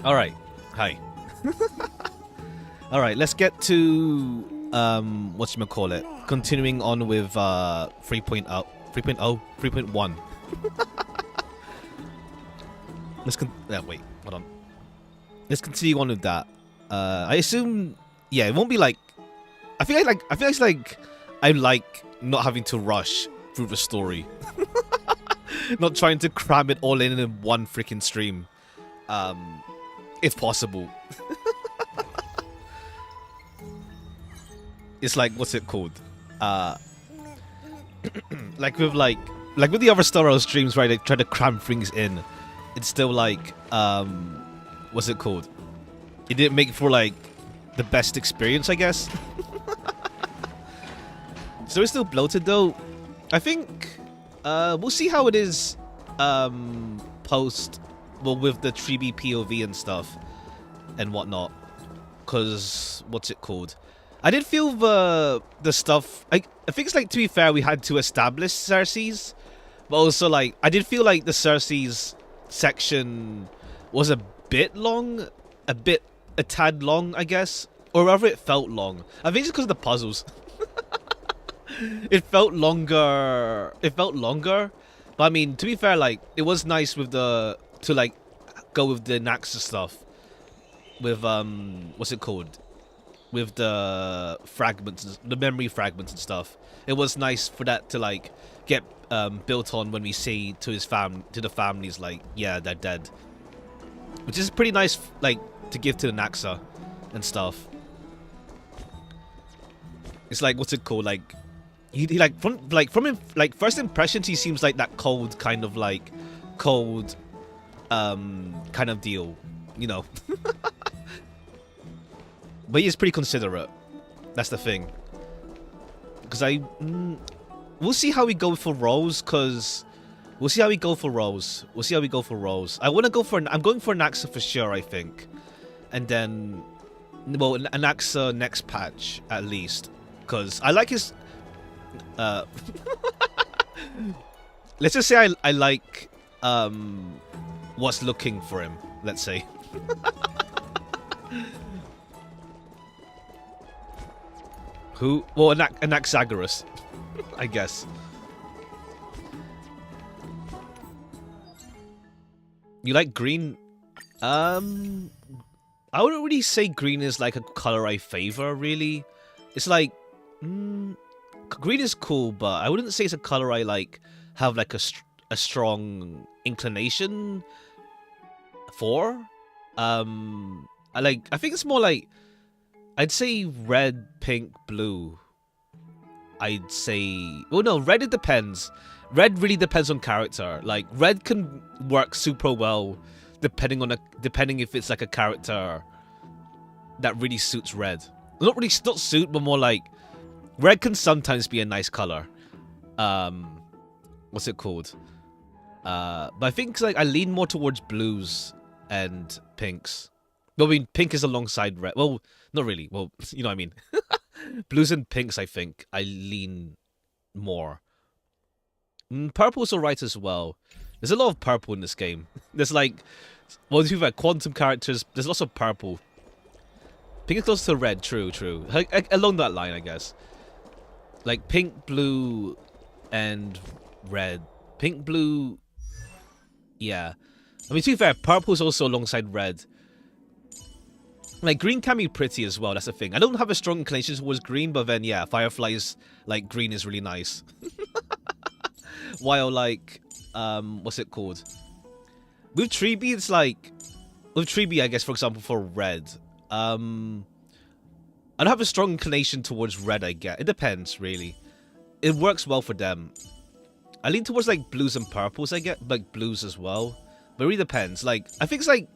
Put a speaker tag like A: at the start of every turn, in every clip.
A: All right. Hi. All right. Let's get to whatchamacallit. Continuing on with 3.0, 3.1. Wait. Hold on. Let's continue on with that. I assume. Yeah, it won't be like. I feel it's like I like not having to rush through the story. Not trying to cram it all in one freaking stream. If possible. It's like, what's it called? like with the other Star Wars streams, right? They try to cram things in. It's still like, what's it called? It didn't make for like the best experience, I guess. So it's still bloated though. I think we'll see how it is post, well, with the 3B POV and stuff and whatnot. Cause what's it called? I did feel the stuff. I think it's like, to be fair, we had to establish Cersei's, but also like I did feel like the Cersei's section was a bit long, a tad long, I guess, or rather it felt long. I think it's because of the puzzles. It felt longer. But I mean, to be fair, like it was nice with to like go with the Naxa stuff. With what's it called? With the fragments, the memory fragments and stuff. It was nice for that to like get built on when we say to the families like, yeah, they're dead. Which is pretty nice, like to give to the Naxa and stuff. It's like, what's it called? Like he like from him, like first impressions, he seems like that cold kind of kind of deal, you know. But he is pretty considerate. That's the thing. Because we'll see how we go for roles. We'll see how we go for roles. I want to go for. I'm going for an Naxa for sure, I think. And then, well, an Naxa next patch at least. Because I like his. Let's just say I like what's looking for him. Let's say. Who? Well, Anaxagoras, I guess. You like green? I wouldn't really say green is like a color I favor, really. It's like, green is cool, but I wouldn't say it's a color I like have like a strong inclination for. I think it's more like, I'd say red, pink, blue. I'd say... Well, no, red, it depends. Red really depends on character. Like, red can work super well depending if it's like a character that really suits red. Not suit, but more like... Red can sometimes be a nice color. What's it called? But I think like I lean more towards blues and pinks. I mean, pink is alongside red. Well, not really. Well, you know what I mean. Blues and pinks, I think, I lean more. Purple's alright as well. There's a lot of purple in this game. There's like, well, if you've got quantum characters, there's lots of purple. Pink is close to red, true. Along that line, I guess. Like pink, blue, and red. Pink, blue, yeah. I mean, to be fair, purple's also alongside red. Like, green can be pretty as well, that's the thing. I don't have a strong inclination towards green, but then, yeah, Firefly's, like, green is really nice. While, like, what's it called? With Treeby, it's like... With Treeby, I guess, for example, for red, I don't have a strong inclination towards red, I guess. It depends, really. It works well for them. I lean towards, like, blues and purples, I get, like, blues as well. But it really depends. Like, I think it's, like...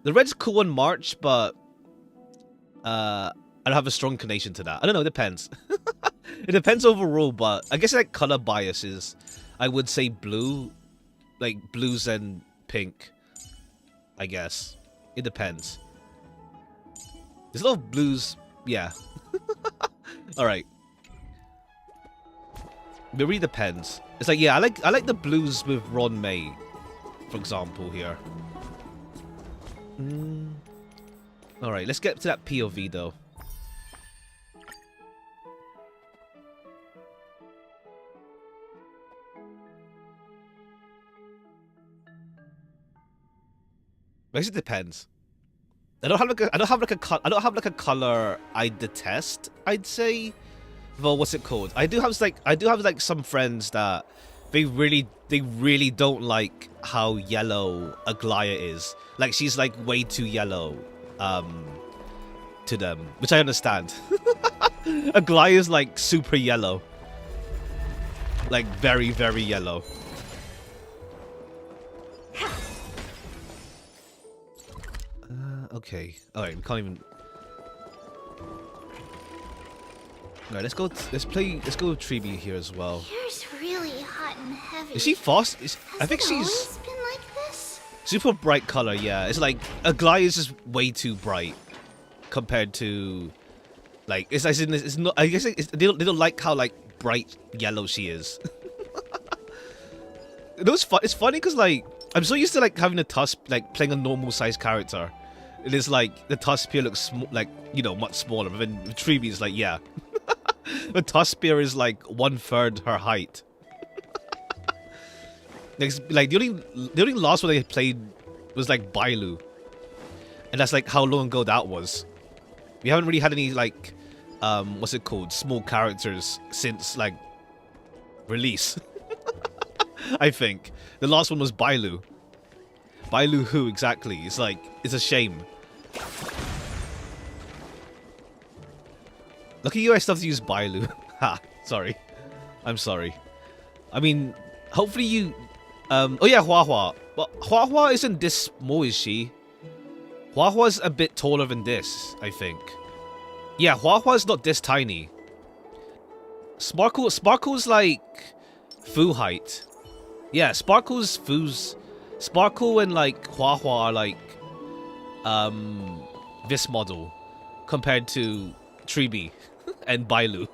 A: The red's cool in March, but... I don't have a strong inclination to that. I don't know, it depends. It depends overall, but I guess like color biases, I would say blue, like blues and pink, I guess. It depends. There's a lot of blues, yeah. Alright. It really depends. It's like, yeah, I like the blues with Ron May. for example, here. Alright, let's get to that POV, though. I guess it depends. I don't have like a color I detest, I'd say. Well, what's it called? I do have like some friends that they really don't like how yellow Aglaya is. Like, she's like way too yellow to them, which I understand. Aglaya is like super yellow. Like very, very yellow. Okay. Alright, we can't even. Alright, let's go with Treeby here as well.
B: Here's really hot and heavy.
A: Is she fast? I think
B: Has it
A: she's
B: always been like this?
A: super bright color, yeah. It's like Aglaya is just way too bright compared to like it's not I guess they don't like how like bright yellow she is. It's funny because like I'm so used to like having a Tusk like playing a normal sized character. It is like the Tuskpear looks like, you know, much smaller, but then Treeby is like, yeah. The Tuskpear is like 1/3 her height. Like the only last one I played was like Bailu, and that's like how long ago that was. We haven't really had any like what's it called, small characters since like release. I think the last one was Bailu. Bailu who exactly? It's like, it's a shame. Look at you, I still have to use Bailu. Ha, sorry. I'm sorry. I mean, hopefully you... oh yeah, Hua. But Hua isn't this small, is she? Hua's a bit taller than this, I think. Yeah, Hua's not this tiny. Sparkle's like... Fu height. Yeah, Sparkle's Fu's... Sparkle and like Hua are like this model compared to Treeby and Bailu.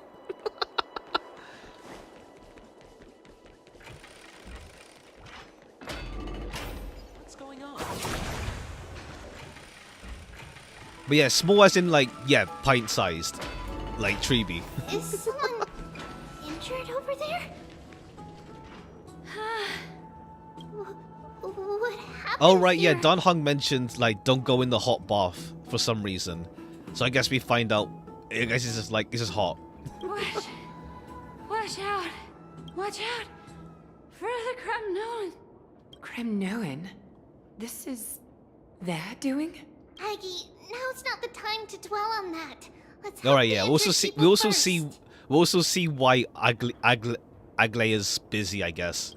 C: What's going on?
A: But yeah, small as in like, yeah, pint-sized, like Treeby.
B: Is someone injured over there? What happened?
A: Oh right, yeah,
B: here?
A: Don Hung mentioned like don't go in the hot bath for some reason. So I guess we find out. I guess it's just like it's just hot.
D: Watch out! Watch out! For the Kremnoan! Kremnoan? This is their doing?
B: Aggie, now's not the time to dwell on that. Let's
A: All
B: help
A: right,
B: the
A: yeah.
B: injured
A: We also
B: people
A: see why Aglaya's busy, I guess.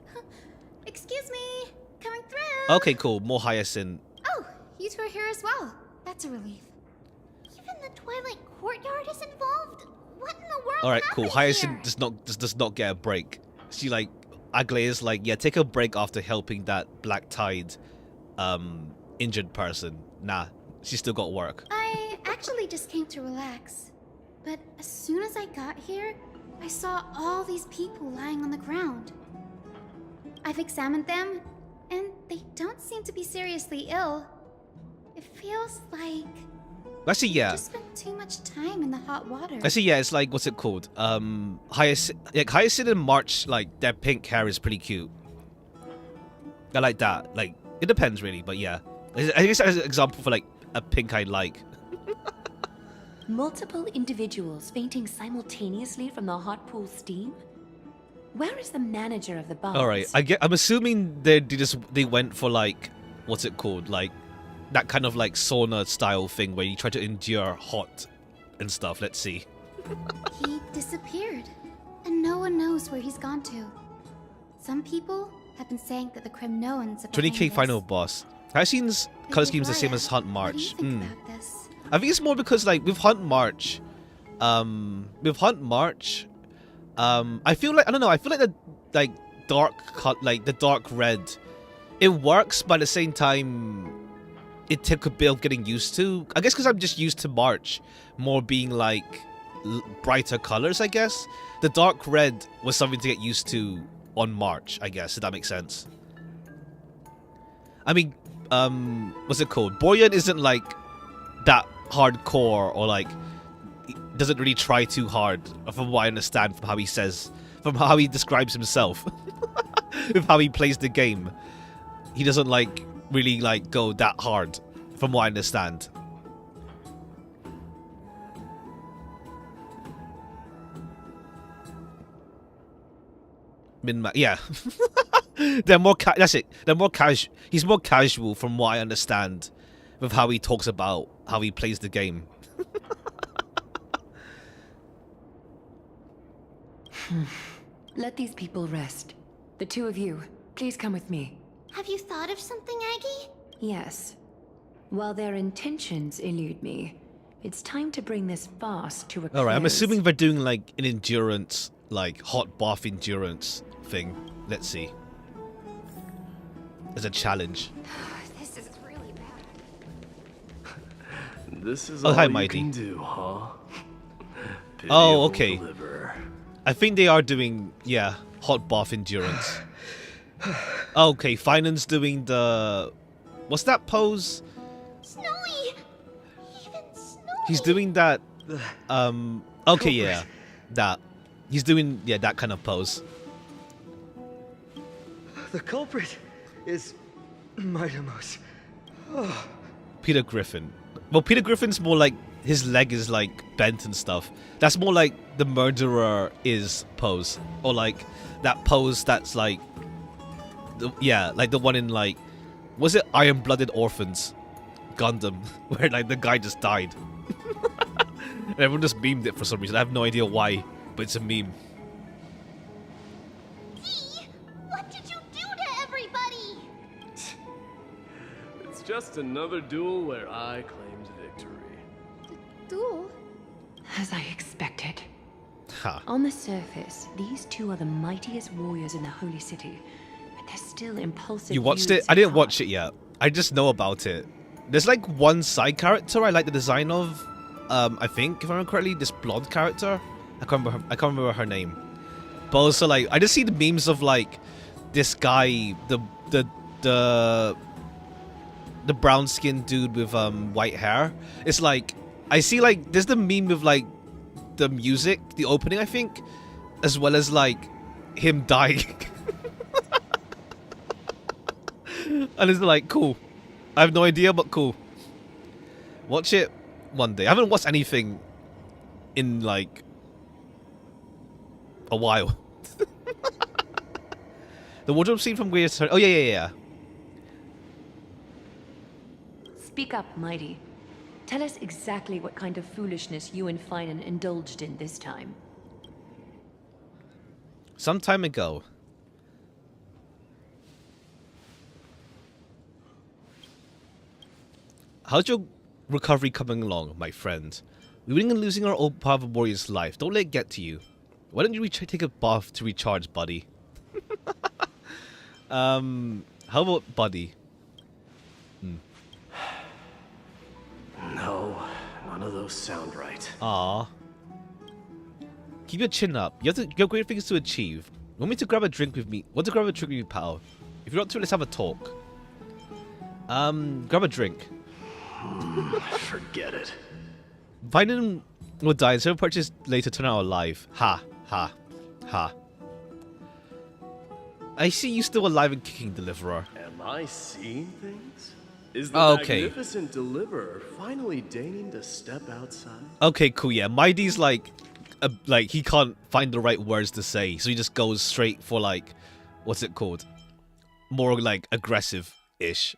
B: Excuse me, coming through.
A: Okay, cool. More Hyacinth.
B: Oh, you two are here as well. That's a relief. Even the Twilight Courtyard is involved. What in the world?
A: All right, cool.
B: happened
A: Hyacinth
B: here?
A: does not get a break. She like Aglaya's like, yeah, take a break after helping that Black Tide injured person. Nah, she still got work.
B: I actually just came to relax. But as soon as I got here, I saw all these people lying on the ground. I've examined them, and they don't seem to be seriously ill. It feels like
A: Actually,
B: they
A: yeah.
B: just spent too much time in the hot water.
A: Actually, yeah. It's like, what's it called? Hyacinth and March, like their pink hair is pretty cute. I like that. Like, it depends really, but yeah. I guess as an example for like a pink I like.
E: Multiple individuals fainting simultaneously from the hot pool steam? Where is the manager of the bar?
A: All right, I'm assuming they went for like, what's it called? Like that kind of like sauna style thing where you try to endure hot and stuff. Let's see.
B: He disappeared, and no one knows where he's gone to. Some people have been saying that the Kremnoans are
A: 20k final boss. Hyacinth's color scheme is the same as Hunt March.
B: What do you think about this?
A: I think it's more because like with Hunt March, I feel like, I don't know, I feel like the like the dark red, it works, but at the same time it took a bit of getting used to. I guess because I'm just used to March more being like brighter colors, I guess. The dark red was something to get used to on March, I guess, if that makes sense. I mean, what's it called? Boyan isn't like that hardcore or like doesn't really try too hard, from what I understand from how he says, from how he describes himself, with how he plays the game. He doesn't like really like go that hard, from what I understand. Yeah. They're more that's it. They're more casual. He's more casual from what I understand with how he talks about how he plays the game.
E: Let these people rest. The two of you, please come with me.
B: Have you thought of something, Aggie?
E: Yes. While their intentions elude me, it's time to bring this farce to a close.
A: Alright, I'm assuming they're doing like an endurance, like hot bath endurance thing. Let's see. As a challenge.
B: This is really bad.
C: This is
A: Oh,
C: all
A: hi,
C: you
A: Mighty.
C: can do, huh? Pity
A: Oh,
C: won't
A: okay.
C: deliver.
A: I think they are doing, yeah, hot bath endurance. Okay, Finan's doing the... What's that pose?
B: Snowy! Even Snowy!
A: He's doing that... Okay, yeah. That. He's doing, yeah, that kind of pose.
F: The culprit is Mightimos.
A: Peter Griffin. Well, Peter Griffin's more like... His leg is like bent and stuff. That's more like the murderer is pose. Or like that pose that's like... Yeah, like the one in like... Was it Iron-Blooded Orphans? Gundam. Where like the guy just died. And everyone just memed it for some reason. I have no idea why. But it's a meme.
B: Dee, what did you do to everybody?
C: It's just another duel where I claimed victory.
B: Duel?
E: As I expected.
A: Ha.
E: On the surface, these two are the mightiest warriors in the Holy City, but they're still impulsive.
A: You watched it?
E: youths
A: I didn't
E: at
A: watch
E: heart.
A: it yet. I just know about it. There's like one side character I like the design of. I think, if I remember correctly, this blonde character. I can't remember her name. But also, like, I just see the memes of like this guy, the brown-skinned dude with white hair. It's like I see like there's the meme with like the music, the opening, I think, as well as like him dying. And it's like, cool. I have no idea, but cool. Watch it one day. I haven't watched anything in like a while. The wardrobe scene from Greatest... Oh, yeah.
E: Speak up, Mighty. Tell us exactly what kind of foolishness you and Finan indulged in this time.
A: Some time ago. How's your recovery coming along, my friend? We're winning and losing our old part of a warrior's life. Don't let it get to you. Why don't you take a bath to recharge, buddy? How about buddy?
C: No, none of those sound right.
A: Ah. Keep your chin up. You have great things to achieve. Want me to grab a drink with me? Want to grab a drink with you, pal? If you're not to, let's have a talk. Grab a drink.
C: Forget it.
A: Biden will die and so purchase later turn out alive. Ha. I see you still alive and kicking, Deliverer.
C: Am I seeing things? Is the
A: Okay.
C: magnificent deliverer finally deigning to step outside?
A: Okay, cool, yeah. Mighty's like he can't find the right words to say, so he just goes straight for like, what's it called? More like aggressive-ish.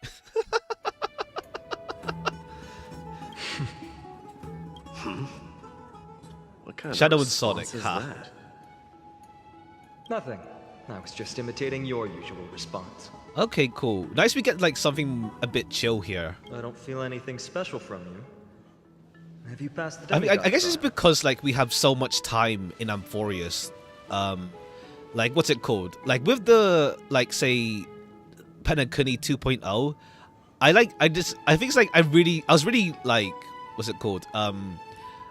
C: What kind
A: Shadow
C: of
A: and Sonic,
C: response is
A: ha.
C: that?
F: Nothing. I was just imitating your usual response.
A: Okay, cool. Nice we get like something a bit chill here.
F: I don't feel anything special from you. Have you passed the
A: I mean,
F: demigod
A: I guess it's
F: trial?
A: because like we have so much time in Amphorius. Like what's it called? Like with the like say Penacuni 2.0, I think it's like I was really like what's it called?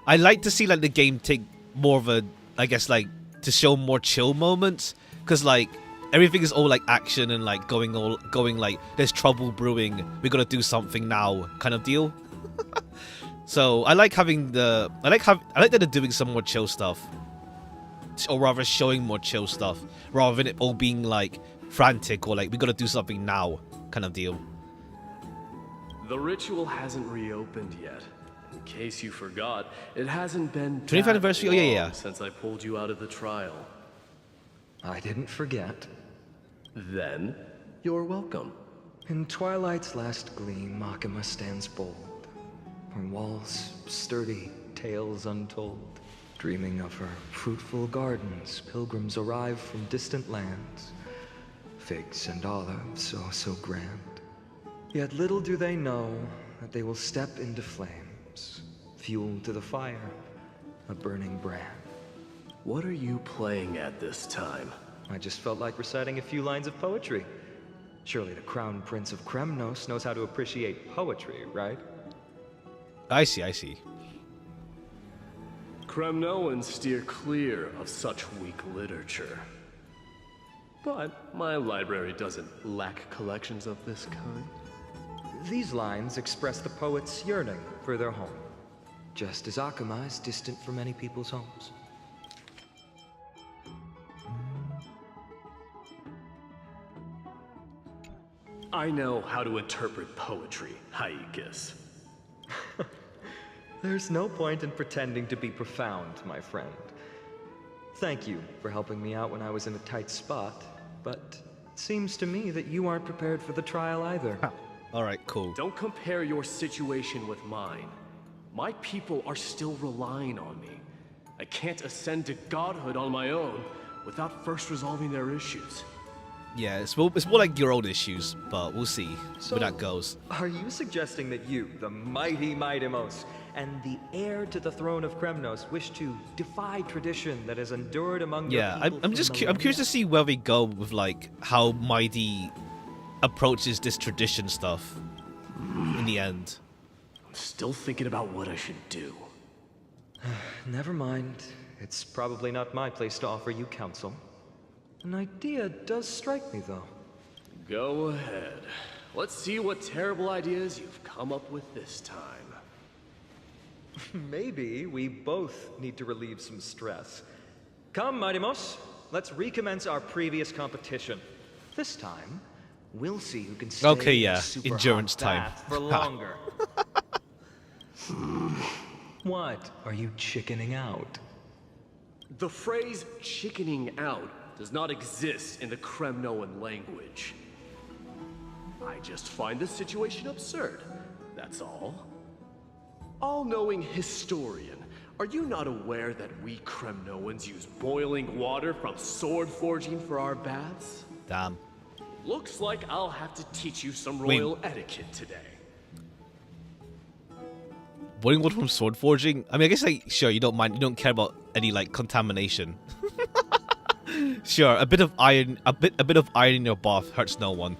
A: I like to see like the game take more of a I guess like to show more chill moments because like everything is all like action and like going like there's trouble brewing. We gotta do something now, kind of deal. So I like having I like that they're doing some more chill stuff, or rather showing more chill stuff, rather than it all being like frantic or like we gotta do something now, kind of deal.
C: The ritual hasn't reopened yet. In case you forgot, it hasn't been
A: 20th anniversary. Oh yeah.
C: since I pulled you out of the trial.
F: I didn't forget.
C: Then, you're welcome.
F: In twilight's last gleam, Makima stands bold. Her walls sturdy, tales untold. Dreaming of her fruitful gardens, pilgrims arrive from distant lands. Figs and olives, oh so grand. Yet little do they know that they will step into flames, fuel to the fire, a burning brand.
C: What are you playing at this time?
F: I just felt like reciting a few lines of poetry. Surely the Crown Prince of Kremnos knows how to appreciate poetry, right?
A: I see.
C: Kremnoans steer clear of such weak literature. But my library doesn't lack collections of this kind.
F: These lines express the poet's yearning for their home, just as Akama is distant from many people's homes.
C: I know how to interpret poetry, Haikis.
F: There's no point in pretending to be profound, my friend. Thank you for helping me out when I was in a tight spot, but it seems to me that you aren't prepared for the trial either.
A: Alright, cool.
C: Don't compare your situation with mine. My people are still relying on me. I can't ascend to godhood on my own without first resolving their issues.
A: Yeah, it's more like your own issues, but we'll see where that goes.
F: Are you suggesting that you, the mighty Mightimos, and the heir to the throne of Kremnos, wish to defy tradition that has endured among your people?
A: Yeah, I'm curious to see where we go with like how Mighty approaches this tradition stuff in the end.
C: I'm still thinking about what I should do.
F: Never mind. It's probably not my place to offer you counsel. An idea does strike me, though.
C: Go ahead. Let's see what terrible ideas you've come up with this time.
F: Maybe we both need to relieve some stress. Come, Mightimos. Let's recommence our previous competition. This time, we'll see who can stay
A: Okay, yeah.
F: in super
A: Endurance
F: hot
A: time.
F: bath for longer. What? Are you chickening out?
C: The phrase chickening out does not exist in the Kremnoan language. I just find this situation absurd, that's all. All-knowing historian, are you not aware that we Kremnoans use boiling water from sword forging for our baths?
A: Damn.
C: Looks like I'll have to teach you some royal etiquette today.
A: Boiling water from sword forging? I mean, I guess like sure you don't mind, you don't care about any like contamination. Sure, a bit of iron, a bit of iron in your bath hurts no one.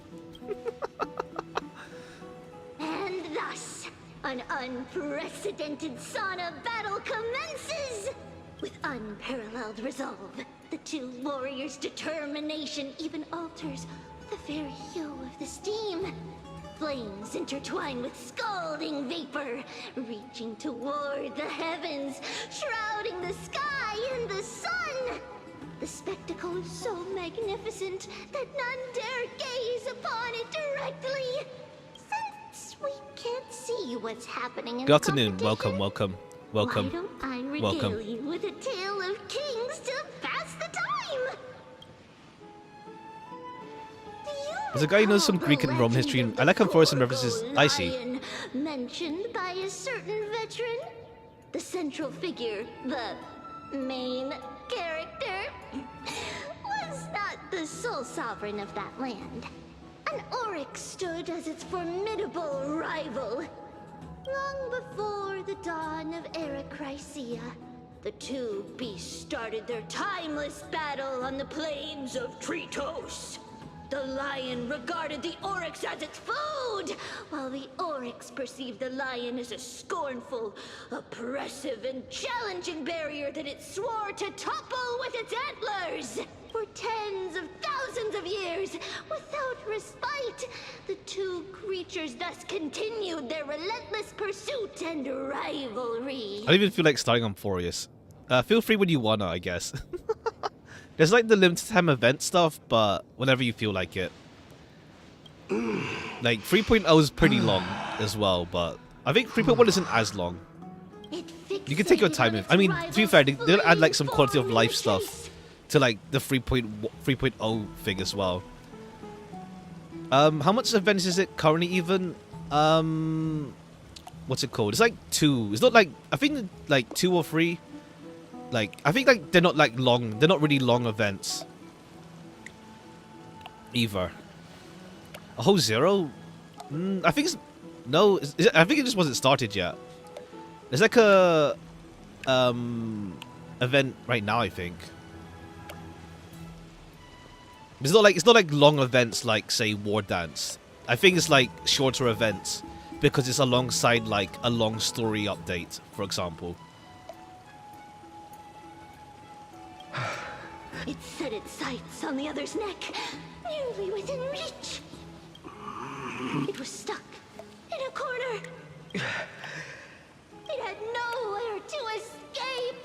G: And thus, an unprecedented sauna battle commences! With unparalleled resolve, the two warriors' determination even alters the very hue of the steam. Flames intertwine with scalding vapor, reaching toward the heavens, shrouding the sky and the sun. The spectacle is so magnificent that none dare gaze upon it directly. Since we can't see what's happening in
A: Good
G: the
A: afternoon,
G: competition,
A: welcome.
G: why don't I regale
A: Welcome.
G: you with a tale of kings to pass the time? Do you
A: There's a guy who knows some
G: recall
A: Greek
G: the
A: and Roman history,
G: legend
A: and I like him for some references.
G: Gorgo
A: I see.
G: lion mentioned by a certain veteran? The central figure, the main character, was not the sole sovereign of that land. An Oryx stood as its formidable rival. Long before the dawn of Era Chrysia, the two beasts started their timeless battle on the plains of Tritos. The lion regarded the Oryx as its food, while the Oryx perceived the lion as a scornful, oppressive, and challenging barrier that it swore to topple with its antlers. For tens of thousands of without respite. The two creatures thus continued their relentless pursuit and rivalry.
A: I don't even feel like starting on Furious. Feel free when you wanna, I guess. There's like the limited time event stuff, but whenever you feel like it. Like 3.0 is pretty long as well, but I think 3.1 isn't as long. You can take your time. I mean, to be fair, they'll add like some quality of life stuff to like the 3.0 thing as well. How much events is it currently even? What's it called? It's like 2. It's not like, I think like 2 or 3. Like, I think like they're not like long. They're not really long events either. A whole 0? I think it's... No, I think it just wasn't started yet. There's like a... event right now, I think. It's not like long events like, say, War Dance. I think it's like shorter events. Because it's alongside like a long story update, for example.
G: It set its sights on the other's neck, nearly within reach. It was stuck in a corner. It had nowhere to escape.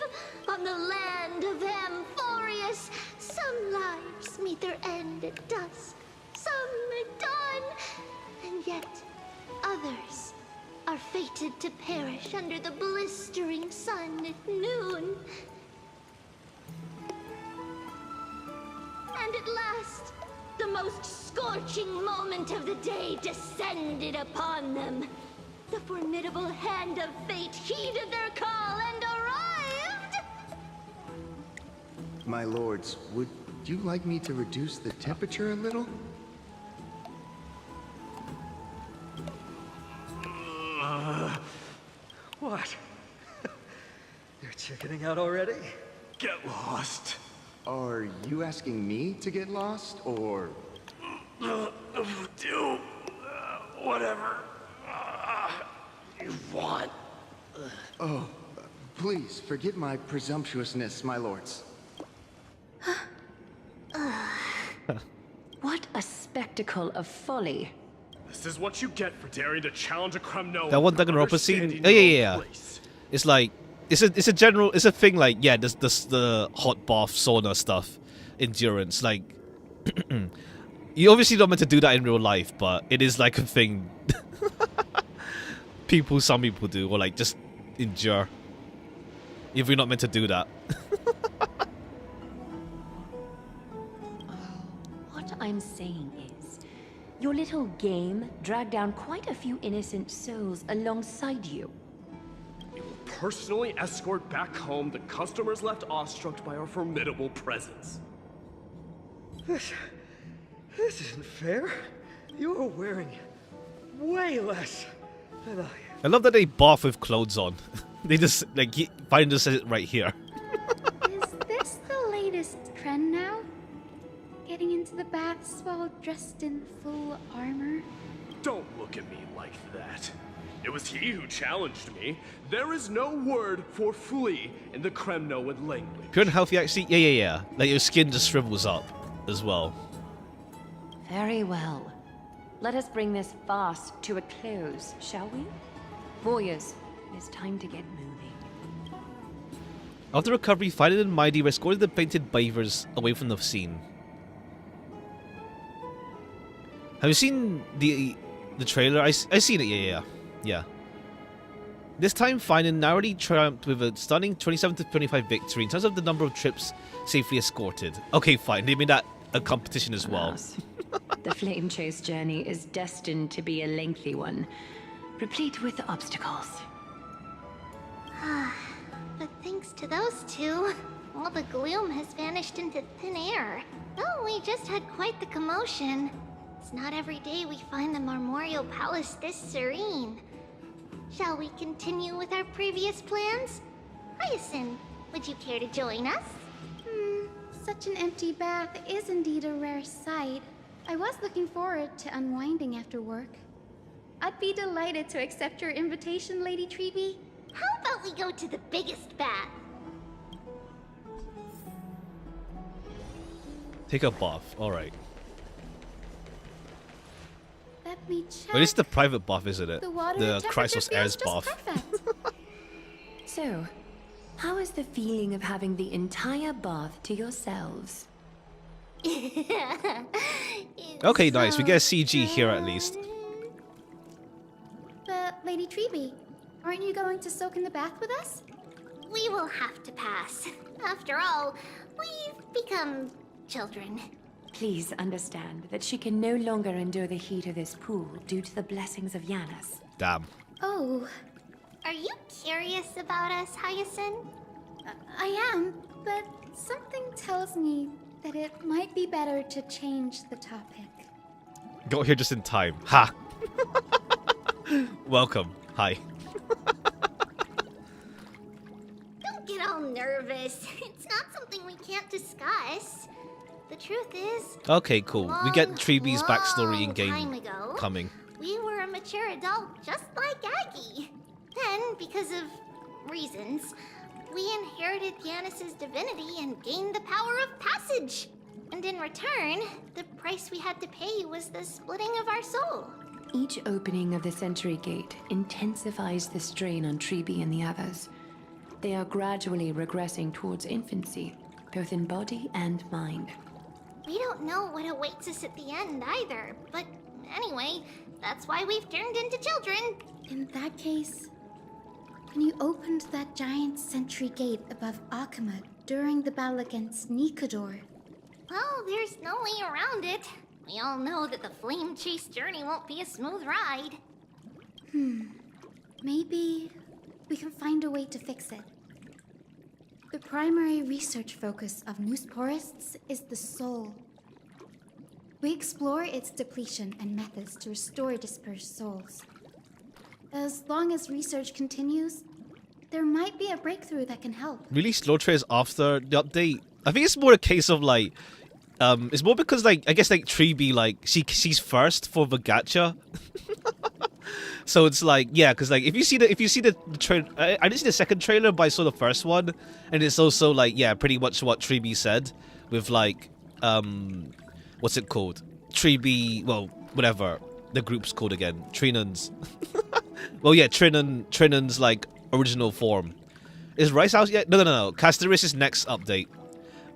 G: On the land of Amphorius, some lives meet their end at dusk, some at dawn, and yet others are fated to perish under the blistering sun at noon. And at last, the most scorching moment of the day descended upon them. The formidable hand of fate heeded their call and arrived!
H: My lords, would you like me to reduce the temperature a little?
F: What? You're chickening out already?
C: Get lost.
H: Are you asking me to get lost, or...
C: Do whatever you want.
H: Oh, please forgive my presumptuousness, my lords.
E: What a spectacle of folly.
C: This is what you get for daring to challenge a Kremnoan.
A: That one Danganronpa scene? Oh, yeah. It's like... It's a thing like, yeah, this the hot bath sauna stuff. Endurance. Like... You obviously not meant to do that in real life, but it is like a thing some people do, or like just endure. If you're not meant to do that.
E: What I'm saying is, your little game dragged down quite a few innocent souls alongside you.
C: We will personally escort back home the customers left awestruck by our formidable presence.
F: This isn't fair. You're wearing way less than I am.
A: I love that they bath with clothes on. They just, like, find just says it right here.
B: Is this the latest trend now? Getting into the baths while dressed in full armor?
C: Don't look at me like that. It was he who challenged me. There is no word for flee in the Kremnoan language.
A: Pure and healthy, actually? Yeah. Like, your skin just shrivels up as well.
E: Very well. Let us bring this farce to a close, shall we? Warriors, it is time to get moving.
A: After recovery, Fighting and Mighty escorted the painted bathers away from the scene. Have you seen the trailer? I seen it, yeah. This time, Finan narrowly triumphed with a stunning 27-25 victory in terms of the number of trips safely escorted. Okay, fine. They made that a competition as well.
E: The flame chase journey is destined to be a lengthy one, replete with obstacles.
G: But thanks to those two, all the gloom has vanished into thin air. Oh, we just had quite the commotion. It's not every day we find the Marmorial Palace this serene. Shall we continue with our previous plans? Hyacinth, would you care to join us?
B: Such an empty bath is indeed a rare sight. I was looking forward to unwinding after work. I'd be delighted to accept your invitation, Lady Treeby.
G: How about we go to the biggest bath?
A: Take a bath. Alright.
B: me check.
A: Well, it's the private bath, isn't it?
B: The water
A: The
B: temperature
A: Chrysos
B: feels
A: Airs
B: just
A: bath.
B: perfect.
E: So, how is the feeling of having the entire bath to yourselves?
A: Okay, nice. We get a CG here at least.
B: But Lady Treeby, aren't you going to soak in the bath with us?
G: We will have to pass. After all, we've become children.
E: Please understand that she can no longer endure the heat of this pool due to the blessings of Yanis.
A: Damn.
B: Oh,
G: Are you curious about us, Hyacinth?
B: I am, but something tells me that it might be better to change the topic.
A: Got here just in time. Ha! Welcome. Hi.
G: Don't get all nervous. It's not something we can't discuss. The truth is,
A: Okay, cool. We get Treeby's backstory in
G: long
A: game
G: time ago,
A: coming.
G: we were a mature adult just like Aggie. Then, because of reasons, we inherited Yanis's divinity and gained the power of passage. And in return, the price we had to pay was the splitting of our soul.
E: Each opening of the Century Gate intensifies the strain on Treeby and the others. They are gradually regressing towards infancy, both in body and mind.
G: We don't know what awaits us at the end either, but anyway, that's why we've turned into children.
B: In that case, when you opened that giant sentry gate above Akama during the battle against Nikador,
G: Well, there's no way around it. We all know that the flame chase journey won't be a smooth ride.
B: maybe we can find a way to fix it. The primary research focus of Noosporists is the soul. We explore its depletion and methods to restore dispersed souls. As long as research continues, there might be a breakthrough that can help.
A: Really slow trails after the update. I think it's more a case of like, it's more because like I guess like Treeby like she's first for the gacha. So it's like, yeah, because like if you see the trailer, I didn't see the second trailer, but I saw the first one, and it's also like, yeah, pretty much what Treeby said with like, what's it called? Treeby, well, whatever the group's called again, Trinan's. Well, yeah, Trinan's like original form. Is Rice out yet? No. Castaris' next update.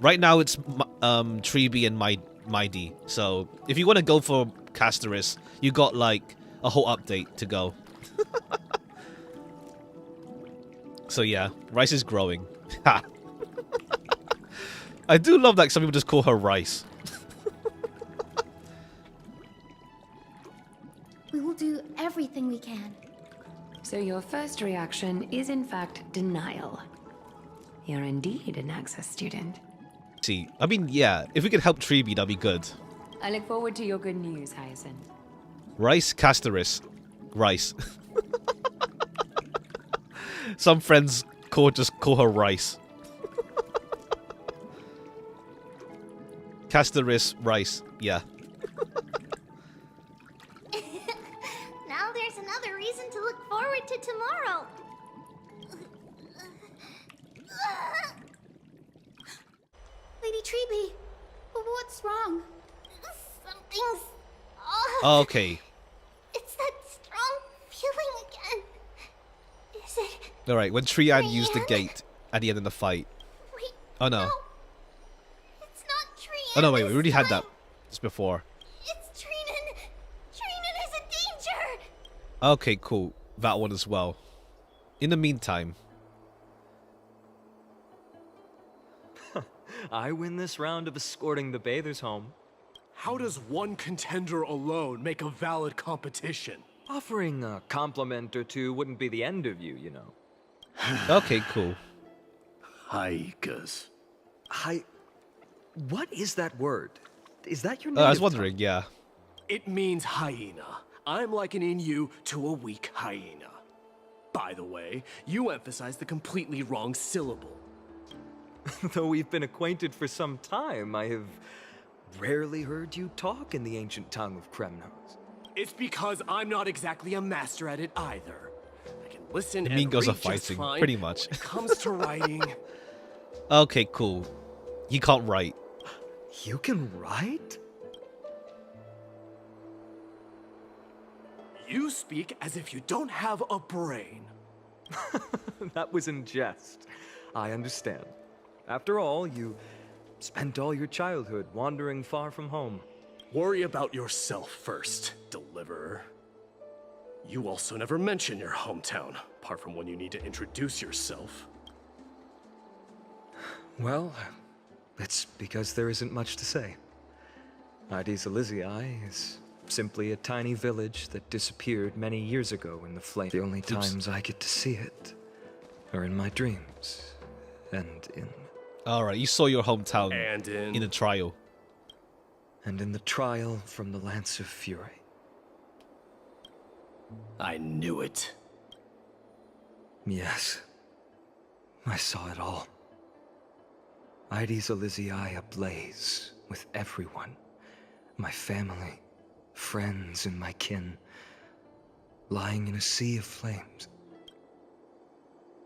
A: Right now it's Treeby and Mighty. So if you want to go for Castaris, you got like a whole update to go. So yeah, Rice is growing. Ha. I do love that some people just call her Rice.
B: We will do everything we can.
E: So your first reaction is in fact denial. You're indeed an Access student.
A: See, I mean, yeah, if we could help Treeby, that'd be good.
E: I look forward to your good news, Hyacinth.
A: Rice Castaris. Rice. Some friends just call her Rice. Castaris Rice. Yeah.
G: Now there's another reason to look forward to tomorrow.
B: Lady Treeby, what's wrong?
G: Something's off.
A: Oh, okay.
G: It's that strong feeling again. Is it?
A: All right. When Trian used the gate at the end of the fight.
G: Wait.
A: Oh no.
G: It's not Trian.
A: Oh no, wait. We
G: this
A: already had
G: time.
A: that just before.
G: It's Trinan. Trinan is in danger.
A: Okay, cool. That one as well. In the meantime,
F: I win this round of escorting the bathers home.
C: How does one contender alone make a valid competition?
F: Offering a compliment or two wouldn't be the end of you, you know.
A: okay, cool.
C: Haikas.
F: What is that word? Is that your
A: I
F: name?
A: was wondering, yeah.
C: It means hyena. I'm likening you to a weak hyena. By the way, you emphasize the completely wrong syllable.
F: Though we've been acquainted for some time, I have rarely heard you talk in the ancient tongue of Kremnos.
C: It's because I'm not exactly a master at it either. I can listen
A: The
C: and
A: Mingos
C: read
A: are
C: just
A: fighting,
C: fine.
A: pretty much.
C: When it comes to writing,
A: Okay, cool. He can't write.
F: You can write?
C: You speak as if you don't have a brain.
F: That was in jest. I understand. After all, you spent all your childhood wandering far from home.
C: Worry about yourself first, Deliverer. You also never mention your hometown, apart from when you need to introduce yourself.
F: Well, it's because there isn't much to say. Ides Elysiae is simply a tiny village that disappeared many years ago in the flame. The only times I get to see it are in my dreams and in...
A: Alright, you saw your hometown
C: And
A: in the trial.
F: and in the trial from the Lance of Fury.
C: I knew it.
F: Yes, I saw it all. Ides Elysiae ablaze with everyone. My family, friends, and my kin, lying in a sea of flames.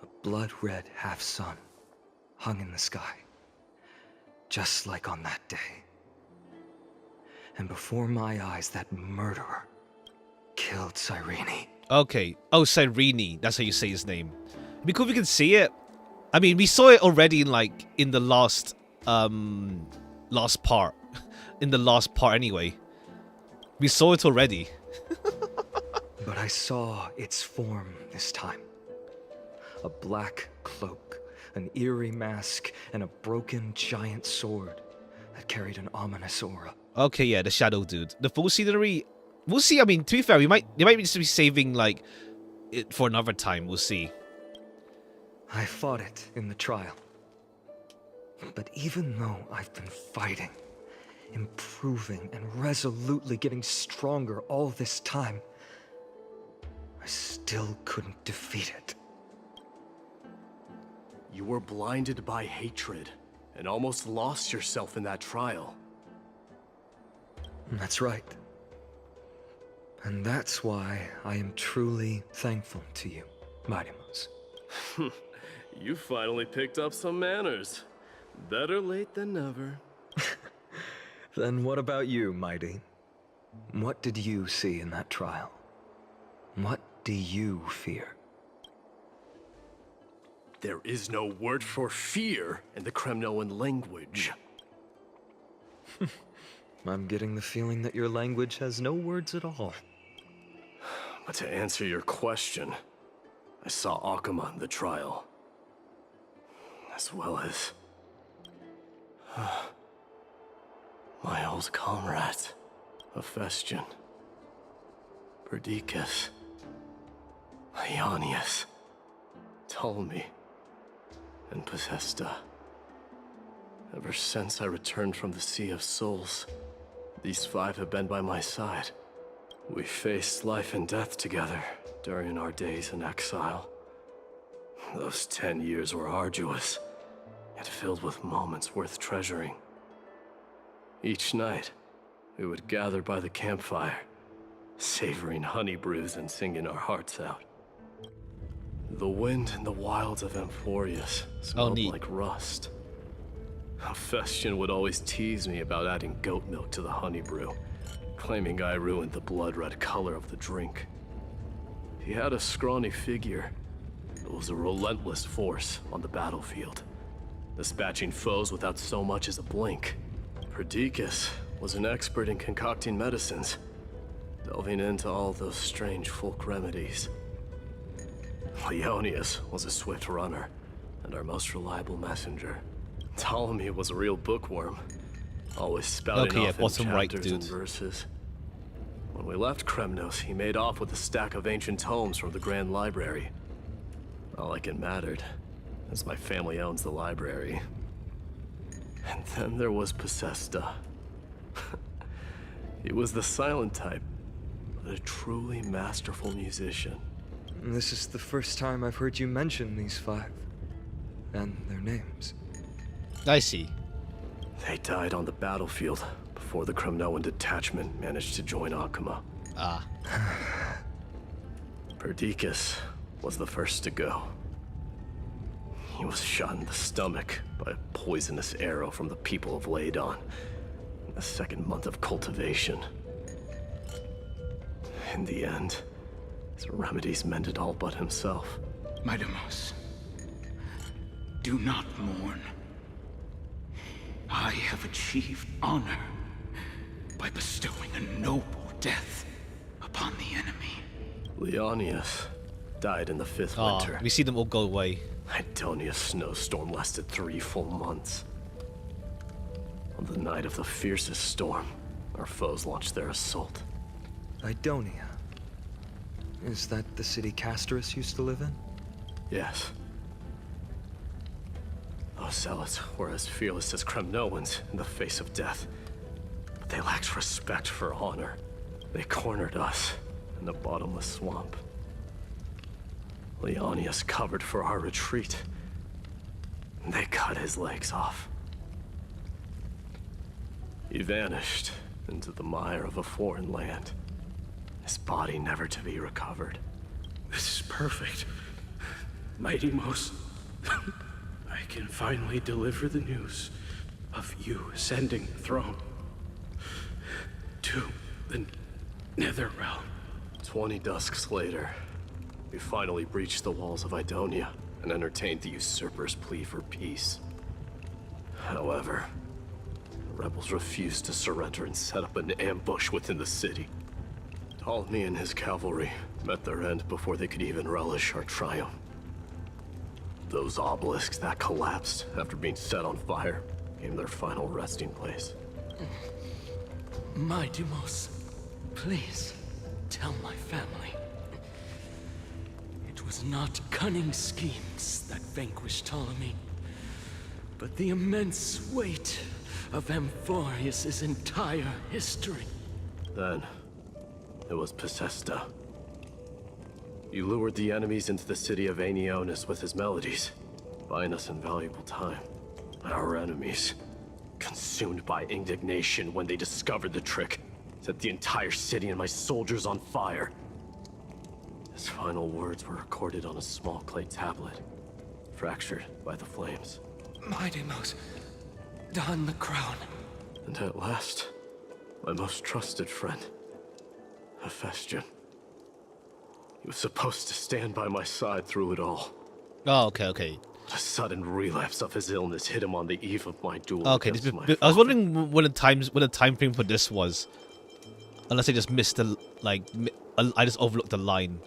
F: A blood-red half-sun hung in the sky, just like on that day. And before my eyes, that murderer killed Cyrene.
A: Okay. Oh, Cyrene. That's how you say his name. It'd be cool if we could see it. I mean, we saw it already in the last part. In the last part anyway. We saw it already.
F: But I saw its form this time. A black cloak, an eerie mask, and a broken giant sword that carried an ominous aura.
A: Okay, yeah, the shadow dude. The full scenery, we'll see. I mean, to be fair, they might just be saving like it for another time. We'll see.
F: I fought it in the trial. But even though I've been fighting, improving, and resolutely getting stronger all this time, I still couldn't defeat it.
C: You were blinded by hatred and almost lost yourself in that trial.
F: That's right. And that's why I am truly thankful to you, Marimus.
C: You finally picked up some manners. Better late than never.
F: Then what about you, Mighty? What did you see in that trial? What do you fear?
C: There is no word for fear in the Kremnoan language.
F: I'm getting the feeling that your language has no words at all.
C: But to answer your question, I saw Akuma in the trial. As well as... my old comrades, Hephaestion, Perdiccas, Ionius, Ptolemy, and Possesta. Ever since I returned from the Sea of Souls, these five have been by my side. We faced life and death together during our days in exile. Those 10 years were arduous, yet filled with moments worth treasuring. Each night, we would gather by the campfire, savoring honey brews and singing our hearts out. The wind in the wilds of Amphorius smelled like rust. Hephaestion would always tease me about adding goat milk to the honey brew, claiming I ruined the blood-red color of the drink. He had a scrawny figure, but was a relentless force on the battlefield, dispatching foes without so much as a blink. Perdiccas was an expert in concocting medicines, delving into all those strange folk remedies. Ionius was a swift runner, and our most reliable messenger. Ptolemy was a real bookworm, always spouting off in chapters and verses. When we left Kremnos, he made off with a stack of ancient tomes from the Grand Library. Not like it mattered, as my family owns the library. And then there was Possesta. He was the silent type, but a truly masterful musician.
F: This is the first time I've heard you mention these five, and their names.
A: I see.
C: They died on the battlefield before the Kremnoan detachment managed to join Akuma.
A: Ah.
C: Perdiccas was the first to go. He was shot in the stomach by a poisonous arrow from the people of Ladon in the second month of cultivation. In the end, His remedies mended all but himself.
I: My Deimos, do not mourn. I have achieved honor by bestowing a noble death upon the enemy.
C: Leonius died in the 5th winter.
A: We see them all go away.
C: Idonia's snowstorm lasted 3 full months. On the night of the fiercest storm, our foes launched their assault.
F: Idonia. Is that the city Castorus used to live in?
C: Yes. Those zealots were as fearless as Kremnoans in the face of death. But they lacked respect for honor. They cornered us in the bottomless swamp. Leonius covered for our retreat. And they cut his legs off. He vanished into the mire of a foreign land. His body never to be recovered.
I: This is perfect. My Deimos, I can finally deliver the news of you ascending the throne to the Nether Realm.
C: 20 dusks later, we finally breached the walls of Idonia and entertained the usurper's plea for peace. However, the rebels refused to surrender and set up an ambush within the city. Ptolemy and his cavalry met their end before they could even relish our triumph. Those obelisks that collapsed after being set on fire became their final resting place.
J: My Deimos, please tell my family. It was not cunning schemes that vanquished Ptolemy, but the immense weight of Amphorius' entire history.
C: Then, it was Pacesta. He lured the enemies into the city of Aenionis with his melodies, buying us invaluable time. Our enemies, consumed by indignation when they discovered the trick, set the entire city and my soldiers on fire. His final words were recorded on a small clay tablet, fractured by the flames.
J: My Deimos, don the crown.
C: And at last, my most trusted friend, Hephaestion. He was supposed to stand by my side through it all.
A: Oh, okay.
C: But a sudden relapse of his illness hit him on the eve of my duel.
A: Okay,
C: against my
A: I was
C: father.
A: wondering when the time frame for this was, unless I just missed the I just overlooked the line.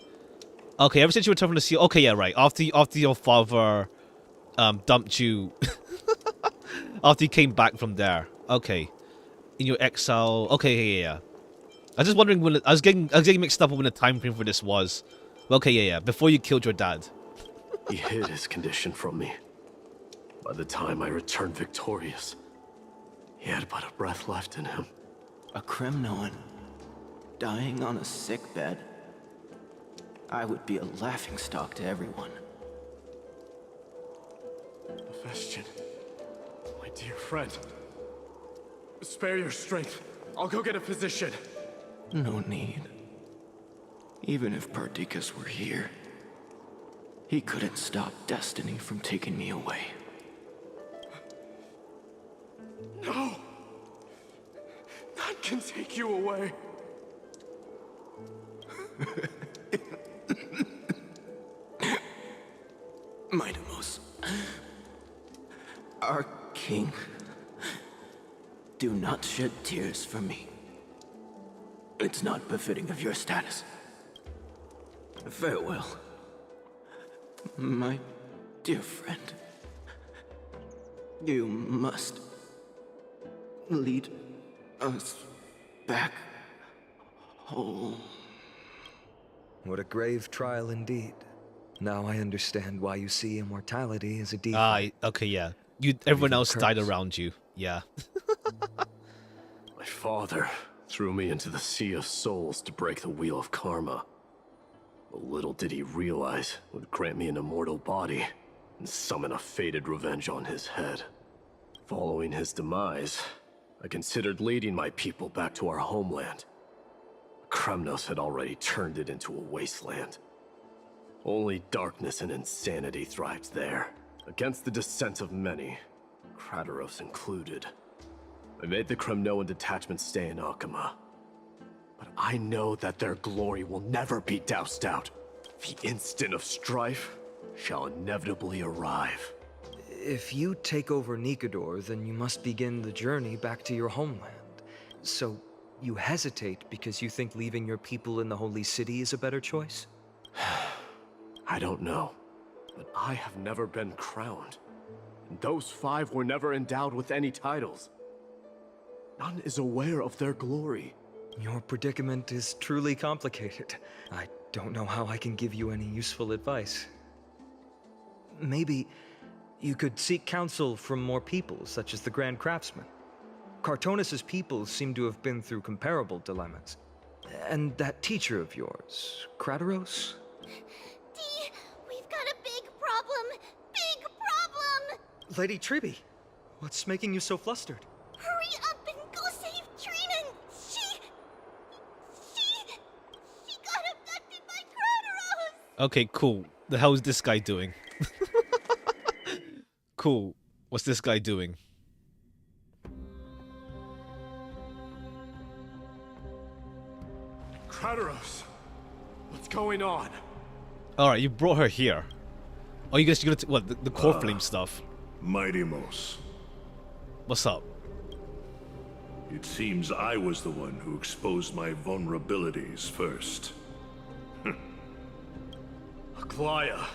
A: Okay, ever since you returned from the sea. Okay, yeah, right. After your father dumped you, after you came back from there. Okay, in your exile. Okay, yeah. I was just wondering when I was getting mixed up on when the time frame for this was. Okay, yeah. Before you killed your dad.
C: He hid his condition from me. By the time I returned victorious, he had but a breath left in him.
J: A Kremnoan, dying on a sick bed. I would be a laughingstock to everyone.
C: Hephaestion, my dear friend, spare your strength. I'll go get a physician.
J: No need. Even if Perdiccas were here, he couldn't stop destiny from taking me away.
C: No! None can take you away.
J: My Deimos, our king, do not shed tears for me. It's not befitting of your status. Farewell, my dear friend. You must lead us back home.
F: What a grave trial indeed. Now I understand why you see immortality as a defect.
A: Okay, yeah. Everyone else died
F: curse.
A: around you. Yeah.
C: My father threw me into the sea of souls to break the wheel of karma. But little did he realize it would grant me an immortal body and summon a fated revenge on his head. Following his demise, I considered leading my people back to our homeland. Kremnos had already turned it into a wasteland. Only darkness and insanity thrived there, against the dissent of many, Krateros included. I made the Kremnoan detachment stay in Akama. But I know that their glory will never be doused out. The instant of strife shall inevitably arrive.
F: If you take over Nikador, then you must begin the journey back to your homeland. So, you hesitate because you think leaving your people in the Holy City is a better choice?
C: I don't know, but I have never been crowned. And those 5 were never endowed with any titles. None is aware of their glory.
F: Your predicament is truly complicated. I don't know how I can give you any useful advice. Maybe you could seek counsel from more people, such as the Grand Craftsman. Cartonis' people seem to have been through comparable dilemmas. And that teacher of yours, Krataros?
G: Dee, we've got a big problem! Big problem!
F: Lady Triby, what's making you so flustered?
G: Hurry up and go save Trinan! She got abducted by Krataros!
A: Okay, cool. The hell is this guy doing? Cool. What's this guy doing?
C: Krataros, what's going on?
A: Alright, you brought her here. Oh, you guys, you're gonna what, the core flame stuff?
K: Mighty-Mos.
A: What's up?
K: It seems I was the one who exposed my vulnerabilities first.
C: Aglaya,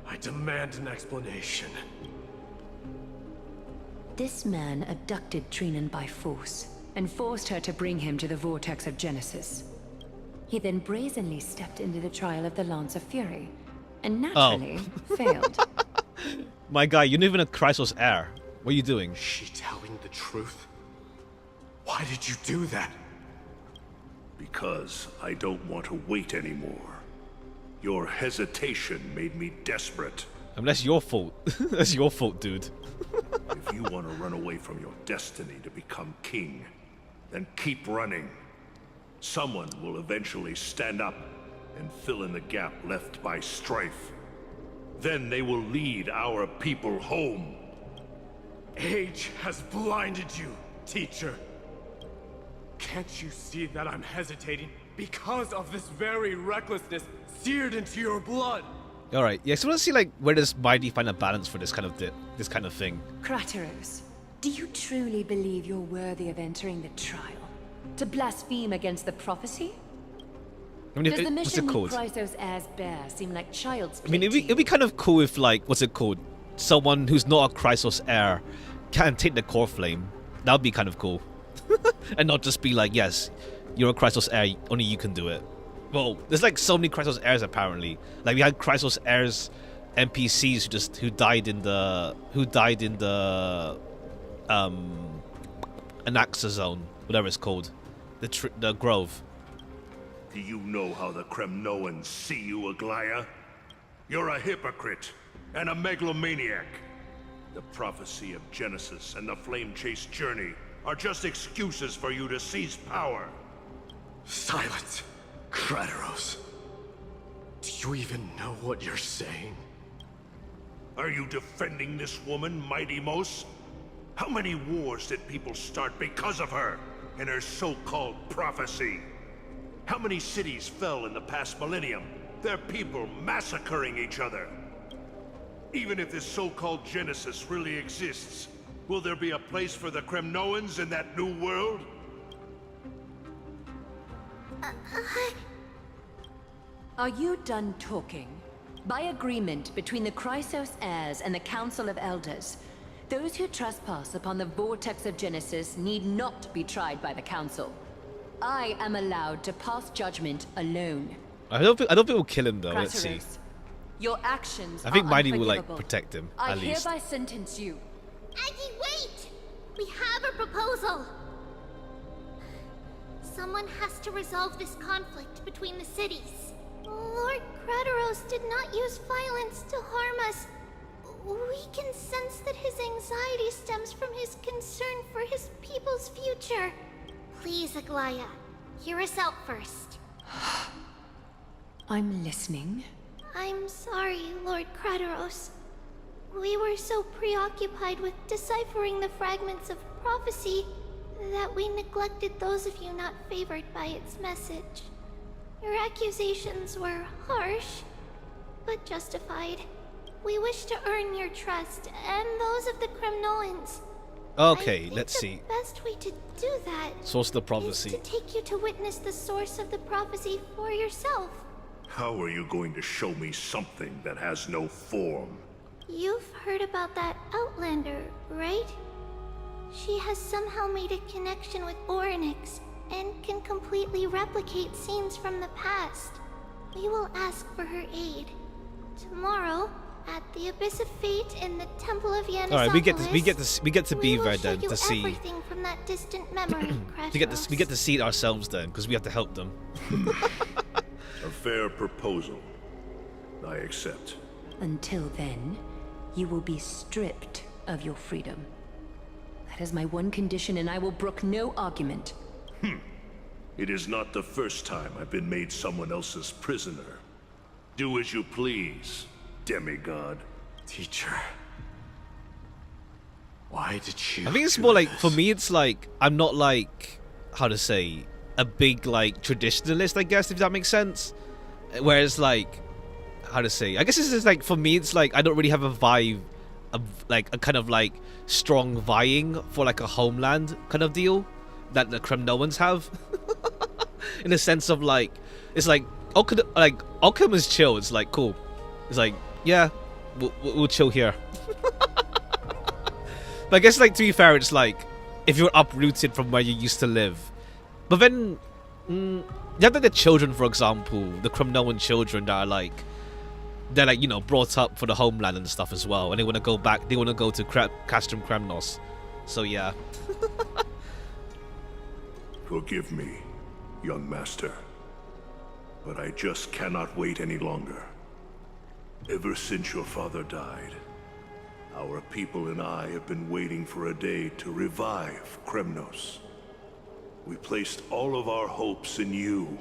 C: I demand an explanation.
E: This man abducted Trinan by force and forced her to bring him to the vortex of Genesis. He then brazenly stepped into the trial of the Lance of Fury, and naturally failed.
A: My guy, you're not even a Chrysos heir. What are you doing?
C: Is she telling the truth? Why did you do that?
K: Because I don't want to wait anymore. Your hesitation made me desperate.
A: I mean, that's your fault. That's your fault, dude.
K: If you want to run away from your destiny to become king, then keep running. Someone will eventually stand up and fill in the gap left by strife. Then they will lead our people home.
C: Age has blinded you, teacher. Can't you see that I'm hesitating because of this very recklessness seared into your blood?
A: All right, yeah. So let's see, like, where does Mighty find a balance for this kind of thing?
E: Krataros, do you truly believe you're worthy of entering the trial? To blaspheme against the prophecy?
A: I mean,
E: Does the
A: what's it
E: mission
A: called?
E: Chrysos heirs bear seem like child's play?
A: I mean, it'd be kind of cool if, like, what's it called? Someone who's not a Chrysos heir can take the core flame. That would be kind of cool. And not just be like, yes, you're a Chrysos heir, only you can do it. Well, there's like so many Chrysos heirs apparently. Like we had Chrysos heirs NPCs who died in the Anaxa zone, whatever it's called, the grove.
K: Do you know how the Kremnoans see you, Aglaya? You're a hypocrite and a megalomaniac. The prophecy of Genesis and the Flame Chase journey are just excuses for you to seize power.
C: Silence, Krataros. Do you even know what you're saying?
K: Are you defending this woman, Mighty-Mos? How many wars did people start because of her and her so-called prophecy? How many cities fell in the past millennium, their people massacring each other? Even if this so-called Genesis really exists, will there be a place for the Kremnoans in that new world?
E: Are you done talking? By agreement between the Chrysos heirs and the Council of Elders, those who trespass upon the vortex of Genesis need not be tried by the Council. I am allowed to pass judgment alone.
A: I don't think we'll kill him though. Let's see.
E: Krataros, your actions
A: I think
E: are
A: Mighty will like
E: unforgivable.
A: protect him
E: I
A: at least.
E: hereby sentence you.
G: Aggie, wait! We have a proposal! Someone has to resolve this conflict between the cities.
B: Lord Krataros did not use violence to harm us. We can sense that his anxiety stems from his concern for his people's future.
G: Please, Aglaya, hear us out first.
E: I'm listening.
B: I'm sorry, Lord Krataros. We were so preoccupied with deciphering the fragments of prophecy that we neglected those of you not favored by its message. Your accusations were harsh, but justified. We wish to earn your trust and those of the Kremnoans.
A: Okay, let's see.
B: The best way to do that
A: Source of the
B: is
A: prophecy.
B: to take you to witness the source of the prophecy for yourself.
K: How are you going to show me something that has no form?
B: You've heard about that Outlander, right? She has somehow made a connection with Orynyx and can completely replicate scenes from the past. We will ask for her aid. Tomorrow, at the Abyss of Fate in the Temple of Yanis.
A: Alright, we get to be there then to see.
B: Everything from that distant memory,
A: we get to see it ourselves then, because we have to help them.
K: A fair proposal. I accept.
E: Until then, you will be stripped of your freedom. That is my one condition, and I will brook no argument.
K: It is not the first time I've been made someone else's prisoner. Do as you please, demigod.
I: Teacher. Why did you
A: I think it's
I: do
A: more like,
I: this?
A: for me, it's like, I'm not like, how to say, a big, like, traditionalist, I guess, if that makes sense. Whereas, like, how to say, I guess this is like, for me, it's like, I don't really have a vibe, like, a kind of, like, strong vying for, like, a homeland kind of deal that the Kremnoans have. In a sense of, like, it's like, Occam is chill, it's like, cool. It's like, yeah, we'll chill here. But I guess, like, to be fair, it's like, if you're uprooted from where you used to live. But then, you have like the children, for example, the Kremnoan children that are like, they're like, you know, brought up for the homeland and stuff as well. And they want to go back, they want to go to Castrum Kremnos. So, yeah.
K: Forgive me, young master. But I just cannot wait any longer. Ever since your father died, our people and I have been waiting for a day to revive Kremnos. We placed all of our hopes in you,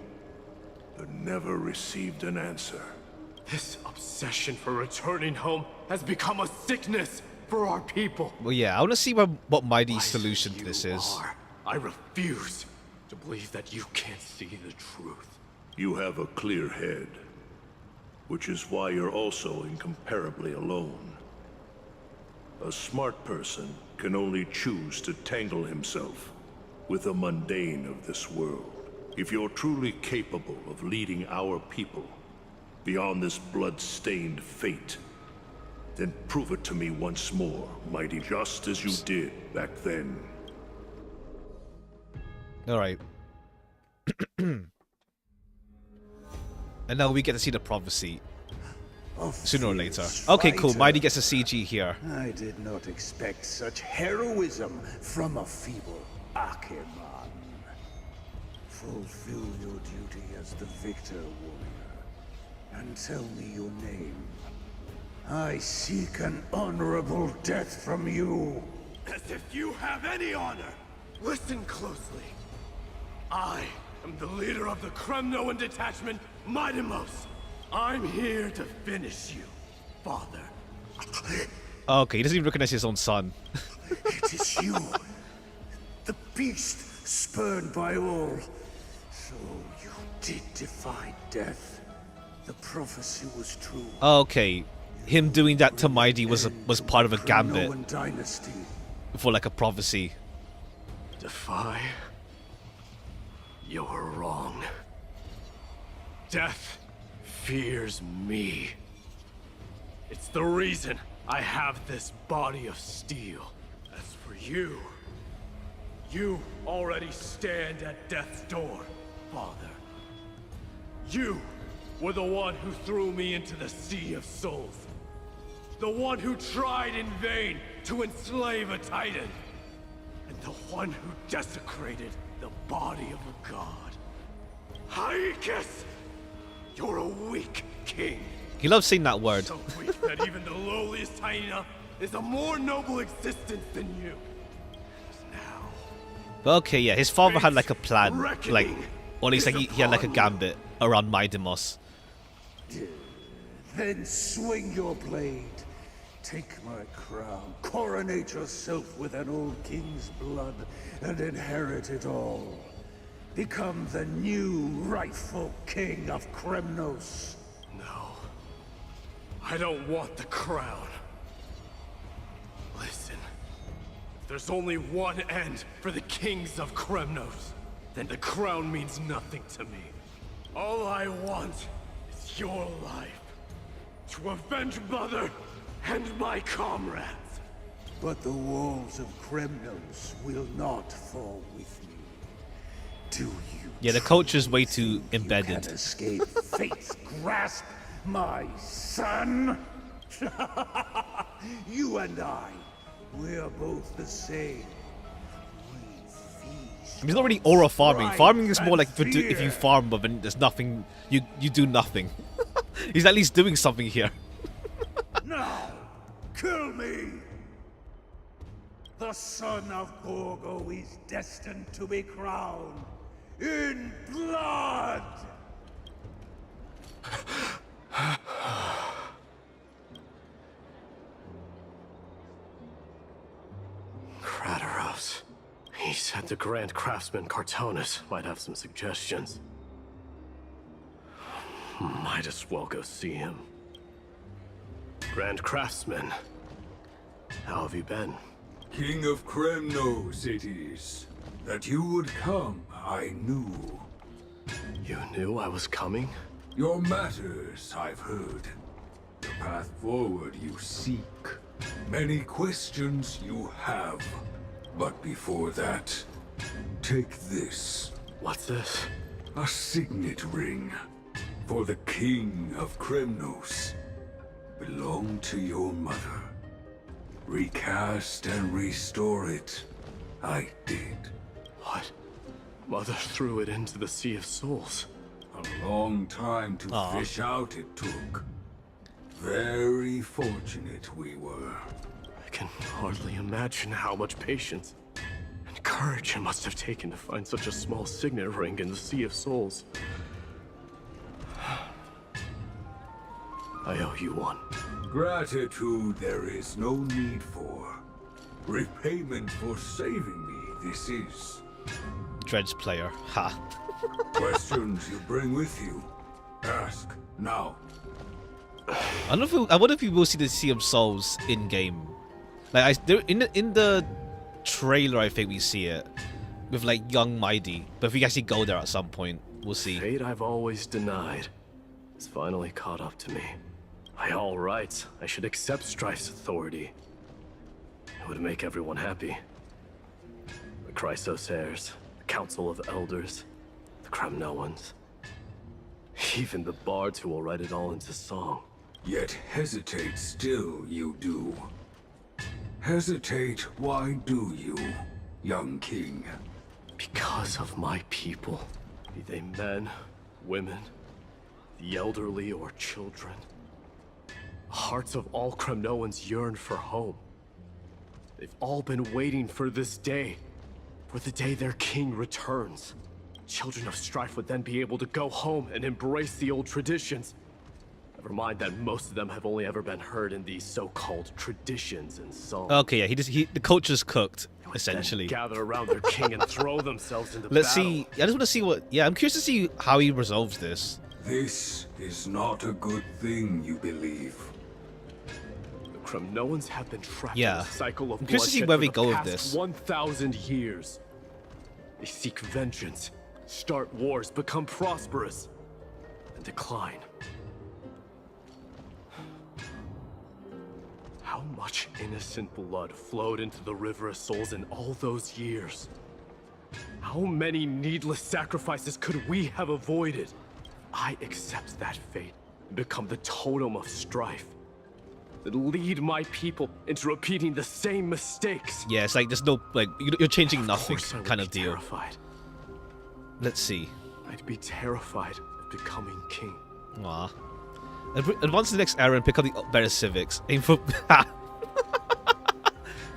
K: but never received an answer.
I: This obsession for returning home has become a sickness for our people.
A: Well, yeah, I want to see what Mighty's solution to this is.
I: I refuse to believe that you can't see the truth.
K: You have a clear head, which is why you're also incomparably alone. A smart person can only choose to tangle himself with the mundane of this world. If you're truly capable of leading our people beyond this blood-stained fate, then prove it to me once more, mighty, just as you did back then.
A: Alright. And now we get to see the prophecy. Sooner or later. Okay, cool. Mighty gets a CG here.
L: I did not expect such heroism from a feeble Acheron. Fulfill your duty as the victor, warrior, and tell me your name. I seek an honorable death from you.
I: As if you have any honor! Listen closely. I am the leader of the Kremnoan detachment, Midimos. I'm here to finish you, father.
A: Okay, he doesn't even recognize his own son.
L: It is you, the beast spurned by all. So you did defy death. The prophecy was true.
A: Okay, him doing that to Mighty was part of a gambit
L: Dynasty.
A: for like a prophecy.
I: Defy? You're wrong. Death fears me. It's the reason I have this body of steel. As for you, you already stand at death's door, father. You were the one who threw me into the Sea of Souls. The one who tried in vain to enslave a Titan. And the one who desecrated the body of a god. Haikis! You're a weak king.
A: He loves saying that word.
I: So weak that even the lowliest hyena is a more noble existence than you. Now,
A: But okay, yeah, his father had like a plan, like, or at least like he had like a gambit around Midimos.
L: Then swing your blade. Take my crown, coronate yourself with an old king's blood, and inherit it all. Become the new rightful king of Kremnos.
I: No. I don't want the crown. Listen. If there's only one end for the kings of Kremnos, then the crown means nothing to me. All I want is your life. To avenge Mother and my comrades.
L: But the walls of Kremnos will not fall with me. Do you?
A: Yeah, the culture's way too embedded.
L: You can escape fate's grasp, my son. You and I, we're both the same.
A: I mean, it's not really aura farming. Farming is more like if you farm, but then there's nothing. You do nothing. He's at least doing something here.
L: Now, kill me! The son of Gorgo is destined to be crowned in blood!
I: Krateros. He said the Grand Craftsman Cartonus might have some suggestions. Might as well go see him. Grand Craftsman, how have you been?
M: King of Kremnos it is. That you would come, I knew.
I: You knew I was coming?
M: Your matters, I've heard. The path forward you seek. Many questions you have. But before that, take this.
I: What's this?
M: A signet ring. For the King of Kremnos. Belonged to your mother. Recast and restore it. I did.
I: What? Mother threw it into the Sea of Souls.
M: A long time to fish out it took. Very fortunate we were.
I: I can hardly imagine how much patience and courage it must have taken to find such a small signet ring in the Sea of Souls. I owe you one.
M: Gratitude there is no need for. Repayment for saving me, this is.
A: Dredge player. Ha.
M: Questions you bring with you. Ask now.
A: I wonder if we will see the Sea of Souls in game. Like in the trailer, I think we see it with like young Mighty. But if we actually go there at some point, we'll see.
I: Fate I've always denied has finally caught up to me. By all rights, I should accept Strife's authority. It would make everyone happy. The Chrysos heirs, the Council of Elders, the Kremnoans, even the bards who will write it all into song.
M: Yet hesitate still you do. Hesitate, why do you, young king?
I: Because of my people. Be they men, women, the elderly or children. The hearts of all Kremnoans yearn for home. They've all been waiting for this day. For the day their king returns. Children of Strife would then be able to go home and embrace the old traditions. Never mind that most of them have only ever been heard in these so-called traditions and songs.
A: Okay, yeah, the culture's cooked, essentially.
I: Gather around their king and throw themselves into
A: Let's
I: battle.
A: see. I just want to see what. Yeah, I'm curious to see how he resolves this.
M: This is not a good thing, you believe.
I: The Kremnoans have been trapped
A: Yeah.
I: in a cycle of
A: I'm curious to see
I: bloodshed
A: where
I: for
A: we
I: the
A: go with
I: past
A: this.
I: 1,000 years. They seek vengeance, start wars, become prosperous, and decline. How much innocent blood flowed into the River of Souls in all those years? How many needless sacrifices could we have avoided? I accept that fate and become the totem of strife that lead my people into repeating the same mistakes.
A: Yeah, it's like there's no like you're changing nothing
I: Of course I would
A: kind
I: be
A: of deal.
I: Terrified.
A: Let's see.
I: I'd be terrified of becoming king.
A: Aw. Advance to the next era and pick up the better civics. Aim for ha.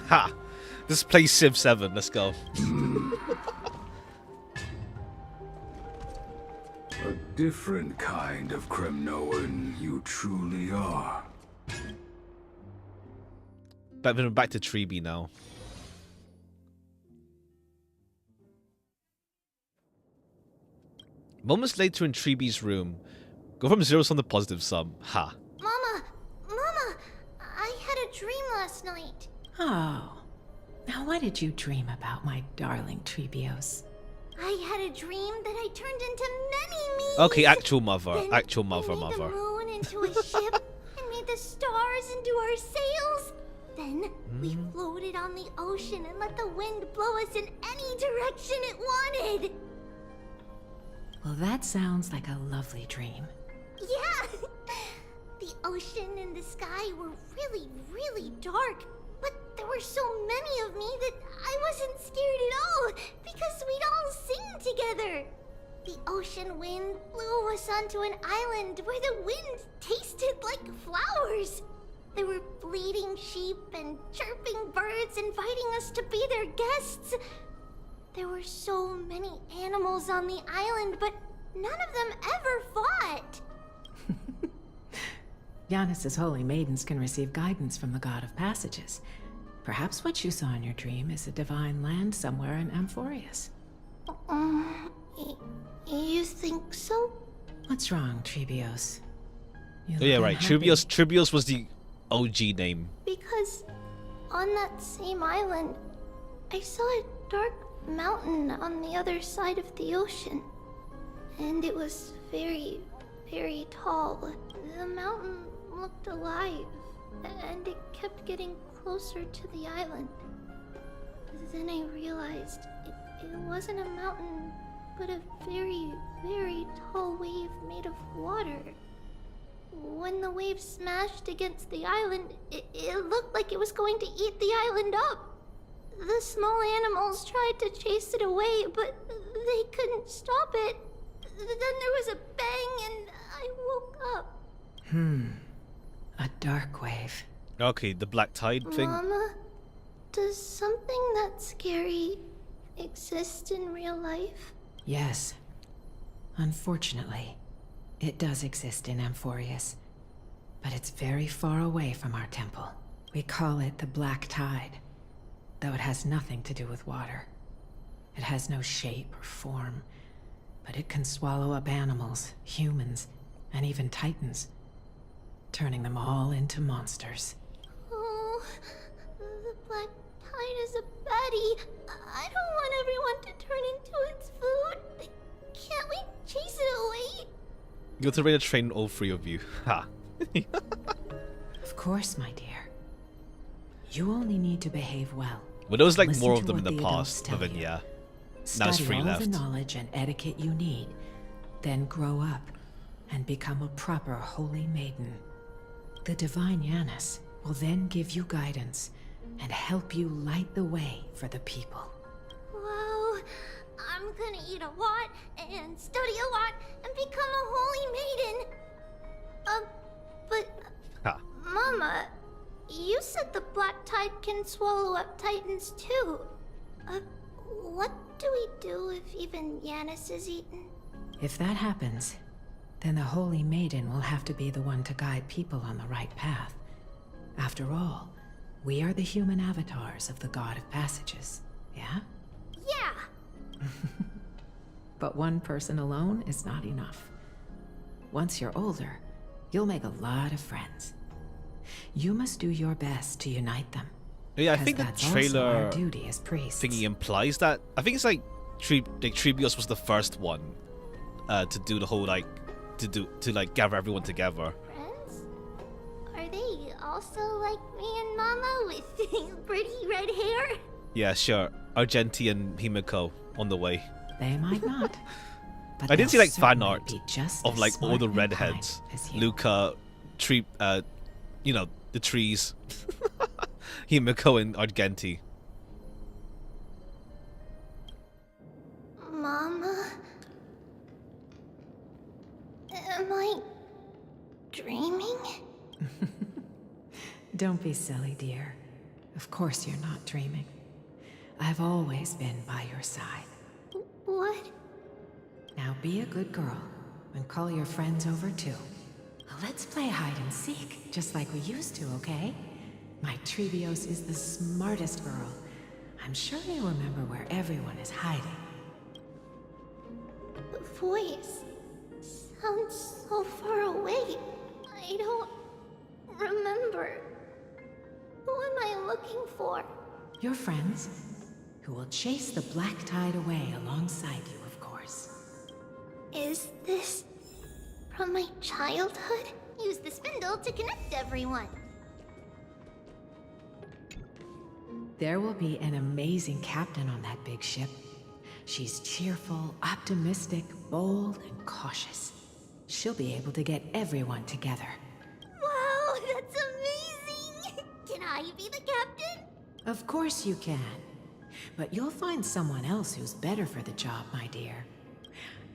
A: Ha. This plays Civ 7. Let's go.
M: A different kind of Kremnoan you truly are.
A: back to Treeby now. Moments later in Treeby's room. Go from zeros on the positive sum. Ha.
G: Mama, I had a dream last night.
N: Oh. Now what did you dream about, my darling Treebios?
G: I had a dream that I turned into many me's.
A: Okay, actual mother.
G: Then
A: Actual mother,
G: I made
A: mother.
G: the moon into a ship and made the stars into our sails. Then we floated on the ocean and let the wind blow us in any direction it wanted.
N: Well, that sounds like a lovely dream.
G: Yeah! The ocean and the sky were really, really dark. But there were so many of me that I wasn't scared at all because we'd all sing together. The ocean wind blew us onto an island where the wind tasted like flowers. There were bleating sheep and chirping birds inviting us to be their guests. There were so many animals on the island, but none of them ever fought.
N: Giannis's holy maidens can receive guidance from the god of passages. Perhaps what you saw in your dream is a divine land somewhere in Amphorius.
G: You think so?
N: What's wrong, Treebios?
A: Oh yeah, right. Treebios was the OG name.
G: Because on that same island, I saw a dark mountain on the other side of the ocean. And it was very, very tall. The mountain looked alive, and it kept getting closer to the island. Then I realized it wasn't a mountain, but a very, very tall wave made of water. When the wave smashed against the island, it looked like it was going to eat the island up. The small animals tried to chase it away, but they couldn't stop it. Then there was a bang and I woke up.
N: A dark wave.
A: Okay, the black tide thing.
G: Mama, does something that scary exist in real life?
N: Yes. Unfortunately, it does exist in Amphorius. But it's very far away from our temple. We call it the Black Tide, though it has nothing to do with water. It has no shape or form, but it can swallow up animals, humans, and even titans, turning them all into monsters.
G: Oh, the Black Tide is a baddie. I don't want everyone to turn into its food. Can't we chase it away?
A: You have to ready to train all three of you. Ha.
N: Of course, my dear. You only need to behave well.
A: Well, there was like
N: Listen
A: more
N: to
A: of them in
N: what
A: the
N: the adults
A: past,
N: tell
A: but then
N: you.
A: yeah. Now it's
N: Study
A: three
N: all
A: left.
N: the knowledge and etiquette you need, then grow up and become a proper holy maiden. The divine Janus will then give you guidance and help you light the way for the people.
G: Wow, I'm gonna eat a lot and study a lot and become a holy maiden. But
A: Ha.
G: Mama, you said the Black Tide can swallow up titans too. What do we do if even Janus is eaten?
N: If that happens, then the holy maiden will have to be the one to guide people on the right path. After all, we are the human avatars of the god of passages, yeah?
G: Yeah.
N: But one person alone is not enough. Once you're older, you'll make a lot of friends. You must do your best to unite them.
A: Yeah, I think the
N: that's also our
A: trailer
N: duty as priests.
A: thingy implies that. I think it's like Treebios was the first one to do the whole to gather everyone together.
G: Friends? Are they also like me and Mama with pretty red hair?
A: Yeah, sure. Argenti and Himiko on the way.
N: They might not. But
A: I did see like
N: they'll
A: fan
N: certainly
A: art
N: be just
A: of
N: as
A: like all
N: smart
A: the
N: and
A: redheads.
N: kind as you.
A: Luca, the trees. Himiko and Argenti.
G: Mama? Am I dreaming?
N: Don't be silly, dear. Of course you're not dreaming. I've always been by your side.
G: What?
N: Now be a good girl and call your friends over too. Let's play hide and seek, just like we used to, okay? My Trebios is the smartest girl. I'm sure they remember where everyone is hiding.
B: The voice sounds so far away. I don't remember. Who am I looking for?
N: Your friends, who will chase the black tide away alongside you, of course.
B: Is this from my childhood?
G: Use the spindle to connect everyone.
N: There will be an amazing captain on that big ship. She's cheerful, optimistic, bold, and cautious. She'll be able to get everyone together.
G: Wow, that's amazing! Can I be the captain?
N: Of course you can. But you'll find someone else who's better for the job, my dear.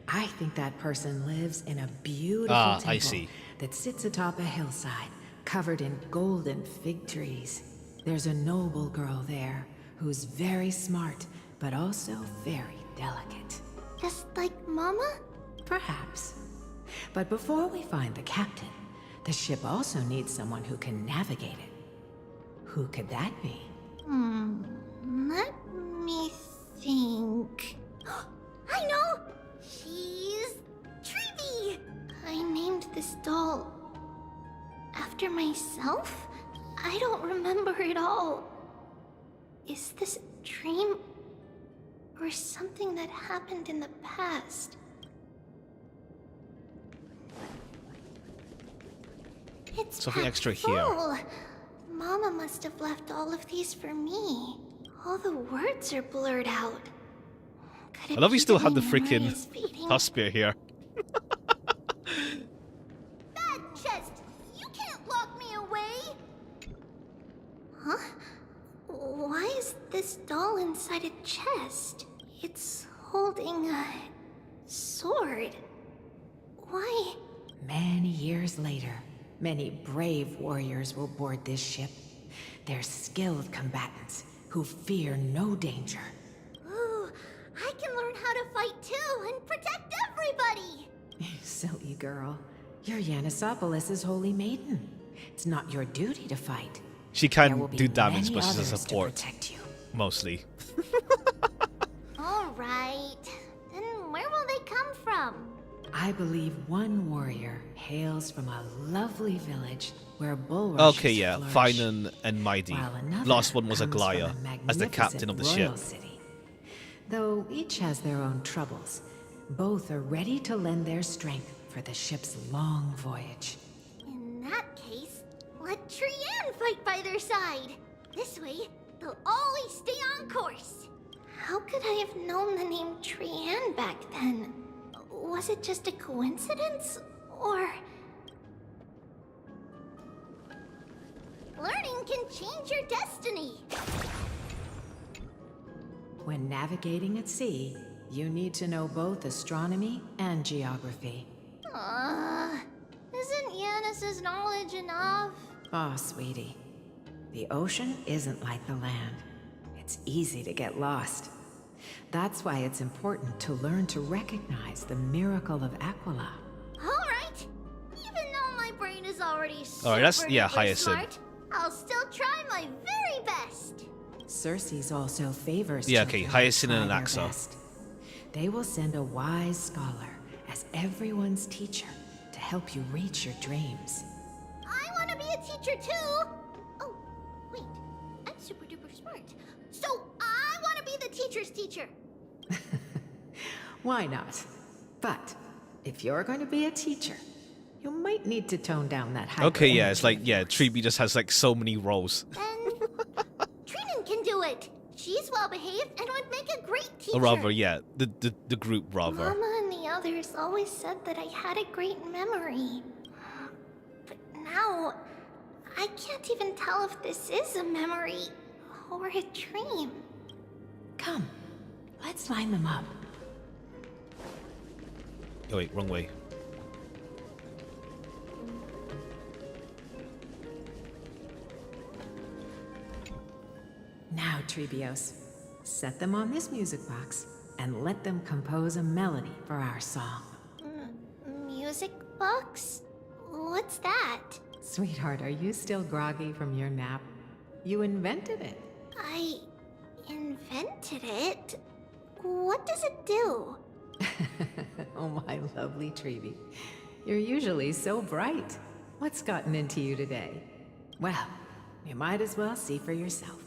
N: I think that person lives in a beautiful temple
A: I see.
N: that sits atop a hillside, covered in golden fig trees. There's a noble girl there who's very smart, but also very delicate.
B: Just like Mama?
N: Perhaps. But before we find the captain, the ship also needs someone who can navigate it. Who could that be?
B: Let me think. I know! She's Treeby! I named this doll after myself? I don't remember it all. Is this a dream or something that happened in the past? It's
A: Something
B: packed
A: extra
B: full.
A: here.
B: Mama must have left all of these for me. All the words are blurred out. Could it
A: I love you
B: be
A: still
B: that
A: have the
B: my memory
A: freaking
B: is fading?
A: Huspir here.
G: Bad chest! You can't lock me away!
B: Huh? Why is this doll inside a chest? It's holding a sword. Why?
N: Many years later, many brave warriors will board this ship. They're skilled combatants who fear no danger.
G: Ooh, I can learn how to fight too and protect everybody!
N: Silly girl. You're Yanisopoulos' holy maiden. It's not your duty to fight.
A: She
N: There
A: can
N: will be
A: do damage,
N: many
A: but she's a
N: others to
A: support.
N: protect you.
A: Mostly.
G: Alright. Then where will they come from?
N: I believe one warrior hails from a lovely village where bulrushes
A: Okay, yeah.
N: flourish,
A: Finan and Mighty.
N: while another
A: Last one was
N: comes from
A: Aglaya
N: a
A: as the captain of the
N: magnificent royal
A: ship.
N: city. Though each has their own troubles, both are ready to lend their strength for the ship's long voyage.
G: In that case, let Trianne fight by their side. This way, they'll always stay on course.
B: How could I have known the name Trianne back then? Was it just a coincidence? Or...
G: Learning can change your destiny.
N: When navigating at sea, you need to know both astronomy and geography.
G: Isn't Yanis's knowledge enough?
N: Oh, sweetie. The ocean isn't like the land. It's easy to get lost. That's why it's important to learn to recognize the miracle of Aquila.
G: Alright. Even though my brain is already
A: Alright, that's-
G: super
A: yeah,
G: duper
A: Hyacinth.
G: smart, I'll still try my very best.
N: Circe's also favors
A: Yeah, okay,
N: children who
A: Hyacinth and
N: try their
A: Anaxa.
N: best. They will send a wise scholar as everyone's teacher to help you reach your dreams.
G: I want to be a teacher too. Oh, wait. I'm super duper smart. So I want to be the teacher's teacher.
N: Why not? But if you're going to be a teacher, you might need to tone down that hyper
A: Okay, yeah, it's
N: energy
A: like, yeah, Treeby just has like so many roles.
G: Then Trinan can do it. She's well behaved and would make a great teacher.
A: Or rather, yeah, the group rather.
B: Mama and the others always said that I had a great memory. But now, I can't even tell if this is a memory or a dream.
N: Come, let's line them up.
A: Oh wait, wrong way.
N: Now, Trebios, set them on this music box and let them compose a melody for our song.
B: Music box? What's that?
N: Sweetheart, are you still groggy from your nap? You invented it.
G: I invented it? What does it do?
N: Oh, my lovely Treevy. You're usually so bright. What's gotten into you today? Well, you might as well see for yourself.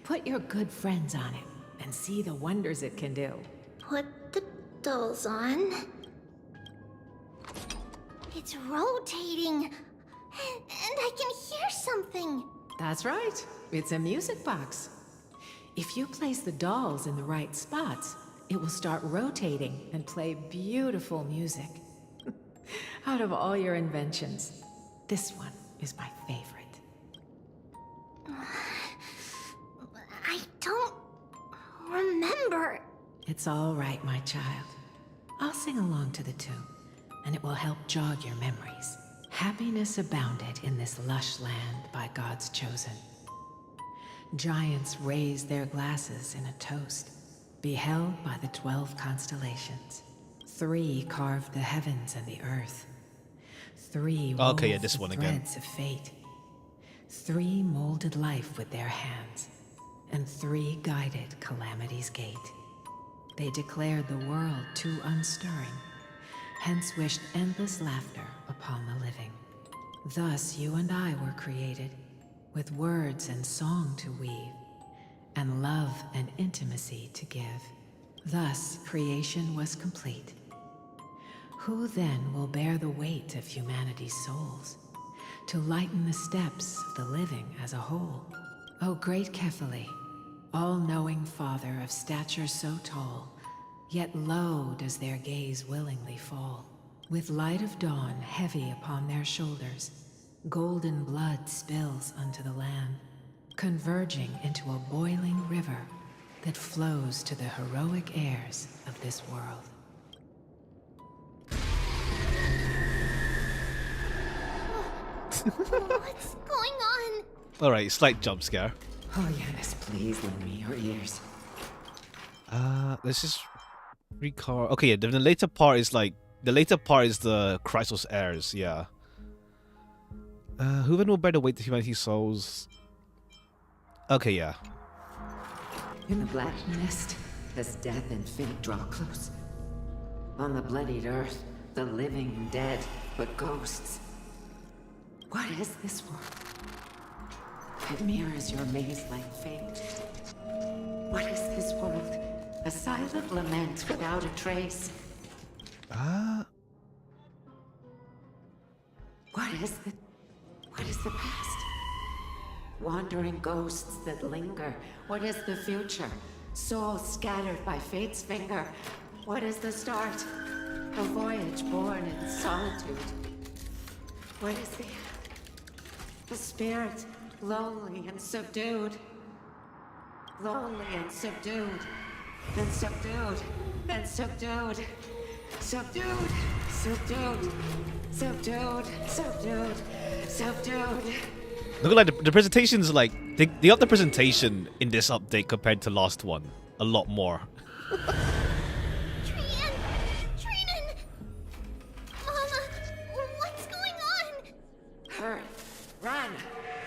N: Put your good friends on it and see the wonders it can do.
G: Put the dolls on. It's rotating. And I can hear something.
N: That's right. It's a music box. If you place the dolls in the right spots, it will start rotating and play beautiful music. Out of all your inventions, this one is my favorite.
G: I don't remember.
N: It's all right, my child. I'll sing along to the tune, and it will help jog your memories. Happiness abounded in this lush land by God's chosen. Giants raised their glasses in a toast, beheld by the 12 constellations. 3 carved the heavens and the earth. 3 wove
A: Okay, yeah, this
N: the
A: one again.
N: threads of fate. 3 molded life with their hands, and 3 guided calamity's gate. They declared the world too unstirring, hence wished endless laughter upon the living. Thus you and I were created, with words and song to weave, and love and intimacy to give. Thus creation was complete. Who then will bear the weight of humanity's souls, to lighten the steps of the living as a whole? O great Kephali, all-knowing Father of stature so tall, yet low does their gaze willingly fall. With light of dawn heavy upon their shoulders, golden blood spills unto the land, converging into a boiling river that flows to the heroic heirs of this world.
G: What's going on?
A: Alright, slight jump scare.
N: Oh yes, please lend me your ears.
A: Let's just recall. Okay, yeah, the later part is like the Chrysos heirs, yeah. Who then will bear the weight of humanity's souls? Okay, yeah.
N: In the black mist, as death and fate draw close. On the bloodied earth, the living dead, but ghosts. What is this world? It mirrors your maze-like fate. What is this world? A silent lament without a trace. What is the past? Wandering ghosts that linger. What is the future? Souls scattered by fate's finger. What is the start? A voyage born in solitude. What is the end? A spirit, lonely and subdued. Lonely and subdued. Then subdued. Then subdued. Subdued. Subdued. Subdued. Subdued. Subdued.
A: Look like the presentation's like they upped the presentation in this update compared to last one a lot more.
G: Trinan! Mama, what's going on?
N: Hurry. Run.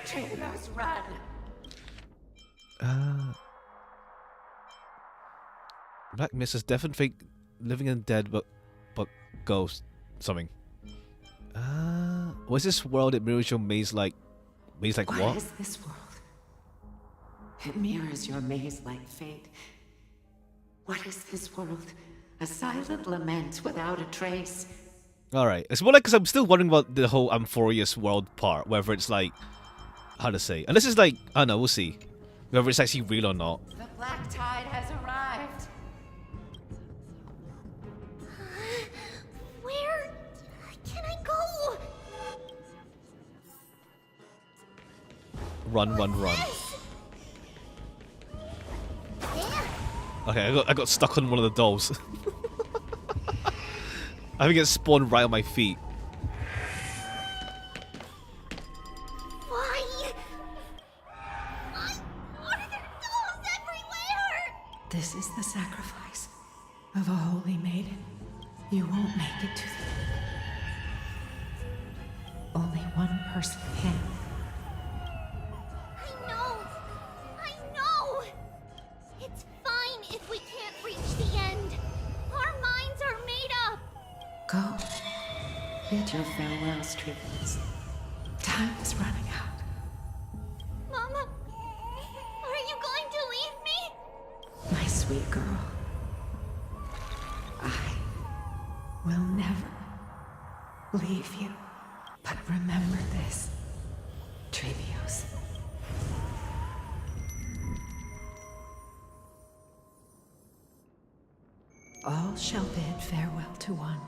N: Trinos, run.
A: Black Mist is definitely fake living and dead, but ghost something. What's this world that mirrors your maze like? Maze like what?
N: What is this world? It mirrors your maze-like fate. What is this world? A silent lament without a trace.
A: Alright, it's more like because I'm still wondering about the whole Amphorius world part, whether it's like, how to say, unless it's like, I don't know, we'll see. Whether it's actually real or not.
N: The black tide has arrived.
G: Where can I go?
A: Run. Okay, I got stuck on one of the dolls. I think it spawned right on my feet.
G: Why? Why are there dolls everywhere?
N: This is the sacrifice of a holy maiden. You won't make it to the... Only one person can.
G: I know.
N: Bid your farewells, Trivians. Time is running out.
G: Mama, are you going to leave me?
N: My sweet girl. I will never leave you. But remember this, Trevios. All shall bid farewell to one.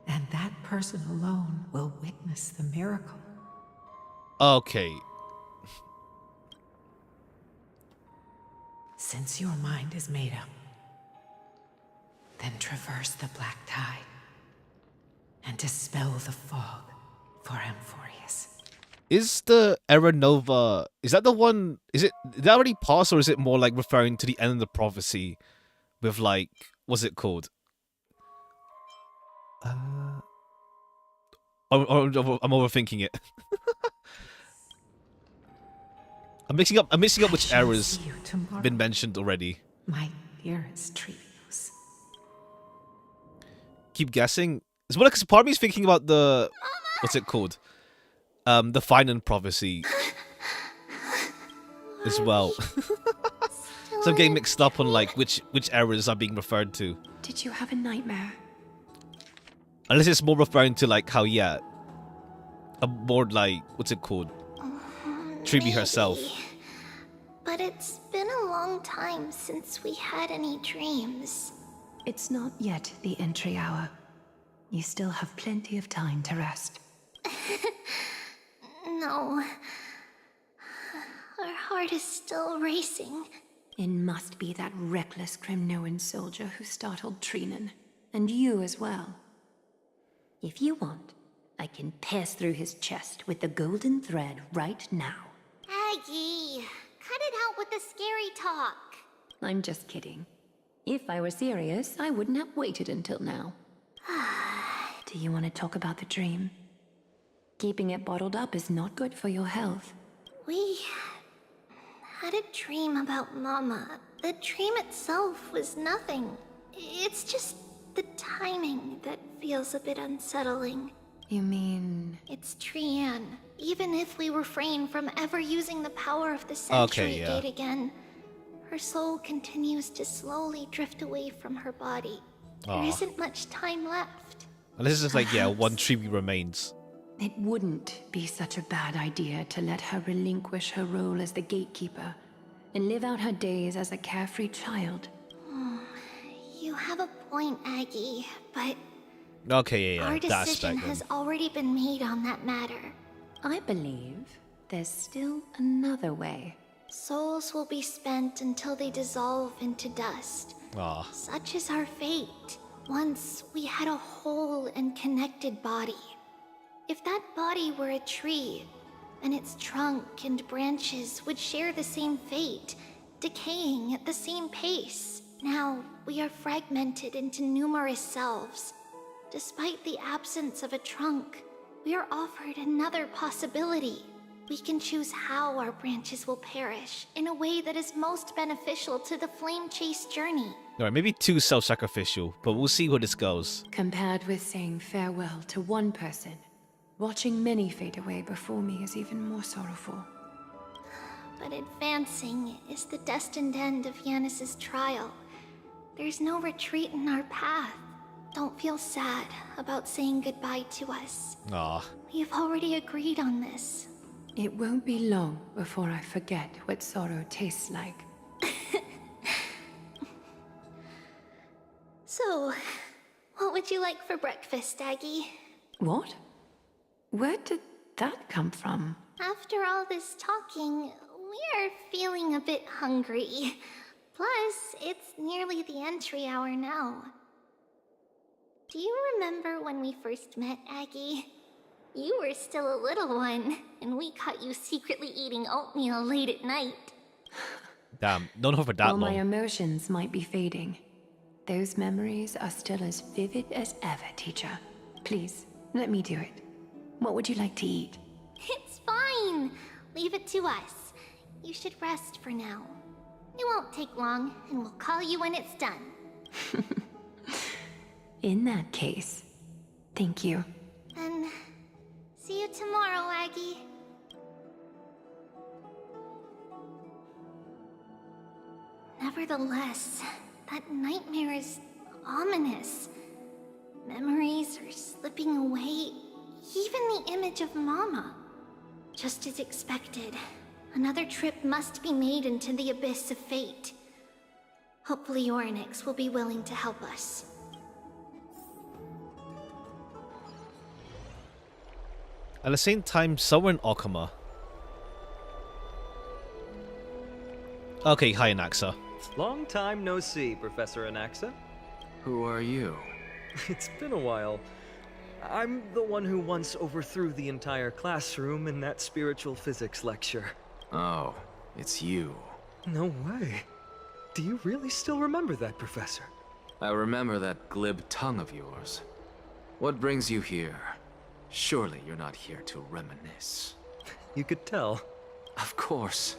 N: And that person alone will witness the miracle.
A: Okay.
N: Since your mind is made up, then traverse the black tide and dispel the fog for Amphorius.
A: Is the Era Nova, is that the one, did that already pass, or is it more like referring to the end of the prophecy with like, what's it called? I'm overthinking it. I'm mixing up which eras been mentioned already.
N: My dearest Trevios.
A: Keep guessing. It's more because part of me is thinking about the, what's it called? The Finan prophecy as well. So I'm getting mixed up on like which eras are being referred to.
D: Did you have a nightmare?
A: Unless it's more referring to like how, yeah, a more like, what's it called? Tribi herself.
G: But it's been a long time since we had any dreams.
D: It's not yet the entry hour. You still have plenty of time to rest.
G: No. Our heart is still racing.
D: It must be that reckless Kremnoan soldier who startled Trinan. And you as well. If you want, I can pass through his chest with the golden thread right now.
G: Aggie, cut it out with the scary talk.
D: I'm just kidding. If I were serious, I wouldn't have waited until now. Do you want to talk about the dream? Keeping it bottled up is not good for your health.
G: We had a dream about Mama. The dream itself was nothing. It's just the timing that feels a bit unsettling.
D: You mean...
G: It's Trian. Even if we refrain from ever using the power of the Century Gate again, her soul continues to slowly drift away from her body. There isn't much time left.
A: Unless it's just like, yeah, one Tribi remains.
D: It wouldn't be such a bad idea to let her relinquish her role as the gatekeeper and live out her days as a carefree child.
G: You have a point, Aggie, but
A: okay, yeah,
G: our
A: that
G: decision
A: aspect,
G: has already been made on that matter.
D: I believe there's still another way.
G: Souls will be spent until they dissolve into dust. Such is our fate. Once we had a whole and connected body. If that body were a tree, then its trunk and branches would share the same fate, decaying at the same pace. Now, we are fragmented into numerous selves. Despite the absence of a trunk, we are offered another possibility. We can choose how our branches will perish in a way that is most beneficial to the flame chase journey.
A: Alright, maybe too self-sacrificial, but we'll see where this goes.
D: Compared with saying farewell to one person, watching many fade away before me is even more sorrowful.
G: But advancing is the destined end of Yanis's trial. There's no retreat in our path. Don't feel sad about saying goodbye to us. We've already agreed on this.
D: It won't be long before I forget what sorrow tastes like.
G: So, what would you like for breakfast, Aggie?
D: What? Where did that come from?
G: After all this talking, we are feeling a bit hungry. Plus, it's nearly the entry hour now. Do you remember when we first met, Aggie? You were still a little one, and we caught you secretly eating oatmeal late at night.
A: Damn, don't know for that
D: While
A: long.
D: my emotions might be fading, those memories are still as vivid as ever, teacher. Please, let me do it. What would you like to eat?
G: It's fine. Leave it to us. You should rest for now. It won't take long, and we'll call you when it's done.
D: In that case, Thank you.
G: And see you tomorrow, Aggie. Nevertheless, that nightmare is ominous. Memories are slipping away, even the image of Mama. Just as expected, another trip must be made into the abyss of fate. Hopefully Orynyx will be willing to help us.
A: At the same time, somewhere in Okama. Okay, hi Anaxa.
O: Long time no see, Professor Anaxa.
F: Who are you?
O: It's been a while. I'm the one who once overthrew the entire classroom in that spiritual physics lecture.
F: Oh, it's you.
O: No way. Do you really still remember that, Professor?
F: I remember that glib tongue of yours. What brings you here? Surely you're not here to reminisce.
O: You could tell.
F: Of course.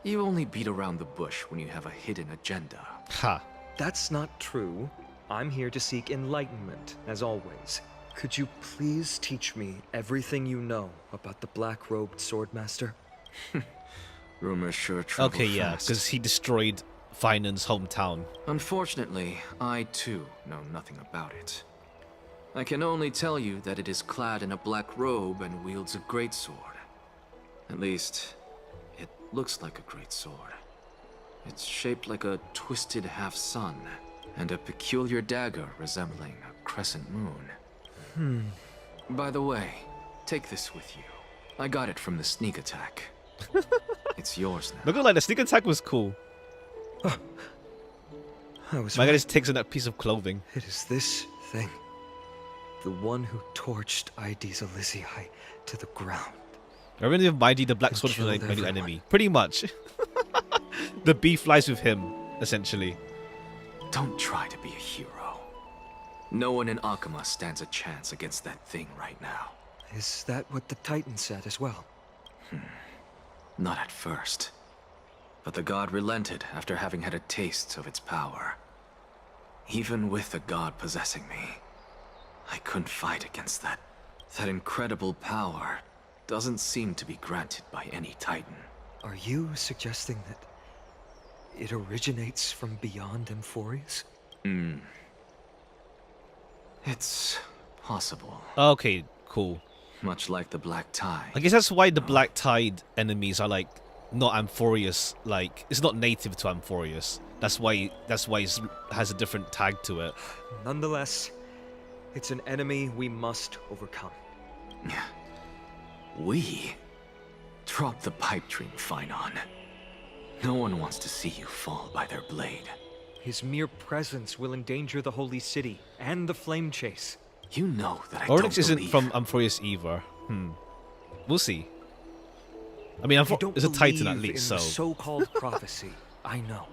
F: You only beat around the bush when you have a hidden agenda.
A: Ha.
O: That's not true. I'm here to seek enlightenment, as always. Could you please teach me everything you know about the black-robed swordmaster?
F: Rumors sure travel
A: Okay, yeah,
F: fast.
A: because he destroyed Finan's hometown.
F: Unfortunately, I too know nothing about it. I can only tell you that it is clad in a black robe and wields a greatsword. At least, it looks like a greatsword. It's shaped like a twisted half-sun, and a peculiar dagger resembling a crescent moon. By the way, take this with you. I got it from the sneak attack. It's yours now.
A: Look at like the sneak attack was cool.
O: I was
A: My guy
O: right.
A: just takes in that piece of clothing.
O: It is this thing. The one who torched ID's Elysium to the ground.
A: I really mind you the black sword from my new enemy. Pretty much. The beef lies with him, essentially.
F: Don't try to be a hero. No one in Akama stands a chance against that thing right now.
O: Is that what the Titan said as well?
F: Not at first. But the god relented after having had a taste of its power. Even with the god possessing me, I couldn't fight against that. That incredible power doesn't seem to be granted by any Titan.
O: Are you suggesting that it originates from beyond Amphorius?
F: It's possible.
A: Okay, cool.
F: Much like the Black Tide.
A: I guess that's why the Black Tide enemies are like not Amphorius. Like it's not native to Amphorius. That's why it has a different tag to it.
O: Nonetheless, it's an enemy we must overcome.
F: We? Drop the pipe dream, Finon. No one wants to see you fall by their blade.
O: His mere presence will endanger the holy city and the flame chase.
F: You know that I
A: Orynyx
F: don't
A: isn't
F: believe.
A: from Amphorius either. We'll see. I mean,
O: You don't
A: it's a Titan at
O: believe
A: least,
O: in
A: so.
O: the so-called prophecy, I know.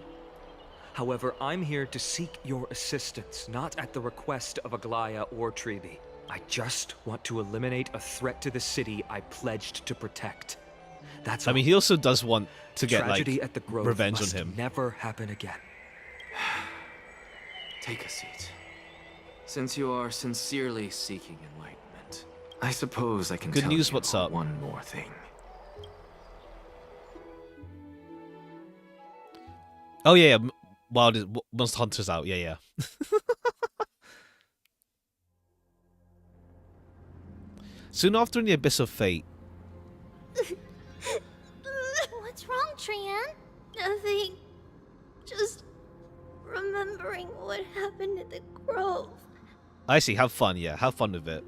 O: However, I'm here to seek your assistance, not at the request of Aglaya or Tribi. I just want to eliminate a threat to the city I pledged to protect. That's
A: I mean, he also does want to get
O: Tragedy
A: like
O: at the Grove
A: revenge on
O: must
A: him.
O: never happen again.
F: Take a seat. Since you are sincerely seeking enlightenment, I suppose I can
A: Good
F: tell
A: news,
F: you
A: what's up?
F: one more thing.
A: Oh yeah, Monster Hunter's out. Yeah. Soon after, in the Abyss of Fate.
G: What's wrong, Trian? Nothing. Just remembering what happened at the Grove.
A: I see. Have fun. Yeah, have fun with it.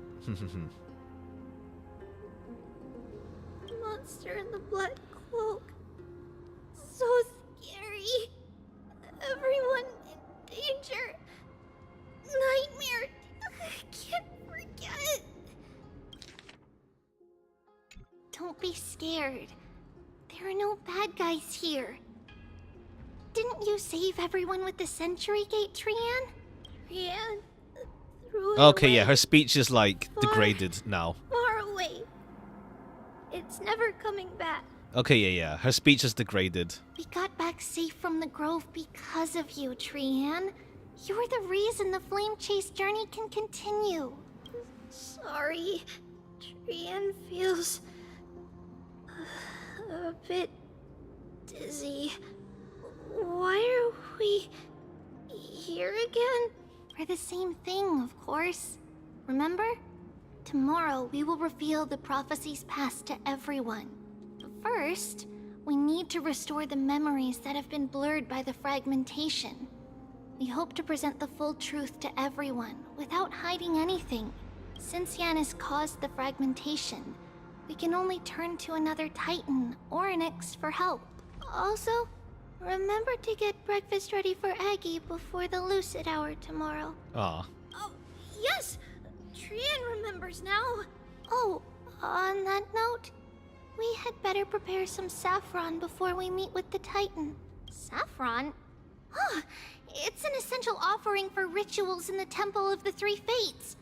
G: Monster in the black cloak. So scary. Everyone in danger. Nightmare. I can't forget. Don't be scared. There are no bad guys here. Didn't you save everyone with the Century Gate, Trian? Trian threw it
A: Okay,
G: away.
A: yeah, her speech is like degraded now.
G: Far away. It's never coming back.
A: Okay, yeah, her speech is degraded.
G: We got back safe from the Grove because of you, Trian. You're the reason the Flame Chase journey can continue. Sorry. Trian feels a bit dizzy. Why are we here again?
B: For the same thing, of course. Remember? Tomorrow we will reveal the prophecy's past to everyone. But first, we need to restore the memories that have been blurred by the fragmentation. We hope to present the full truth to everyone without hiding anything. Since Yanis caused the fragmentation, we can only turn to another Titan or Onyx for help. Also, remember to get breakfast ready for Aggie before the lucid hour tomorrow.
A: Ah.
G: Oh, yes! Trian remembers now.
B: Oh, on that note, we had better prepare some saffron before we meet with the Titan. Saffron? Huh, it's an essential offering for rituals in the Temple of the Three Fates.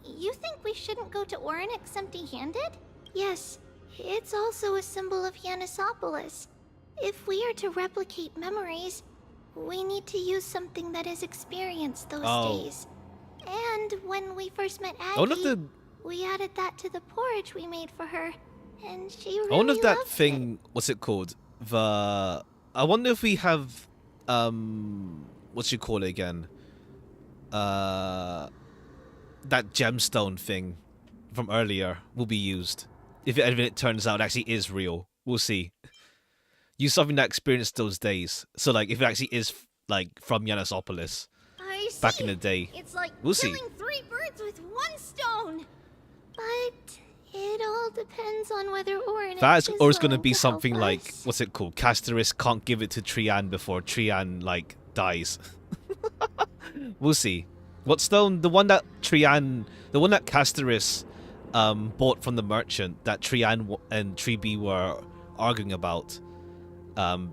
B: You think we shouldn't go to Orynyx empty-handed? Yes, it's also a symbol of Yanisopolis. If we are to replicate memories, we need to use something that has experienced those days. And when we first met Aggie, we added that to the porridge we made for her, and she really
A: I wonder if that
B: loved
A: thing, what's it called? I wonder if we have, what you call it again? That gemstone thing from earlier will be used. If it turns out it actually is real. We'll see. Use something that experienced those days. So, like, if it actually is, like, from Yanisopolis back in the day.
G: It's like
A: we'll
G: killing
A: see.
G: 3 birds with 1 stone.
B: But it all depends on whether Orynyx
A: That is
B: is
A: always going to
B: willing
A: be
B: to
A: something
B: help
A: like,
B: us.
A: what's it called? Casteris can't give it to Trian before Trian, like, dies. We'll see. What stone? The one that Casteris bought from the merchant that Trian and Tribi were arguing about.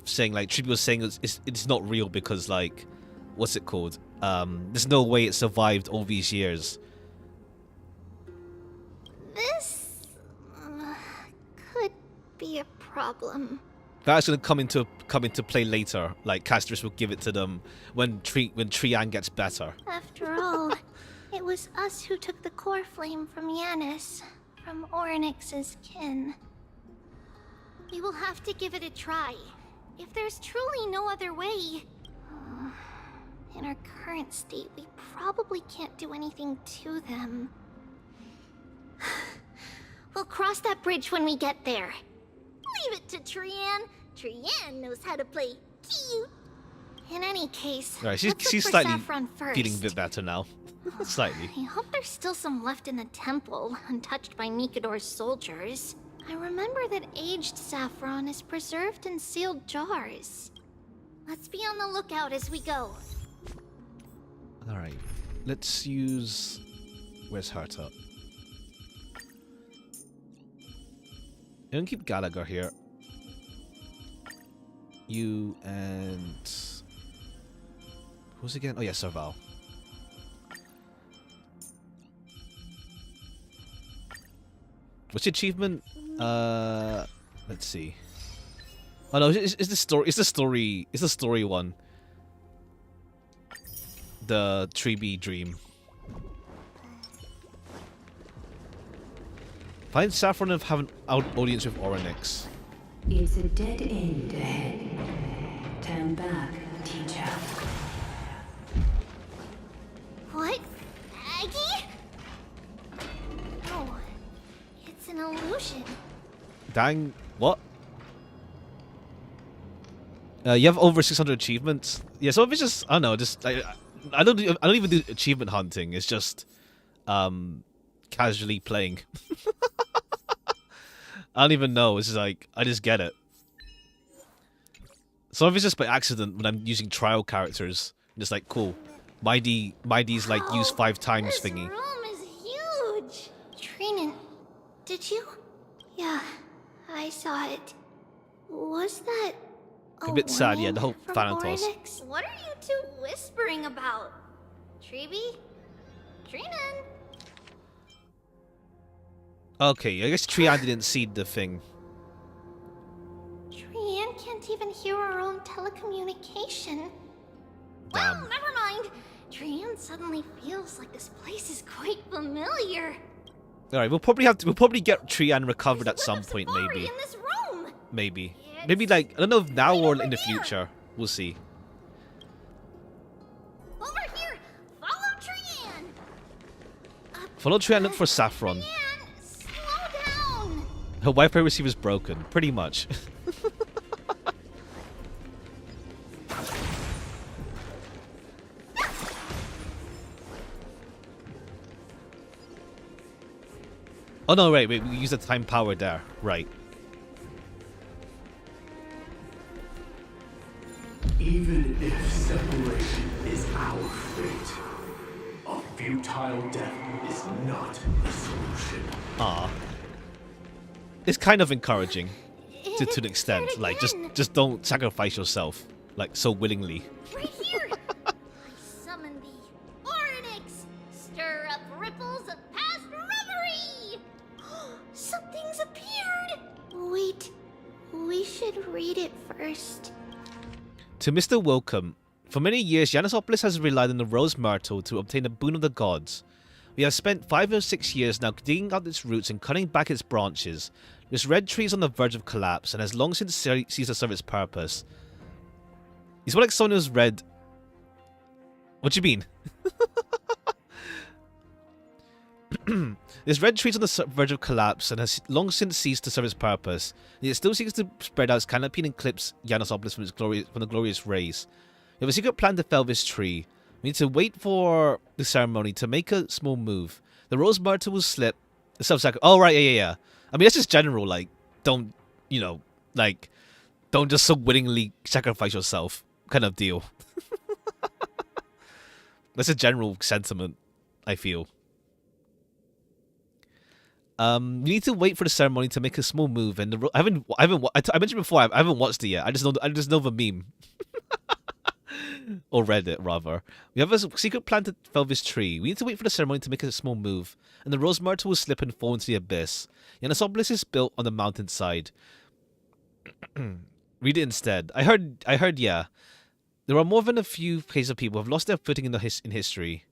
A: Saying, like, Tribi was saying it's not real because, like, what's it called? There's no way it survived all these years.
B: This could be a problem.
A: That's going to come into play later. Like, Casteris will give it to them when Trian gets better.
B: After all, it was us who took the core flame from Yanis, from Orynyx's kin. We will have to give it a try. If there's truly no other way... in our current state, we probably can't do anything to them. We'll cross that bridge when we get there.
G: Leave it to Trian. Trian knows how to play cute.
B: In any case,
A: Right,
B: let's
A: she's
B: look for
A: slightly
B: saffron first.
A: feeling a bit better now. Slightly.
B: I hope there's still some left in the temple, untouched by Nikador's soldiers. I remember that aged saffron is preserved in sealed jars. Let's be on the lookout as we go.
A: Alright. Let's use... Where's Herta? I'm gonna keep Gallagher here. You and... Who's again? Oh yeah, Serval. What's the achievement? Let's see. Oh no, it's the story. It's the story one. The Tribi dream. Find Saffron and have an audience with Orynyx.
D: It's a dead end ahead. Turn back, teacher.
B: What? Aggie? No. It's an illusion.
A: Dang, what? You have over 600 achievements. Yeah, so if it's just, I don't know, just I don't even do achievement hunting. It's just casually playing. I don't even know. It's just like I just get it. So if it's just by accident when I'm using trial characters, I'm just like cool. Mighty's like use 5 times
B: This
A: thingy.
B: room is huge. Trinan, did you? Yeah, I saw it. Was that
A: A bit sad, yeah. The whole
B: from
A: Thanatos.
B: Orynyx?
G: What are you two whispering about? Tribi? Trinan?
A: Okay, I guess Trian didn't see the thing.
B: Trian can't even hear our own telecommunication.
A: Damn.
G: Well, never mind. Trian suddenly feels like this place is quite familiar.
A: All right, we'll probably get Trian recovered at some point, maybe.
G: In this room.
A: Maybe like, I don't know if now or in the future. We'll see.
G: Over here, follow Trian.
A: Follow Trian, look for Saffron. Her Wi-Fi receiver's broken, pretty much. Oh no, wait, we use the time power there. Right.
C: Even if separation is our fate, a futile death is not the solution.
A: Ah. It's kind of encouraging to an extent. Like, just don't sacrifice yourself, like, so willingly.
G: Right here. I summon the Oryx. Stir up ripples of past reverie. Something's appeared.
B: Wait, we should read it first.
A: To Mr. Welcome, for many years, Yanisopolis has relied on the rose myrtle to obtain a boon of the gods. We have spent 5 or 6 years now digging out its roots and cutting back its branches. This red tree is on the verge of collapse and has long since ceased to serve its purpose. It's more like someone who's read... What do you mean? This red tree is on the verge of collapse and has long since ceased to serve its purpose. Yet it still seeks to spread out its canopy and eclipse Yanisopolis from the glorious rays. We have a secret plan to fell this tree. We need to wait for the ceremony to make a small move. The rose myrtle will slip. The self-sacrifice. Oh, right, yeah. I mean, that's just general, like, don't, you know, like, don't just so willingly sacrifice yourself kind of deal. That's a general sentiment, I feel. You need to wait for the ceremony to make a small move, and I mentioned before I haven't watched it yet. I just know the meme. Or read it, rather. We have a secret plan to fell this tree. We need to wait for the ceremony to make a small move, and the rose myrtle will slip and fall into the abyss. Yanisopolis is built on the mountainside. Read it instead. I heard, yeah. There are more than a few cases of people who have lost their footing in history.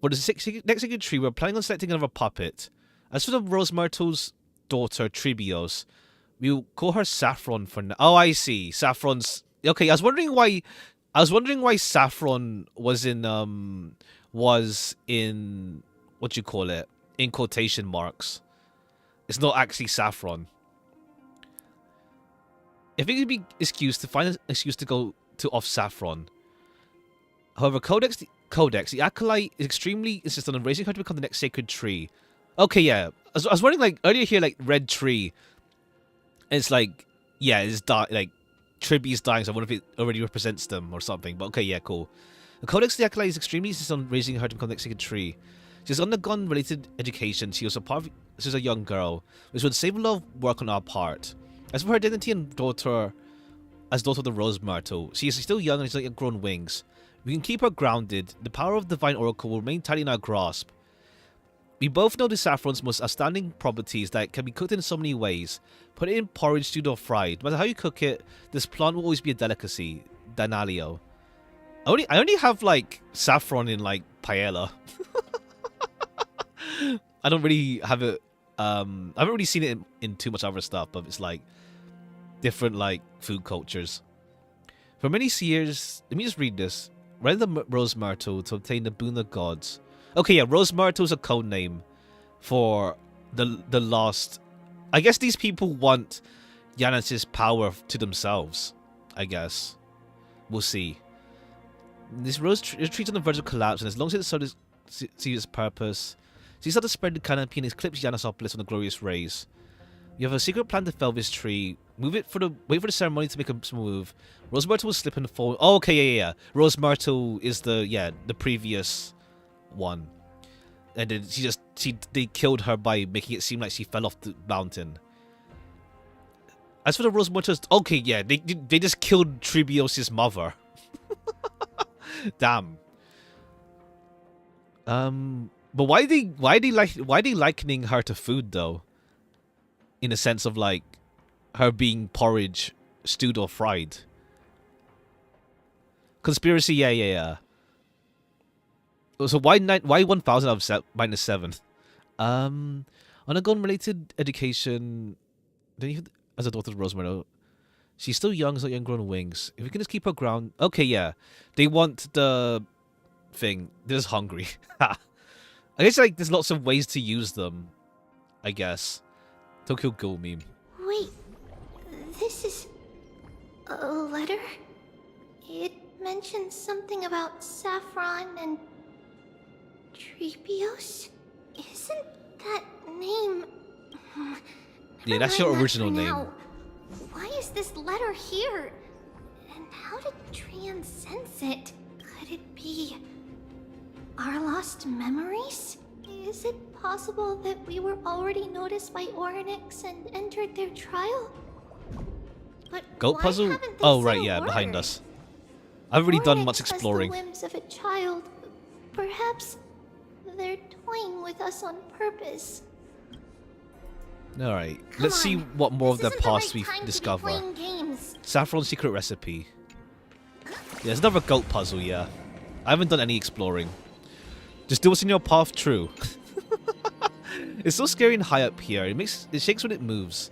A: For the next secret tree, we're planning on selecting another puppet. As for the rose myrtle's daughter, Tribios, we'll call her Saffron for now. Oh, I see. Saffron's... Okay, I was wondering why Saffron was in what you call it, in quotation marks. It's not actually Saffron. I think it'd be excuse to find an excuse to go to off Saffron. However, Codex, the acolyte is extremely insistent on raising her to become the next sacred tree. Okay, yeah. I was wondering, like, earlier here, like, red tree. And it's like, yeah, it's like, Triby's dying, so I wonder if it already represents them or something. But okay, yeah, cool. The Codex of the Acolyte is extremely insistent on raising her to become the next sacred tree. She's undergone related education. She's a young girl, which would save a lot of work on our part. As for her identity and daughter, as daughter of the Rose Myrtle, she is still young and she's not yet grown wings. We can keep her grounded. The power of the Divine Oracle will remain tightly in our grasp. We both know the saffron's most outstanding properties that can be cooked in so many ways. Put it in porridge, stewed or fried. No matter how you cook it, this plant will always be a delicacy. Danalio. I only have, like, saffron in, like, paella. I don't really have it, I haven't really seen it in too much other stuff, but it's, like, different, like, food cultures. For many years, let me just read this. Render the Rose Myrtle to obtain the boon of gods. Okay, yeah, Rose Myrtle is a code name for the lost. I guess these people want Yanis' power to themselves, I guess. We'll see. This rose tree on the verge of collapse, and as long as it serves its purpose, she started to spread the canopy and eclipse Yanisopolis on the glorious rays. You have a secret plan to fell this tree. Wait for the ceremony to make a small move. Rose Myrtle will slip and fall. Oh, okay, yeah. Rose Myrtle is the previous one. And then they killed her by making it seem like she fell off the mountain. As for the Rose Myrtles, okay, yeah, they just killed Tribios' mother. Damn. But why they likening her to food though? In the sense of like her being porridge, stewed or fried. Conspiracy, yeah. So why 1,000 out of -7? Undergone related education. As a daughter of Rosemary, she's still young, so young grown wings. If we can just keep her ground. Okay, yeah. They want the thing. They're just hungry. I guess like there's lots of ways to use them. I guess. Tokyo Ghoul meme.
G: Wait, this is a letter? It mentions something about Saffron and Treebios? Isn't that name...
A: Yeah, that's your original name.
G: Why is this letter here? And how did Trian sense it? Could it be our lost memories? Is it possible that we were already noticed by Oryx and entered their trial? But
A: Goat puzzle? Oh, right, yeah, behind us. I haven't really done much exploring.
G: Has the limbs of a child. Perhaps they're toying with us on purpose.
A: Alright, let's see what more of their past we discover. Saffron's secret recipe. Yeah, there's another goat puzzle, yeah. I haven't done any exploring. Just do what's in your path true. It's so scary and high up here. It shakes when it moves.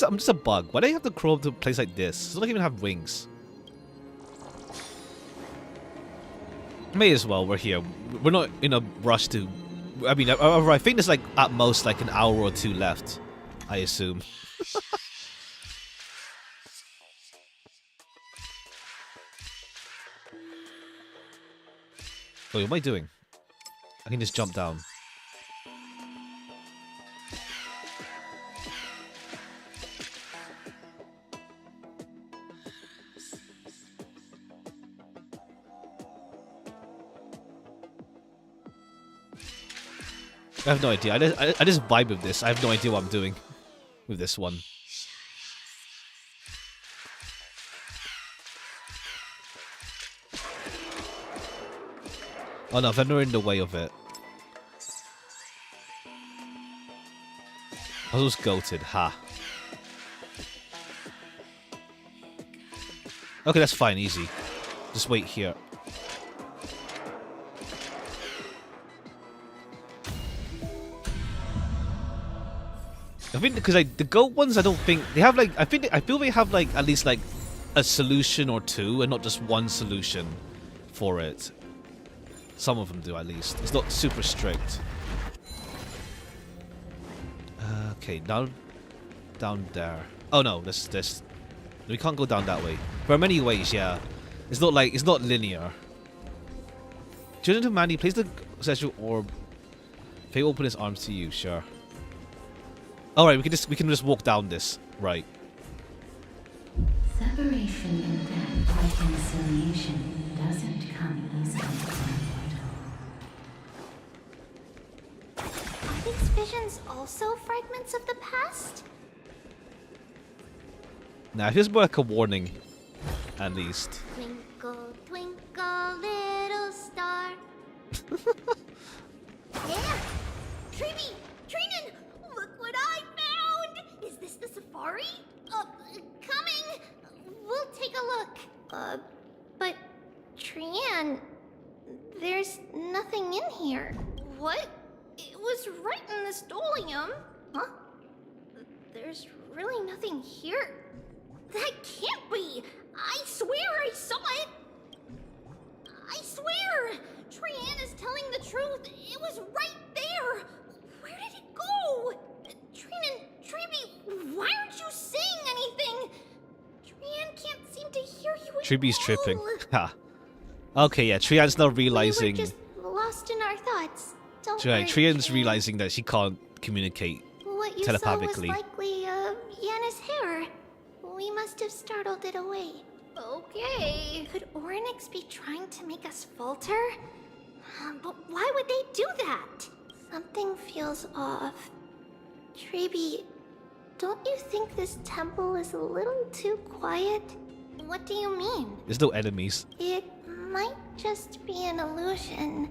A: I'm just a bug. Why do I have to crawl to a place like this? It's not like I even have wings. May as well, we're here. We're not in a rush to... I mean, I think there's like at most like an hour or two left, I assume. Wait, what am I doing? I can just jump down. I have no idea. I just vibe with this. I have no idea what I'm doing with this one. Oh no, they're not in the way of it. I was goated, ha. Okay, that's fine, easy. Just wait here. I think because like the goat ones, I don't think they have like. I feel they have like at least like a solution or two, and not just one solution for it. Some of them do at least. It's not super strict. Okay, down there. Oh no, this. We can't go down that way. There are many ways. Yeah, it's not linear. Children of Mandy, place the sexual orb. Fate will open his arms to you. Sure. All right, we can just walk down this, right?
P: Separation and death by conciliation doesn't come easily.
G: Are these visions also fragments of the past?
A: Nah, it feels more like a warning, at least.
G: Twinkle, twinkle, little star. Yeah! Treeby! Trinan! Look what I found! Is this the safari? Coming! We'll take a look. But Trian, there's nothing in here. What? It was right in the stolium. Huh? There's really nothing here. That can't be! I swear I saw it! I swear! Trian is telling the truth. It was right there. Where did it go? Trinan, Treeby, why aren't you saying anything? Trian can't seem to hear you at
A: Treeby's
G: all.
A: tripping. Ha. Okay, yeah, Trian's now realizing.
G: We were just lost in our thoughts. Don't
A: right,
G: worry,
A: Trian's
G: Trian.
A: realizing that she can't communicate
G: What you
A: telepathically.
G: saw was likely Yana's hair. We must have startled it away. Okay. Could Oryx be trying to make us falter? But why would they do that? Something feels off. Treeby, don't you think this temple is a little too quiet? What do you mean?
A: There's no enemies.
G: It might just be an illusion.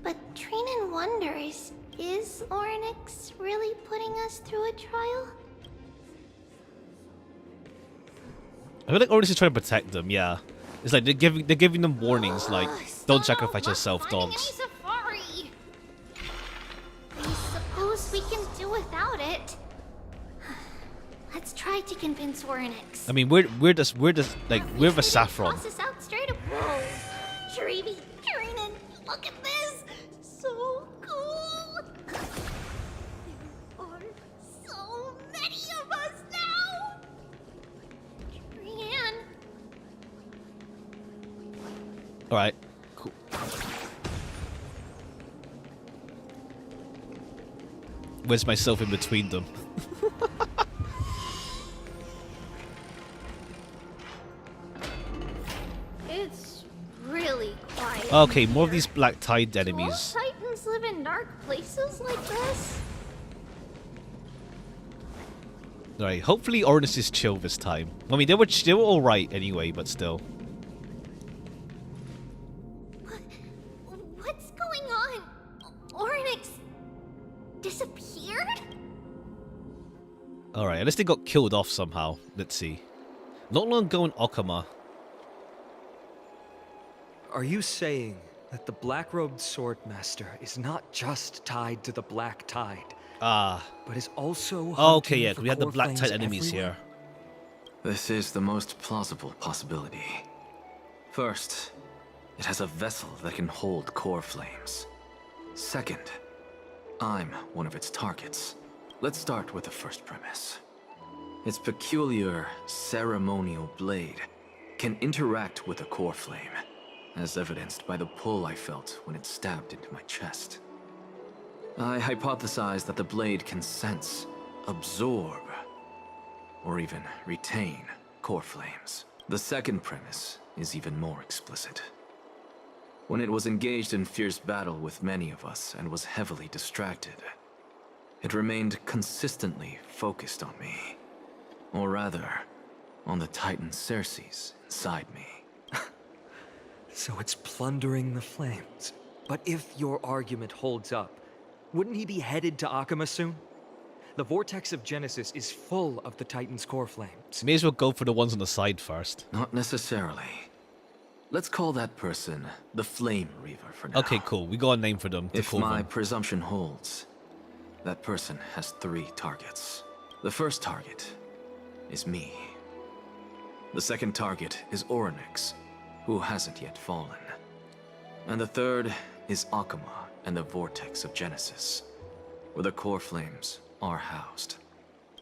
G: But Trinan wonders, is Oryx really putting us through a trial?
A: I feel like Oryx is trying to protect them, yeah. It's like they're giving them warnings, like don't sacrifice yourself, dogs.
B: Safari. I suppose we can do without it. Let's try to convince Oryx.
A: I mean, we're just like we're the saffron.
B: Toss us out straight up. Whoa, Shreeby, Trinen, look at this. So cool. There are so many of us now. Trien.
A: All right, cool. Where's myself in between them?
B: It's really quiet.
A: Okay, more of these Black Tide enemies.
B: Do all Titans live in dark places like this?
A: Alright, hopefully Ornus is chill this time. I mean, they were alright anyway, but still.
B: What's going on? Oryx disappeared?
A: Alright, unless they got killed off somehow. Let's see. Not long ago in Okama.
O: Are you saying that the black-robed swordmaster is not just tied to the Black Tide, but is also
A: okay,
O: hunting
A: yeah,
O: for
A: we had the
O: core
A: Black
O: flames
A: Tide enemies
O: everywhere?
Q: here. This is the most plausible possibility. First, it has a vessel that can hold core flames. Second, I'm one of its targets. Let's start with the first premise. Its peculiar ceremonial blade can interact with a core flame, as evidenced by the pull I felt when it stabbed into my chest. I hypothesize that the blade can sense, absorb, or even retain core flames. The second premise is even more explicit. When it was engaged in fierce battle with many of us and was heavily distracted, it remained consistently focused on me. Or rather, on the Titan Circes inside me.
O: So it's plundering the flames. But if your argument holds up, wouldn't he be headed to Akama soon? The vortex of Genesis is full of the Titan's core flames.
A: May as well go for the ones on the side first.
Q: Not necessarily. Let's call that person the Flame Reaver for now.
A: Okay, cool. We got a name for them.
Q: If my presumption holds, that person has 3 targets. The first target is me. The second target is Oryx, who hasn't yet fallen. And the third is Akama and the Vortex of Genesis, where the core flames are housed.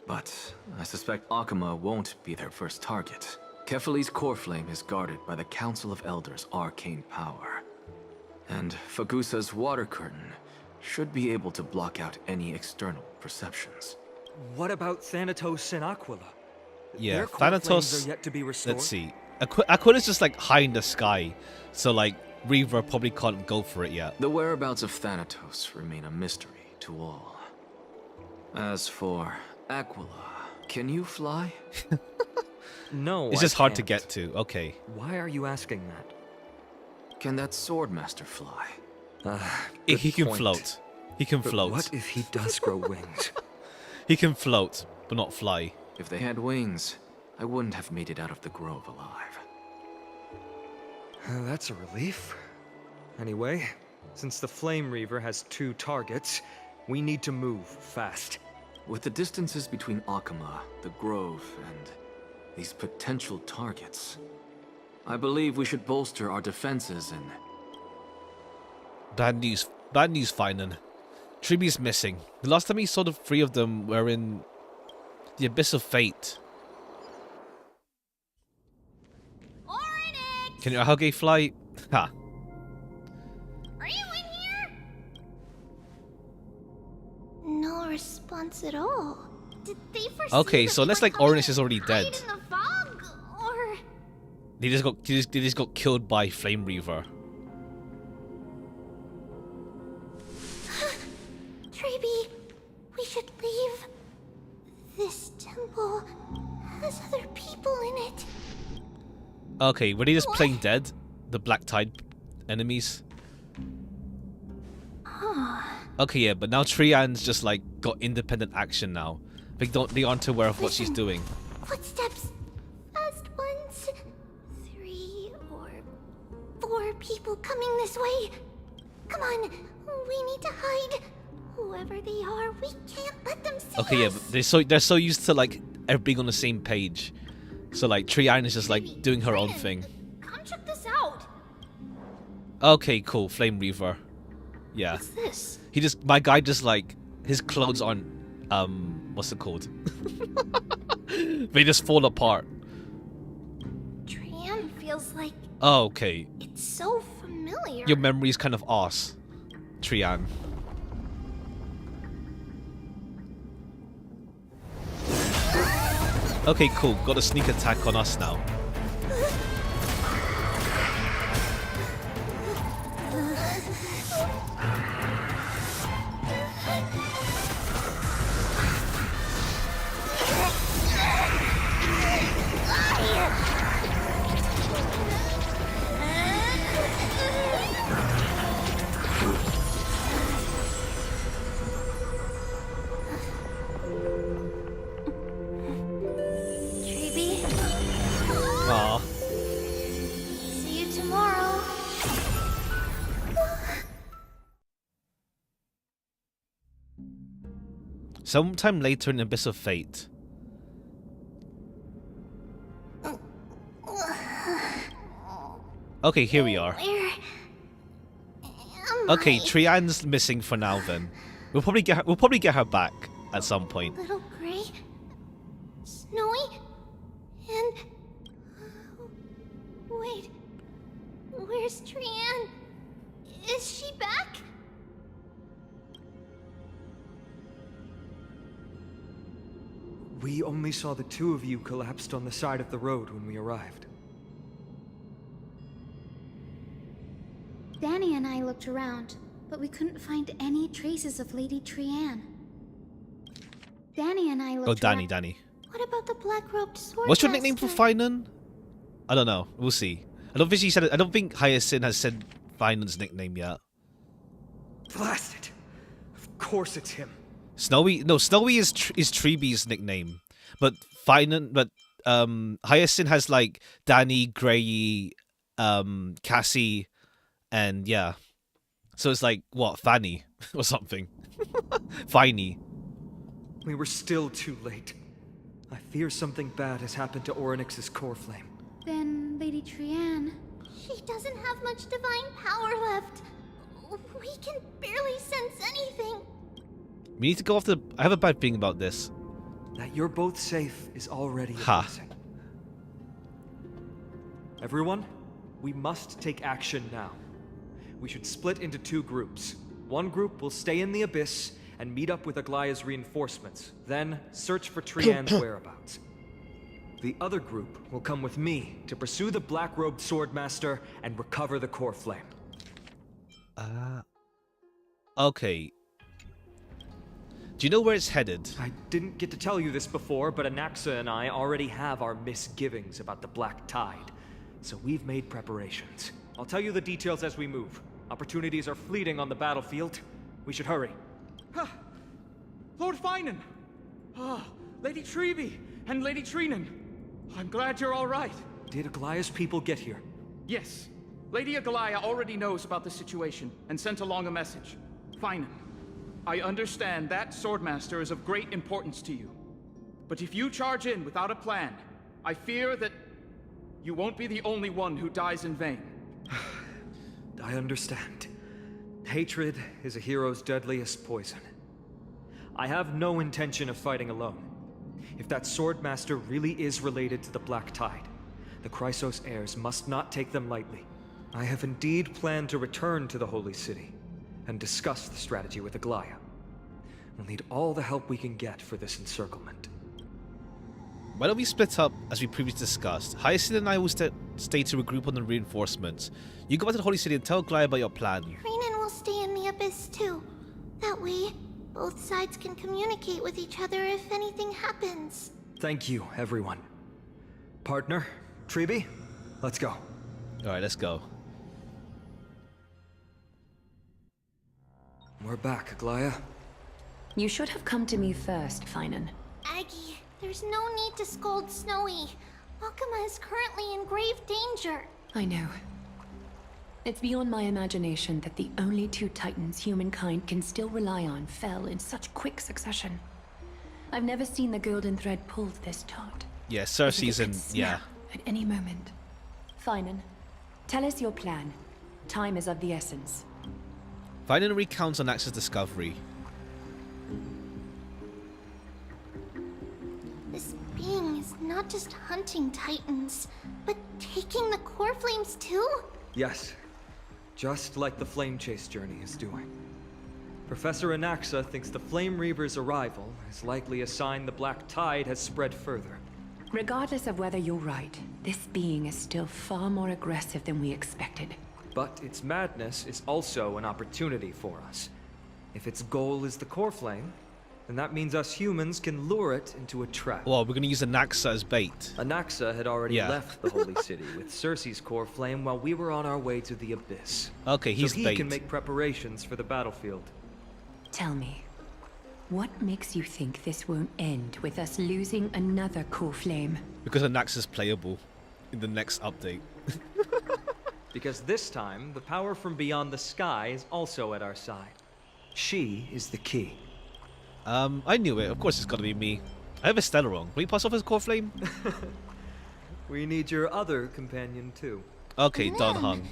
Q: But I suspect Akama won't be their first target. Kefali's core flame is guarded by the Council of Elders' arcane power. And Fagusa's water curtain should be able to block out any external perceptions.
O: What about Thanatos and Aquila?
A: Yeah,
O: Their core flames
A: Thanatos.
O: are yet to be restored.
A: Let's see. Aquila's just like high in the sky, so like Reaver probably can't go for it yet.
Q: The whereabouts of Thanatos remain a mystery to all. As for Aquila, can you fly?
O: No,
A: It's just hard to get to. Okay.
O: Why are you asking that?
Q: Can that Swordmaster fly?
A: He can
O: point.
A: float. He can
O: But
A: float.
O: what if he does grow wings?
A: He can float, but not fly.
Q: If they had wings, I wouldn't have made it out of the grove alive.
O: That's a relief. Anyway, since the Flame Reaver has 2 targets, we need to move fast.
Q: With the distances between Akama, the grove, and these potential targets, I believe we should bolster our defenses and...
A: Bad news, Finan. Triby's missing. The last time we saw the 3 of them were in the Abyss of Fate.
B: Oryx!
A: Can your Hauge fly? Ha.
B: Are you in here? No response at all. Did they foresee
A: Okay,
B: that
A: so
B: we
A: let's
B: were
A: like
B: coming
A: Oryx is already
B: hide
A: dead.
B: in the fog, or...
A: They just got killed by Flame Reaver.
B: Treby, we should leave. This temple has other people in it.
A: Okay, were they just playing dead? The Black Tide enemies? Okay, yeah, but now Trian's just like got independent action now. They aren't aware of what she's doing.
B: Footsteps. Fast ones. 3
G: coming this way. Come on, we need to hide. Whoever they are, we can't let them see
A: Okay, yeah,
G: us.
A: but they're so used to like everything on the same page. So like Trian is just like doing her own thing.
B: Come check this out.
A: Okay, cool. Flame Reaver. Yeah.
B: What's this?
A: My guy just like his clothes aren't what's it called? They just fall apart.
B: Trian feels like
A: Oh, okay.
B: it's so familiar.
A: Your memory's kind of arse, Trian. Okay, cool. Got a sneak attack on us now. Aw.
B: See you tomorrow.
A: Sometime later in Abyss of Fate. Okay, here we are.
B: Where
A: Okay, Trian's missing for now. Then we'll probably get her back at some point.
B: Little Gray, Snowy, and wait, where's Trian? Is she back?
O: We only saw the two of you collapsed on the side of the road when we arrived.
B: Danny and I looked around, but we couldn't find any traces of Lady Trian. Danny and I looked
A: Oh, Danny,
B: around.
A: Danny.
B: What about the black-robed sword?
A: What's your nickname for Finan? I don't know. We'll see. I don't think she said it. I don't think Hyacinth has said Finan's nickname yet.
O: Blast it! Of course it's him.
A: Snowy? No, Snowy is Treebee's nickname, but Hyacinth has like Danny, Grey, Cassie, and yeah. So it's like what, Fanny or something? Finey.
O: We were still too late. I fear something bad has happened to Orynyx's core flame.
B: Then Lady Trian.
G: She doesn't have much divine power left. We can barely sense anything.
A: We need to go off the. I have a bad feeling about this.
O: That you're both safe is already a
A: Ha.
O: blessing. Everyone, we must take action now. We should split into two groups. One group will stay in the Abyss and meet up with Aglaya's reinforcements, then search for Trian's whereabouts. The other group will come with me to pursue the black-robed swordmaster and recover the core flame.
A: Okay. Do you know where it's headed?
O: I didn't get to tell you this before, but Anaxa and I already have our misgivings about the Black Tide, so we've made preparations. I'll tell you the details as we move. Opportunities are fleeting on the battlefield. We should hurry.
R: Lord Finan! Lady Treebe and Lady Trinan. I'm glad you're all right.
O: Did Aglaya's people get here?
R: Yes. Lady Aglaya already knows about the situation and sent along a message. Finan, I understand that Swordmaster is of great importance to you. But if you charge in without a plan, I fear that you won't be the only one who dies in vain.
O: I understand. Hatred is a hero's deadliest poison. I have no intention of fighting alone. If that Swordmaster really is related to the Black Tide, the Chrysos heirs must not take them lightly. I have indeed planned to return to the Holy City and discuss the strategy with Aglaya. We'll need all the help we can get for this encirclement.
A: Why don't we split up as we previously discussed? Hyacinth and I will stay to regroup on the reinforcements. You go back to the Holy City and tell Aglaya about your plan.
G: Trinan will stay in the Abyss too. That way, both sides can communicate with each other if anything happens.
O: Thank you, everyone. Partner, Treebe, let's go.
A: Alright, let's go.
O: We're back, Aglaya.
E: You should have come to me first, Finan.
G: Aggie, there's no need to scold Snowy. Akuma is currently in grave danger.
E: I know.
D: It's beyond my imagination that the only two titans humankind can still rely on fell in such quick succession. I've never seen the golden thread pulled this taut.
A: Yeah, Cersei's in. Yeah.
D: At any moment. Finan, tell us your plan. Time is of the essence.
A: Finan recounts on Axe's discovery.
G: This being is not just hunting titans, but taking the core flames too?
O: Yes. Just like the Flame Chase journey is doing. Professor Anaxa thinks the Flame Reaver's arrival is likely a sign the Black Tide has spread further.
D: Regardless of whether you're right, this being is still far more aggressive than we expected.
O: But its madness is also an opportunity for us. If its goal is the core flame, then that means us humans can lure it into a trap.
A: Well, we're gonna use Anaxa as bait.
O: Anaxa had already left the Holy City with Cersei's core flame while we were on our way to the Abyss.
A: Okay, he's
O: so he
A: bait.
O: can make preparations for the battlefield.
D: Tell me, what makes you think this won't end with us losing another core flame?
A: Because Anaxa's playable in the next update.
O: Because this time, the power from beyond the sky is also at our side. She is the key.
A: I knew it. Of course it's gotta be me. I have Estella wrong. Will you pass off his core flame?
O: We need your other companion too.
A: Okay, Don Hung.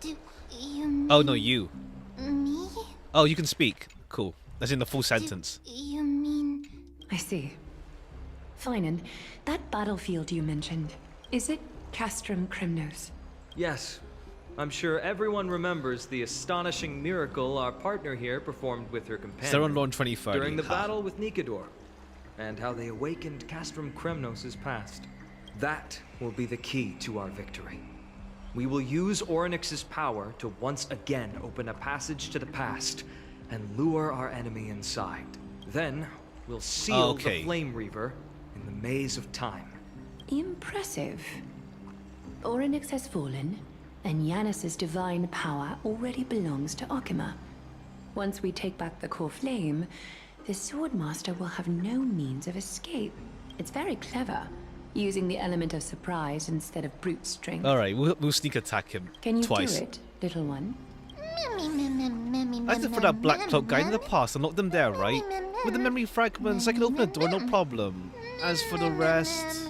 G: Do you mean
A: Oh no, you.
G: me?
A: Oh, you can speak. Cool. That's in the full sentence.
G: You mean...
D: I see. Finan, that battlefield you mentioned, is it Castrum Kremnos?
O: Yes. I'm sure everyone remembers the astonishing miracle our partner here performed with her companion
A: Lawn 2030.
O: during the battle with Nikador, and how they awakened Castrum Kremnos' past. That will be the key to our victory. We will use Orynyx's power to once again open a passage to the past and lure our enemy inside. Then we'll seal the Flame Reaver in the maze of time.
D: Impressive. Orynyx has fallen, and Yanis's divine power already belongs to Akima. Once we take back the core flame, the Swordmaster will have no means of escape. It's very clever, using the element of surprise instead of brute strength.
A: Alright, we'll sneak attack him
D: Can you
A: twice.
D: do it, little one?
A: I did for that black cloak guy in the past and locked them there, right? With the memory fragments, I can open a door, no problem. As for the rest...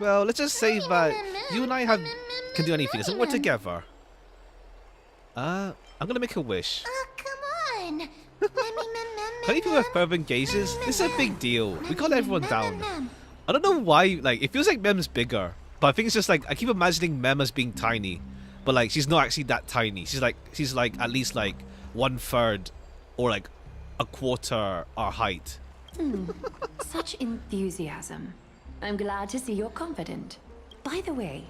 A: Well, let's just say that you and I can do anything, as long as we're together. I'm gonna make a wish.
G: Come on!
A: Can people have fervent gazes? This is a big deal. We got everyone down. I don't know why, like, it feels like Mem's bigger. But I think it's just like, I keep imagining Mem as being tiny. But like, she's not actually that tiny. She's like at least like 1/3 or like a quarter our height.
D: Such enthusiasm. I'm glad to see you're confident. By the way,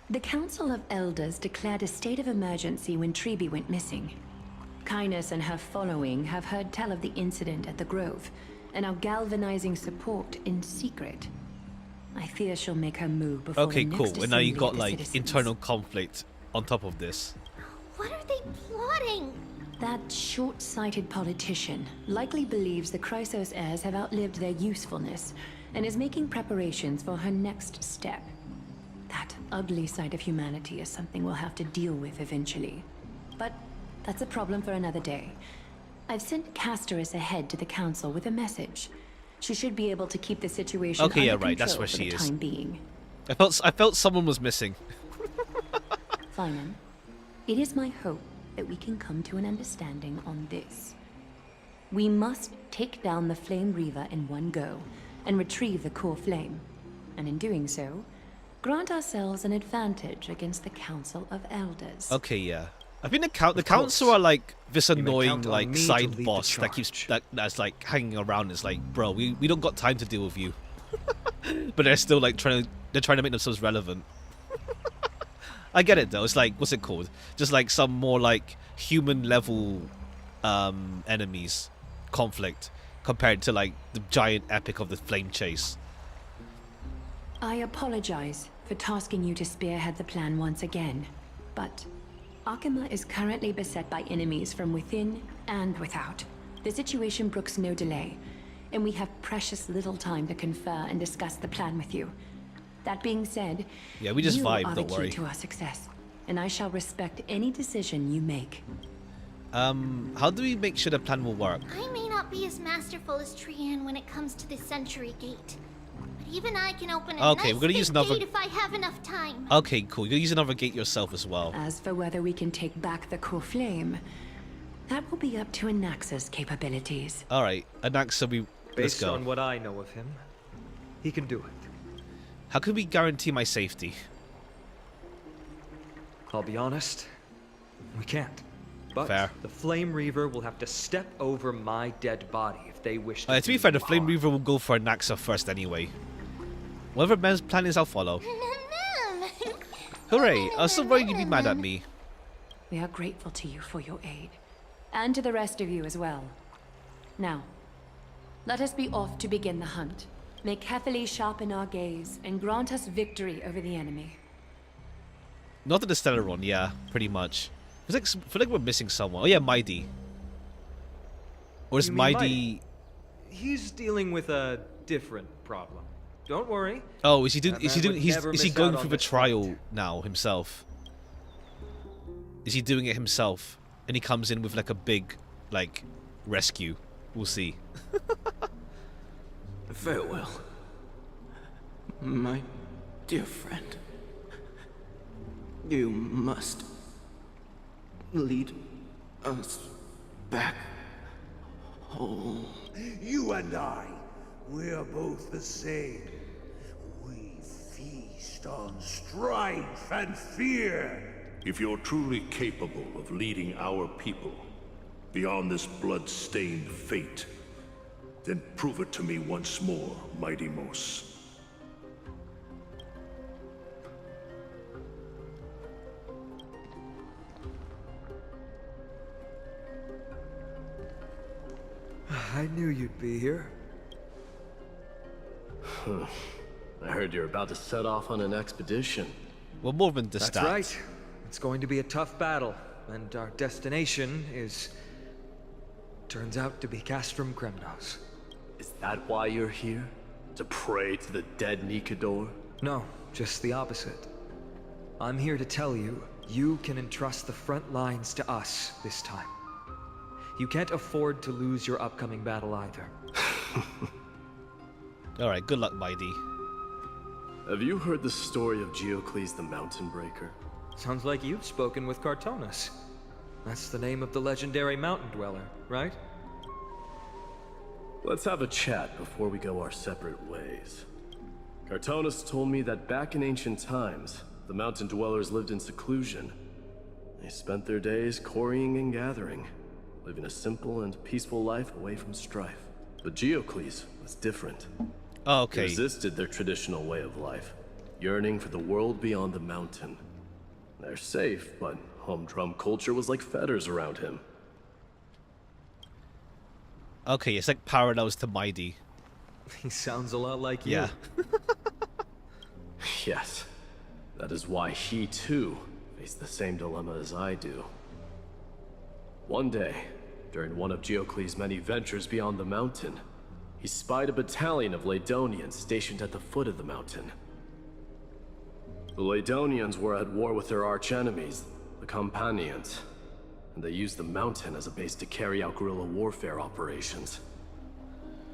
D: the Council of Elders declared a state of emergency when Treeby went missing. Kynus and her following have heard tell of the incident at the Grove, and are galvanizing support in secret. I fear she'll make her move before
A: Okay,
D: the
A: cool.
D: next
A: And now you
D: assembly
A: got
D: of the
A: like
D: citizens.
A: internal conflict on top of this.
G: What are they plotting?
D: That short-sighted politician likely believes the Chrysos heirs have outlived their usefulness, and is making preparations for her next step. That ugly side of humanity is something we'll have to deal with eventually. But that's a problem for another day. I've sent Casterus ahead to the council with a message. She should be able to keep the situation
A: Okay, yeah,
D: under
A: right. That's
D: control
A: where
D: for
A: she
D: the
A: is.
D: time being.
A: I felt someone was missing.
D: Finan, it is my hope that we can come to an understanding on this. We must take down the Flame Reaver in one go, and retrieve the core flame. And in doing so, grant ourselves an advantage against the Council of Elders.
A: Okay, yeah. I think the council are like this annoying like side boss that keeps that's like hanging around. It's like, bro, we don't got time to deal with you. But they're still like trying to make themselves relevant. I get it though. It's like, what's it called? Just like some more like human level enemies conflict compared to like the giant epic of the Flame Chase.
D: I apologize for tasking you to spearhead the plan once again, but Akima is currently beset by enemies from within and without. The situation brooks no delay, and we have precious little time to confer and discuss the plan with you. That being said,
A: yeah, we just
D: you
A: vibe,
D: are the
A: don't
D: key
A: worry.
D: to our success.
E: and I shall respect any decision you make.
A: How do we make sure the plan will work?
G: I may not be as masterful as Trian when it comes to the Century Gate, but even I can open a
A: Okay,
G: nice
A: we're gonna use
G: big
A: another-
G: gate if I have enough time.
A: Okay, cool. You're gonna use another gate yourself as well.
E: As for whether we can take back the core flame, that will be up to Anaxa's capabilities.
A: All right, Anaxa, let's
O: Based
A: go.
O: on what I know of him, he can do it.
A: How can we guarantee my safety?
O: I'll be honest, we can't. But
A: Fair.
O: the Flame Reaver will have to step over my dead body if they wish to.
A: To be fair, the Flame Reaver will go for Anaxa first anyway. Whatever Mem's plan is, I'll follow. Hooray! I was so worried you'd be mad at me.
E: We are grateful to you for your aid, and to the rest of you as well. Now, let us be off to begin the hunt. May Kethely sharpen our gaze and grant us victory over the enemy.
A: Not to the Stellaron, yeah, pretty much. I feel like we're missing someone. Oh yeah, Mighty. Or is
O: You mean
A: Mighty...
O: He's dealing with a different problem. Don't worry.
A: Oh, is he
O: That man would never
A: is he
O: miss
A: going
O: out on
A: through the
O: this
A: trial now himself? Is he doing it himself? And he comes in with like a big, like, rescue. We'll see.
J: Farewell, my dear friend. You must lead us back home.
L: You and I, we're both the same. We feast on strife and fear.
K: If you're truly capable of leading our people beyond this blood-stained fate, then prove it to me once more, Mighty Mos.
J: I knew you'd be here.
C: I heard you're about to set off on an expedition.
A: Well, more than just
O: That's right. It's going to be a tough battle, and our destination is... turns out to be Castrum Kremnos.
C: Is that why you're here? To pray to the dead Nikador?
O: No, just the opposite. I'm here to tell you, you can entrust the front lines to us this time. You can't afford to lose your upcoming battle either.
A: Alright, good luck, Mighty.
C: Have you heard the story of Geocles the Mountain Breaker?
O: Sounds like you've spoken with Cartonus. That's the name of the legendary mountain dweller, right?
C: Let's have a chat before we go our separate ways. Cartonus told me that back in ancient times, the mountain dwellers lived in seclusion. They spent their days quarrying and gathering, living a simple and peaceful life away from strife. But Geocles was different.
A: Oh, okay.
C: He resisted their traditional way of life, yearning for the world beyond the mountain. They're safe, but humdrum culture was like fetters around him.
A: Okay, it's like parallels to Mighty.
O: He sounds a lot like you.
A: Yeah.
C: Yes. That is why he, too, faced the same dilemma as I do. One day, during one of Geocles' many ventures beyond the mountain, he spied a battalion of Ladonians stationed at the foot of the mountain. The Ladonians were at war with their arch-enemies, the Companions, and they used the mountain as a base to carry out guerrilla warfare operations.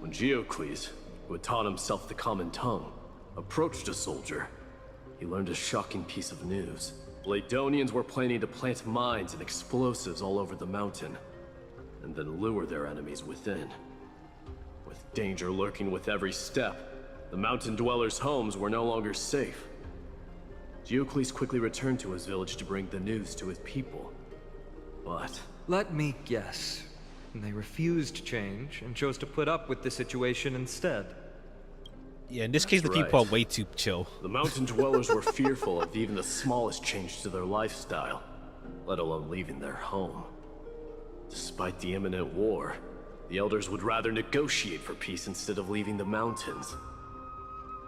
C: When Geocles, who had taught himself the common tongue, approached a soldier, he learned a shocking piece of news. Ladonians were planning to plant mines and explosives all over the mountain, and then lure their enemies within. With danger lurking with every step, the mountain dwellers' homes were no longer safe. Geocles quickly returned to his village to bring the news to his people. But...
O: let me guess. They refused change and chose to put up with the situation instead.
A: Yeah, in this case, the people are way too chill.
C: The mountain dwellers were fearful of even the smallest change to their lifestyle, let alone leaving their home. Despite the imminent war, the elders would rather negotiate for peace instead of leaving the mountains.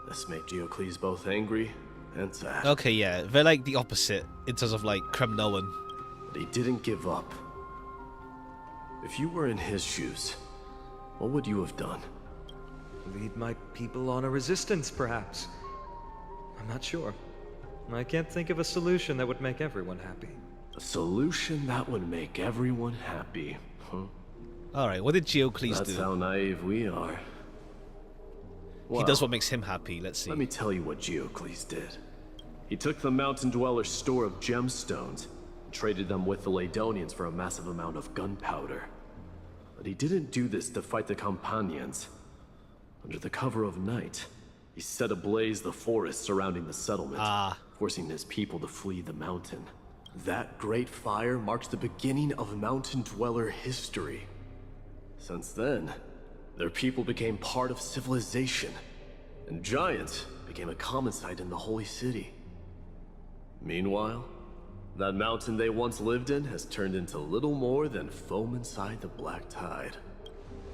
C: This made Geocles both angry and sad.
A: Okay, yeah, they're like the opposite in terms of like Kremnoan.
C: But he didn't give up. If you were in his shoes, what would you have done?
O: Lead my people on a resistance, perhaps. I'm not sure. I can't think of a solution that would make everyone happy.
C: A solution that would make everyone happy, huh?
A: Alright, what did Geocles do?
C: That's how naive we are.
A: He does what makes him happy, let's see.
C: Let me tell you what Geocles did. He took the Mountain Dweller's store of gemstones and traded them with the Ladonians for a massive amount of gunpowder. But he didn't do this to fight the Companions. Under the cover of night, he set ablaze the forest surrounding the settlement, forcing his people to flee the mountain. That great fire marks the beginning of Mountain Dweller history. Since then, their people became part of civilization, and giants became a common sight in the Holy City. Meanwhile, that mountain they once lived in has turned into little more than foam inside the black tide.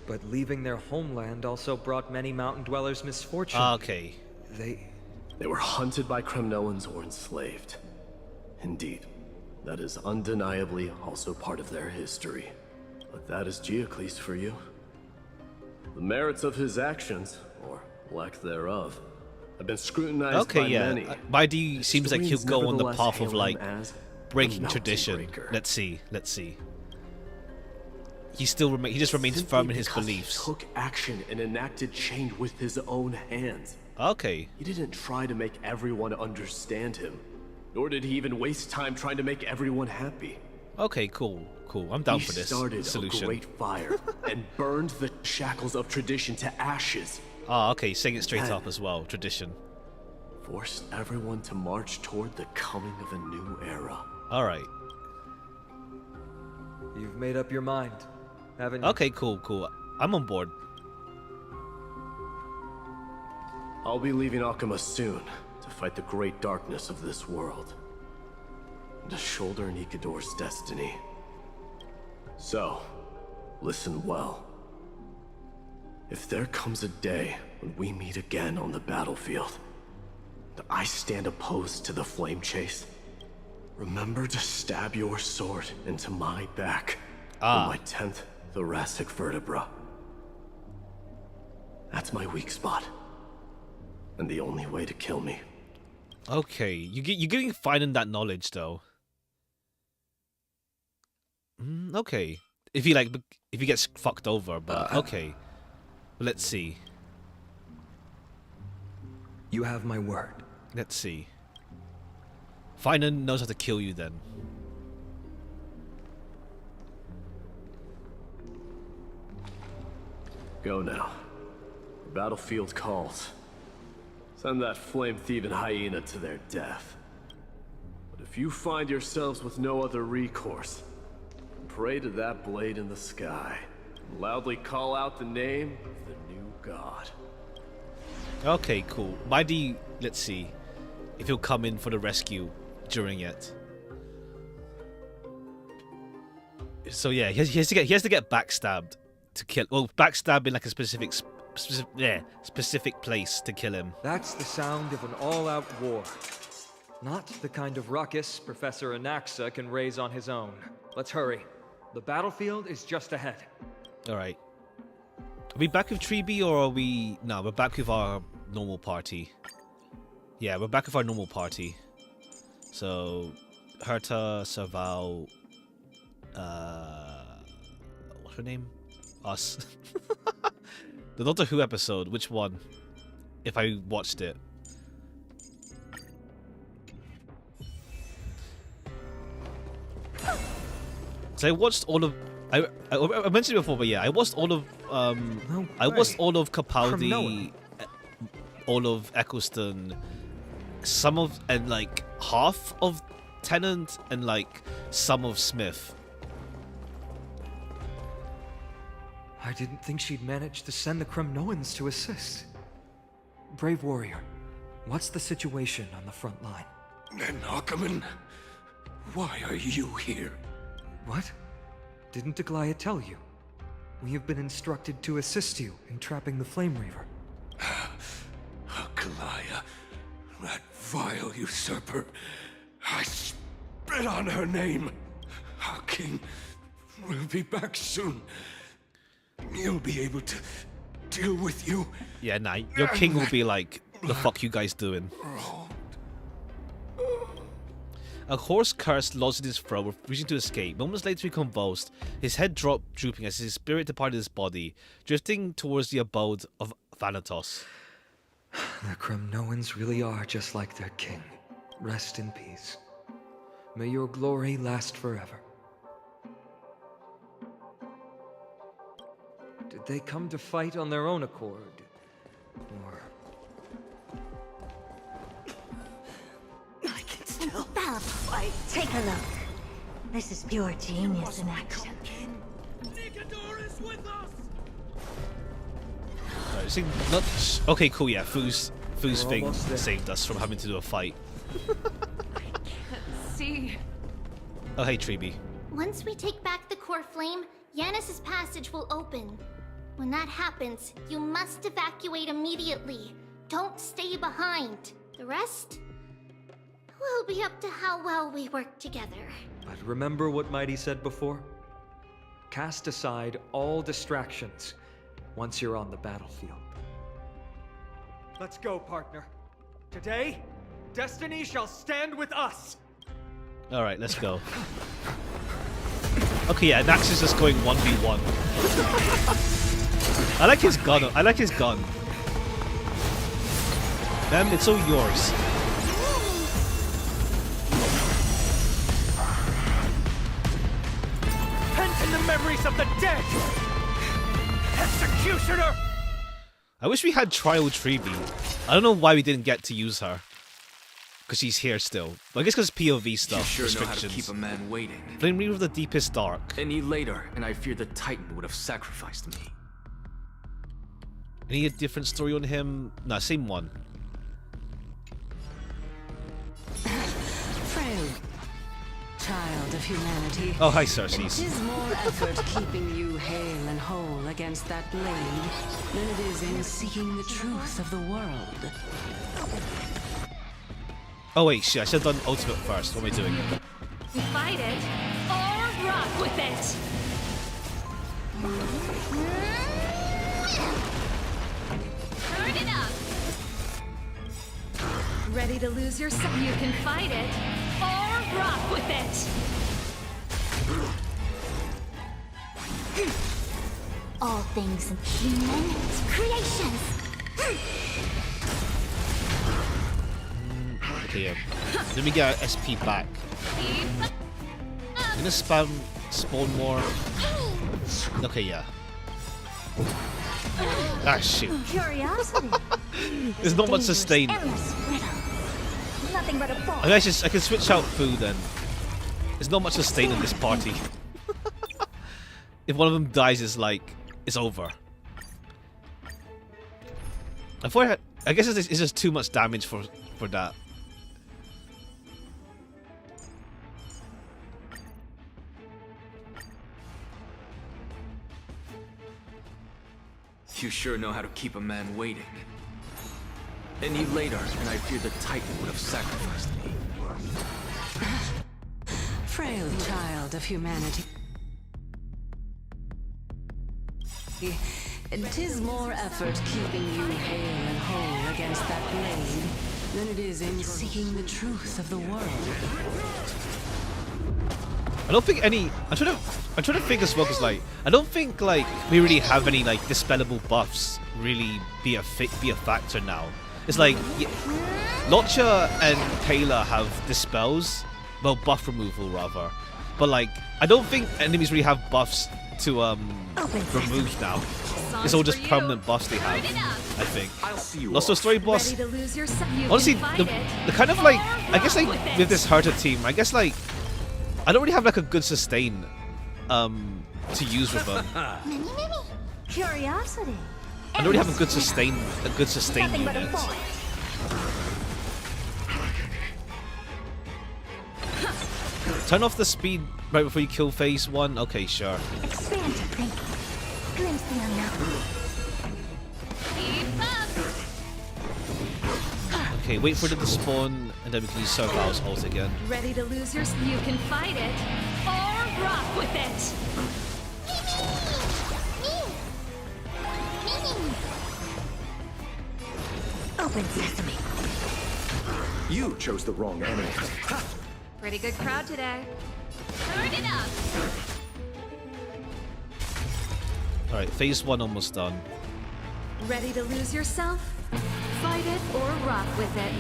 O: But leaving their homeland also brought many mountain dwellers misfortune.
A: Okay.
C: They were hunted by Kremnoans or enslaved. Indeed, that is undeniably also part of their history. But that is Geocles for you. The merits of his actions, or lack thereof, have been scrutinized by many.
A: Baidi seems like he'll go on the
C: nevertheless
A: path of
C: hail
A: like
C: him as
A: breaking
C: the
A: tradition.
C: Mountain Breaker.
A: Let's see. He just remains firm in his beliefs.
C: He took action and enacted change with his own hands.
A: Okay.
C: He didn't try to make everyone understand him, nor did he even waste time trying to make everyone happy.
A: Okay, cool. I'm down for this
C: He started
A: solution.
C: a great fire and burned the shackles of tradition to ashes.
A: Okay, saying it straight up as well. Tradition.
C: Forced everyone to march toward the coming of a new era.
A: Alright.
O: You've made up your mind, haven't you?
A: Okay, cool. I'm on board.
C: I'll be leaving Akuma soon to fight the great darkness of this world, and to shoulder Nikador's destiny. So, listen well. If there comes a day when we meet again on the battlefield, and I stand opposed to the flame chase, remember to stab your sword into my back on my 10th thoracic vertebra. That's my weak spot, and the only way to kill me.
A: Okay, you're giving Finan that knowledge though. Okay, if he gets fucked over, but okay. Let's see.
O: You have my word.
A: Let's see. Finan knows how to kill you then.
C: Go now. The battlefield calls. Send that flame-thieving hyena to their death. But if you find yourselves with no other recourse, pray to that blade in the sky, and loudly call out the name of the new god.
A: Okay, cool. Let's see if he'll come in for the rescue during it. So yeah, he has to get backstabbed to kill. Well, backstabbed in like a specific place to kill him.
O: That's the sound of an all-out war. Not the kind of ruckus Professor Anaxa can raise on his own. Let's hurry. The battlefield is just ahead.
A: Alright. Are we back with Treeby or are we... No, we're back with our normal party. Yeah, we're back with our normal party. So, Herta, Serval... what's her name? Us. The Doctor Who episode, which one? If I watched it. So I watched all of... I mentioned it before, but yeah, I watched all of... I watched all of Capaldi, all of Eccleston, some of... and like half of Tennant, and like some of Smith.
O: I didn't think she'd manage to send the Kremnoans to assist. Brave warrior, what's the situation on the front line?
M: Nakaman, why are you here?
O: What? Didn't Aglaya tell you? We have been instructed to assist you in trapping the Flame Reaver.
M: Aglaya, that vile usurper. I spit on her name. Our king will be back soon. He'll be able to deal with you.
A: Yeah, nah, your king will be like, the fuck you guys doing? A hoarse curse lodged in his throat, refusing to escape. Moments later he convulsed, his head dropped drooping as his spirit departed his body, drifting towards the abode of Thanatos.
F: The Kremnoans really are just like their king. Rest in peace. May your glory last forever. Did they come to fight on their own accord? Or...
G: I can still fight. Take a look. This is pure genius in action.
A: Okay, cool, yeah, Fu's thing saved us from having to do a fight.
B: See.
A: Oh, hey, Treeby.
B: Once we take back the core flame, Yanis's passage will open. When that happens, you must evacuate immediately. Don't stay behind. The rest will be up to how well we work together.
O: But remember what Mighty said before? Cast aside all distractions once you're on the battlefield. Let's go, partner. Today, destiny shall stand with us.
A: Alright, let's go. Okay, yeah, Nax is just going 1v1. I like his gun. I like his gun. Man, it's all yours.
J: Pent in the memories of the dead! Executioner!
A: I wish we had Trial Treeby. I don't know why we didn't get to use her. Because she's here still. But I guess because POV stuff,
Q: You sure know how
A: restrictions.
Q: to keep a man waiting.
A: Flame Reaver of the Deepest Dark.
Q: Any later, and I fear the Titan would have sacrificed me.
A: Any different story on him? Nah, same one.
E: Frail child of humanity.
A: Oh, hi, Cersei's.
E: It is more effort keeping you hale and whole against that blade than it is in seeking the truth of the world.
A: Oh wait, shit, I should have done ultimate first. What am I doing?
E: Fight it or rock with it.
B: Turn it up.
E: Ready to lose yourself? You can fight it or rock with it.
B: All things human creations.
A: Okay, yeah. Let me get our SP back. I'm gonna spawn more. Okay, yeah. Ah, shit.
G: Curiosity.
A: There's not much sustain.
G: Nothing but a ball.
A: I can switch out food then. There's not much sustain in this party. If one of them dies, it's over. I guess it's just too much damage for that.
Q: You sure know how to keep a man waiting. Any later, and I fear the Titan would have sacrificed me.
E: Frail child of humanity. It is more effort keeping you hale and whole against that blade than it is in seeking the truth of the world.
A: I don't think any. I'm trying to think as well, because I don't think we really have any dispellable buffs really be a factor now. It's Lotcha and Taylor have dispels, well, buff removal rather, but I don't think enemies really have buffs to remove now. It's all just permanent buffs they have, I think. Lost to Story Boss. Honestly, the kind of I guess with this Herta team, I guess I don't really have a good sustain to use with them.
G: Curiosity.
A: I don't really have a good sustain unit. Turn off the speed right before you kill phase 1. Okay, sure.
G: Expand your thinking. Glimpse the unknown.
A: Okay, wait for it to spawn, and then we can use Serval's ult again.
E: Ready to lose your... You can fight it or rock with it.
G: Open sesame.
C: You chose the wrong enemy.
S: Pretty good crowd today. Turn it up!
A: Alright, phase 1 almost done.
S: Ready to lose yourself? Fight it or rock with it.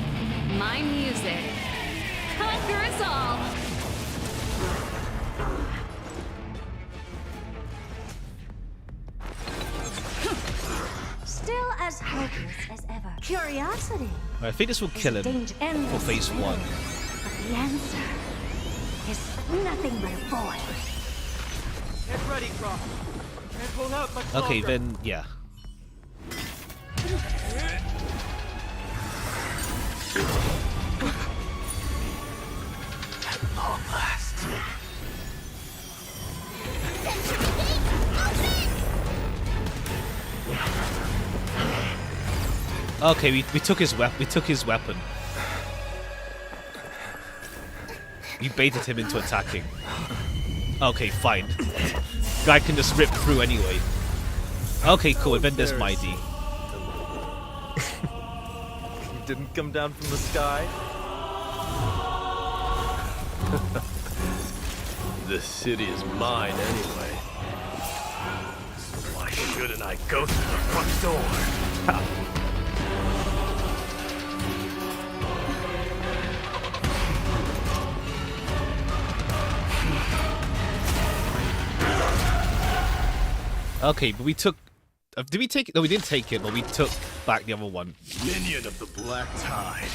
S: My music. Conquer us all!
G: Still as hopeless as ever. Curiosity.
A: Alright, I think this will kill him for phase 1.
G: But the answer is nothing but a void.
J: Get ready, Croc. Can't hold out much
A: Okay,
J: longer.
A: then, yeah.
J: At long last.
A: Okay, we took his weapon. You baited him into attacking. Okay, fine. Guy can just rip through anyway. Okay, cool. And then there's Mighty.
O: He didn't come down from the sky.
I: This city is mine anyway. So why shouldn't I go through the front door?
A: Okay, but we took... did we take it? No, we didn't take it, but we took back the other one.
I: Minion of the Black Tide.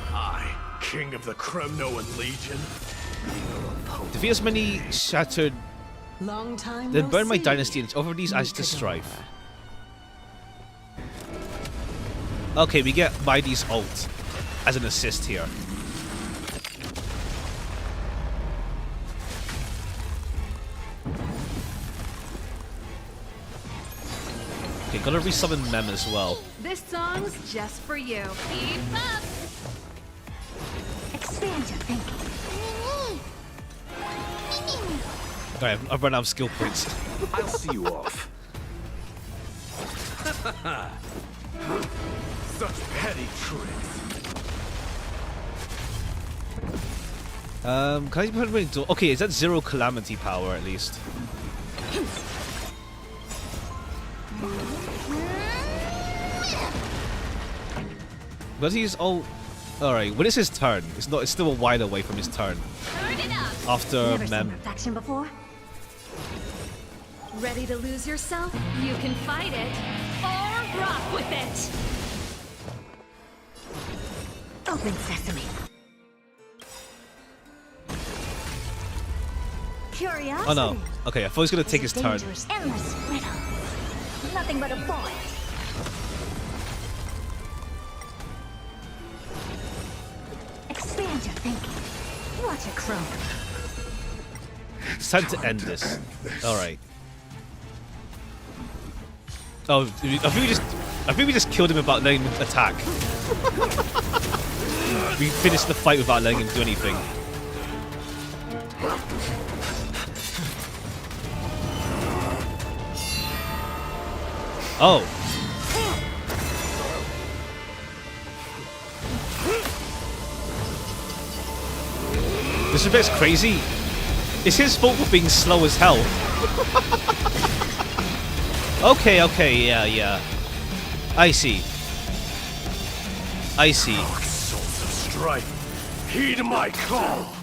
I: I, King of the Kremnoan Legion.
A: Defeat as many shattered...
N: Long time
A: Then
N: no
A: burn my
N: see.
A: dynasty and over these ashes to
N: Need to
A: strife. Okay, we get Mighty's ult as an assist here. Okay, gotta resummon Mem as well.
S: This song's just for you. Keep up!
G: Expand your thinking.
A: Alright, I've run out of skill points.
K: I'll see you off.
I: Such petty tricks.
A: Can I put it into... Okay, is that 0 calamity power at least? But he's all... Alright, when is his turn? It's not. It's still a while away from his turn.
S: Turn it up!
A: After
G: Never seen
A: Mem...
G: perfection before.
S: Ready to lose yourself? You can fight it or rock with it!
G: Open sesame. Curiosity.
A: Oh no. Okay, I thought he was gonna take his turn.
G: Dangerous, endless riddle. Nothing but a void. Expand your thinking. Watch it grow.
A: It's time to end this. Alright. Oh, I think we just killed him without letting him attack. We finished the fight without letting him do anything. Oh. This is crazy. It's his fault for being slow as hell. Okay, yeah. I see.
I: Souls of strife, heed my call.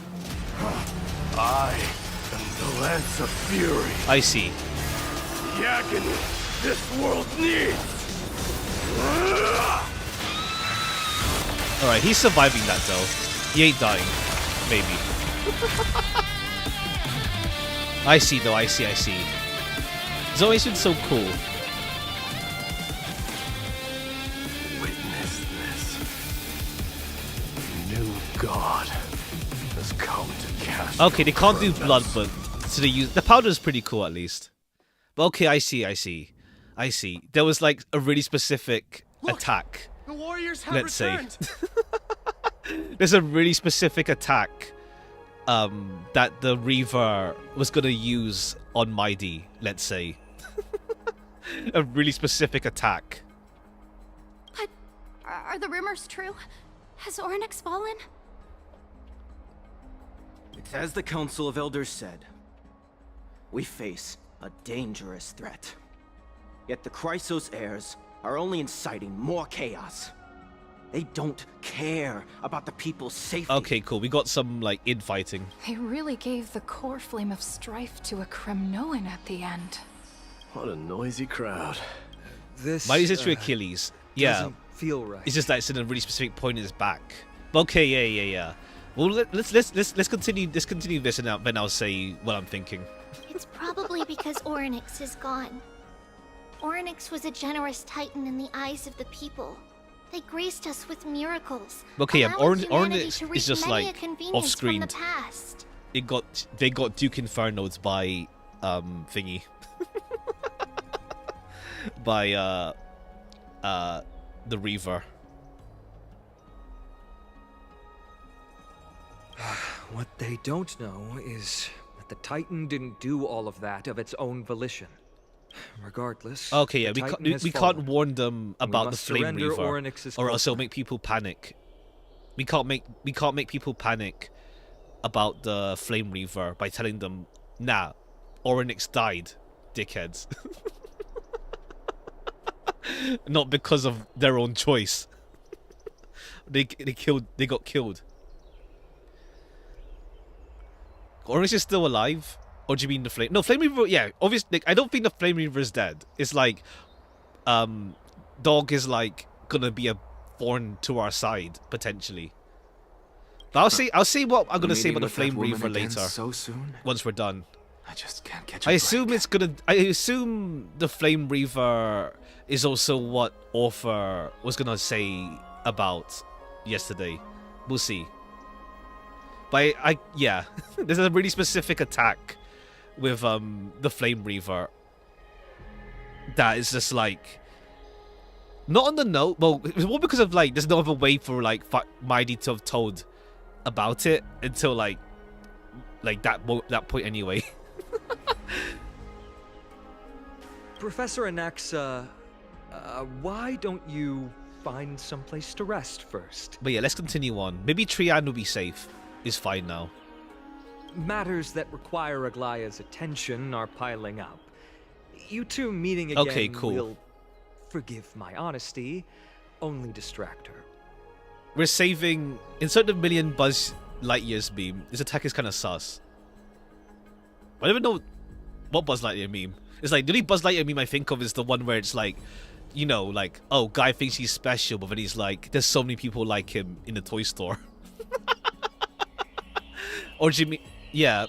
I: I am the Lance of Fury.
A: I see.
I: The agony this world needs.
A: Alright, he's surviving that though. He ain't dying. Maybe. I see though, I see. It's always been so cool.
I: Witness this. New God has come to cast.
A: Okay, they can't do blood, but so they use the powder is pretty cool at least. But okay, I see. There was like a really specific attack.
I: The warriors have
A: Let's say.
I: returned.
A: There's a really specific attack that the Reaver was gonna use on Mighty, let's say. A really specific attack.
B: But are the rumors true? Has Ornix fallen?
T: It's as the Council of Elders said. We face a dangerous threat. Yet the Chrysos heirs are only inciting more chaos. They don't care about the people's safety.
A: Okay, cool. We got some, like, infighting.
U: They really gave the core flame of strife to a Kremnoan at the end.
C: What a noisy crowd.
O: This
A: Why is it to Achilles? Yeah.
O: doesn't feel right.
A: It's just that it's in a really specific point in his back. Okay, yeah. Well, let's continue this, and then I'll say what I'm thinking.
G: It's probably because Orynyx is gone. Orynyx was a generous titan in the eyes of the people. They graced us with miracles.
A: Okay, yeah,
G: allowing humanity
A: Orynyx
G: to
A: is
G: reap
A: just
G: many a
A: like
G: convenience
A: off screen.
G: from the past.
A: They got Duke Inferno'd by thingy. By the Reaver.
O: What they don't know is that the Titan didn't do all of that of its own volition. Regardless.
A: Okay, yeah,
O: the
A: we
O: Titan has
A: can't
O: fallen.
A: warn them
O: We
A: about the
O: must
A: Flame
O: surrender
A: Reaver,
O: Orynyx's
A: or else it'll
O: core.
A: make people panic. We can't make people panic about the Flame Reaver by telling them, nah, Orynyx died, dickheads. Not because of their own choice. They got killed. Orynyx is still alive? Or do you mean the Flame? No, Flame Reaver, yeah, obviously, like, I don't think the Flame Reaver is dead. It's like, Dog is, like, gonna be a thorn to our side, potentially. But I'll see what I'm gonna say about the Flame Reaver later.
Q: So soon?
A: Once we're done.
Q: I just can't catch
A: I assume I assume the Flame Reaver is also what Orpher was gonna say about yesterday. We'll see. But yeah, there's a really specific attack with the Flame Reaver that is just like not on the note. Well, it's more because of like there's no other way for like Mighty to have told about it until like that point anyway.
O: Professor Anaxa, why don't you find someplace to rest first?
A: But yeah, let's continue on. Maybe Trian will be safe. Is fine now.
O: Matters that require Aglaya's attention are piling up. You two meeting again
A: Okay, cool.
O: will, forgive my honesty, only distract her.
A: We're saving inside the million Buzz Lightyear's meme. This attack is kind of sus. I don't even know what Buzz Lightyear meme. It's like the only Buzz Lightyear meme I think of is the one where it's like, you know, like, oh, guy thinks he's special, but then he's like, there's so many people like him in the toy store. Or do you mean, yeah,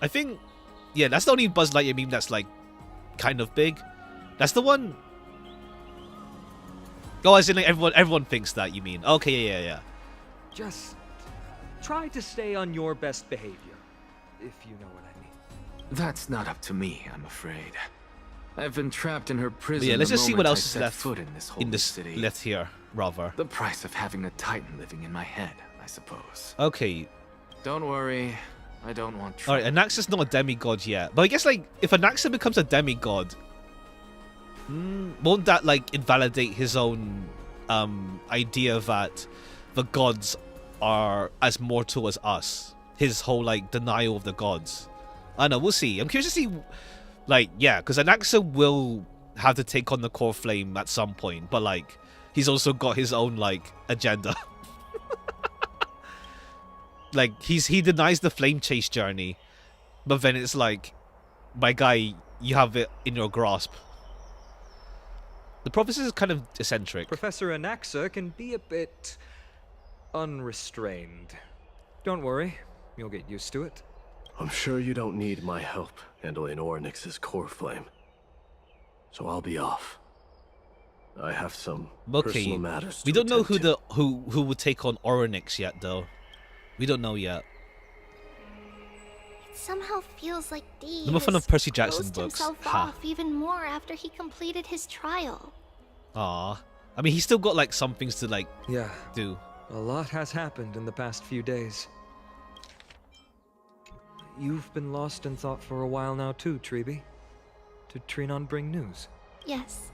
A: I think, yeah, that's the only Buzz Lightyear meme that's like kind of big. That's the one. Oh, as in like everyone thinks that, you mean? Okay, yeah.
O: Just try to stay on your best behavior, if you know what I mean.
Q: That's not up to me, I'm afraid. I've been trapped in her
A: But
Q: prison.
A: yeah, let's
Q: the
A: just see what
Q: moment
A: else
Q: I
A: is
Q: set
A: left
Q: foot in this
A: in this
Q: city.
A: left here, rather.
Q: The price of having a Titan living in my head, I suppose.
A: Okay.
Q: Don't worry, I don't want
A: All
Q: trouble.
A: right, Anaxa's not a demigod yet, but I guess like if Anaxa becomes a demigod, won't that like invalidate his own idea that the gods are as mortal as us? His whole like denial of the gods. I don't know, we'll see. I'm curious to see, like, yeah, because Anaxa will have to take on the core flame at some point, but like he's also got his own like agenda. Like, he denies the flame chase journey, but then it's like, my guy, you have it in your grasp. The professor is kind of eccentric.
O: Professor Anaxa can be a bit unrestrained. Don't worry, you'll get used to it.
C: I'm sure you don't need my help handling Orynyx's core flame. So I'll be off. I have some personal matters to
A: we don't know
C: attend
A: who will take on Orynyx yet, though. We don't know yet.
G: It somehow feels like Dee
A: No more fun of Percy Jackson
G: closed
A: books.
G: himself
A: Ha.
G: off even more after he completed his trial.
A: Aw. I mean, he's still got, like, some things to, like,
O: Yeah.
A: do.
O: A lot has happened in the past few days. You've been lost in thought for a while now too, Treeby. Did Trinon bring news?
G: Yes,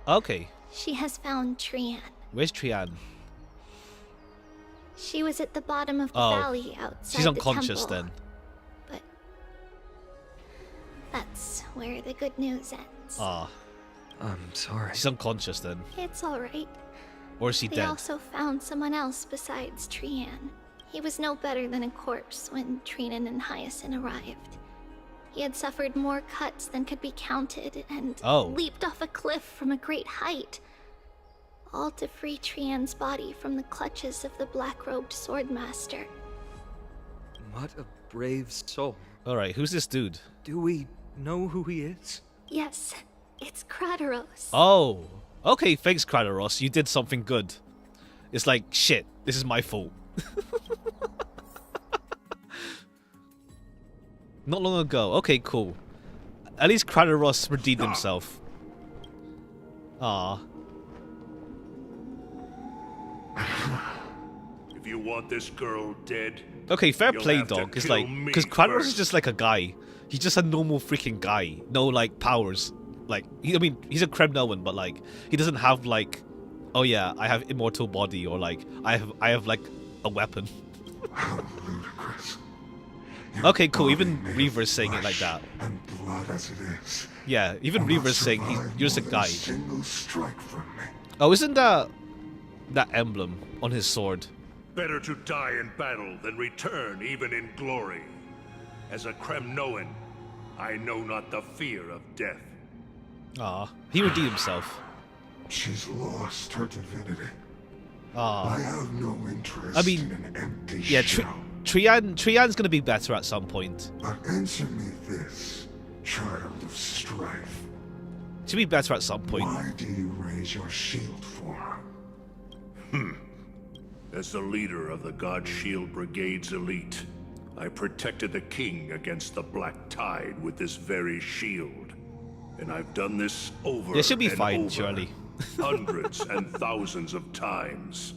A: Okay.
G: she has found Trian.
A: Where's Trian?
G: She was at the bottom of the
A: Oh.
G: valley outside
A: She's unconscious
G: the temple.
A: then.
G: But that's where the good news ends.
A: Ah.
F: I'm sorry.
A: She's unconscious then.
G: It's alright.
A: Or is she
G: They
A: dead?
G: also found someone else besides Trian. He was no better than a corpse when Trinan and Hyacinth arrived. He had suffered more cuts than could be counted and leaped off a cliff from a great height. All to free Trian's body from the clutches of the black-robed swordmaster.
O: What a brave soul.
A: Alright, who's this dude?
O: Do we know who he is?
G: Yes, it's Krateros.
A: Oh. Okay, thanks, Krateros. You did something good. It's like, shit, this is my fault. Not long ago. Okay, cool. At least Krateros redeemed himself. Ah.
K: If you want this girl dead,
A: Okay, fair
K: you'll
A: play,
K: have to
A: dog. It's
K: kill
A: like,
K: me
A: because Krateros is
K: first.
A: just like a guy. He's just a normal freaking guy. No, like, powers. Like, I mean, he's a Kremnoan, but like, he doesn't have like, oh yeah, I have immortal body, or like, I have like a weapon. Okay, cool. Even Reaver's saying it like that.
M: And blood as it is.
A: Yeah, even Reaver's saying you're just a guy.
M: Single strike from me.
A: Oh, isn't that emblem on his sword?
K: Better to die in battle than return even in glory. As a Kremnoan, I know not the fear of death.
A: Ah, he redeemed himself.
M: She's lost her divinity.
A: Ah.
M: I have no interest
A: I mean,
M: in an empty
A: yeah,
M: shell.
A: Trian's gonna be better at some point.
M: But answer me this, child of strife.
A: She'll be better at some point.
M: Why do you raise your shield for her?
K: As the leader of the God Shield Brigade's elite, I protected the king against the Black Tide with this very shield. And I've done this over
A: Yeah, she'll be
K: and
A: fine,
K: over,
A: surely.
K: hundreds and thousands of times.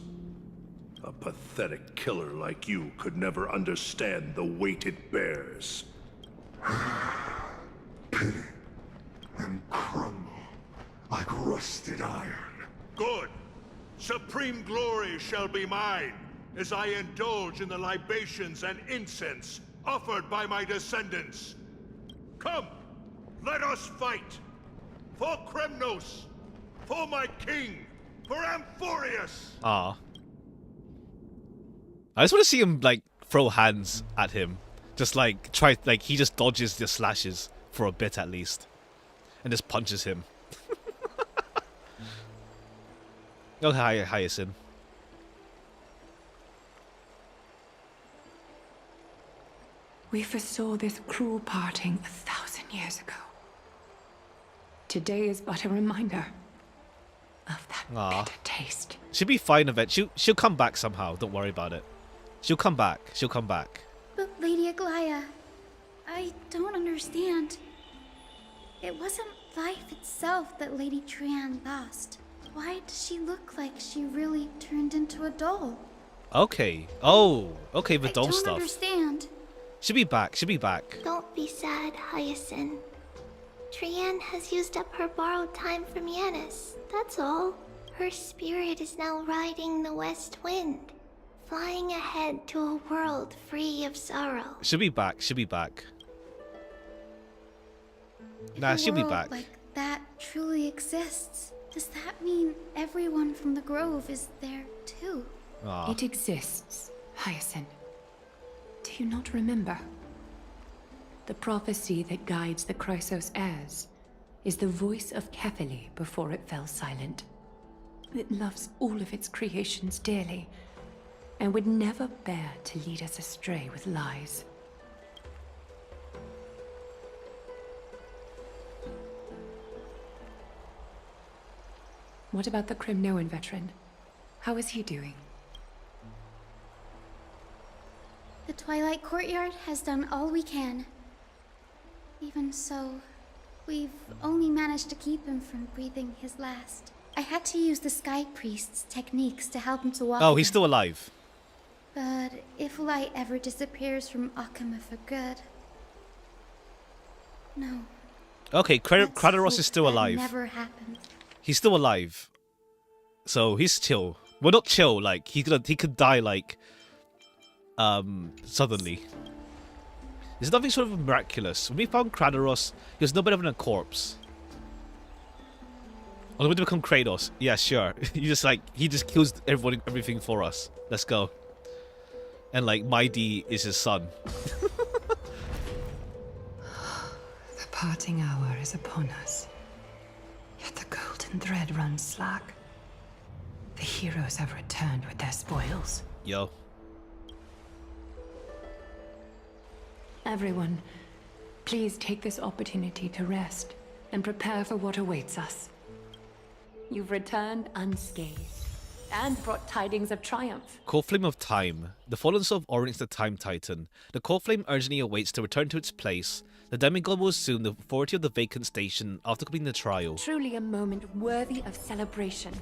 K: A pathetic killer like you could never understand the weight it bears.
M: Pity and crumble like rusted iron.
K: Good. Supreme glory shall be mine, as I indulge in the libations and incense offered by my descendants. Come, let us fight! For Kremnos! For my king! For Amphorius!
A: Ah. I just want to see him like throw hands at him. Just like try, like he just dodges the slashes for a bit at least. And just punches him. Oh, hi, Hyacinth.
D: We foresaw this cruel parting 1,000 years ago. Today is but a reminder of that bitter taste.
A: She'll be fine eventually. She'll come back somehow. Don't worry about it. She'll come back. She'll come back.
B: But Lady Aglaya, I don't understand. It wasn't life itself that Lady Trian lost. Why does she look like she really turned into a doll?
A: Okay. Oh, okay, the doll
B: I don't
A: stuff.
B: understand.
A: She'll be back. She'll be back.
G: Don't be sad, Hyacinth. Trian has used up her borrowed time from Yanis, that's all. Her spirit is now riding the west wind, flying ahead to a world free of sorrow.
A: She'll be back. She'll be back.
B: If
A: Nah,
B: a
A: she'll be
B: world
A: back.
B: like that truly exists, does that mean everyone from the Grove is there too?
D: It exists, Hyacinth. Do you not remember? The prophecy that guides the Chrysos heirs is the voice of Kefili before it fell silent. It loves all of its creations dearly, and would never bear to lead us astray with lies. What about the Kremnoan veteran? How is he doing?
B: The Twilight Courtyard has done all we can. Even so, we've only managed to keep him from breathing his last. I had to use the Sky Priest's techniques to help him to walk.
A: Oh, he's
B: again.
A: still alive.
B: But if light ever disappears from Akama for good... No.
A: Okay,
B: let's
A: Krateros
B: hope
A: is still
B: that
A: alive.
B: never happened.
A: He's still alive. So he's chill. Well, not chill. Like he could die like suddenly. There's nothing sort of miraculous. When we found Kratos, he was no better than a corpse. On the way to become Kratos, yeah, sure. He just kills everything for us. Let's go. And like Mighty is his son.
D: The parting hour is upon us. Yet the golden thread runs slack. The heroes have returned with their spoils.
A: Yo.
D: Everyone, please take this opportunity to rest and prepare for what awaits us.
E: You've returned unscathed and brought tidings of triumph.
A: Core Flame of Time. The fallen soul of Oryx the Time Titan. The Core Flame urgently awaits to return to its place. The demigod will assume the authority of the vacant station after completing the trial.
E: Truly a moment worthy of celebration.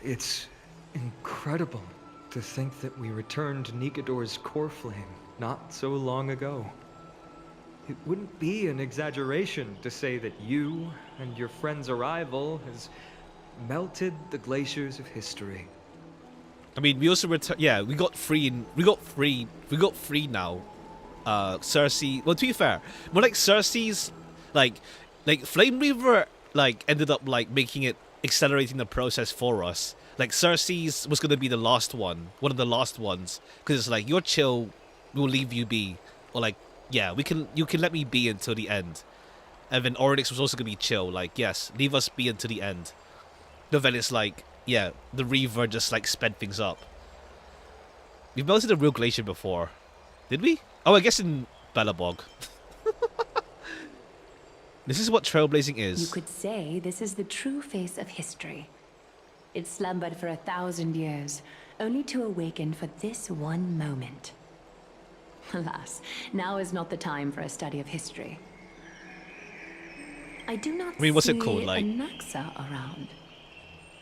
F: It's incredible to think that we returned Nikador's core flame not so long ago. It wouldn't be an exaggeration to say that you and your friend's arrival has melted the glaciers of history.
A: I mean, we also yeah, we got free now. Cersei. Well, to be fair, more like Cersei's like Flame Reaver ended up making it, accelerating the process for us. Like Cersei's was gonna be the last one of the last ones, because it's like, you're chill, we'll leave you be, or like, yeah, you can let me be until the end. And then Oryx was also gonna be chill, like, yes, leave us be until the end. But then it's like, yeah, the Reaver just sped things up. We've melted a real glacier before, did we? Oh, I guess in Belobog. This is what trailblazing is.
E: You could say this is the true face of history. It slumbered for 1,000 years, only to awaken for this one moment. Alas, now is not the time for a study of history. I do not
A: what's
E: see
A: it called, like?
E: a Naxa around.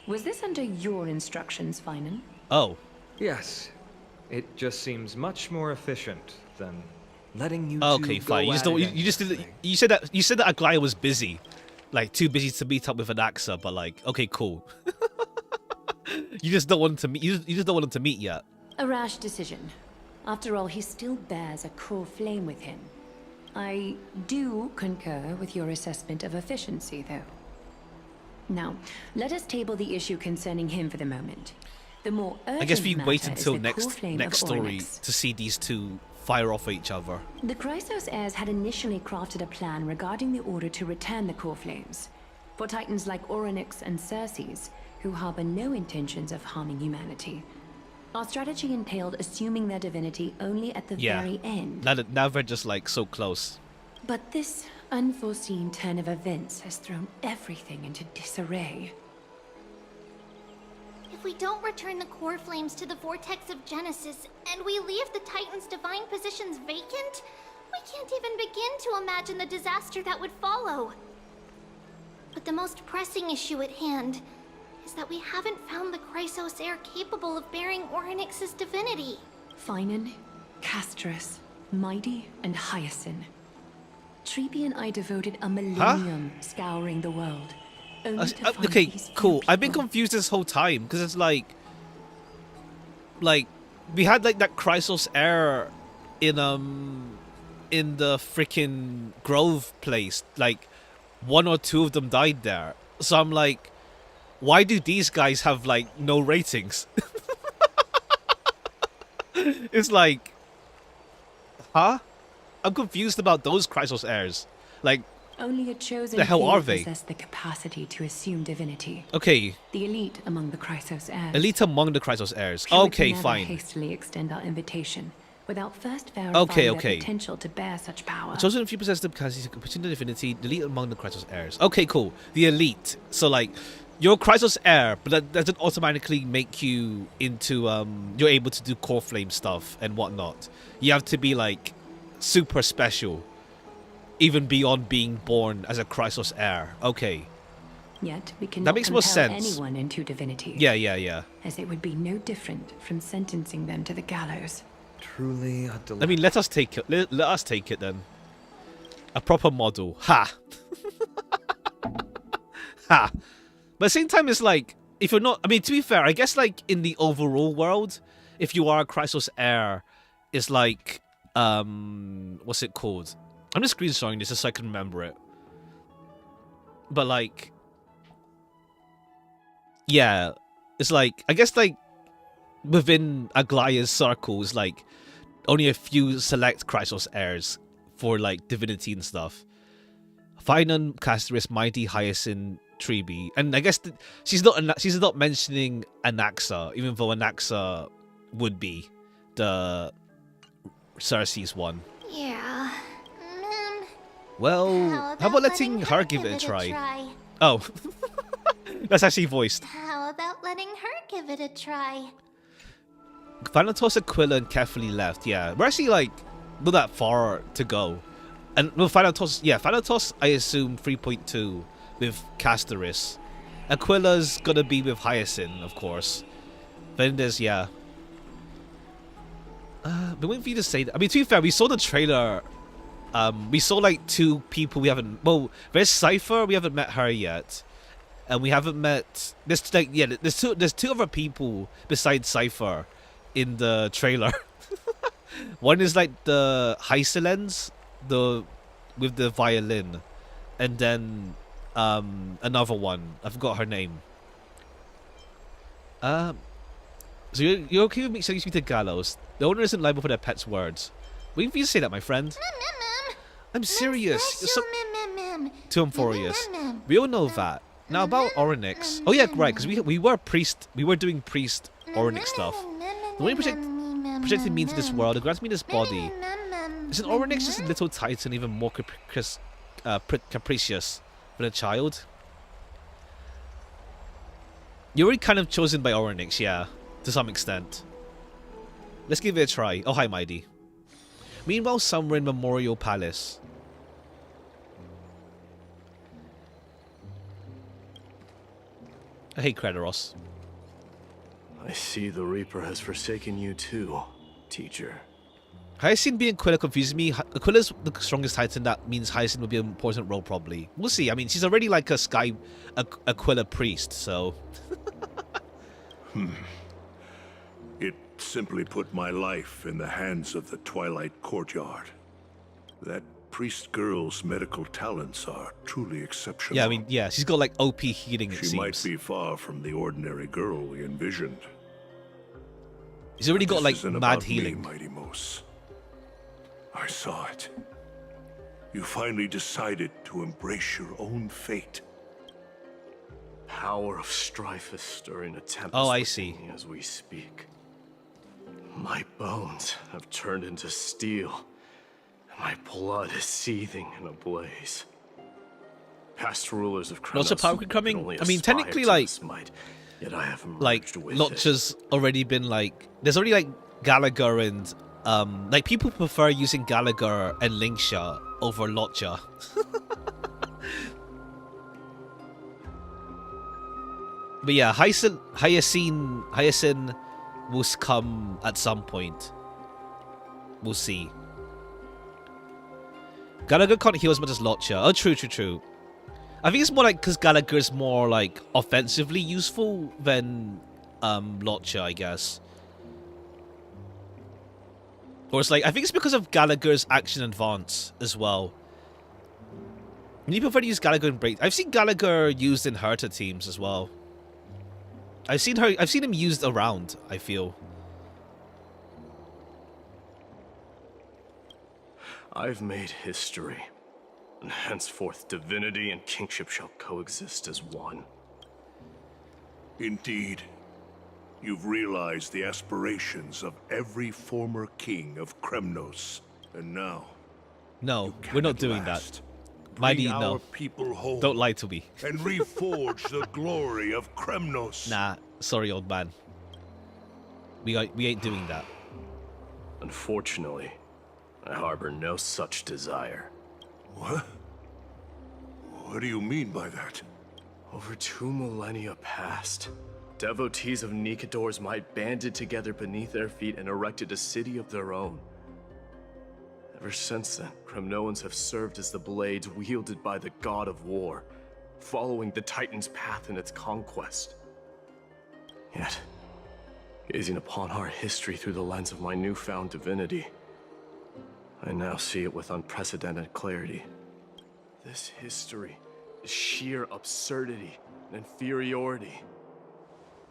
E: Was this under your instructions, Finan?
A: Oh.
F: Yes. It just seems much more efficient than letting you
A: okay, fine. You said that Aglaya was busy. Too busy to meet up with an Axa, but okay, cool. You just don't want him to meet yet.
E: A rash decision. After all, he still bears a core flame with him. I do concur with your assessment of efficiency, though. Now, let us table the issue concerning him for the moment. The more urgent
A: I guess we wait
E: matter
A: until
E: is the core flame
A: next
E: of
A: story
E: Onyx.
A: to see these two fire off at each other.
E: The Chrysos heirs had initially crafted a plan regarding the order to return the core flames. For titans like Oryx and Circes, who harbor no intentions of harming humanity, our strategy entailed assuming their divinity only at the very end.
A: Now they're just so close.
E: But this unforeseen turn of events has thrown everything into disarray.
B: If we don't return the core flames to the vortex of Genesis, and we leave the Titan's divine positions vacant, we can't even begin to imagine the disaster that would follow. But the most pressing issue at hand is that we haven't found the Chrysos heir capable of bearing Oryx's divinity.
E: Finan, Castris, Mighty, and Hyacinth. Treepy and I devoted a millennium scouring the world. Only to find
A: Okay,
E: these few
A: cool. I've been
E: people.
A: confused this whole time because it's we had that Chrysos heir in the freaking Grove place. One or two of them died there. So I'm like, why do these guys have no ratings? It's huh? I'm confused about those Chrysos heirs.
E: Only a chosen
A: the hell
E: few
A: are they?
E: possess the capacity to assume divinity.
A: Okay.
E: The elite among the Chrysos heirs.
A: Elite among the Chrysos heirs.
E: We would
A: Okay,
E: never
A: fine.
E: hastily extend our invitation without first verifying their potential to bear such power.
A: A chosen few possess the capacity to pursue the divinity. The elite among the Chrysos heirs. Okay, cool. The elite. So you're a Chrysos heir, but that doesn't automatically make you into you're able to do core flame stuff and whatnot. You have to be super special, even beyond being born as a Chrysos heir. Okay.
D: Yet we cannot
A: makes more
D: compel
A: sense.
D: anyone into divinity.
A: Yeah.
D: As it would be no different from sentencing them to the gallows.
F: Truly a delight.
A: I mean, let us take it. Let us take it then. A proper model. Ha! Ha! But at the same time, it's like, if you're not... I mean, to be fair, I guess, like, in the overall world, if you are a Chrysos heir, it's like... what's it called? I'm just screenshotting this just so I can remember it. But, like... Yeah. It's like... I guess, like, within Aglaya's circles, like, only a few select Chrysos heirs for, like, divinity and stuff. Finan, Castoris, Mighty, Hyacinth, Treeby, and I guess she's not mentioning Anaxa, even though Anaxa would be the Cersei's one.
G: Yeah.
A: Well, how about letting her give it a try? Oh, that's actually voiced.
G: How about letting her give it a try?
A: Thanatos, Aquila, and carefully left. Yeah, we're actually like not that far to go. And well, Thanatos, yeah, Thanatos, I assume 3.2 with Castoris. Aquila's gonna be with Hyacinth, of course. Then there's, yeah. But waiting for you to say that. I mean, to be fair, we saw the trailer. We saw like 2 people we haven't. Well, there's Cypher. We haven't met her yet, and we haven't met. There's like There's two other people besides Cypher in the trailer. One is like the Hyselens, with the violin, and then another one. I forgot her name. So you're okay with me sending you to Gallows? The owner isn't liable for their pet's words. Wait for you to say that, my friend. I'm serious. You're so too Amphorius. We all know that. Now about Orynyx. Oh yeah, right. Because we were priest. We were doing priest Orynyx stuff. The way projected me into this world, it grants me this body. Isn't Orynyx just a little titan, even more capricious than a child? You're already kind of chosen by Orynyx, yeah, to some extent. Let's give it a try. Oh, hi, Mighty. Meanwhile, somewhere in Memorial Palace. Hey, Kratos.
C: I see the Reaper has forsaken you too, teacher.
A: Hyacinth being Aquila confuses me. Aquila's the strongest titan. That means Hyacinth will be an important role, probably. We'll see. I mean, she's already like a Aquila priest, so...
K: It simply put my life in the hands of the Twilight Courtyard. That priest girl's medical talents are truly exceptional.
A: Yeah, I mean, yeah, she's got like OP healing, it seems.
K: She might be far from the ordinary girl we envisioned.
A: She's already got like
K: isn't
A: mad
K: about
A: healing.
K: Me, Mighty Mos. I saw it. You finally decided to embrace your own fate.
C: Power of strife is stirring a tempest.
A: Oh, I see.
C: As we speak. My bones have turned into steel. My blood is seething in a blaze. Past rulers of Krenos
A: Lots of power coming. I mean, technically, like,
C: might, yet I have
A: Lotcha's already been like. There's already like Gallagher and like people prefer using Gallagher and Linksha over Lotcha. But yeah, Hyacinth will come at some point. We'll see. Gallagher can't heal as much as Lotcha. Oh, true. I think it's more like because Gallagher's more like offensively useful than Lotcha, I guess. Or it's like, I think it's because of Gallagher's action advance as well. You prefer to use Gallagher in break. I've seen Gallagher used in Herta teams as well. I've seen him used around, I feel.
C: I've made history, and henceforth divinity and kingship shall coexist as one.
K: Indeed. You've realized the aspirations of every former king of Kremnos, and now...
A: No, we're not doing that. Mighty, no.
K: People home
A: don't lie to me.
K: And reforge the glory of Kremnos.
A: Nah, sorry, old man. We ain't doing that.
C: Unfortunately, I harbor no such desire.
K: What? What do you mean by that?
C: Over 2 millennia passed. Devotees of Nikador's might banded together beneath their feet and erected a city of their own. Ever since then, Kremnoans have served as the blades wielded by the god of war, following the Titan's path in its conquest. Yet, gazing upon our history through the lens of my newfound divinity, I now see it with unprecedented clarity. This history is sheer absurdity and inferiority.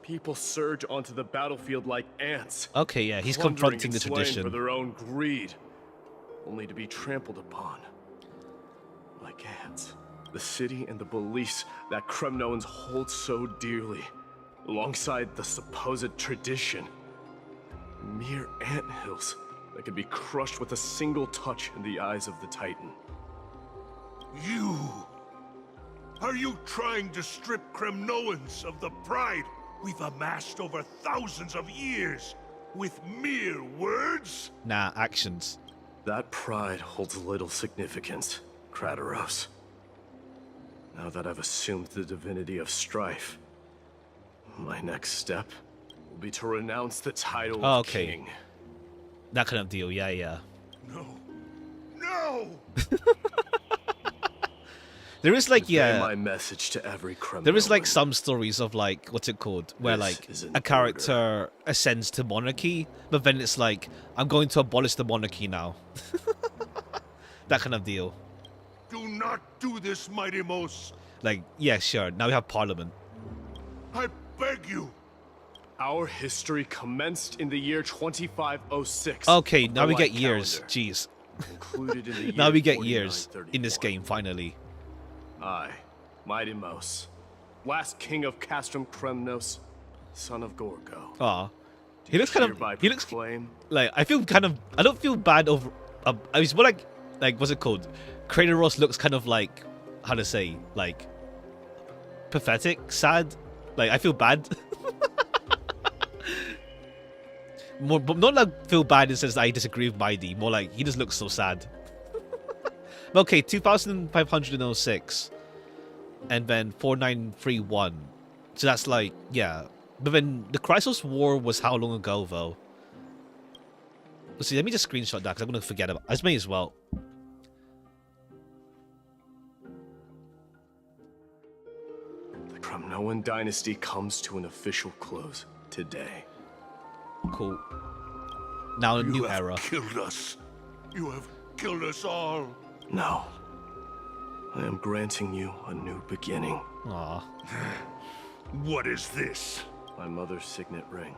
C: People surge onto the battlefield like ants.
A: Okay, yeah, he's
C: plundering
A: confronting the
C: and slaying
A: tradition.
C: for their own greed, only to be trampled upon like ants. The city and the beliefs that Kremnoans hold so dearly, alongside the supposed tradition, mere anthills that could be crushed with a single touch in the eyes of the Titan.
K: You! Are you trying to strip Kremnoans of the pride we've amassed over thousands of years with mere words?
A: Nah, actions.
C: That pride holds little significance, Krateros. Now that I've assumed the divinity of strife, my next step will be to renounce the title of king.
A: That kind of deal, yeah.
K: No! No!
A: There is like,
C: Convey my message to every Kremnoan.
A: there is like some stories of like, what's it called? Where like a character ascends to monarchy, but then it's like, I'm going to abolish the monarchy now. That kind of deal.
K: Do not do this, Mighty Mos.
A: Like, yeah, sure. Now we have parliament.
K: I beg you.
C: Our history commenced in the year 2506.
A: Okay,
C: of
A: now
C: the
A: we get
C: Light
A: years.
C: Calendar,
A: Jeez.
C: Included in the
A: Now
C: year
A: we get years in this
C: 4934.
A: game, finally.
C: I, Mighty Mos, last king of Castrum Kremnos, son of Gorgo.
A: Aw. He looks kind
C: hereby
A: of, he looks
C: proclaim-
A: like, I feel kind of, I don't feel bad over, I was more like, what's it called? Kratos looks kind of like, how to say, like, pathetic, sad. Like, I feel bad. More, but not like feel bad in the sense that I disagree with Mighty. More like, he just looks so sad. Okay, 2506. And then 4931. So that's like, yeah. But then the Chrysos War was how long ago, though? Let's see, let me just screenshot that, because I'm going to forget about it. I may as well.
C: The Kremnoan dynasty comes to an official close today.
A: Cool. Now a new
K: You have
A: era.
K: killed us. You have killed us all.
C: No. I am granting you a new beginning.
A: Aww.
K: What is this?
C: My mother's signet ring.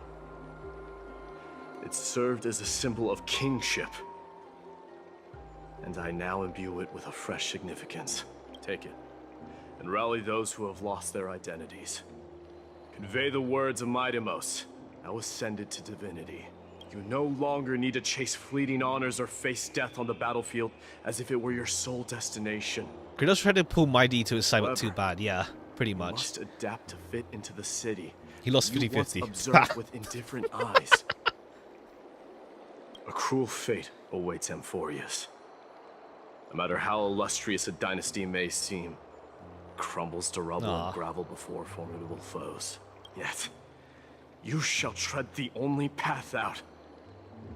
C: It served as a symbol of kingship. And I now imbue it with a fresh significance. Take it, and rally those who have lost their identities. Convey the words of Mighty Mos, now ascended to divinity. You no longer need to chase fleeting honors or face death on the battlefield as if it were your sole destination.
A: Kratos tried to pull Mighty to his side, but
C: However,
A: too bad. Yeah, pretty
C: You
A: much.
C: must adapt to fit into the city.
A: He lost
C: You
A: 50-50.
C: once observed with indifferent eyes. A cruel fate awaits Amphorius. No matter how illustrious a dynasty may seem, it crumbles to rubble
A: Aw.
C: and gravel before formidable foes. Yet, you shall tread the only path out.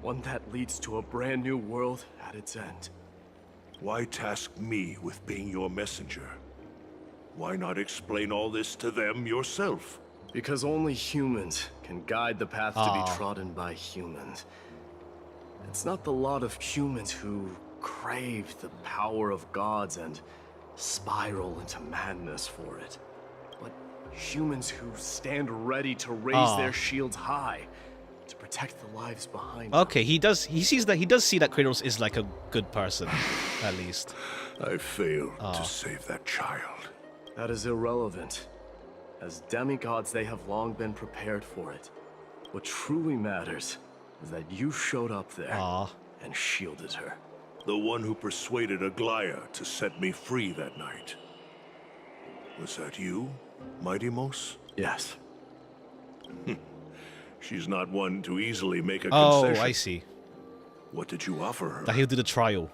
C: One that leads to a brand new world at its end.
K: Why task me with being your messenger? Why not explain all this to them yourself?
C: Because only humans can guide the path to
K: Aw.
C: be trodden by humans. It's not the lot of humans who crave the power of gods and spiral into madness for it, but humans who stand ready to raise
A: Aw.
C: their shields high to protect the lives behind them.
A: Okay, he does see that Kratos is like a good person, at least.
K: I failed
A: Aw.
K: to save that child.
C: That is irrelevant. As demigods, they have long been prepared for it. What truly matters is that you showed up there and shielded her.
K: The one who persuaded Aglaya to set me free that night. Was that you, Mighty Mos?
C: Yes.
K: She's not one to easily make a
A: Oh,
K: concession.
A: I see.
K: What did you offer her?
A: That he'll do the trial.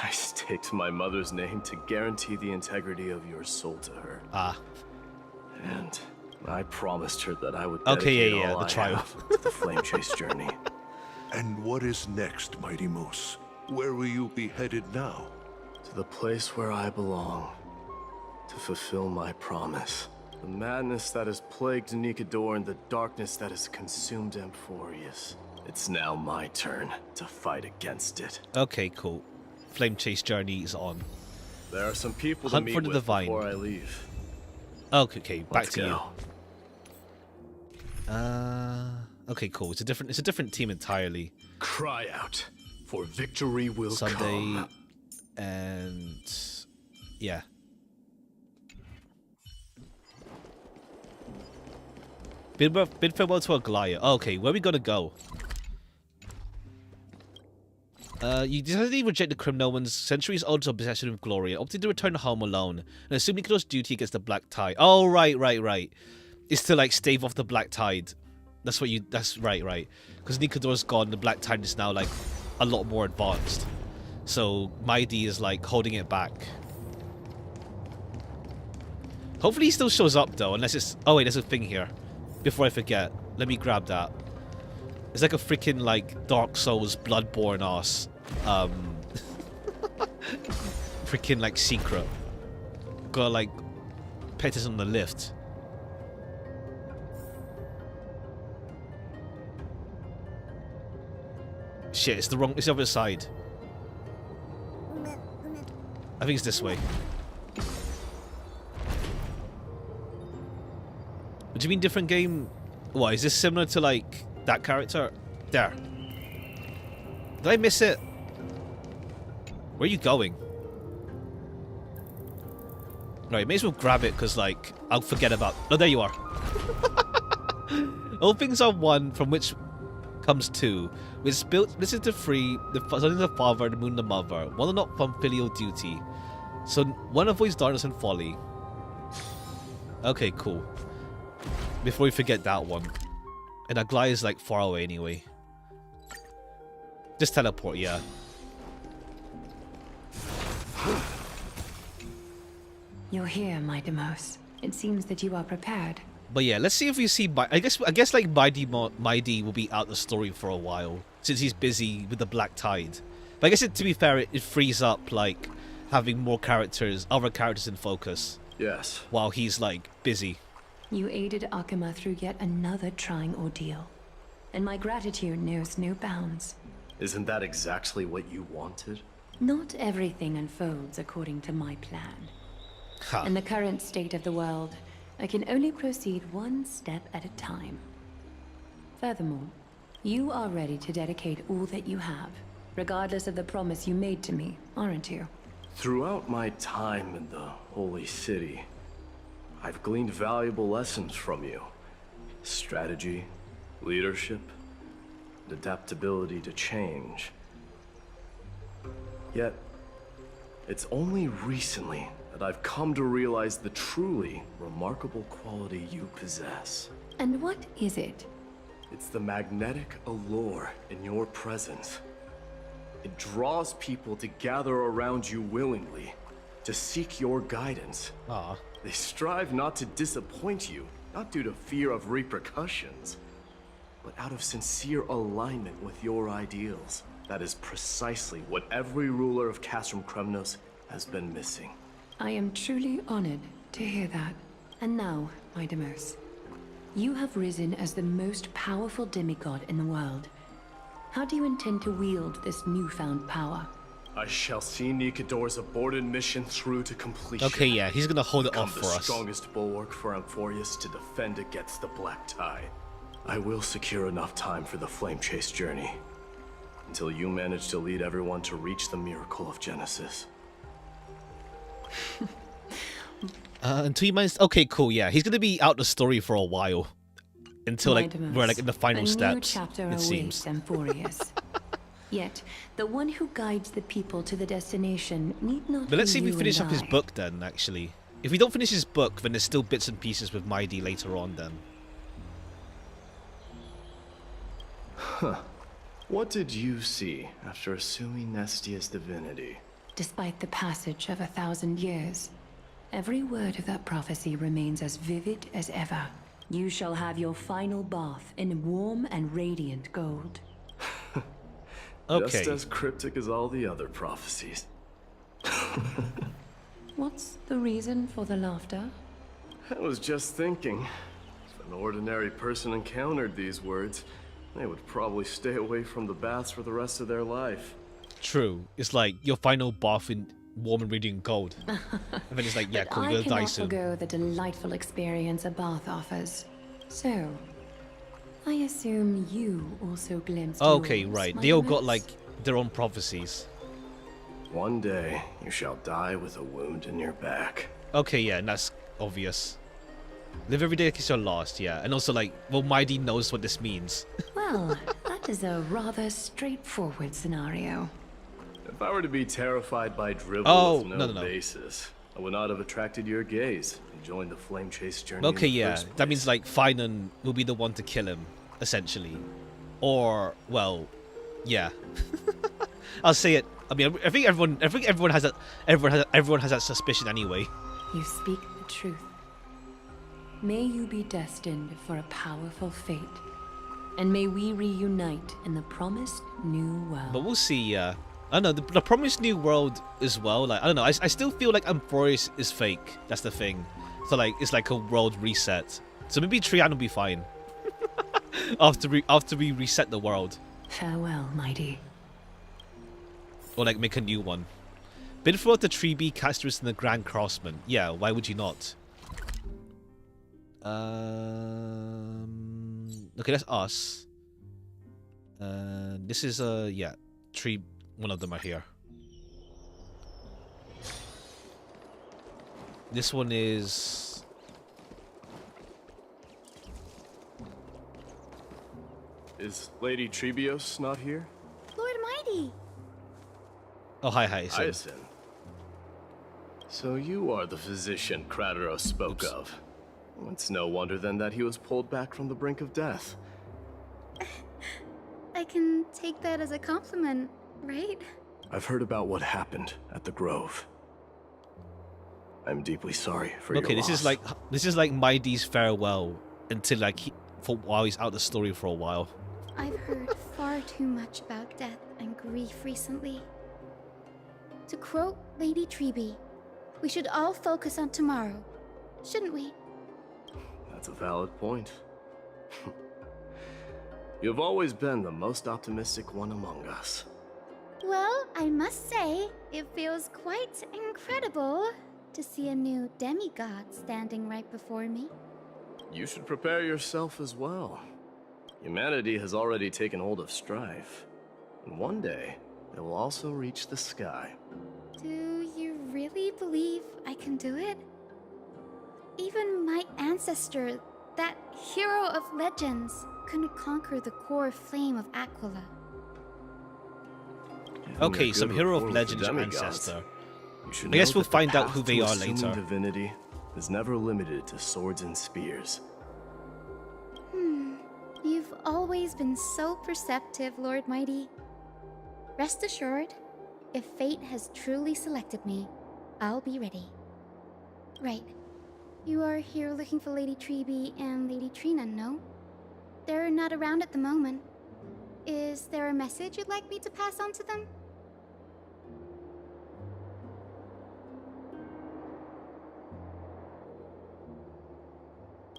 C: I staked my mother's name to guarantee the integrity of your soul to her.
A: Ah.
C: And I promised her that I would
A: Okay,
C: dedicate
A: yeah,
C: all
A: the
C: I
A: trial.
C: have to the flame chase journey.
K: And what is next, Mighty Moose? Where will you be headed now?
C: To the place where I belong. To fulfill my promise. The madness that has plagued Nikador and the darkness that has consumed Amphorius. It's now my turn to fight against it.
A: Okay, cool. Flame chase journey is on.
C: There are some people
A: Hunt
C: to
A: for
C: meet
A: the
C: with
A: divine.
C: before I leave.
A: Okay, back
C: Let's
A: to
C: go.
A: you. Okay, cool. It's a different team entirely.
C: Cry out, for victory will
A: Sunday
C: come.
A: and yeah. Bid farewell to Aglaya. Okay, where are we gonna go? You decided to reject the Crimnoan's centuries-old obsession with glory and opted to return home alone, and assume Nikador's duty against the Black Tide. Oh, right. It's to, like, stave off the Black Tide. That's right. Because Nikador's gone, the Black Tide is now, like, a lot more advanced. So, Maidi is, like, holding it back. Hopefully he still shows up, though, unless it's... Oh, wait, there's a thing here. Before I forget, let me grab that. It's like a freaking, like, Dark Souls Bloodborne ass. Freaking, like, secret. Gotta, like, pet us on the lift. Shit, it's the other side. I think it's this way. What do you mean different game? What, is this similar to, like, that character? There. Did I miss it? Where are you going? Right, may as well grab it, because, like, I'll forget about... Oh, there you are. All things are one, from which comes two. Which split this into three, the sun is the father, the moon the mother. One are not from filial duty. So one avoids darkness and folly. Okay, cool. Before we forget that one. And Aglaya is, like, far away anyway. Just teleport, yeah.
D: You're here, my Demos. It seems that you are prepared.
A: But yeah, let's see if we see... I guess like, Maidi will be out the story for a while. Since he's busy with the Black Tide. But I guess, to be fair, it frees up, like, having more characters, other characters in focus.
C: Yes.
A: While he's, like, busy.
D: You aided Akuma through yet another trying ordeal. And my gratitude knows no bounds.
C: Isn't that exactly what you wanted?
D: Not everything unfolds according to my plan.
A: Huh.
D: In the current state of the world, I can only proceed one step at a time. Furthermore, you are ready to dedicate all that you have, regardless of the promise you made to me, aren't you?
C: Throughout my time in the Holy City, I've gleaned valuable lessons from you. Strategy, leadership, and adaptability to change. Yet, it's only recently that I've come to realize the truly remarkable quality you possess.
D: And what is it?
C: It's the magnetic allure in your presence. It draws people to gather around you willingly, to seek your guidance. They strive not to disappoint you, not due to fear of repercussions, but out of sincere alignment with your ideals. That is precisely what every ruler of Castrum Kremnos has been missing.
D: I am truly honored to hear that. And now, my Demos, you have risen as the most powerful demigod in the world. How do you intend to wield this newfound power?
C: I shall see Nikador's aborted mission through to completion.
A: Okay, yeah, he's gonna hold it off for
C: the
A: us.
C: Strongest bulwark for Amphorius to defend against the Black Tide. I will secure enough time for the flame chase journey. Until you manage to lead everyone to reach the miracle of Genesis.
A: Until you manage... Okay, cool, yeah. He's gonna be out the story for a while. Until, like, we're, like, in the final steps,
D: A new chapter
A: it seems.
D: awaits Amphorius. Yet, the one who guides the people to the destination need not
A: But let's
D: be
A: see if we
D: you
A: finish
D: and
A: up his
D: I.
A: book then, actually. If we don't finish his book, then there's still bits and pieces with Maidi later on then.
C: Huh. What did you see after assuming Nestia's divinity?
D: Despite the passage of 1,000 years, Every word of that prophecy remains as vivid as ever. You shall have your final bath in warm and radiant gold.
C: Just as cryptic as all the other prophecies.
D: What's the reason for the laughter?
C: I was just thinking, if an ordinary person encountered these words, they would probably stay away from the baths for the rest of their life.
A: True. It's like your final bath in warm and radiant gold. And then it's like, yeah, cool, you're gonna die soon.
D: I cannot forgo the delightful experience a bath offers. So, I assume you also glimpsed
A: Okay,
D: yours,
A: right.
D: my
A: They all got
D: Miss?
A: like their own prophecies.
C: One day, you shall die with a wound in your back.
A: Okay, yeah, and that's obvious. Live every day like it's your last, yeah. And also like, well, Mighty knows what this means.
D: Well, that is a rather straightforward scenario.
C: If I were to be terrified by drivel
A: Oh,
C: with
A: no.
C: no basis, I would not have attracted your gaze and joined the flame chase journey.
A: Okay,
C: in the
A: yeah.
C: first
A: That means like Finan will be the one to kill him, essentially. Or, well, yeah. I'll say it. I mean, I think everyone has that. Everyone has that suspicion anyway.
D: You speak the truth. May you be destined for a powerful fate, and may we reunite in the promised new world.
A: But we'll see. Yeah, I don't know the promised new world as well. Like I don't know. I still feel like Amphorius is fake. That's the thing. So like it's like a world reset. So maybe Trian will be fine after we reset the world.
D: Farewell, mighty.
A: Or like make a new one. Bid for the Tree Casters and the Grand Crossman. Yeah, why would you not? Okay, that's us. This is yeah, Tree. One of them are here. This one is.
C: Is Lady Trebios not here?
B: Lord Mighty!
A: Oh, hi, Hyacinth.
C: Hyacinth. So you are the physician Krateros spoke of. It's no wonder then that he was pulled back from the brink of death.
B: I can take that as a compliment, right?
C: I've heard about what happened at the Grove. I'm deeply sorry for your
A: Okay,
C: loss.
A: this is like Mighty's farewell until like for while he's out the story for a while.
B: I've heard far too much about death and grief recently. To quote Lady Treby, we should all focus on tomorrow, shouldn't we?
C: That's a valid point. You've always been the most optimistic one among us.
B: Well, I must say, it feels quite incredible to see a new demigod standing right before me.
C: You should prepare yourself as well. Humanity has already taken hold of strife, and one day it will also reach the sky.
B: Do you really believe I can do it? Even my ancestor, that hero of legends, couldn't conquer the core flame of Aquila.
A: Okay, some hero of legend ancestor. I guess we'll find out who they are later.
C: Divinity is never limited to swords and spears.
B: You've always been so perceptive, Lord Mighty. Rest assured, if fate has truly selected me, I'll be ready. Right. You are here looking for Lady Treby and Lady Trina, no? They're not around at the moment. Is there a message you'd like me to pass on to them?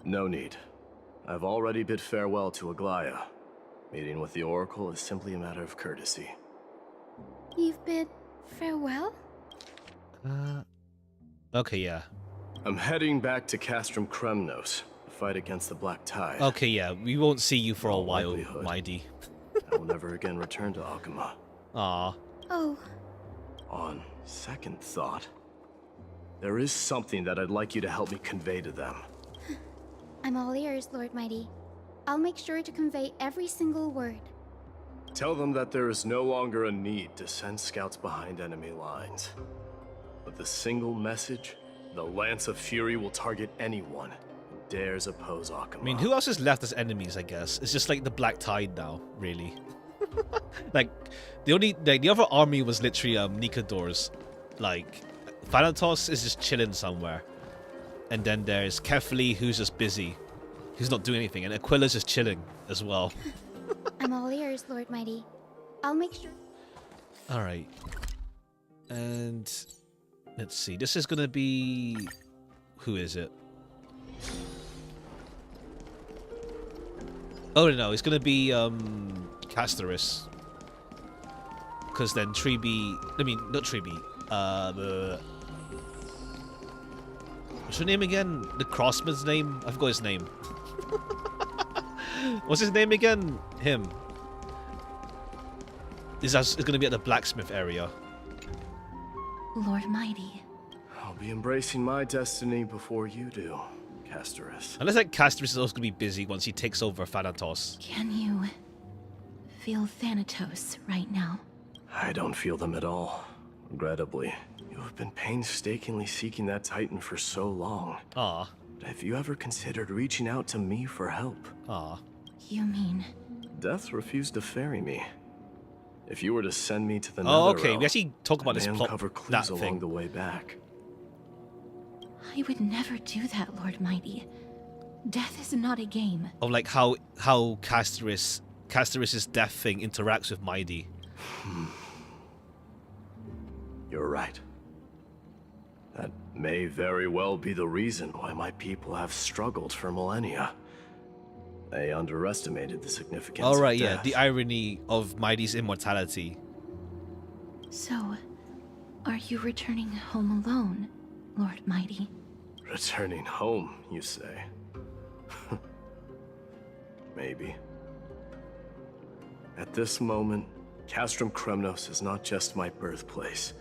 C: No need. I've already bid farewell to Aglaya. Meeting with the Oracle is simply a matter of courtesy.
B: You've bid farewell?
A: Okay, yeah.
C: I'm heading back to Castrum Kremnos to fight against the Black Tide.
A: Okay, yeah. We won't see you for a while, Mighty.
C: I will never again return to Akuma.
A: Ah.
B: Oh.
C: On second thought, there is something that I'd like you to help me convey to them.
B: I'm all ears, Lord Mighty. I'll make sure to convey every single word.
C: Tell them that there is no longer a need to send scouts behind enemy lines. With a single message, the Lance of Fury will target anyone who dares oppose Akuma.
A: I mean, who else is left as enemies, I guess? It's just like the Black Tide now, really. Like, the other army was literally Nikador's, like, Thanatos is just chilling somewhere. And then there's Kefli, who's just busy. Who's not doing anything. And Aquila's just chilling as well.
B: I'm all ears, Lord Mighty. I'll make sure.
A: Alright. And let's see. This is gonna be... Who is it? Oh no, it's gonna be Castoris. Because then Treeby... I mean, not Treeby. What's her name again? The Crossman's name? I forgot his name. What's his name again? Him. It's going to be at the blacksmith area.
U: Lord Mighty.
C: I'll be embracing my destiny before you do, Castoris.
A: Unless like Castoris is also going to be busy once he takes over Thanatos.
U: Can you feel Thanatos right now?
C: I don't feel them at all. Regrettably, you have been painstakingly seeking that Titan for so long.
A: Ah.
C: But have you ever considered reaching out to me for help?
A: Ah.
U: You mean?
C: Death refused to ferry me. If you were to send me to the
A: Oh,
C: Netherrealm,
A: okay. We actually talk about this plot.
C: uncover clues
A: That
C: along
A: thing.
C: the way back.
U: I would never do that, Lord Mighty. Death is not a game.
A: Of like how Castoris' death thing interacts with Mighty.
C: You're right. That may very well be the reason why my people have struggled for millennia. They underestimated the significance
A: All right,
C: of
A: yeah,
C: death.
A: the irony of Mighty's immortality.
U: So, are you returning home alone, Lord Mighty?
C: Returning home, you say? Maybe. At this moment, Castrum Kremnos is not just my birthplace,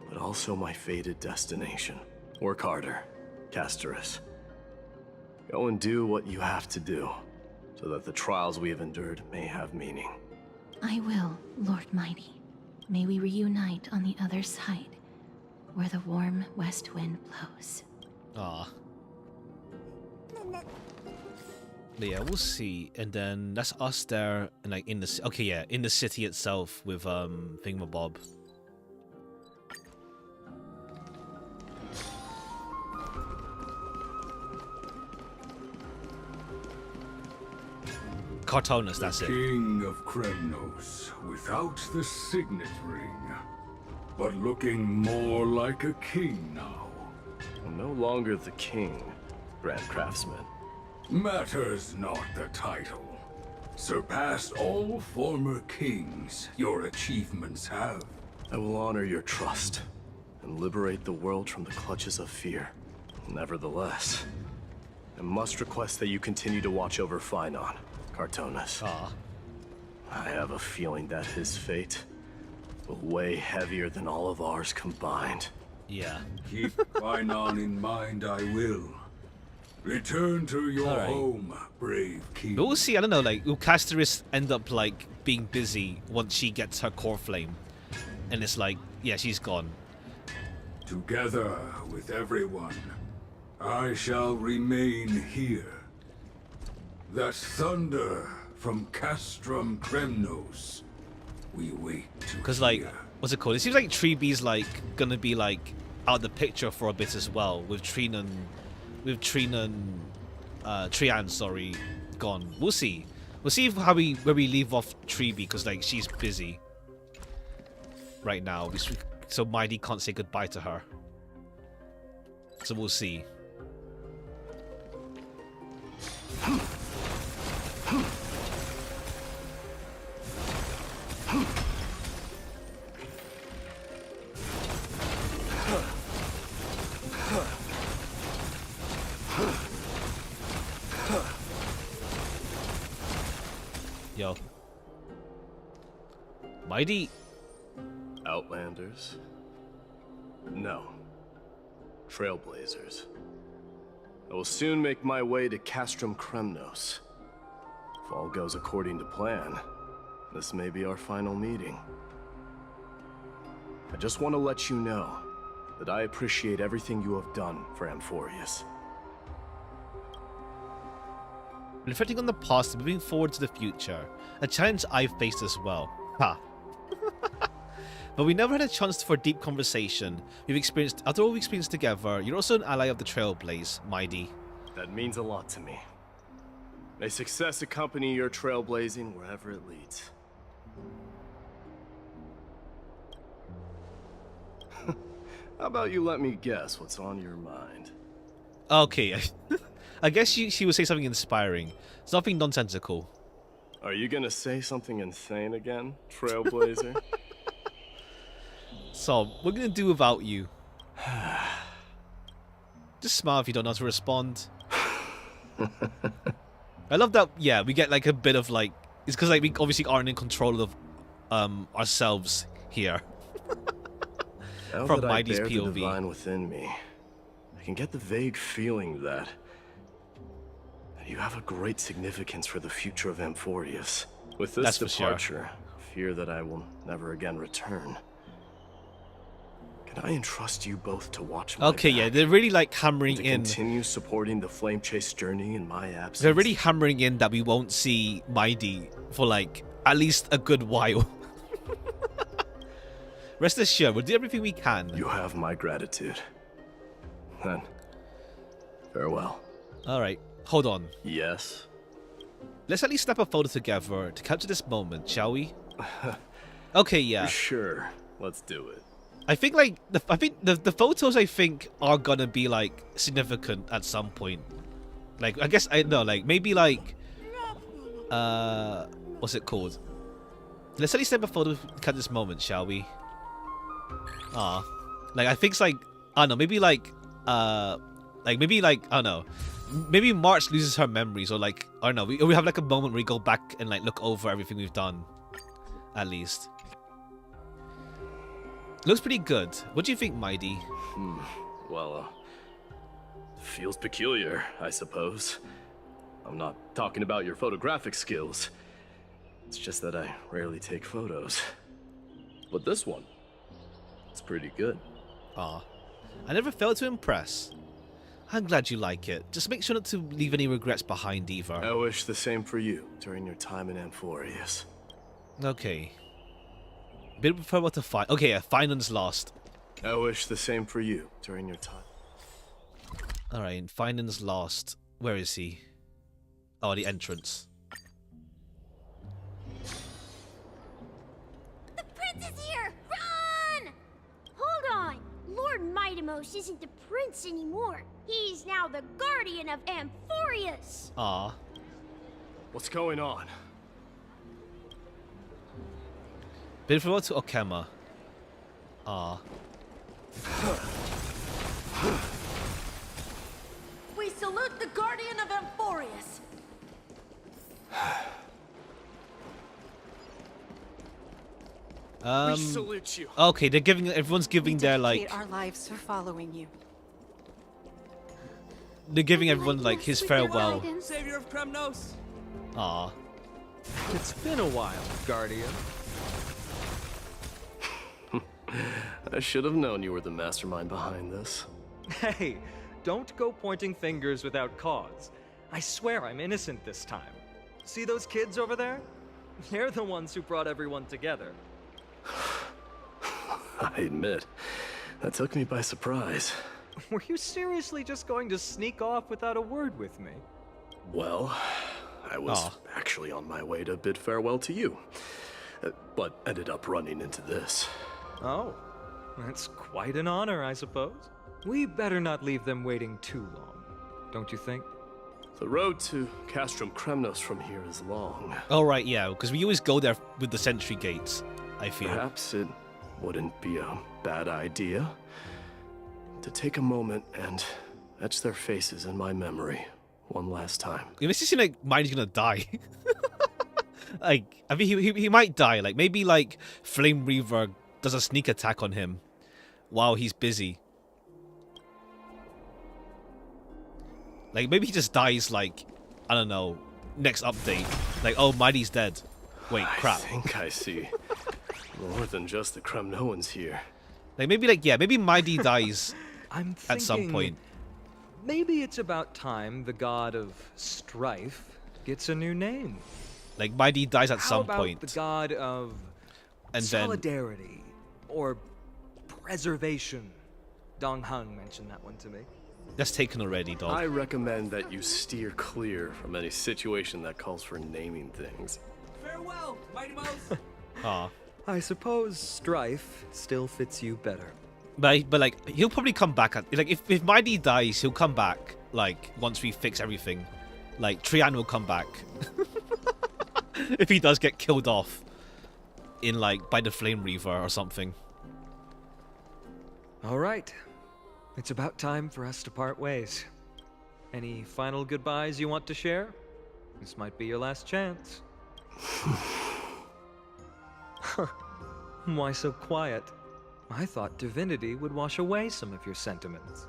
C: but also my fated destination. Work harder, Castoris. Go and do what you have to do, so that the trials we have endured may have meaning.
U: I will, Lord Mighty. May we reunite on the other side, where the warm west wind blows.
A: Ah. Yeah, we'll see. And then that's us there, and like in the okay, yeah, in the city itself with Thingamabob. Cartonus, that's it.
M: King of Kremnos, without the signet ring, but looking more like a king now.
C: No longer the king, Grand Craftsman.
M: Matters not the title. Surpassed all former kings your achievements have.
C: I will honor your trust and liberate the world from the clutches of fear. Nevertheless, I must request that you continue to watch over Phainon, Cartonus. I have a feeling that his fate will weigh heavier than all of ours combined.
A: Yeah.
M: Keep Phainon in mind, I will. Return to your home, brave king.
A: But we'll see, I don't know, like, will Castoris end up, like, being busy once she gets her core flame? And it's like, yeah, she's gone.
M: Together with everyone, I shall remain here. That thunder from Castrum Kremnos, we wait to
A: Because, like, what's it called? It seems like Treebee's, like, gonna be, like, out of the picture for a bit as well, with Trian, sorry, gone. We'll see. We'll see where we leave off Treebee, because, like, she's busy right now. So Mighty can't say goodbye to her. So we'll see. Yo. Mighty.
C: Outlanders? No. Trailblazers. I will soon make my way to Castrum Kremnos. If all goes according to plan, this may be our final meeting. I just want to let you know that I appreciate everything you have done for Amphorius.
A: Reflecting on the past and moving forward to the future, a challenge I've faced as well. Ha. but we never had a chance for deep conversation. After all we've experienced together, you're also an ally of the Trailblaze, Mighty.
C: That means a lot to me. May success accompany your trailblazing wherever it leads. How about you let me guess what's on your mind?
A: Okay, I guess she would say something inspiring. It's nothing nonsensical.
C: Are you gonna say something insane again, Trailblazer?
A: So, we're gonna do without you. Just smile if you don't know how to respond. I love that, yeah, we get like a bit of like... It's because like we obviously aren't in control of ourselves here.
C: Now
A: From
C: that I
A: Mighty's
C: bear
A: POV.
C: the divine within me, I can get the vague feeling that you have a great significance for the future of Amphorius. With this
A: That's for sure.
C: departure, fear that I will never again return. Can I entrust you both to watch my
A: Okay, yeah, they're really like hammering
C: to
A: in.
C: continue supporting the flame chase journey in my absence?
A: They're really hammering in that we won't see Mighty for like at least a good while. Rest assured, we'll do everything we can.
C: You have my gratitude. Then, farewell.
A: Alright, hold on.
C: Yes?
A: Let's at least snap a photo together to capture this moment, shall we? Okay, yeah.
C: Sure, let's do it.
A: I think like the photos I think are gonna be like significant at some point. Like I guess I know like maybe like what's it called? Let's at least snap a photo to capture this moment, shall we? Like I think it's like I don't know, maybe like I don't know. Maybe March loses her memories, or like I don't know. We have like a moment where we go back and like look over everything we've done, at least. Looks pretty good. What do you think, Mighty?
C: Well, feels peculiar, I suppose. I'm not talking about your photographic skills. It's just that I rarely take photos. But this one, it's pretty good.
A: I never failed to impress. I'm glad you like it. Just make sure not to leave any regrets behind either.
C: I wish the same for you during your time in Amphorius.
A: Okay. Bit prefer what to find. Okay, yeah, Finland's lost.
C: I wish the same for you during your time.
A: Alright, Finland's lost. Where is he? Oh, the entrance.
H: The prince is here! Run! Hold on! Lord Mightimos isn't the prince anymore. He's now the guardian of Amphorius.
C: What's going on?
A: Bit for what to Okema.
E: We salute the guardian of Amphorius.
A: We
R: salute you.
A: Okay, they're giving everyone's giving their like
V: our lives for following you.
A: they're giving everyone like his farewell.
J: Savior of Kremnos.
O: It's been a while, Guardian.
C: I should have known you were the mastermind behind this.
O: Hey, don't go pointing fingers without cause. I swear I'm innocent this time. See those kids over there? They're the ones who brought everyone together.
C: I admit, that took me by surprise.
O: Were you seriously just going to sneak off without a word with me?
C: Well, I was actually on my way to bid farewell to you, but ended up running into this.
O: Oh, that's quite an honor, I suppose. We better not leave them waiting too long, don't you think?
C: The road to Castrum Kremnos from here is long.
A: Oh right, yeah, because we always go there with the sentry gates, I feel.
C: Perhaps it wouldn't be a bad idea to take a moment and etch their faces in my memory one last time.
A: It makes it seem like Mighty's gonna die. Like, I mean, he might die. Like, maybe like Flame Reaver does a sneak attack on him while he's busy. Like, maybe he just dies, like, I don't know, next update. Like, oh, Mighty's dead. Wait, crap.
C: I think I see more than just the Kremnoans here.
A: Like, maybe Mighty dies
O: I'm
A: at some
O: thinking
A: point.
O: Maybe it's about time the god of strife gets a new name.
A: Like, Mighty dies at
O: How
A: some
O: about
A: point.
O: the god of
A: And
O: solidarity? Or preservation. Dong Hung mentioned that one to me.
A: That's taken already, dog.
C: I recommend that you steer clear from any situation that calls for naming things.
J: Farewell, Mighty Mouse!
A: Aw.
O: I suppose strife still fits you better.
A: But like, he'll probably come back. Like, if Mighty dies, he'll come back, like, once we fix everything. Like, Trian will come back. If he does get killed off in, like, by the Flame Reaver or something.
O: All right. It's about time for us to part ways. Any final goodbyes you want to share? This might be your last chance. Why so quiet? I thought divinity would wash away some of your sentiments.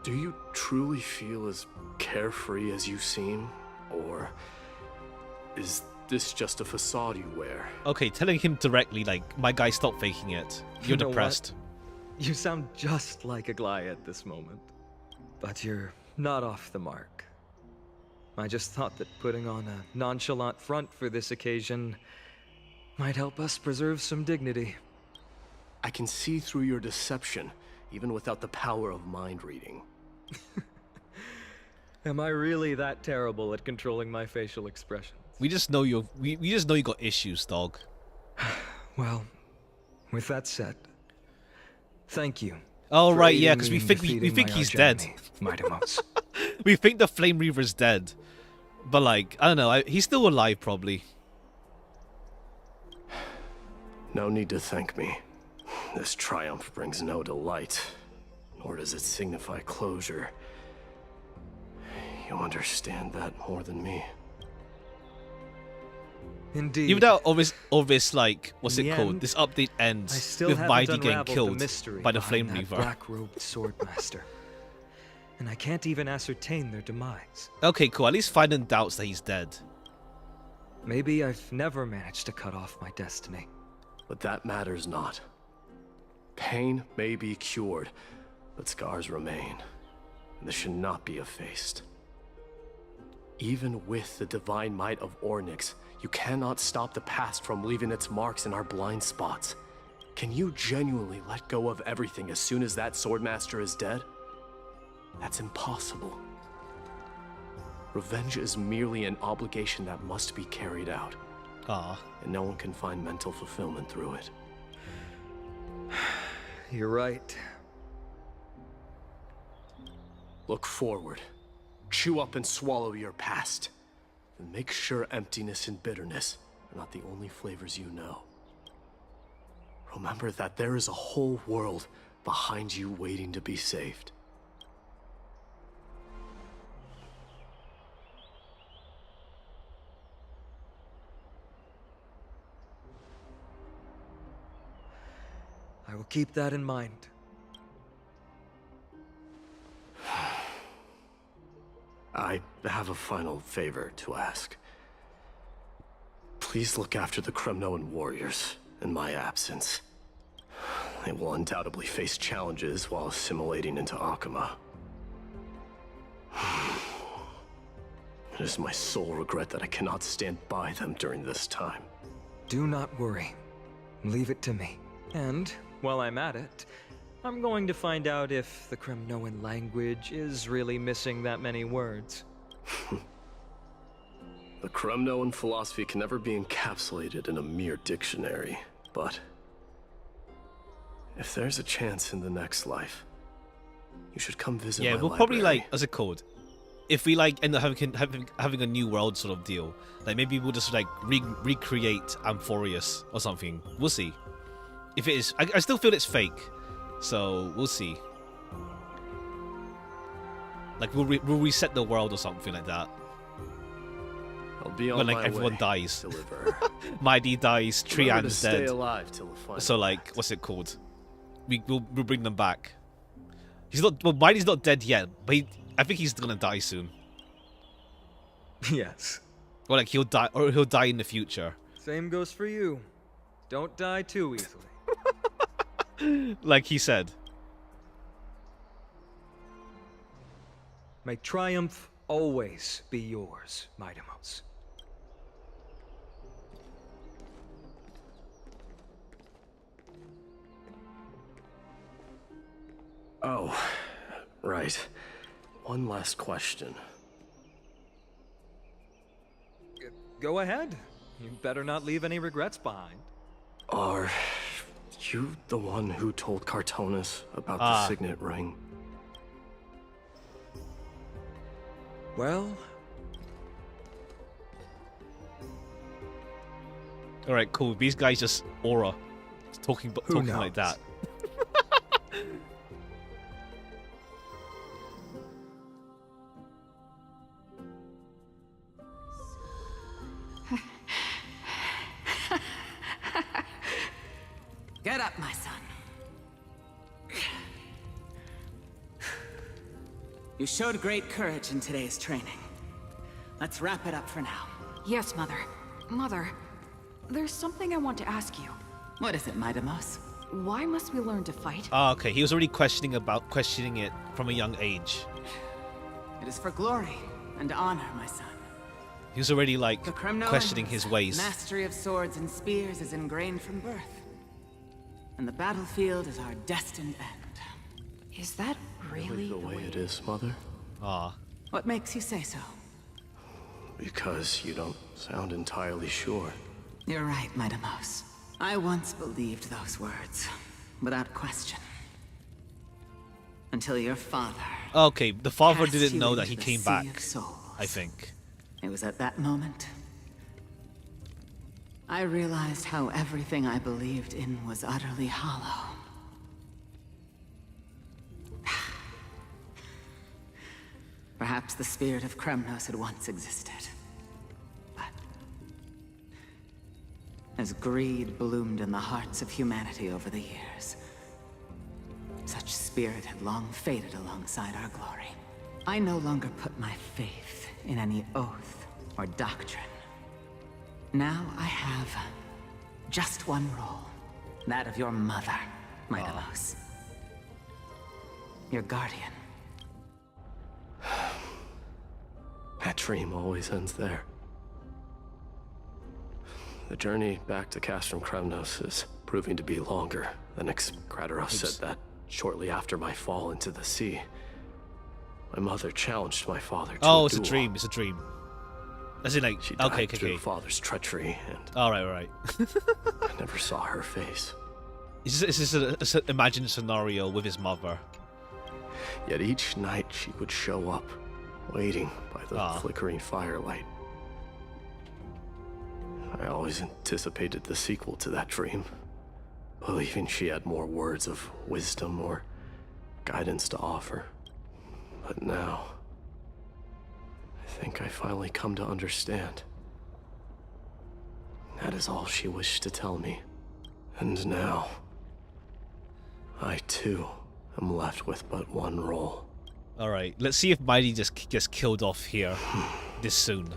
C: Do you truly feel as carefree as you seem? Or is this just a facade you wear?
A: Okay, telling him directly, like, my guy, stop faking it. You're
O: You know
A: depressed.
O: what? You sound just like Aglaia at this moment. But you're not off the mark. I just thought that putting on a nonchalant front for this occasion might help us preserve some dignity.
C: I can see through your deception, even without the power of mind reading.
O: Am I really that terrible at controlling my facial expressions?
A: We just know we just know you got issues, dog.
O: Well, with that said, thank you.
A: Oh
O: for
A: right, yeah,
O: aiding
A: because
O: me
A: we
O: in
A: think
O: defeating my
A: he's
O: arch
A: dead.
O: enemy, Mighty Mouse.
A: We think the Flame Reaver's dead, but like, I don't know, he's still alive probably.
C: No need to thank me. This triumph brings no delight, nor does it signify closure. You understand that more than me.
O: Indeed.
A: Even though obvious like, what's
O: In
A: it
O: the
A: called?
O: end,
A: This update
O: I
A: ends
O: still
A: with
O: haven't
A: Mighty getting
O: unraveled the
A: killed
O: mystery
A: by the
O: behind
A: Flame
O: that
A: Reaver.
O: black-robed swordmaster. And I can't even ascertain their demise.
A: Okay, cool. At least Fiden doubts that he's dead.
O: Maybe I've never managed to cut off my destiny.
C: But that matters not. Pain may be cured, but scars remain. And this should not be effaced. Even with the divine might of Ornyx, you cannot stop the past from leaving its marks in our blind spots. Can you genuinely let go of everything as soon as that swordmaster is dead? That's impossible. Revenge is merely an obligation that must be carried out. And no one can find mental fulfillment through it.
O: You're right.
C: Look forward. Chew up and swallow your past. And make sure emptiness and bitterness are not the only flavors you know. Remember that there is a whole world behind you waiting to be saved.
O: I will keep that in mind.
C: I have a final favor to ask. Please look after the Kremnoan warriors in my absence. They will undoubtedly face challenges while assimilating into Akama. It is my sole regret that I cannot stand by them during this time.
O: Do not worry. Leave it to me. And, while I'm at it, I'm going to find out if the Kremnoan language is really missing that many words.
C: The Kremnoan philosophy can never be encapsulated in a mere dictionary, but if there's a chance in the next life, you should come visit
A: Yeah,
C: my
A: we'll probably
C: library.
A: like, as a code, if we like end up having a new world sort of deal, like maybe we'll just like recreate Amphorius or something. We'll see. If it is, I still feel it's fake, so we'll see. Like we'll reset the world or something like that.
C: I'll be on
A: when like
C: my
A: everyone
C: way,
A: dies.
C: deliverer.
A: Mighty dies,
C: Remember to
A: Trian's
C: stay
A: dead.
C: alive till the final
A: So like, what's it called? We'll bring them back. He's not. Well, Mighty's not dead yet, but I think he's gonna die soon.
O: Yes.
A: Or like he'll die, or he'll die in the future.
O: Same goes for you. Don't die too easily.
A: Like he said.
O: May triumph always be yours, Mighty Mouse.
C: Oh, right. One last question.
O: Go ahead. You better not leave any regrets behind.
C: Are you the one who told Cartonis about the signet ring?
O: Well...
A: Alright, cool. These guys just aura. Talking like that.
P: Get up, my son. You showed great courage in today's training. Let's wrap it up for now.
V: Yes, Mother. Mother, there's something I want to ask you.
P: What is it, Midamos?
V: Why must we learn to fight?
A: Oh, okay. He was already questioning it from a young age.
P: It is for glory and honor, my son.
A: He was already like
P: The Kremnoans'
A: questioning his ways.
P: mastery of swords and spears is ingrained from birth. And the battlefield is our destined end.
V: Is that really
C: the way it is, Mother?
P: What makes you say so?
C: Because you don't sound entirely sure.
P: You're right, Midamos. I once believed those words, without question. Until your father...
A: Okay, the father
P: cast
A: didn't
P: you
A: know that
P: into
A: he
P: the
A: came
P: sea
A: back,
P: of souls.
A: I think.
P: It was at that moment I realized how everything I believed in was utterly hollow. Perhaps the spirit of Kremnos had once existed. But as greed bloomed in the hearts of humanity over the years, such spirit had long faded alongside our glory. I no longer put my faith in any oath or doctrine. Now I have just one role, that of your mother, Midamos. Your guardian.
C: That dream always ends there. The journey back to Castrum Kremnos is proving to be longer than Kratos said that shortly after my fall into the sea. My mother challenged my father to
A: Oh,
C: a
A: it's a
C: duel.
A: dream. It's a dream. As in, like,
C: She died
A: okay.
C: through father's treachery, and
A: All right.
C: I never saw her face.
A: Is this an imagined scenario with his mother?
C: Yet each night she would show up, waiting by the flickering firelight. I always anticipated the sequel to that dream, believing she had more words of wisdom or guidance to offer. But now, I think I finally come to understand. That is all she wished to tell me. And now, I too am left with but one role.
A: Alright, let's see if Mighty just gets killed off here this soon.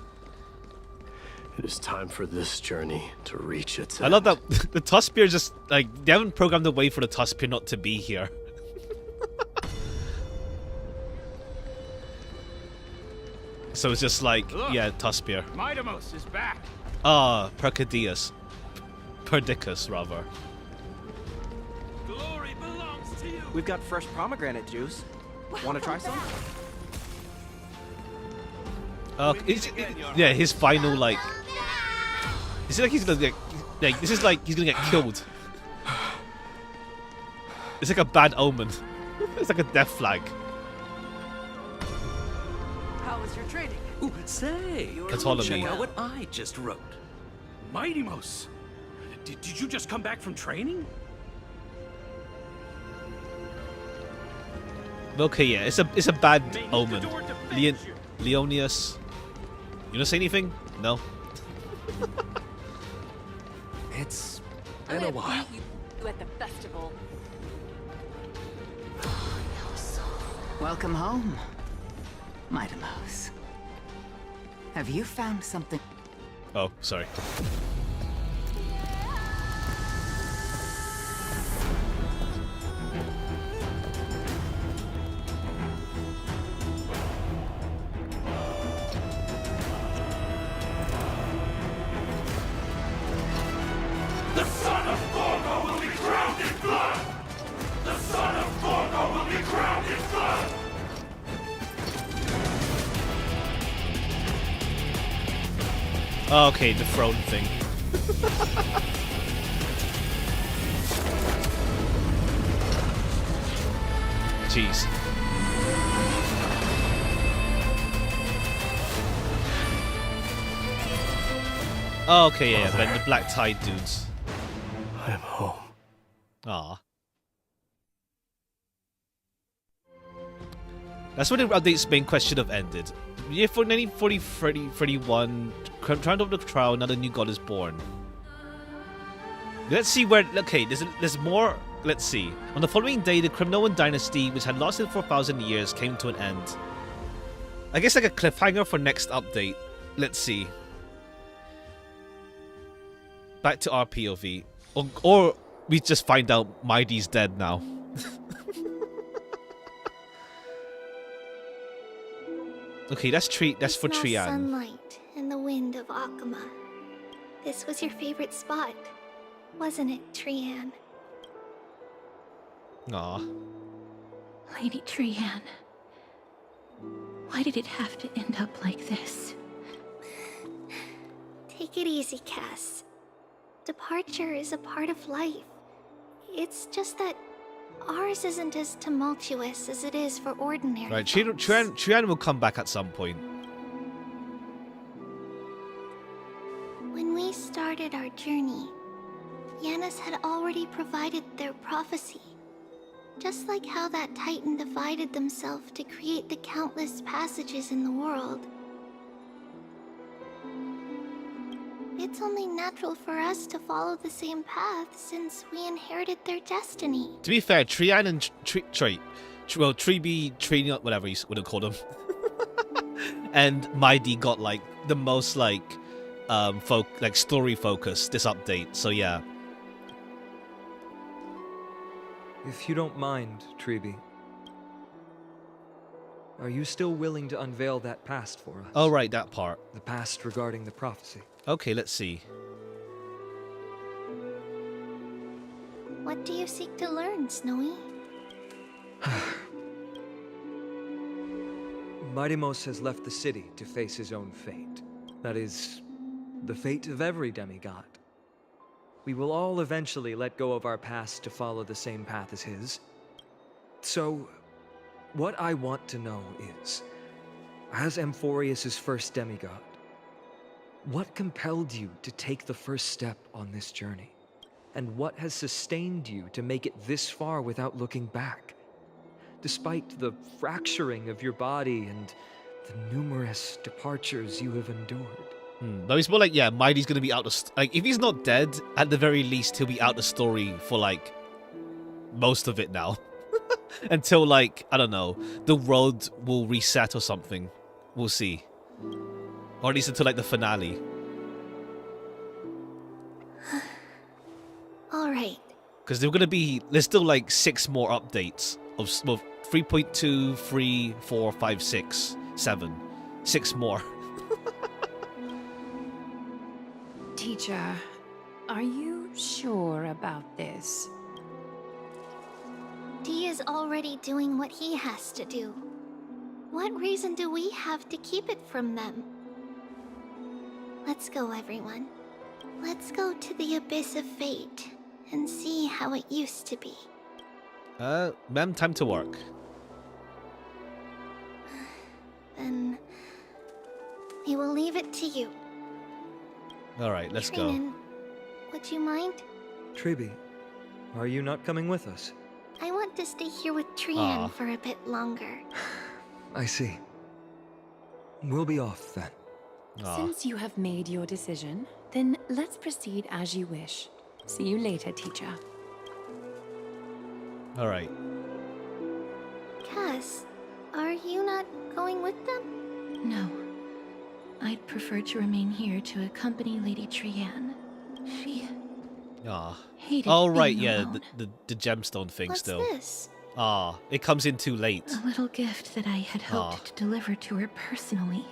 C: It is time for this journey to reach its
A: I love that the Tuspier just, like, they haven't programmed a way for the Tuspier not to be here. So it's just like,
R: Look,
A: yeah, Tuspier.
R: Midamos is back.
A: Percadius. Perdicus, rather.
R: Glory belongs to you.
T: We've got fresh pomegranate juice. Want to try some?
A: Yeah, his final, like... Is it like he's gonna get... Like, this is like he's gonna get killed. It's like a bad omen. It's like a death flag.
J: How was your training? Ooh, say,
A: Ptolemy.
J: check out what I just wrote.
I: Midamos, did you just come back from training?
A: Okay, yeah, it's a bad omen. Leonius. You don't say anything? No.
J: It's been a while.
E: You at the festival.
P: Welcome home, Midamos. Have you found something?
A: Oh, sorry.
K: The son of Gorgo will be drowned in blood! The son of Gorgo will be drowned
A: Oh, okay, the throne thing. Jeez. Oh, okay, yeah, then the black tide dudes.
I: I'm home.
A: Ah. That's when the update's main question should have ended. Year 1940, 31, trying to open the trial, another new god is born. Let's see where. Okay, there's more. Let's see. On the following day, the Kremnoan dynasty, which had lasted for 1,000 years, came to an end. I guess like a cliffhanger for next update. Let's see. Back to our POV. Or we just find out Mighty's dead now. Okay, that's for Trian.
B: Sunlight and the wind of Akama. This was your favorite spot, wasn't it, Trian?
A: Aw.
U: Lady Trian. Why did it have to end up like this?
B: Take it easy, Cass. Departure is a part of life. It's just that ours isn't as tumultuous as it is for ordinary
A: Right,
B: folks.
A: Trian will come back at some point.
B: When we started our journey, Yanis had already provided their prophecy. Just like how that Titan divided themselves to create the countless passages in the world. It's only natural for us to follow the same path since we inherited their destiny.
A: To be fair, Trian and Treeby, Trini, whatever you would have called them, and Mighty got like the most like story focus this update. So yeah.
O: If you don't mind, Treeby, are you still willing to unveil that past for us?
A: Oh right, that part.
O: The past regarding the prophecy.
A: Okay, let's see.
B: What do you seek to learn, Snowy?
O: Mighty-Mos has left the city to face his own fate. That is, the fate of every demigod. We will all eventually let go of our past to follow the same path as his. So, what I want to know is, as Amphorius' first demigod, what compelled you to take the first step on this journey? And what has sustained you to make it this far without looking back? Despite the fracturing of your body and the numerous departures you have endured.
A: No, it's more like, yeah, Mighty's gonna be out of... Like, if he's not dead, at the very least, he'll be out of story for, like, most of it now. Until, like, I don't know, the world will reset or something. We'll see. Or at least until, like, the finale.
B: Alright.
A: Because there's still, like, 6 more updates of 3.2, 3, 4, 5, 6, 7. 6 more.
D: Teacher, are you sure about this?
B: Dee is already doing what he has to do. What reason do we have to keep it from them? Let's go, everyone. Let's go to the Abyss of Fate and see how it used to be.
A: Ma'am, time to work.
B: Then we will leave it to you.
A: Alright, let's go.
B: Trinan, would you mind?
O: Treeby, are you not coming with us?
B: I want to stay here with Trian
O: Aw.
B: for a bit longer.
O: I see. We'll be off then.
D: Since you have made your decision, then let's proceed as you wish. See you later, teacher.
A: Alright.
B: Cass, are you not going with them?
U: No. I'd prefer to remain here to accompany Lady Trian. She hated
A: Oh, right,
U: being
A: yeah,
U: alone.
A: the gemstone thing
B: What's
A: still.
B: this?
A: It comes in too late.
U: A little gift that I had hoped to deliver to her personally.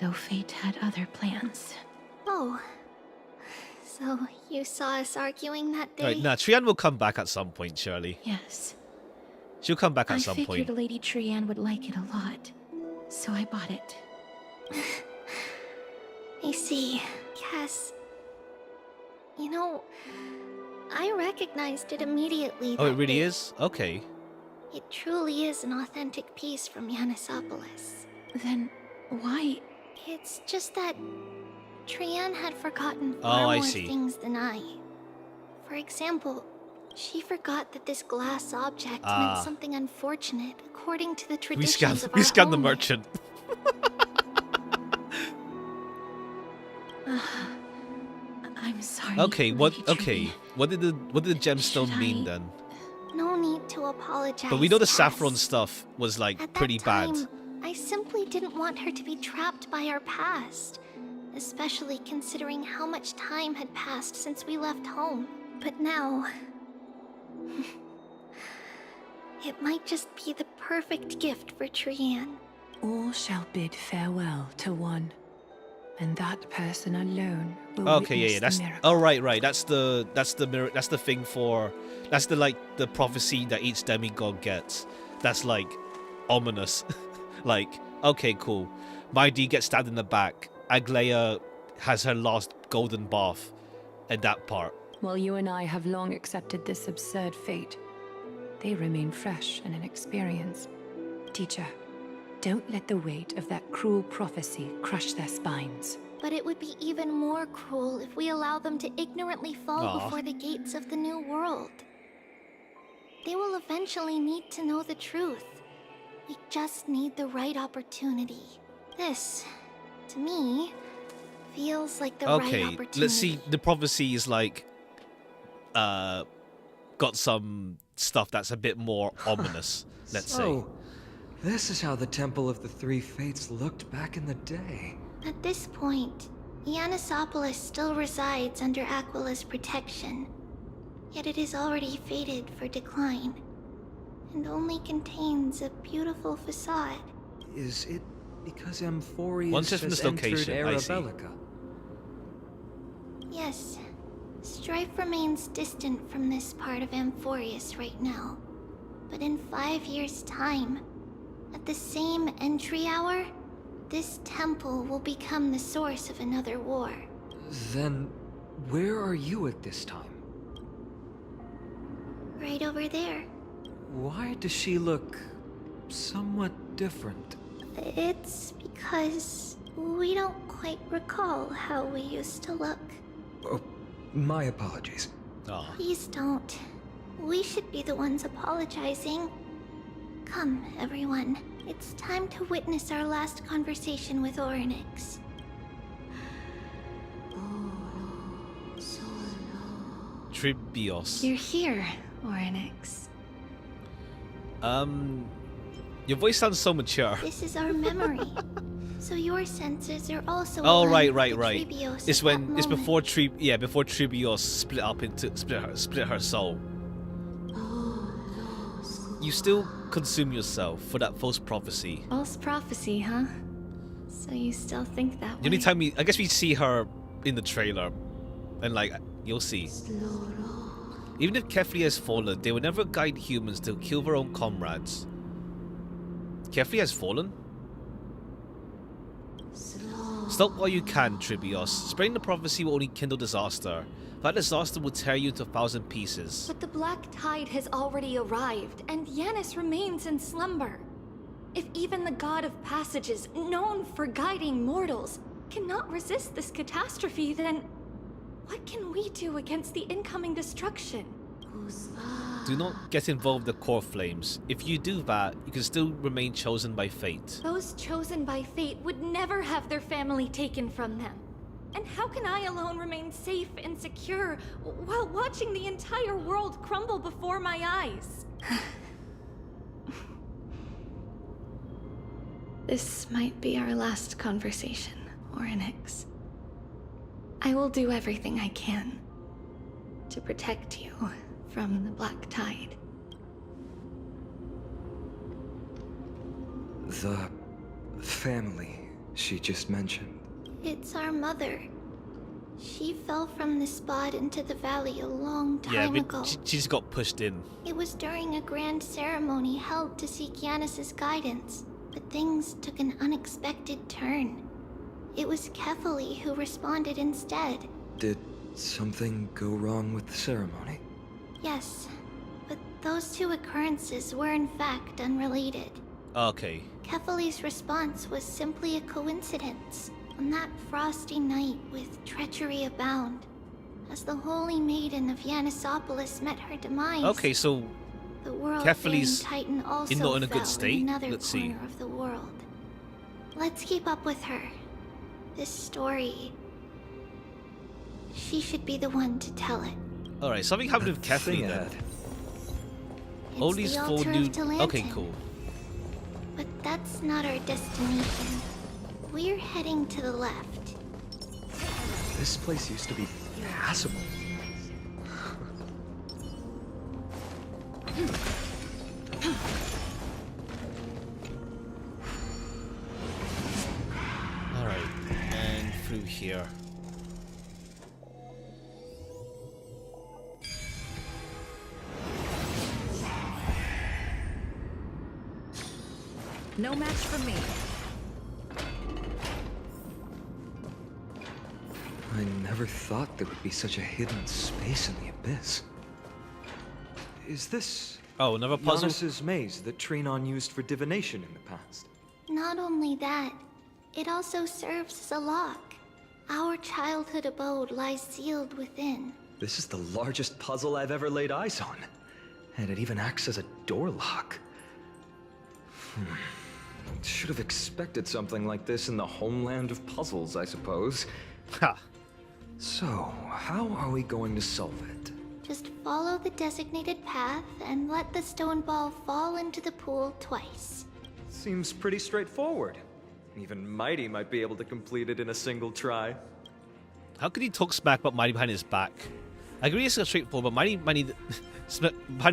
U: Though fate had other plans.
B: Oh. So you saw us arguing that day?
A: Alright, nah, Trian will come back at some point, surely.
U: Yes.
A: She'll come back at
U: I
A: some
U: figured
A: point.
U: Lady Trian would like it a lot, so I bought it.
G: I see. Yes. You know, I recognized it immediately.
A: Oh, it
G: that
A: really
G: day.
A: is? Okay.
G: It truly is an authentic piece from Yanisopolis.
U: Then why?
G: It's just that Trianne had forgotten
A: Oh,
G: far
A: I
G: more
A: see.
G: things than I. For example, she forgot that this glass object meant something unfortunate according to the traditions of our
A: We scanned the
G: home.
A: merchant.
U: I'm sorry.
A: Okay,
U: Lady Tree.
A: what did the gemstone mean then?
G: No need to apologize.
A: But we know the
G: Cass.
A: saffron stuff was like
G: At
A: pretty
G: that
A: bad.
G: time, I simply didn't want her to be trapped by our past, especially considering how much time had passed since we left home. But now, it might just be the perfect gift for Trianne.
D: All shall bid farewell to one, and that person alone will
A: Okay,
D: witness
A: yeah,
D: the
A: that's
D: miracle.
A: oh right. That's the thing for that's the like the prophecy that each demigod gets. That's like ominous. Like, okay, cool. Mighty gets stabbed in the back. Aglaia has her last golden bath, and that part.
D: While you and I have long accepted this absurd fate, they remain fresh and inexperienced. Teacher, don't let the weight of that cruel prophecy crush their spines.
G: But it would be even more cruel if we allow them to ignorantly fall
D: Aw.
G: before the gates of the new world. They will eventually need to know the truth. We just need the right opportunity. This, to me, feels like the right
A: Okay,
G: opportunity.
A: let's see. The prophecy is like, got some stuff that's a bit more ominous. Let's say.
F: So, this is how the Temple of the Three Fates looked back in the day.
G: At this point, Yanisopolis still resides under Aquila's protection, yet it is already fated for decline, and only contains a beautiful facade.
F: Is it because Amphorius
A: Once it's from
F: has
A: this location,
F: entered
A: I
F: Era
A: see.
F: Bellica?
G: Yes, strife remains distant from this part of Amphorius right now, but in 5 years' time, at the same entry hour, this temple will become the source of another war.
F: Then, where are you at this time?
G: Right over there.
F: Why does she look somewhat different?
G: It's because we don't quite recall how we used to look.
F: Oh, my apologies.
G: Please don't. We should be the ones apologizing. Come, everyone. It's time to witness our last conversation with Orynyx.
A: Tribios.
U: You're here, Orynyx.
A: Your voice sounds so mature.
G: This is our memory. So your senses are also
A: Oh
G: aligned
A: right.
G: with the Tribios
A: It's
G: at
A: when
G: that
A: it's
G: moment.
A: before Tribios split her soul. You still consume yourself for that false prophecy.
U: False prophecy, huh? So you still think that
A: The only
U: way?
A: time I guess we see her in the trailer, and like you'll see. Even if Kefli has fallen, they will never guide humans to kill their own comrades. Kefli has fallen? Stop while you can, Tribios. Spreading the prophecy will only kindle disaster. That disaster will tear you into 1,000 pieces.
B: But the Black Tide has already arrived, and Yanis remains in slumber. If even the God of Passages, known for guiding mortals, cannot resist this catastrophe, then what can we do against the incoming destruction?
A: Do not get involved in the core flames. If you do that, you can still remain chosen by fate.
B: Those chosen by fate would never have their family taken from them. And how can I alone remain safe and secure while watching the entire world crumble before my eyes?
U: This might be our last conversation, Orynyx. I will do everything I can to protect you from the Black Tide.
F: The family she just mentioned.
G: It's our mother. She fell from the spot into the valley a long
A: Yeah,
G: time
A: but
G: ago.
A: she just got pushed in.
G: It was during a grand ceremony held to seek Yanis's guidance, but things took an unexpected turn. it was Kefali who responded instead.
F: Did something go wrong with the ceremony?
G: Yes, but those two occurrences were in fact unrelated.
A: Okay.
G: Kefali's response was simply a coincidence. On that frosty night with treachery abound, as the Holy Maiden of Yanisopolis met her demise.
A: Okay, so
G: the world
A: Kefali's
G: Titan also
A: not in a good
G: fell
A: state.
G: in another
A: Let's
G: corner
A: see.
G: of the world. Let's keep up with her. This story, she should be the one to tell it.
A: All right, something happened with Kefali then.
G: It's
A: All these
G: the
A: 4
G: altar
A: new.
G: of Talantin.
A: Okay, cool.
G: But that's not our destination. We're heading to the left.
F: This place used to be passable.
A: All right, and through here.
S: No match for me.
F: I never thought there would be such a hidden space in the abyss.
O: Is this...
A: Oh, another puzzle?
O: Giannis's maze that Trinon used for divination in the past.
G: Not only that, it also serves as a lock. Our childhood abode lies sealed within.
F: This is the largest puzzle I've ever laid eyes on. And it even acts as a door lock. Should have expected something like this in the homeland of puzzles, I suppose.
A: Ha!
F: So, how are we going to solve it?
G: Just follow the designated path and let the stone ball fall into the pool twice.
O: Seems pretty straightforward. Even Mighty might be able to complete it in a single try.
A: How could he talk smack about Mighty behind his back? I agree it's straightforward, but Mighty behind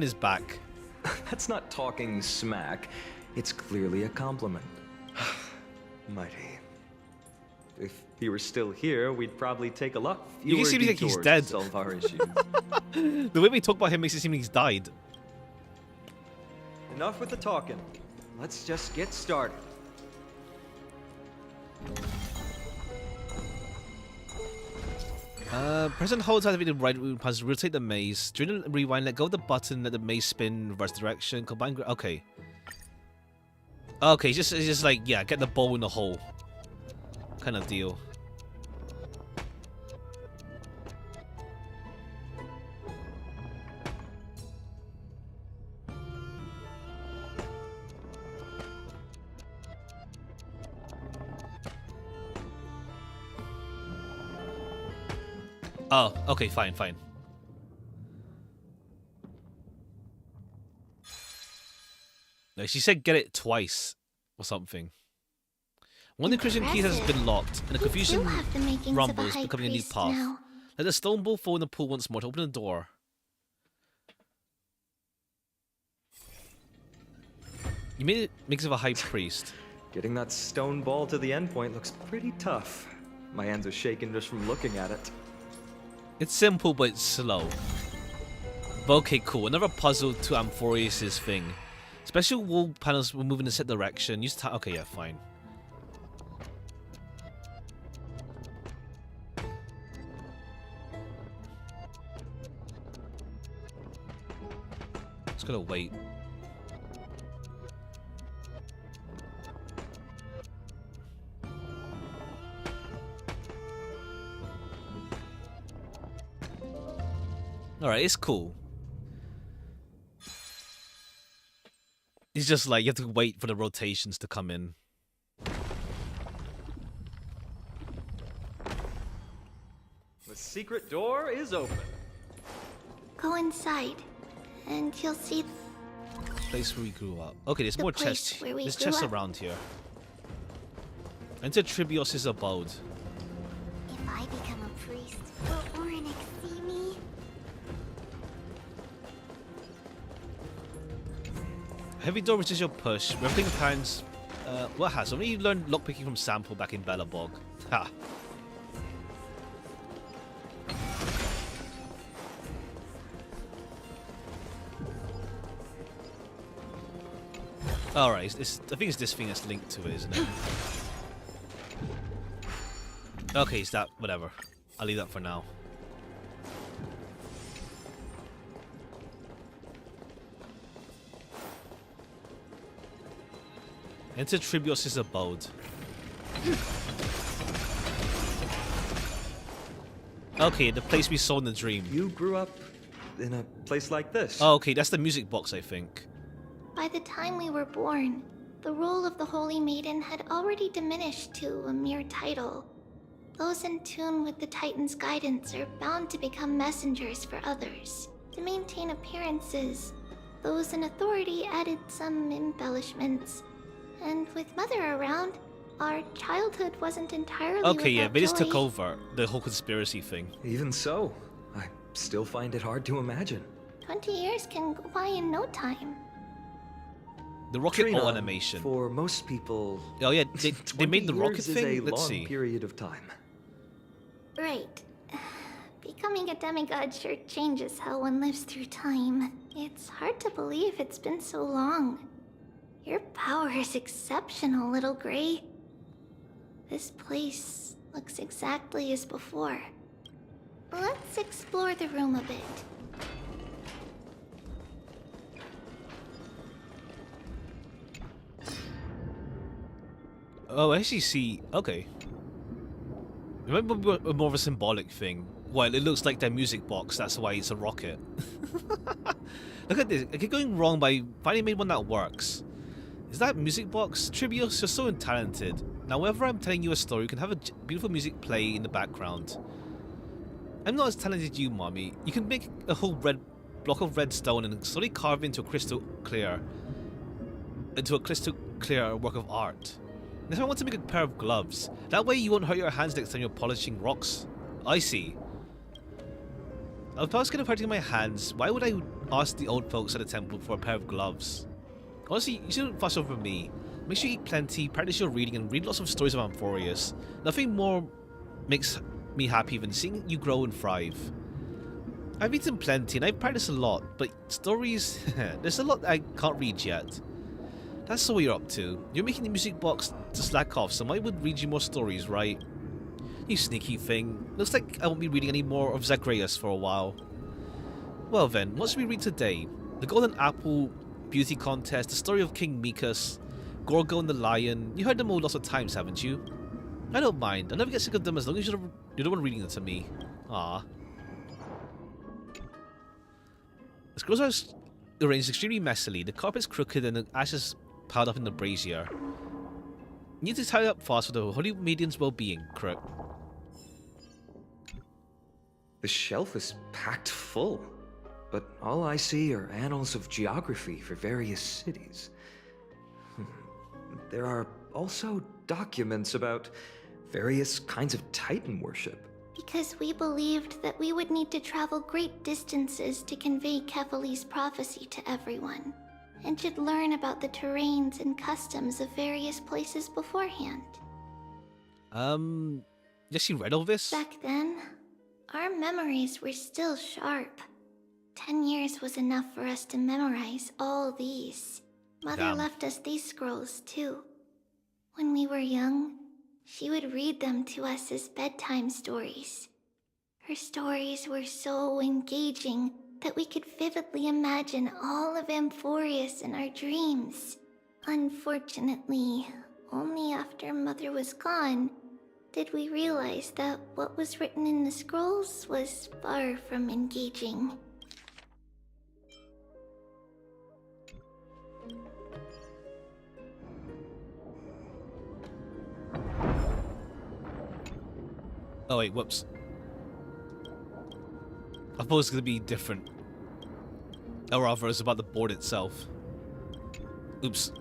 A: his back.
F: That's not talking smack. It's clearly a compliment.
O: Mighty. If he were still here, we'd probably take a lot
A: You
O: fewer
A: can seem like he's
O: detours
A: dead.
O: to solve our issues.
A: The way we talk about him makes it seem like he's died.
O: Enough with the talking. Let's just get started.
A: Press and hold to activate the right root puzzle, rotate the maze. During the rewind, let go of the button, let the maze spin, reverse direction, combine. Okay. Okay, it's just like, yeah, get the ball in the hole. Kind of deal. Oh, okay, fine. No, she said get it twice or something. One of the Christian keys has been locked, and the confusion rumbles, becoming a new path.
G: Now.
A: Let the stone ball fall in the pool once more to open the door. You made it mix of a high priest.
O: Getting that stone ball to the endpoint looks pretty tough. My hands are shaking just from looking at it.
A: It's simple, but it's slow. But okay, cool. Another puzzle to Amphorius' thing. Special wall panels will move in a set direction. Use time. Okay, yeah, fine. Just gotta wait. Alright, it's cool. It's just like you have to wait for the rotations to come in.
O: The secret door is open.
G: Go inside, and you'll see
A: Place where we grew up. Okay, there's
G: The
A: more
G: place
A: chests.
G: where we
A: There's
G: grew
A: chests
G: up.
A: around here. Enter Tribios' abode.
G: if I become a priest, will Orynic see me?
A: Heavy door resists your push. Rippling hands. What has? Only you learned lockpicking from Sample back in Belobog. Ha. Alright, I think it's this thing that's linked to it, isn't it? Okay, is that whatever? I'll leave that for now. Enter Tribios' abode. Okay, the place we saw in the dream.
F: You grew up in a place like this?
A: Oh, okay, that's the music box, I think.
B: By the time we were born, the role of the Holy Maiden had already diminished to a mere title. Those in tune with the Titan's guidance are bound to become messengers for others. To maintain appearances, those in authority added some embellishments. And with Mother around, our childhood wasn't entirely
A: Okay, yeah, they just
B: joy.
A: took over the whole conspiracy thing.
F: Even so, I still find it hard to imagine.
B: 20 years can go by in no time.
A: The rocket
F: Trina,
A: O animation.
F: For most people,
A: oh yeah, they made the rocket
F: years is
A: thing.
F: a
A: Let's
F: long
A: see.
F: period of time.
B: Right. Becoming a demigod sure changes how one lives through time. It's hard to believe it's been so long. Your power is exceptional, Little Gray. This place looks exactly as before. Let's explore the room a bit.
A: Oh, I actually see. Okay. Remember more of a symbolic thing. Well, it looks like their music box. That's why it's a rocket. Look at this. I keep going wrong, but I finally made one that works. Is that music box? Tribios, you're so talented. Now, whenever I'm telling you a story, you can have a beautiful music play in the background. I'm not as talented as you, Mommy. You can make a whole block of red stone and slowly carve into a crystal clear work of art. And if I want to make a pair of gloves, that way you won't hurt your hands next time you're polishing rocks. I see. If I was kind of hurting my hands, why would I ask the old folks at the temple for a pair of gloves? Honestly, you shouldn't fuss over me. Make sure you eat plenty, practice your reading, and read lots of stories of Amphorius. Nothing more makes me happy than seeing you grow and thrive. I've eaten plenty and I've practiced a lot, but stories, there's a lot I can't read yet. That's all you're up to. You're making the music box to slack off, so I would read you more stories, right? You sneaky thing. Looks like I won't be reading any more of Zagreus for a while. Well then, what should we read today? The Golden Apple Beauty Contest, the story of King Mikas, Gorgo and the Lion. You heard them all lots of times, haven't you? I don't mind. I'll never get sick of them as long as you're the one reading them to me. Ah. The scrolls are arranged extremely messily. The carpet's crooked and the ashes piled up in the brazier. You need to tie up fast for the Holy Maiden's well-being, Crook.
F: The shelf is packed full, but all I see are annals of geography for various cities. There are also documents about various kinds of Titan worship.
B: Because we believed that we would need to travel great distances to convey Kefali's prophecy to everyone, and should learn about the terrains and customs of various places beforehand.
A: Yes, you read all this?
B: Back then, our memories were still sharp. 10 years was enough for us to memorize all these. Mother
A: Damn.
B: left us these scrolls too. When we were young, she would read them to us as bedtime stories. Her stories were so engaging that we could vividly imagine all of Amphorius in our dreams. Unfortunately, only after Mother was gone did we realize that what was written in the scrolls was far from engaging.
A: Oh wait, whoops. I thought it was going to be different. Or rather, it's about the board itself. Oops.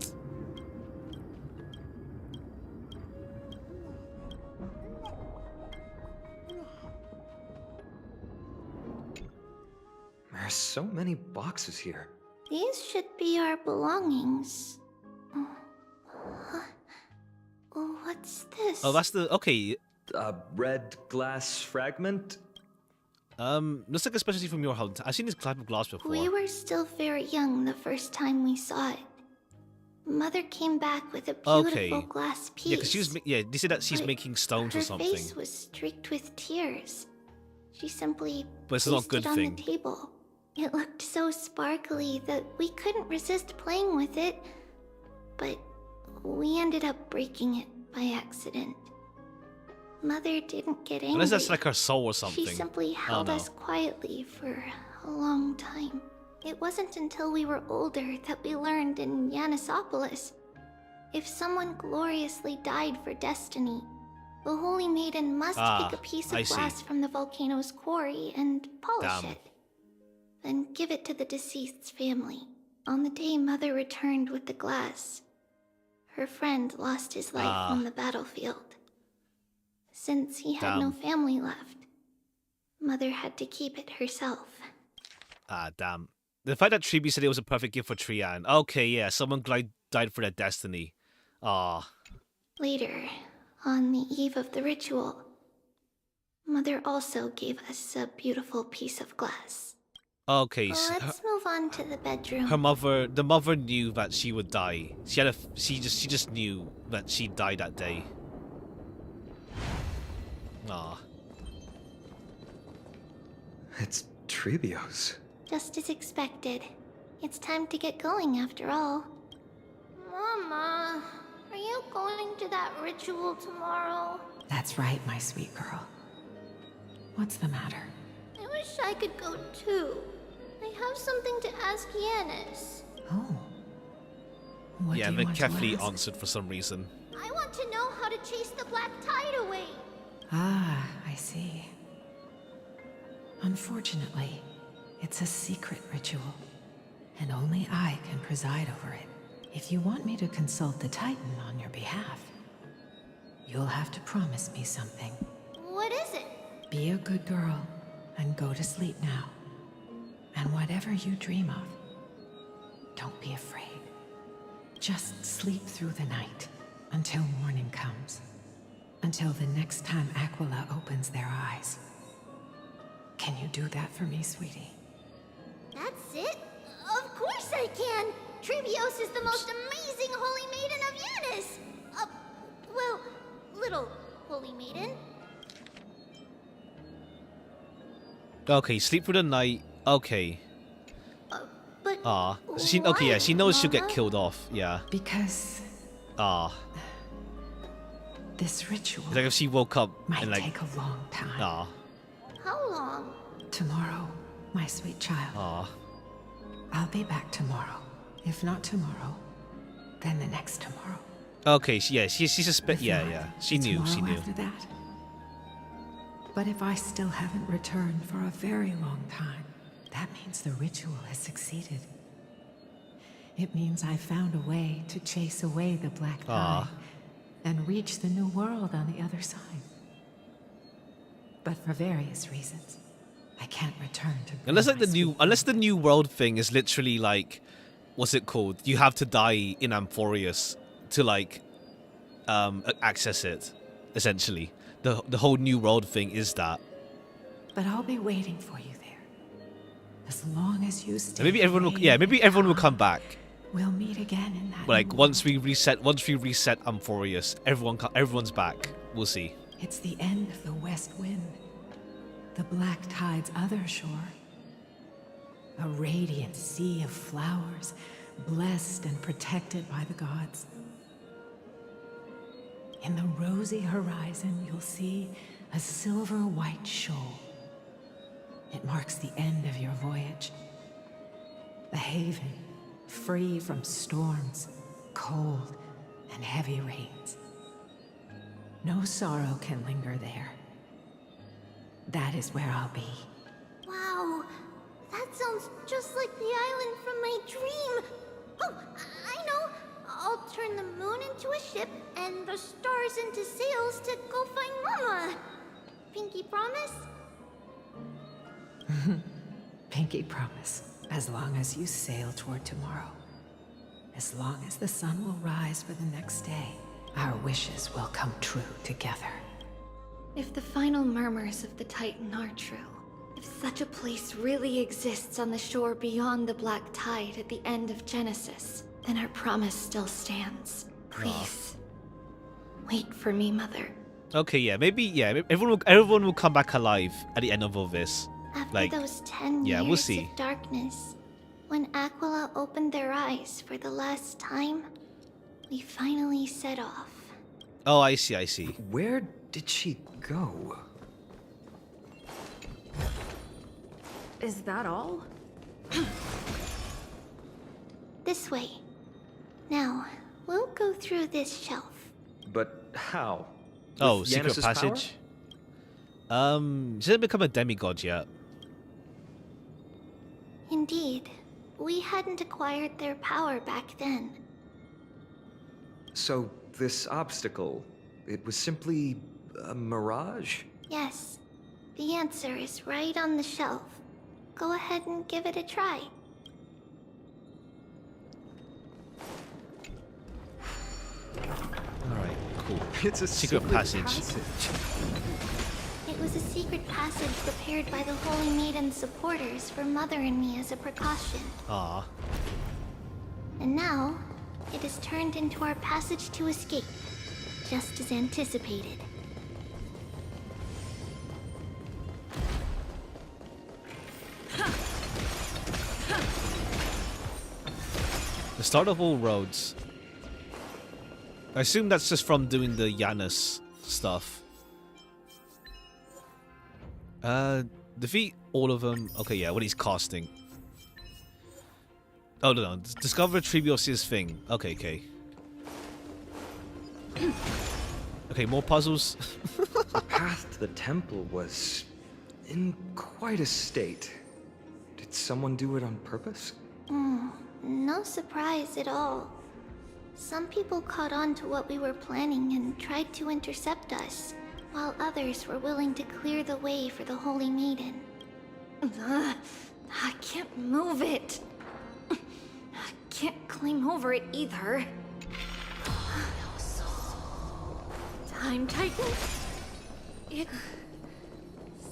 F: There's so many boxes here.
B: These should be our belongings. What's this?
A: Oh, that's the... Okay.
F: A red glass fragment?
A: Looks like a specialty from your hunt. I've seen this type of glass before.
B: We were still very young the first time we saw it. Mother came back with a
A: Okay.
B: beautiful glass piece.
A: Yeah, because she was. Yeah, they said that she's
B: but
A: making stones or something.
B: Her face was streaked with tears. She simply
A: But it's not a
B: placed
A: good
B: it on
A: thing.
B: the table. It looked so sparkly that we couldn't resist playing with it, but we ended up breaking it by accident. Mother didn't get angry.
A: Unless that's like her soul or something.
B: She simply held us quietly for a long time. It wasn't until we were older that we learned in Yanisopolis. If someone gloriously died for destiny, the Holy Maiden must pick a piece of glass from the volcano's quarry and polish it. Then give it to the deceased's family. On the day Mother returned with the glass, her friend lost his life on the battlefield. Since he had no family left, Mother had to keep it herself.
A: Ah, damn. The fact that Tribi said it was a perfect gift for Trian. Okay, yeah, someone died for their destiny. Ah.
B: Later, on the eve of the ritual, Mother also gave us a beautiful piece of glass.
A: Okay, so
B: Let's move on to the bedroom.
A: the mother knew that she would die. She just knew that she died that day. Ah.
F: It's Trebios.
B: Just as expected. It's time to get going after all. Mama, are you going to that ritual tomorrow?
P: That's right, my sweet girl. What's the matter?
B: I wish I could go too. I have something to ask Yanis.
P: Oh. What
A: Yeah,
P: do
A: and
P: you
A: then
P: want to
A: carefully
P: ask?
A: answered for some reason.
B: I want to know how to chase the black tide away.
P: Ah, I see. Unfortunately, it's a secret ritual, and only I can preside over it. If you want me to consult the Titan on your behalf, you'll have to promise me something.
B: What is it?
P: Be a good girl and go to sleep now. And whatever you dream of, don't be afraid. Just sleep through the night until morning comes. Until the next time Aquila opens their eyes. Can you do that for me, sweetie?
B: That's it? Of course I can! Trebios is the most amazing Holy Maiden of Yanis! Well, little Holy Maiden.
A: Okay, sleep through the night. Okay.
B: But
A: she knows she'll get killed off. Yeah.
P: Because this ritual
A: It's like if she woke up
P: might
A: and like
P: take a long time.
B: How long?
P: Tomorrow, my sweet child. I'll be back tomorrow. If not tomorrow, then the next tomorrow.
A: Okay, she suspect. Yeah. She knew.
P: Tomorrow after that. But if I still haven't returned for a very long time, that means the ritual has succeeded. It means I found a way to chase away the black tide and reach the new world on the other side. But for various reasons, I can't return to.
A: Unless the new world thing is literally like, what's it called? You have to die in Amphorius to like access it. Essentially, the whole new world thing is that.
P: But I'll be waiting for you there. As long as you stay.
A: Maybe everyone will come back.
P: We'll meet again in that.
A: Like once we reset Amphorius, everyone's back. We'll see.
P: It's the end of the west wind. The black tide's other shore. A radiant sea of flowers, blessed and protected by the gods. In the rosy horizon, you'll see a silver-white shoal. It marks the end of your voyage. A haven, free from storms, cold, and heavy rains. No sorrow can linger there. That is where I'll be.
B: Wow, that sounds just like the island from my dream. Oh, I know. I'll turn the moon into a ship and the stars into sails to go find Mama. Pinky promise?
P: Pinky promise. As long as you sail toward tomorrow. As long as the sun will rise for the next day, our wishes will come true together.
U: If the final murmurs of the Titan are true, if such a place really exists on the shore beyond the black tide at the end of Genesis, then our promise still stands. Please, wait for me, Mother.
A: Okay, yeah, maybe everyone will come back alive at the end of all this.
B: After
A: Like,
B: those 10
A: yeah,
B: years
A: we'll see.
B: of darkness, when Aquila opened their eyes for the last time, we finally set off.
A: Oh, I see.
F: Where did she go?
V: Is that all?
B: This way. Now, we'll go through this shelf.
F: But how?
A: Oh,
F: With
A: secret
F: Yanis's
A: passage. She didn't become a demigod yet.
B: Indeed, we hadn't acquired their power back then.
F: So, this obstacle, it was simply a mirage?
B: Yes, the answer is right on the shelf. Go ahead and give it a try.
A: Alright, cool.
F: It's a
A: secret passage.
B: It was a secret passage prepared by the Holy Maiden's supporters for Mother and me as a precaution.
A: Ah.
B: And now, it is turned into our passage to escape, just as anticipated.
A: The start of all roads. I assume that's just from doing the Janus stuff. Defeat all of them. Okay, yeah, what he's casting. Oh, no. Discover Trebios' thing. Okay. Okay, more puzzles.
F: The path to the temple was in quite a state. Did someone do it on purpose?
B: No surprise at all. Some people caught on to what we were planning and tried to intercept us, while others were willing to clear the way for the Holy Maiden.
U: I can't move it. I can't climb over it either. Time Titan?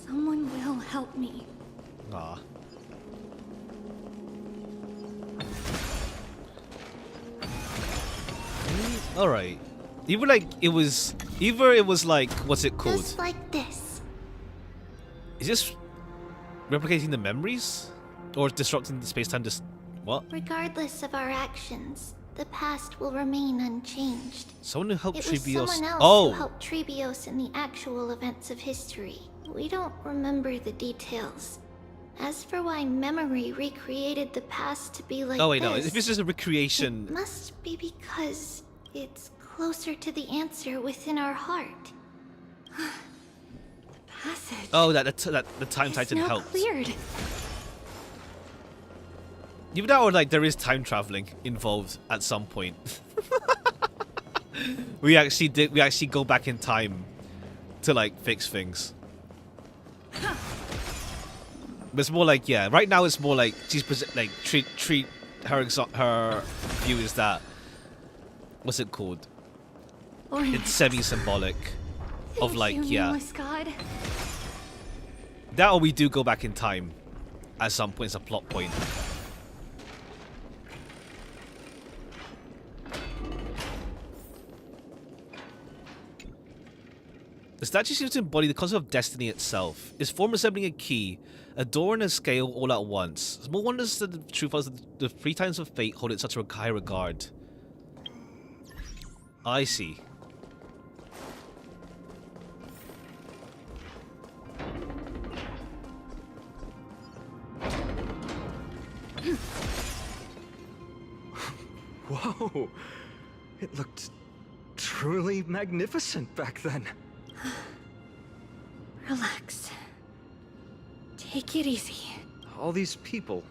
U: Someone will help me.
A: Ah. Alright. Either it was like, what's it called?
B: Just like this.
A: Is this replicating the memories? Or disrupting the space-time what?
B: Regardless of our actions, the past will remain unchanged.
A: Someone who helped
B: It was
A: Trebios.
B: someone else
A: Oh!
B: who helped Trebios in the actual events of history. We don't remember the details. As for why memory recreated the past to be like
A: Oh wait,
B: this,
A: no. If it's just a recreation.
B: it must be because it's closer to the answer within our heart.
U: Passage.
A: Oh, that the Time Titan
U: now
A: helped.
U: Cleared.
A: Even that, or like there is time traveling involved at some point. We actually go back in time to like fix things. But it's more like, yeah, right now it's more like she's like treat her view is that, what's it called? It's semi-symbolic of like, yeah.
U: God.
A: That or we do go back in time at some point. It's a plot point. The statue seems to embody the concept of destiny itself. Its form resembling a key, a door and a scale all at once. Small wonders that the truth was that the 3 times of fate hold it such a high regard. I see.
F: Whoa! It looked truly magnificent back then.
U: Relax. Take it easy.
F: All these people,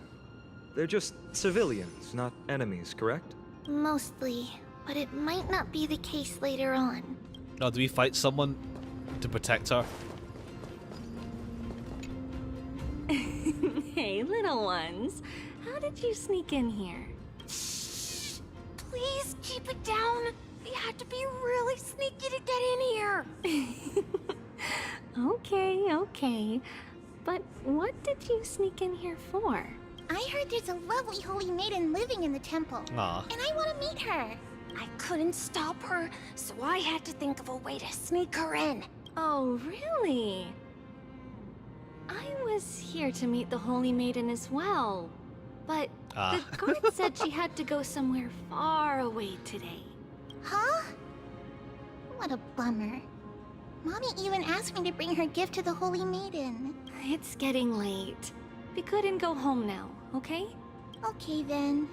F: they're just civilians, not enemies, correct?
B: Mostly, but it might not be the case later on.
A: Oh, do we fight someone to protect her?
U: Hey, little ones. How did you sneak in here?
H: Please keep it down. We had to be really sneaky to get in here.
U: Okay. But what did you sneak in here for?
L: I heard there's a lovely holy maiden living in the temple.
A: Aw.
L: And I want to meet her.
H: I couldn't stop her, so I had to think of a way to sneak her in.
U: Oh, really? I was here to meet the Holy Maiden as well. But the guard said she had to go somewhere far away today.
L: Huh? What a bummer. Mommy even asked me to bring her gift to the Holy Maiden.
U: It's getting late. We couldn't go home now, okay?
L: Okay then.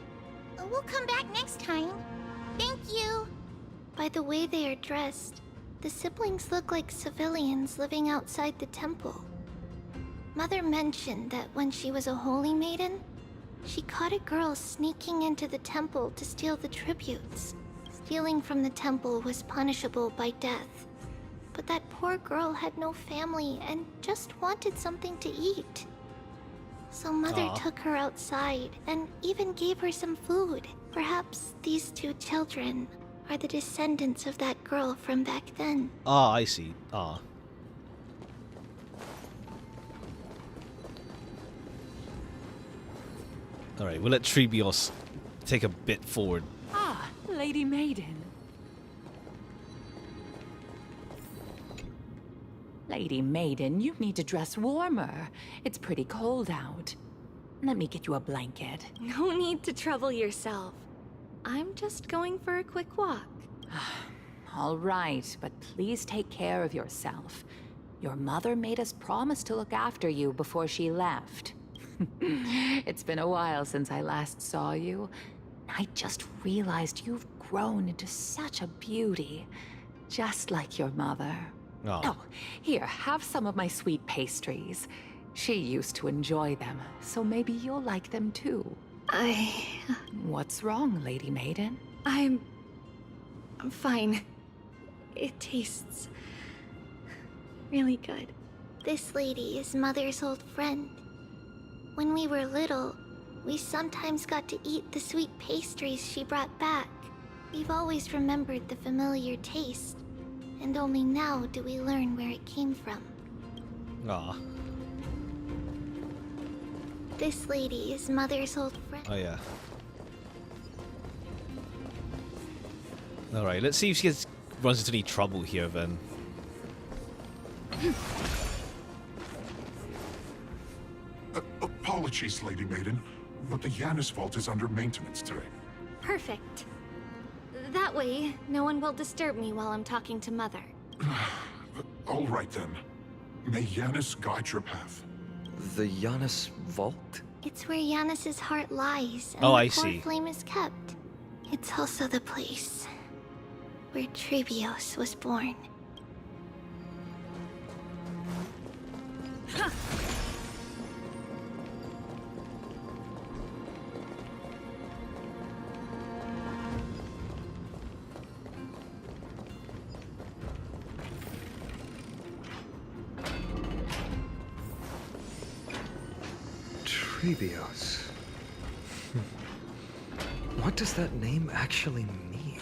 L: We'll come back next time. Thank you.
B: By the way they are dressed, the siblings look like civilians living outside the temple. Mother mentioned that when she was a holy maiden, she caught a girl sneaking into the temple to steal the tributes. Stealing from the temple was punishable by death. But that poor girl had no family and just wanted something to eat. So Mother took her outside and even gave her some food. Perhaps these two children are the descendants of that girl from back then.
A: Ah, I see. Ah. Alright, we'll let Trebios take a bit forward.
D: Ah, Lady Maiden. Lady Maiden, you need to dress warmer. It's pretty cold out. Let me get you a blanket.
U: No need to trouble yourself. I'm just going for a quick walk.
D: All right, but please take care of yourself. Your mother made us promise to look after you before she left. It's been a while since I last saw you. I just realized you've grown into such a beauty, just like your mother. Oh, here, have some of my sweet pastries. She used to enjoy them, so maybe you'll like them too. What's wrong, Lady Maiden?
U: I'm fine. It tastes really good.
B: This lady is Mother's old friend. When we were little, we sometimes got to eat the sweet pastries she brought back. We've always remembered the familiar taste, and only now do we learn where it came from.
A: Ah.
B: This lady is Mother's old friend.
A: Oh yeah. Alright, let's see if she runs into any trouble here then.
N: Apologies, Lady Maiden, but the Yanis vault is under maintenance today.
U: Perfect. That way, no one will disturb me while I'm talking to Mother.
N: All right then. May Yanis guide your path.
F: The Yanis vault?
B: It's where Yanis's heart lies, and
A: I
B: the core
A: see.
B: flame is kept. It's also the place where Trebios was born.
F: Trebios. What does that name actually mean?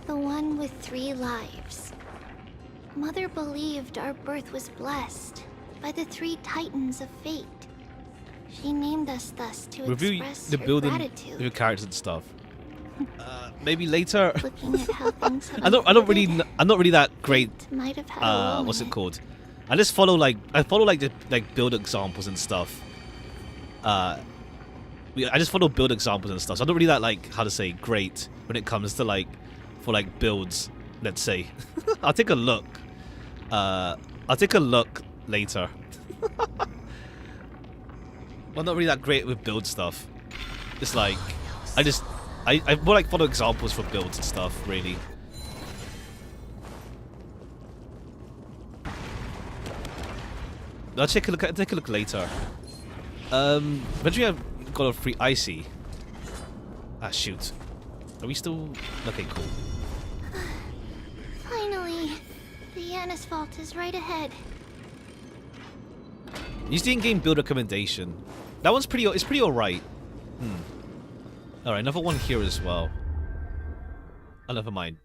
B: The one with 3 lives. Mother believed our birth was blessed by the 3 titans of fate. She named us thus to
A: Review
B: express
A: the
B: her
A: building,
B: gratitude.
A: your characters and stuff. Maybe later.
B: Looking at how things have
A: I'm not really that great.
B: might have had a role
A: What's
B: in
A: it called? I just follow the build examples and stuff. I just follow build examples and stuff. So I'm not really that great when it comes to for builds. Let's say. I'll take a look. I'll take a look later. I'm not really that great with build stuff. It's like I more follow examples for builds and stuff, really. I'll take a look later. Eventually I've got a free icy. Ah shoot. Are we still okay, cool.
B: Finally, the Yanis vault is right ahead.
A: Use the in-game build recommendation. That one's pretty alright. Alright, another one here as well. Oh, never mind.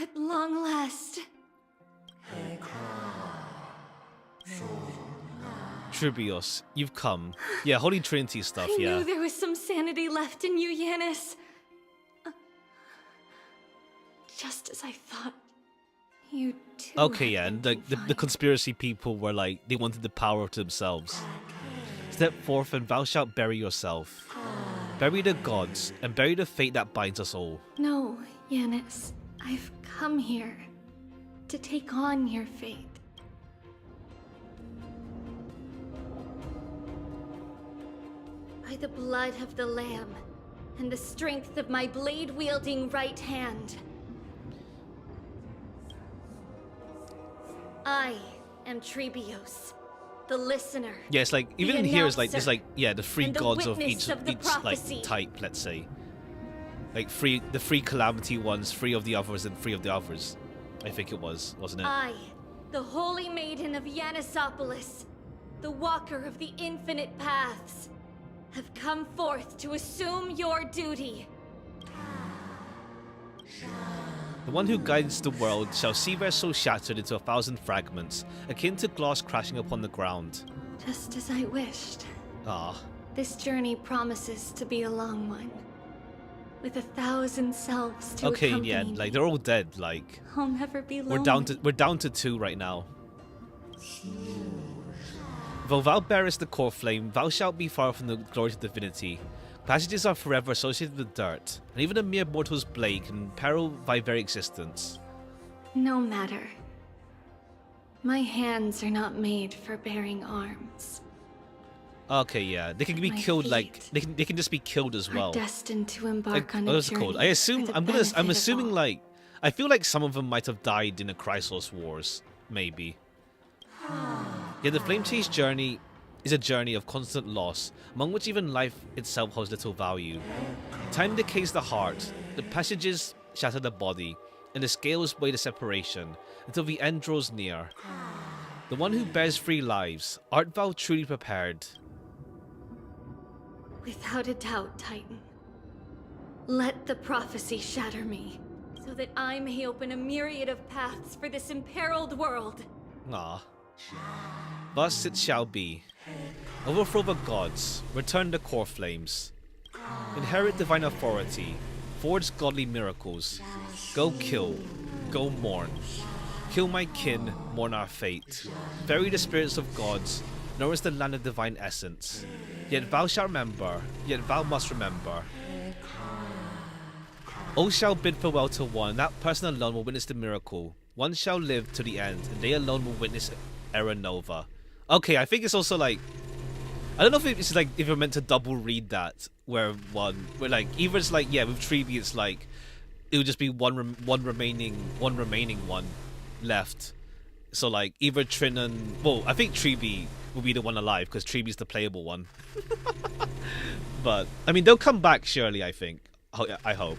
U: At long last.
A: Tribios, you've come. Yeah, Holy Trinity stuff,
U: I
A: yeah.
U: knew there was some sanity left in you, Yanis. Just as I thought. You too.
A: Okay, yeah, and the conspiracy people were like, they wanted the power to themselves. Step forth and thou shalt bury yourself. Bury the gods, and bury the fate that binds us all.
U: No, Yanis. I've come here to take on your fate. By the blood of the Lamb, and the strength of my blade-wielding right hand. I am Trebios, the listener.
A: Yeah, it's like, even in here, it's like, there's
U: announcer,
A: like, yeah, the three
U: and the
A: gods of
U: witness
A: each,
U: of the prophecy.
A: like, type, let's say. Like, the three calamity ones, three of the others, and three of the others. I think it was, wasn't it?
U: I, the holy maiden of Yanisopolis, the walker of the infinite paths, have come forth to assume your duty.
A: The one who guides the world shall see their soul shattered into 1,000 fragments, akin to glass crashing upon the ground.
U: Just as I wished.
A: Ah.
U: This journey promises to be a long one, with 1,000 selves to
A: Okay,
U: accompany
A: yeah,
U: me.
A: like they're all dead. Like
U: I'll never be lonely.
A: we're down to 2 right now. Though thou bearest the core flame, thou shalt be far from the glory of divinity. Passages are forever associated with dirt, and even a mere mortal's blade can peril thy very existence.
U: No matter. My hands are not made for bearing arms.
A: Okay, yeah, they can be
U: My
A: killed.
U: feet
A: Like they can just be killed as well.
U: Are destined to embark
A: Like,
U: on
A: what
U: a
A: was it
U: journey.
A: called? I assume
U: for the
A: I'm
U: benefit of
A: assuming
U: all.
A: like I feel like some of them might have died in the Chrysos Wars, maybe. Yeah, the Flame Chase journey is a journey of constant loss, among which even life itself holds little value. Time decays the heart, the passages shatter the body, and the scales weigh the separation, until the end draws near. The one who bears 3 lives, art thou truly prepared?
U: Without a doubt, Titan. Let the prophecy shatter me, so that I may open a myriad of paths for this imperiled world.
A: Ah. Thus it shall be. Overthrow the gods, return the core flames. Inherit divine authority, forge godly miracles. Go kill, go mourn. Kill my kin, mourn our fate. Bury the spirits of gods, nourish the land of divine essence. Yet thou shalt remember, yet thou must remember. All shall bid farewell to one, that person alone will witness the miracle. One shall live to the end, and they alone will witness Era Nova. Okay, I think it's also like, I don't know if it's like if you're meant to double read that, where like either it's like, yeah, with Treeby it's like it would just be one remaining one left. So like either Trinan, well, I think Treeby will be the one alive because Treeby's the playable one. But I mean, they'll come back surely. I think. I hope.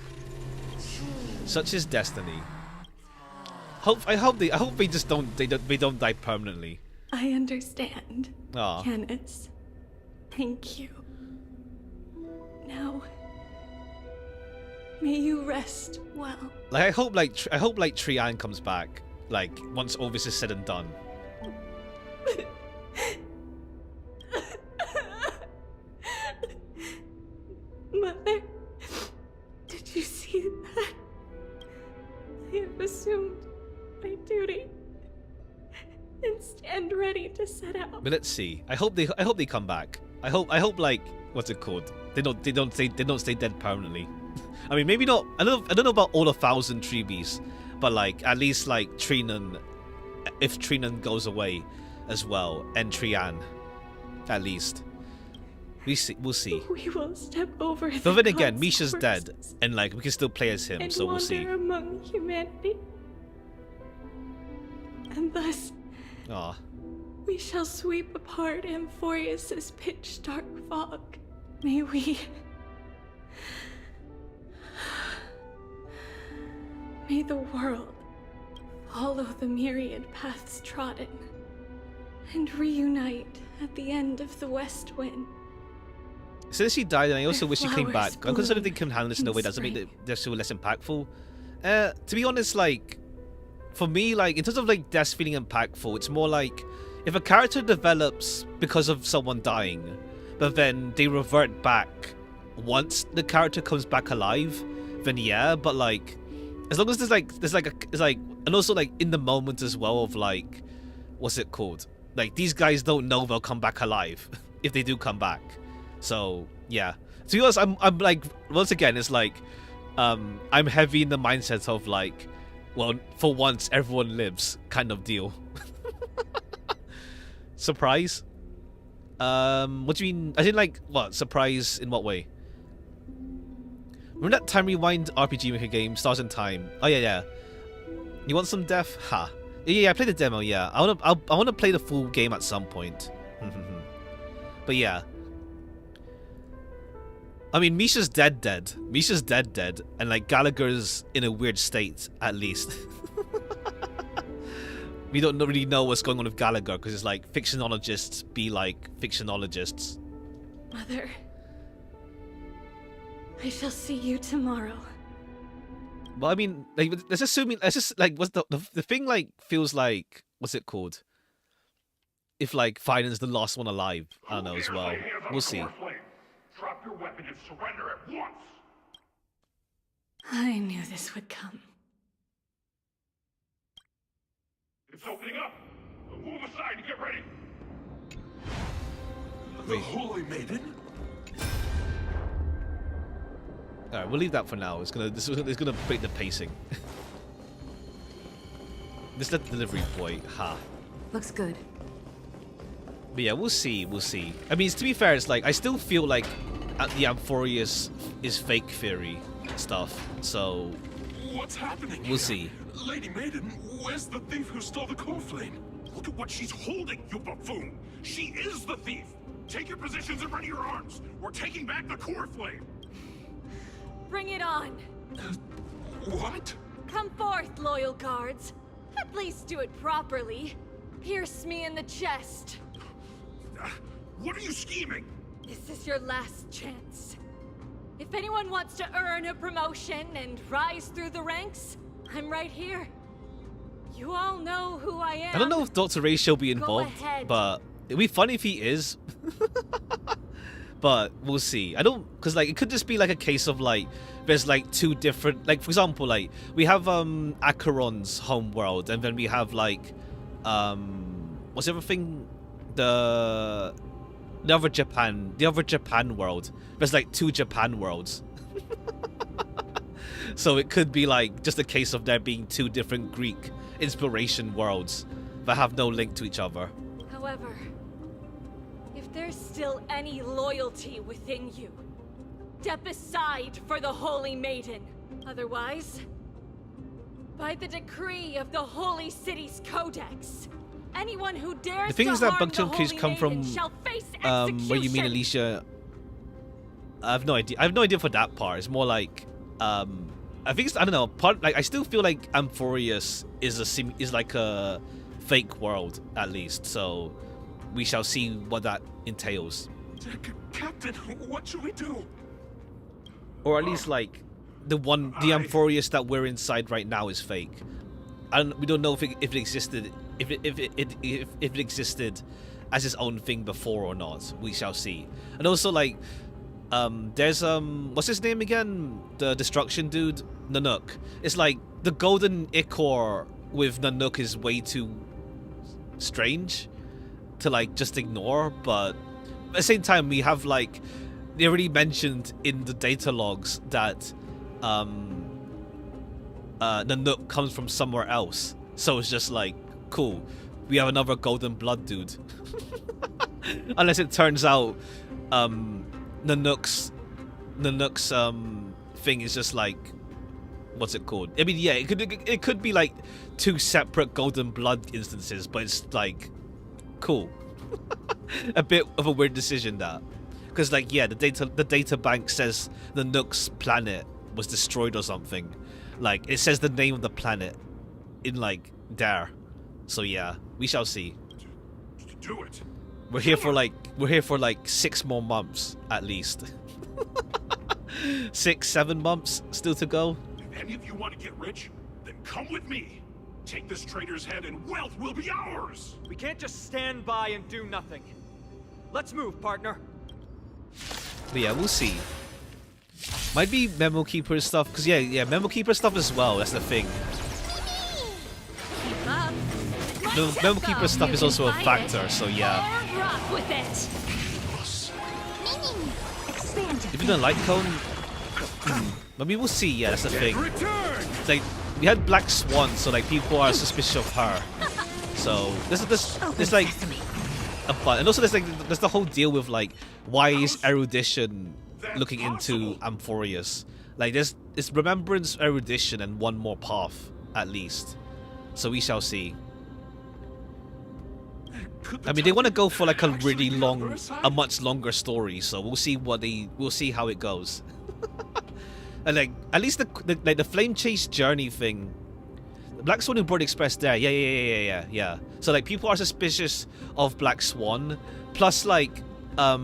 A: Such is destiny. I hope they just don't die permanently.
U: I understand.
A: Aw.
U: Yanis. Thank you. Now, may you rest well.
A: Like I hope like Trian comes back. Like once all this is said and done.
U: Mother, did you see that? I have assumed my duty and stand ready to set out.
A: But let's see. I hope they come back. I hope like what's it called? They don't stay dead permanently. I mean maybe not. I don't know about all 1,000 Treebies, but like at least like Trinan, if Trinan goes away as well, and Trian, at least. We'll see.
U: We will step over.
A: But then again,
U: God's
A: Misha's dead,
U: courses
A: and like we can still play as him,
U: and
A: so we'll see.
U: wander among humanity, and thus
A: Aw.
U: we shall sweep apart Amphorius's pitch dark fog. May we. May the world follow the myriad paths trodden and reunite at the end of the West Wind.
A: Since she died, and I also
U: Where
A: wish she came back.
U: flowers
A: I'm concerned if they
U: bloom
A: can handle this in a
U: in
A: way that doesn't make
U: spring.
A: they're so less impactful. To be honest, like for me, like in terms of like deaths feeling impactful, it's more like if a character develops because of someone dying, but then they revert back once the character comes back alive, then yeah. But like, as long as there's like, and also like in the moment as well of like, what's it called? Like these guys don't know they'll come back alive if they do come back. So yeah. To be honest, I'm like, once again, it's like, I'm heavy in the mindset of like, well, for once everyone lives kind of deal. Surprise? What do you mean? I didn't like what? Surprise in what way? Remember that Time Rewind RPG Maker game, Stars in Time? Oh yeah. You want some death? Ha. Yeah, I played the demo, yeah. I wanna play the full game at some point. But yeah. I mean, Misha's dead. Misha's dead. And like Gallagher's in a weird state, at least. We don't really know what's going on with Gallagher, because it's like fictionologists be like fictionologists.
S: Mother, I shall see you tomorrow.
A: Well, I mean, like, let's just like, what's the thing like feels like, what's it called? If like Finan's the last one alive, I don't know as well. We'll see.
K: Drop your weapon and surrender at once.
S: I knew this would come.
K: It's opening up. Move aside and get ready.
N: The Holy Maiden?
A: Alright, we'll leave that for now. It's gonna break the pacing. This is the delivery boy. Ha.
S: Looks good.
A: But yeah, we'll see. I mean, to be fair, it's like I still feel like the Amphorius is fake theory stuff. So
N: What's happening?
A: We'll see.
N: Lady Maiden, where's the thief who stole the core flame?
K: Look at what she's holding, you buffoon. She is the thief. Take your positions and ready your arms. We're taking back the core flame.
S: Bring it on.
N: What?
S: Come forth, loyal guards. At least do it properly. Pierce me in the chest.
K: What are you scheming?
S: This is your last chance. If anyone wants to earn a promotion and rise through the ranks, I'm right here. You all know who I am.
A: I don't know if Dr. Ray shall be involved, but it'd be funny if he is. But we'll see. I don't, because like it could just be like a case of like there's like two different, like for example, like we have Acheron's home world, and then we have like what's the other thing, the other Japan world. There's like two Japan worlds. So it could be like just a case of there being two different Greek inspiration worlds that have no link to each other.
S: However, if there's still any loyalty within you, step aside for the Holy Maiden. Otherwise, by the decree of the Holy City's Codex, anyone who dares
A: the thing
S: to
A: is that
S: harm the
A: Bunktown come from
S: shall face
A: where you mean Alicia. I have no idea for that part. It's more like I think it's, I don't know, part like I still feel like Amphorius is like a fake world at least, so we shall see what that entails.
N: Captain, what should we do?
A: Or at least like the Amphorius that we're inside right now is fake. We don't know if it existed, if it existed as its own thing before or not. We shall see. And also like there's what's his name again? The destruction dude, Nanook. It's like the golden ichor with Nanook is way too strange to like just ignore, but at the same time we have like they already mentioned in the data logs that Nanook comes from somewhere else, so it's just like cool, we have another golden blood dude. Unless it turns out Nanook's thing is just like, what's it called? I mean, yeah, it could be like two separate golden blood instances, but it's like cool. A bit of a weird decision that, because like yeah, the data bank says Nanook's planet was destroyed or something. Like it says the name of the planet in like there. So yeah, we shall see.
K: Do it.
A: We're here for like 6 more months at least. 6-7 months still to go.
K: If any of you want to get rich, then come with me.
N: Take this traitor's head and wealth will be ours!
O: We can't just stand by and do nothing. Let's move, partner.
A: But yeah, we'll see. Might be Memo Keeper stuff, because yeah, Memo Keeper stuff as well, that's the thing.
S: Keep up.
A: Memo Keeper stuff is also a factor, so yeah.
S: Or rock with it.
A: If you don't like Cone, maybe we'll see, yeah, that's the thing. Like, we had Black Swan, so like people are suspicious of her. So there's like a but, and also there's the whole deal with like why is erudition looking into Amphorius? Like it's remembrance, erudition, and one more path at least. So we shall see. I mean, they want to go for like a really long, a much longer story. So we'll see how it goes. And like at least the Flame Chase journey thing, Black Swan and Bird Express there, yeah. So like people are suspicious of Black Swan, plus like I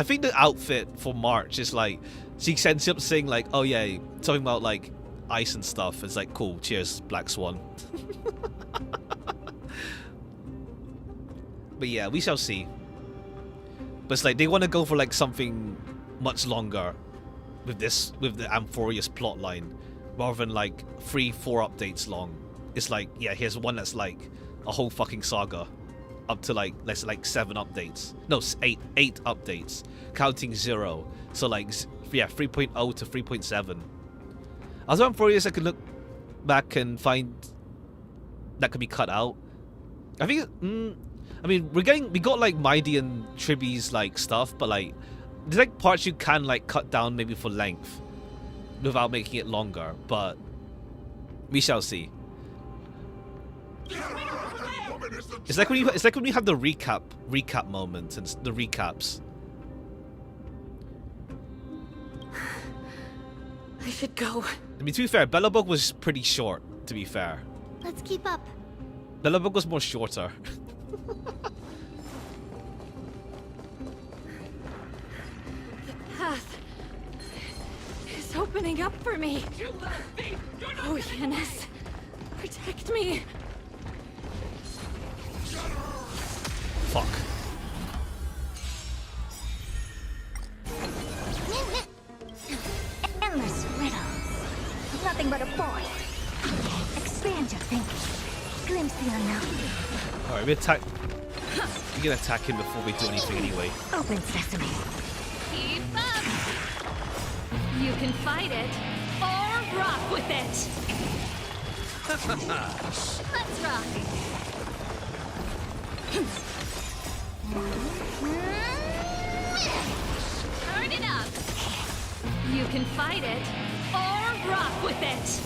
A: think the outfit for March is like she ends up saying like, oh yeah, talking about like ice and stuff. It's like cool, cheers, Black Swan. But yeah, we shall see. But it's like they want to go for like something much longer with the Amphorius plotline, rather than like 3-4 updates long. It's like, yeah, here's one that's like a whole fucking saga, up to like 7 updates. No, 8 updates, counting 0. So like yeah, 3.0 to 3.7. Other Amphorius I could look back and find that could be cut out. I think. I mean, we got like Mighty and Triby's like stuff, but like there's like parts you can like cut down maybe for length without making it longer, but we shall see. It's like when you have the recap moment and the recaps.
S: I should go.
A: I mean, to be fair, Bellabug was pretty short, to be fair.
L: Let's keep up.
A: Bellabug was more shorter.
S: The path is opening up for me. Oh, Yanis, protect me.
A: Fuck.
G: Endless riddles. Nothing but a void. Expand your thinking. Glimpse the unknown.
A: Alright, we can attack him before we do anything anyway.
G: Open sesame.
S: Keep up. You can fight it or rock with it. Let's rock. Turn it up. You can fight it or rock with it.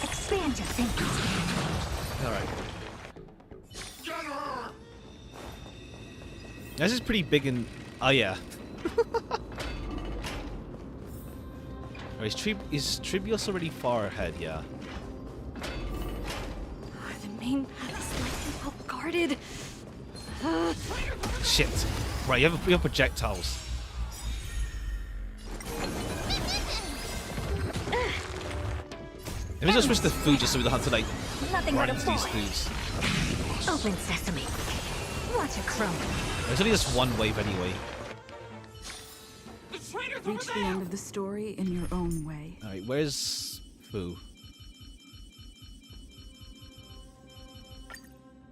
G: Expand your thinking.
A: Alright. This is pretty big and... Oh, yeah. Alright, is Tribios already far ahead? Yeah.
S: The main path is likely well guarded.
A: Shit. Right, you have projectiles. Let me just switch the food just so we don't have to, like, run into these foods.
G: Open sesame. Watch it crumble.
A: There's only just one wave anyway.
V: Reach the end of the story in your own way.
A: Alright, where's Fu?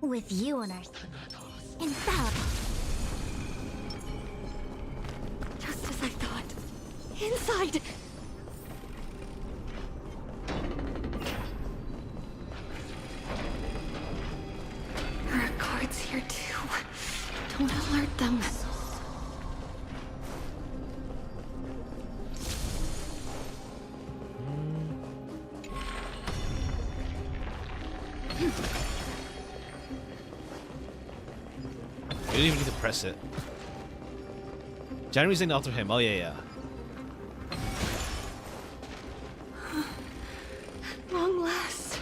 G: With you on our infallible.
S: Just as I thought. Inside. There are guards here too. Don't alert them.
A: You don't even need to press it. January's in after him. Oh yeah.
S: Long last.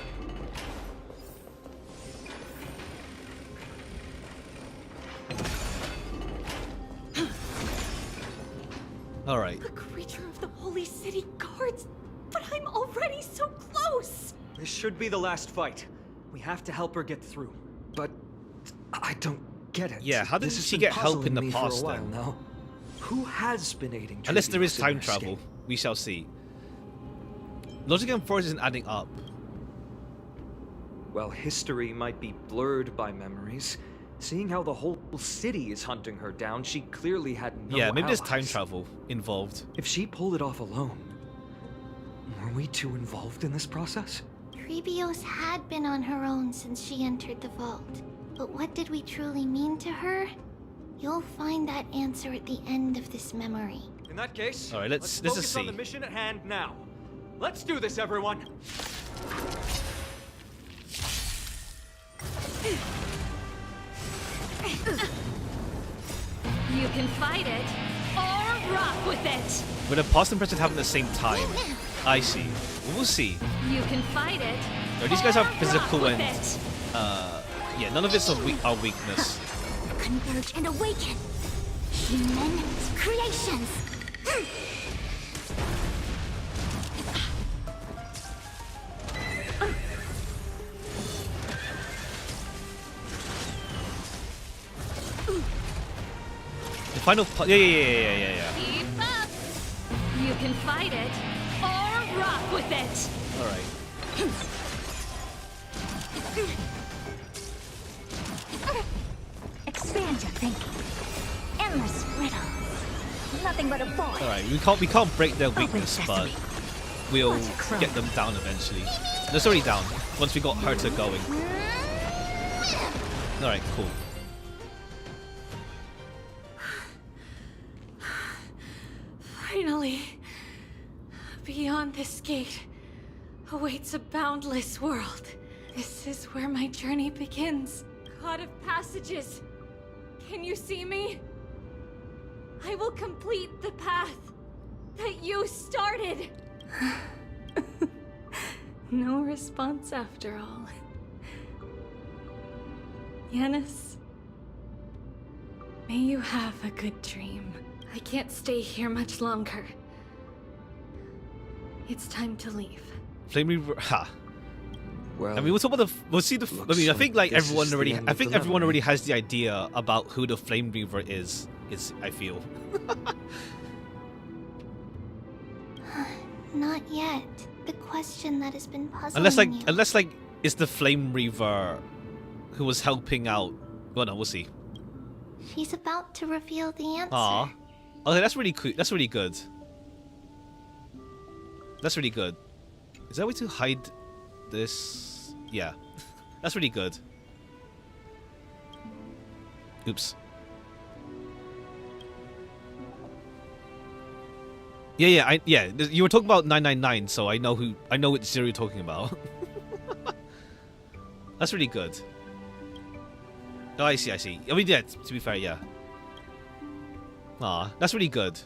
A: All right.
S: The creature of the holy city guards, but I'm already so close.
O: This should be the last fight. We have to help her get through. But I don't get it.
A: Yeah, how did
O: This has
A: she
O: been
A: get help in the
O: puzzling me for a
A: past
O: while
A: then?
O: now. Who has been aiding
A: Unless
O: Treebeard
A: there is
O: in
A: time
O: her
A: travel.
O: escape?
A: We shall see. Logic and force isn't adding up.
O: Well, history might be blurred by memories. Seeing how the whole city is hunting her down, she clearly had no
A: Yeah, maybe there's time
O: allies.
A: travel involved.
O: If she pulled it off alone, were we too involved in this process?
L: Treebios had been on her own since she entered the vault. But what did we truly mean to her? You'll find that answer at the end of this memory.
O: In that case,
A: all right, let's
O: focus
A: just
O: on
A: see.
O: the mission at hand now. Let's do this, everyone.
S: You can fight it, or rock with it.
A: With a past and present happen at the same time. I see. We'll see.
S: You can fight it.
A: No, these guys are
S: or
A: physical
S: rock with
A: and
S: it.
A: yeah, none of it's our weakness.
G: Converge and awaken. Human creations.
A: The final part. Yeah.
S: Keep up. You can fight it, or rock with it.
A: All right.
G: Expand your thinking. Endless riddles. Nothing but a boy.
A: All right. We can't break their weakness, but we'll get them down eventually. No, it's already down. Once we got Herta going. All right. Cool.
S: Finally, beyond this gate awaits a boundless world. This is where my journey begins. God of passages, can you see me? I will complete the path that you started. No response after all. Yanis, may you have a good dream. I can't stay here much longer. It's time to leave.
A: Flame Reaver. Ha.
O: Well,
A: I mean, we'll talk about the. We'll see the. I mean, I think like
O: this
A: everyone
O: is the
A: already.
O: end
A: I
O: of
A: think
O: the
A: everyone
O: memory.
A: already has the idea about who the Flame Reaver is. I feel.
L: Not yet. The question that has been puzzling you.
A: Unless it's the Flame Reaver who was helping out. Well, no, we'll see.
L: She's about to reveal the answer.
A: Aw. Okay, that's really cool. That's really good. That's really good. Is there a way to hide this? Yeah. That's really good. Oops. Yeah. You were talking about 999, so I know which zero you're talking about. That's really good. Oh, I see. I mean, yeah. To be fair, yeah. Aw, that's really good.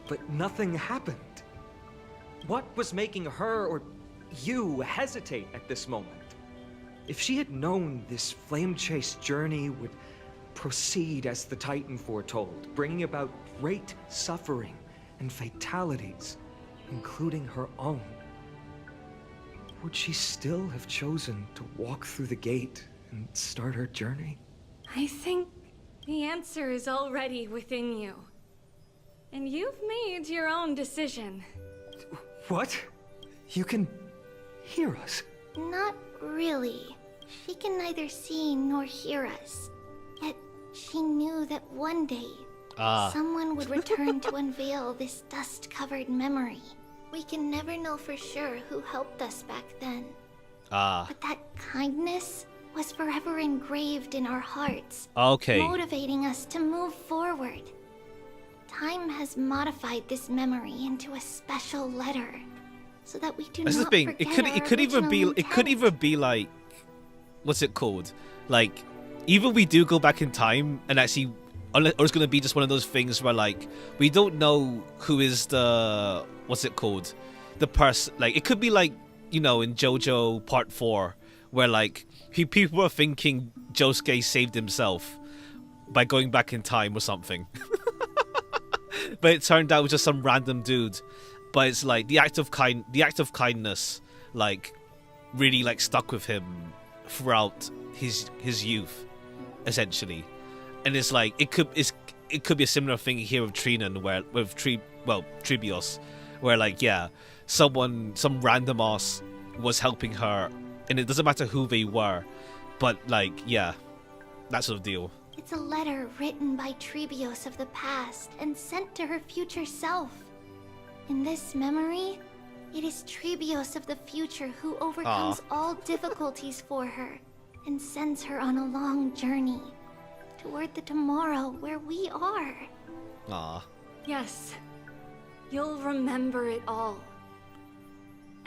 O: But nothing happened. What was making her or you hesitate at this moment? If she had known this flame chase journey would proceed as the Titan foretold, bringing about great suffering and fatalities, including her own, would she still have chosen to walk through the gate and start her journey?
S: I think the answer is already within you. And you've made your own decision.
O: What? You can hear us?
L: Not really. She can neither see nor hear us. Yet she knew that one day someone would return to unveil this dust-covered memory. We can never know for sure who helped us back then. But that kindness was forever engraved in our hearts.
A: Okay.
L: Motivating us to move forward. Time has modified this memory into a special letter, so that we do
A: That's
L: not
A: the thing.
L: forget
A: It could either be like, what's it called? Like, either we do go back in time and actually, or it's gonna be just one of those things where like we don't know who is the what's it called, the person. Like it could be like in JoJo Part 4 where like people were thinking Josuke saved himself by going back in time or something. But it turned out it was just some random dude. But it's like the act of kindness, like, really like stuck with him throughout his youth, essentially. And it's like it could be a similar thing here with Trinan, where with Tribios, where like some random ass was helping her, and it doesn't matter who they were, but like that sort of deal.
L: It's a letter written by Tribios of the past and sent to her future self. In this memory, it is Tribios of the future who overcomes all difficulties for her and sends her on a long journey toward the tomorrow where we are.
S: Yes. You'll remember it all.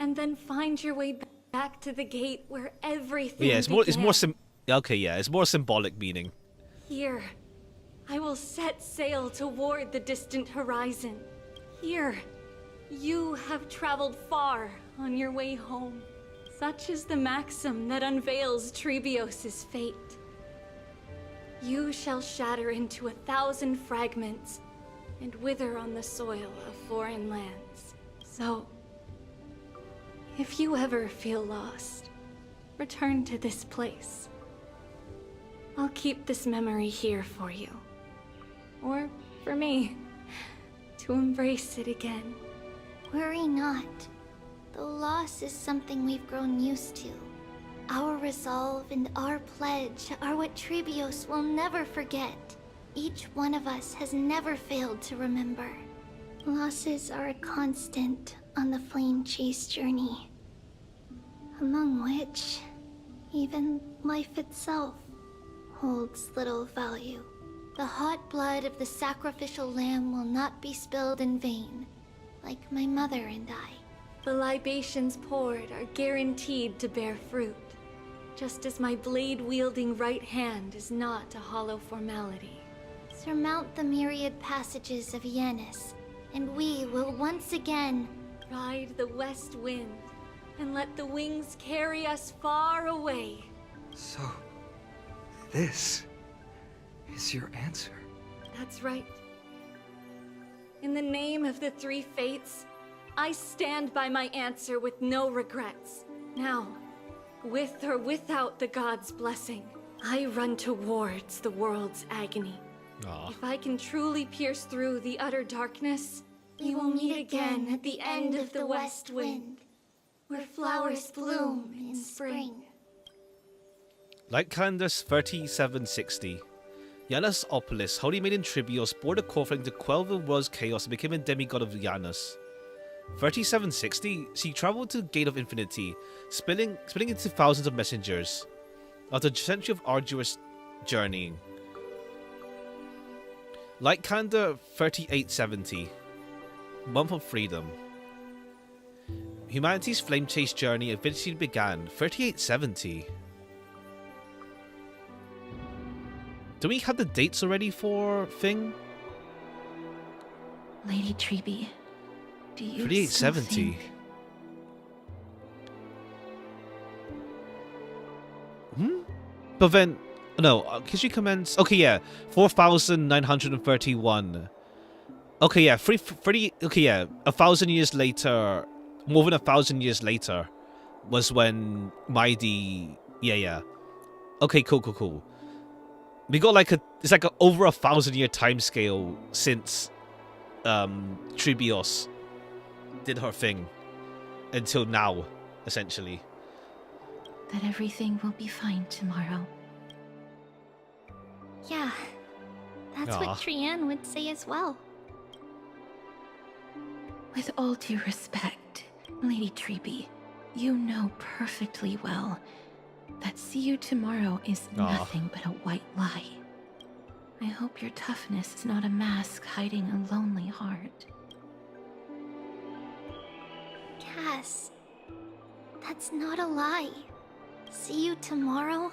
S: And then find your way back to the gate where everything began.
A: It's more symbolic meaning.
S: Here, I will set sail toward the distant horizon. Here, you have traveled far on your way home. Such is the maxim that unveils Tribios' fate. You shall shatter into 1,000 fragments and wither on the soil of foreign lands. So, if you ever feel lost, return to this place. I'll keep this memory here for you. Or for me, to embrace it again.
L: Worry not. The loss is something we've grown used to. Our resolve and our pledge are what Tribios will never forget. Each one of us has never failed to remember. Losses are a constant on the flame chase journey, among which even life itself holds little value. The hot blood of the sacrificial lamb will not be spilled in vain, like my mother and I.
S: The libations poured are guaranteed to bear fruit, just as my blade-wielding right hand is not a hollow formality.
L: Surmount the myriad passages of Yanis, and we will once again
S: ride the west wind and let the wings carry us far away.
O: So, this is your answer?
S: That's right. In the name of the three fates, I stand by my answer with no regrets. Now, with or without the gods' blessing, I run towards the world's agony. If I can truly pierce through the utter darkness,
L: we will meet again at the end of the west wind, where flowers bloom in spring.
A: Like Candace 3760. Janus Opolis, Holy Maiden Tribios, bore the core flame to quell the world's chaos and became a demigod of Janus. 3760, she traveled to the Gate of Infinity, spilling into thousands of messengers. After a century of arduous journeying. Like Kanda 3870, Month of Freedom. Humanity's flame chase journey eventually began. 3870. Do we have the dates already for thing?
D: Lady Treeby, do you
A: 3870. But then, no, history commence. Okay, yeah, 4,931. Okay, yeah, 30. Okay, yeah, 1,000 years later, more than 1,000 years later, was when Maidi. Yeah. Okay, cool. We got like it's like over 1,000-year time scale since Tribios did her thing until now, essentially.
D: That everything will be fine tomorrow.
L: Yeah, that's what Trian would say as well.
D: With all due respect, Lady Treeby, you know perfectly well that see you tomorrow is nothing but a white lie. I hope your toughness is not a mask hiding a lonely heart.
L: Cass, that's not a lie. See you tomorrow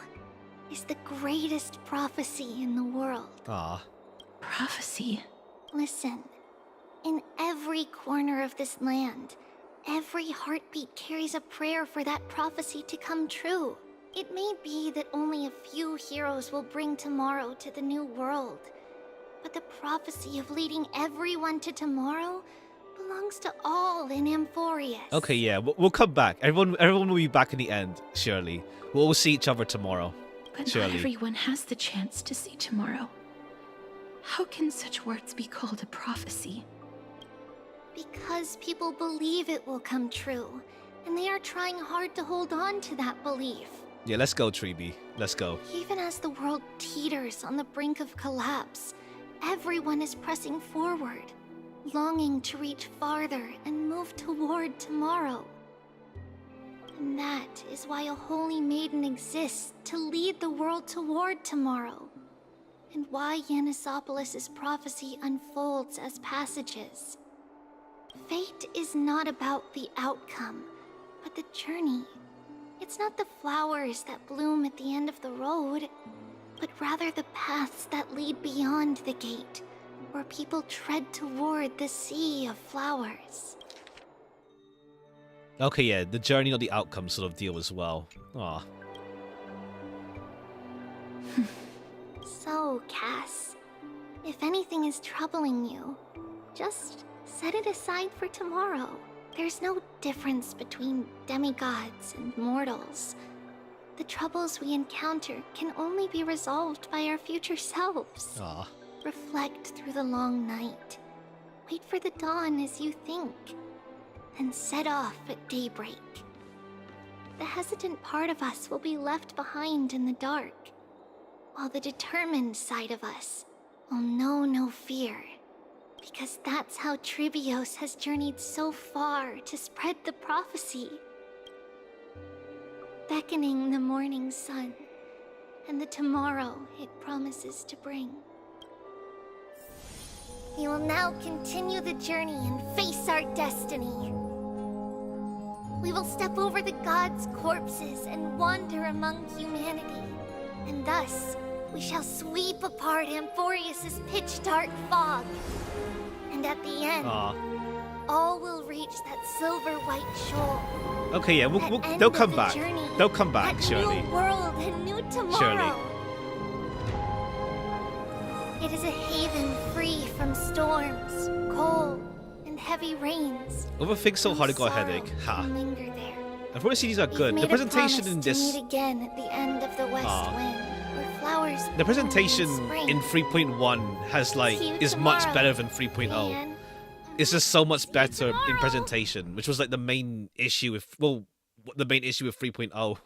L: is the greatest prophecy in the world.
D: Prophecy?
L: Listen, in every corner of this land, every heartbeat carries a prayer for that prophecy to come true. It may be that only a few heroes will bring tomorrow to the new world, but the prophecy of leading everyone to tomorrow belongs to all in Amphorius.
A: Okay, yeah, we'll come back. Everyone will be back in the end, surely. We'll see each other tomorrow.
M: But
A: surely.
M: not everyone has the chance to see tomorrow. How can such words be called a prophecy?
L: Because people believe it will come true, and they are trying hard to hold on to that belief.
A: Yeah, let's go, Treeby. Let's go.
L: Even as the world teeters on the brink of collapse, everyone is pressing forward, longing to reach farther and move toward tomorrow. And that is why a holy maiden exists to lead the world toward tomorrow, and why Yanisopolis' prophecy unfolds as passages. Fate is not about the outcome, but the journey. It's not the flowers that bloom at the end of the road, but rather the paths that lead beyond the gate, where people tread toward the sea of flowers.
A: Okay, yeah, the journey, not the outcome sort of deal as well. Aw.
L: So, Cass, if anything is troubling you, just set it aside for tomorrow. There's no difference between demigods and mortals. The troubles we encounter can only be resolved by our future selves.
A: Aw.
L: Reflect through the long night. Wait for the dawn as you think. And set off at daybreak. The hesitant part of us will be left behind in the dark, while the determined side of us will know no fear. Because that's how Tribios has journeyed so far to spread the prophecy. Beckoning the morning sun, and the tomorrow it promises to bring. We will now continue the journey and face our destiny. We will step over the gods' corpses and wander among humanity. And thus, we shall sweep apart Amphorius' pitch-dark fog. And at the end, all will reach that silver-white shoal.
A: Okay, yeah, they'll come back. They'll come back,
L: that
A: surely.
L: New world and new tomorrow.
A: Surely.
L: It is a haven free from storms, cold, and heavy rains.
A: Overthink so hard I got a headache. Ha.
L: Linger there.
A: I've heard CDs are good.
L: We've
A: The
L: made a
A: presentation
L: promise
A: in
L: to
A: this.
L: meet again at the end of the west wind, where flowers
A: The
L: bloom
A: presentation
L: spring.
A: in 3.1 has like
L: See you
A: is much
L: tomorrow,
A: better than 3.0.
L: man.
A: It's just so much better in presentation, which was like the main issue with the main issue with 3.0.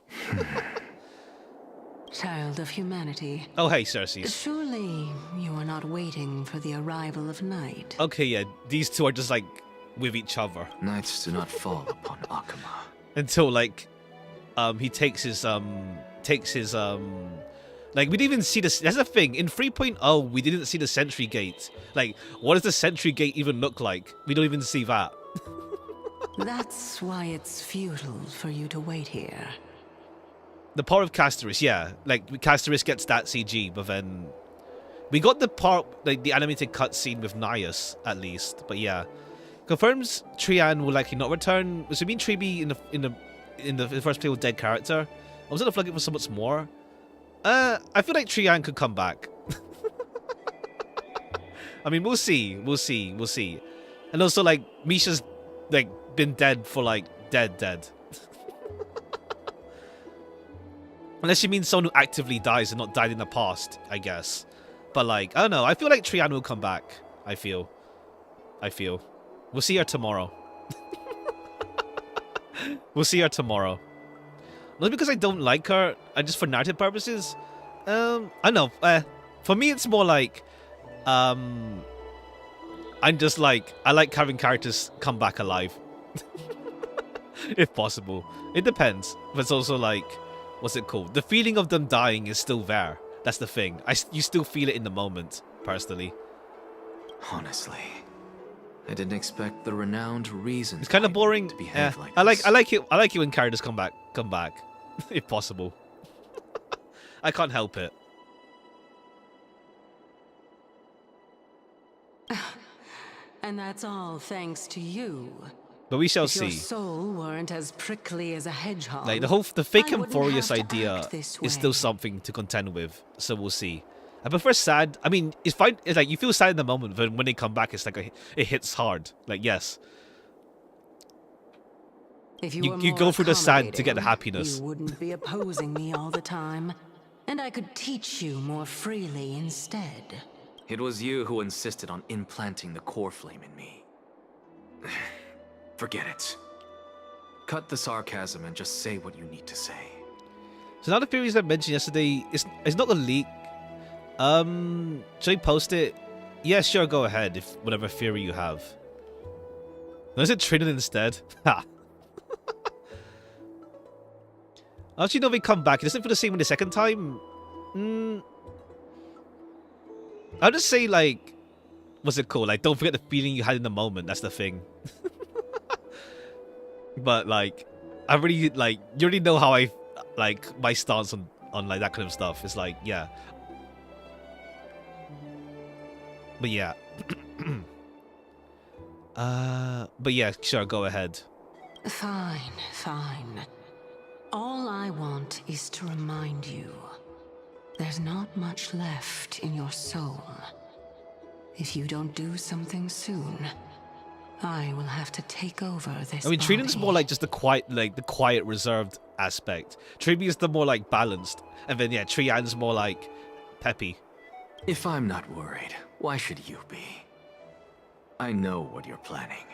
E: Child of humanity.
A: Oh hey, Cersei.
E: Surely you are not waiting for the arrival of night.
A: Okay, yeah, these two are just like with each other.
F: Nights do not fall upon Akama.
A: Until like he takes his like we didn't even see this. That's the thing. In 3.0 we didn't see the sentry gate. Like, what does the sentry gate even look like? We don't even see that.
E: That's why it's futile for you to wait here.
A: The part of Casteris, yeah. Like, Casteris gets that CG, but then we got the part, like the animated cutscene with Nias at least. But yeah, confirms Trian will likely not return. Does it mean Treeby in the first playable dead character? I was looking for so much more. I feel like Trian could come back. I mean, we'll see. And also, like, Misha's like been dead for like dead. Unless you mean someone who actively dies and not died in the past, I guess. But like, I don't know. I feel like Trian will come back. I feel. We'll see her tomorrow. We'll see her tomorrow. Not because I don't like her, just for narrative purposes. I know. For me, it's more like, I'm just like, I like having characters come back alive, if possible. It depends, but it's also like, what's it called? The feeling of them dying is still there. That's the thing. You still feel it in the moment, personally.
F: Honestly, I didn't expect the renowned reason.
A: It's kind of boring.
F: To behave like
A: I like it when characters come back, if possible. I can't help it.
E: And that's all thanks to you.
A: But we shall
E: if
A: see.
E: Your soul weren't as prickly as a hedgehog.
A: Like the fake
E: I wouldn't
A: Amphorius
E: have to
A: idea
E: act this
A: is still something to contend with. So we'll see. I prefer sad. I mean, it's fine. It's like you feel sad in the moment, but when they come back, it's like it hits hard. Like yes,
C: If you,
A: you go through the sad to get the
C: accommodating,
A: happiness.
C: You wouldn't be opposing me all the time, and I could teach you more freely instead.
O: It was you who insisted on implanting the core flame in me. Forget it. Cut the sarcasm and just say what you need to say.
A: So now the theories I mentioned yesterday, it's not the leak. Should I post it? Yeah, sure, go ahead, if whatever theory you have. No, is it Trinan instead? Ha! Actually, no, they come back. It doesn't feel the same one the second time. I'll just say, like, what's it called? Like, don't forget the feeling you had in the moment. That's the thing. But, like, I really, like, you already know how I, like, my stance on like, that kind of stuff. It's like, yeah. But, yeah. But, yeah, sure, go ahead.
C: Fine, fine. All I want is to remind you, there's not much left in your soul. If you don't do something soon, I will have to take over this
A: I mean,
C: body.
A: Trinan's more like just the quiet, reserved aspect. Tribi is the more like balanced, and then yeah, Trian's more like peppy.
O: If I'm not worried, why should you be? I know what you're planning.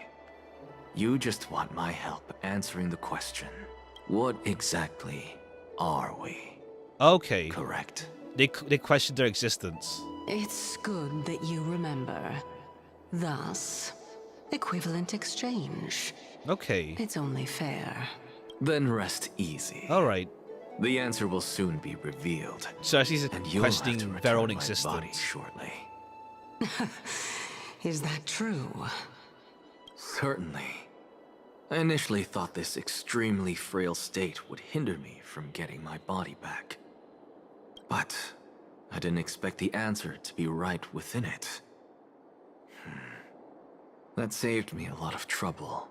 O: You just want my help answering the question. What exactly are we?
A: Okay.
O: Correct.
A: They questioned their existence.
C: It's good that you remember. Thus, equivalent exchange.
A: Okay.
C: It's only fair.
O: Then rest easy.
A: All right.
O: The answer will soon be revealed.
A: So she's questioning their own
O: body
A: existence.
O: shortly.
C: Is that true?
O: Certainly. I initially thought this extremely frail state would hinder me from getting my body back. But I didn't expect the answer to be right within it. That saved me a lot of trouble.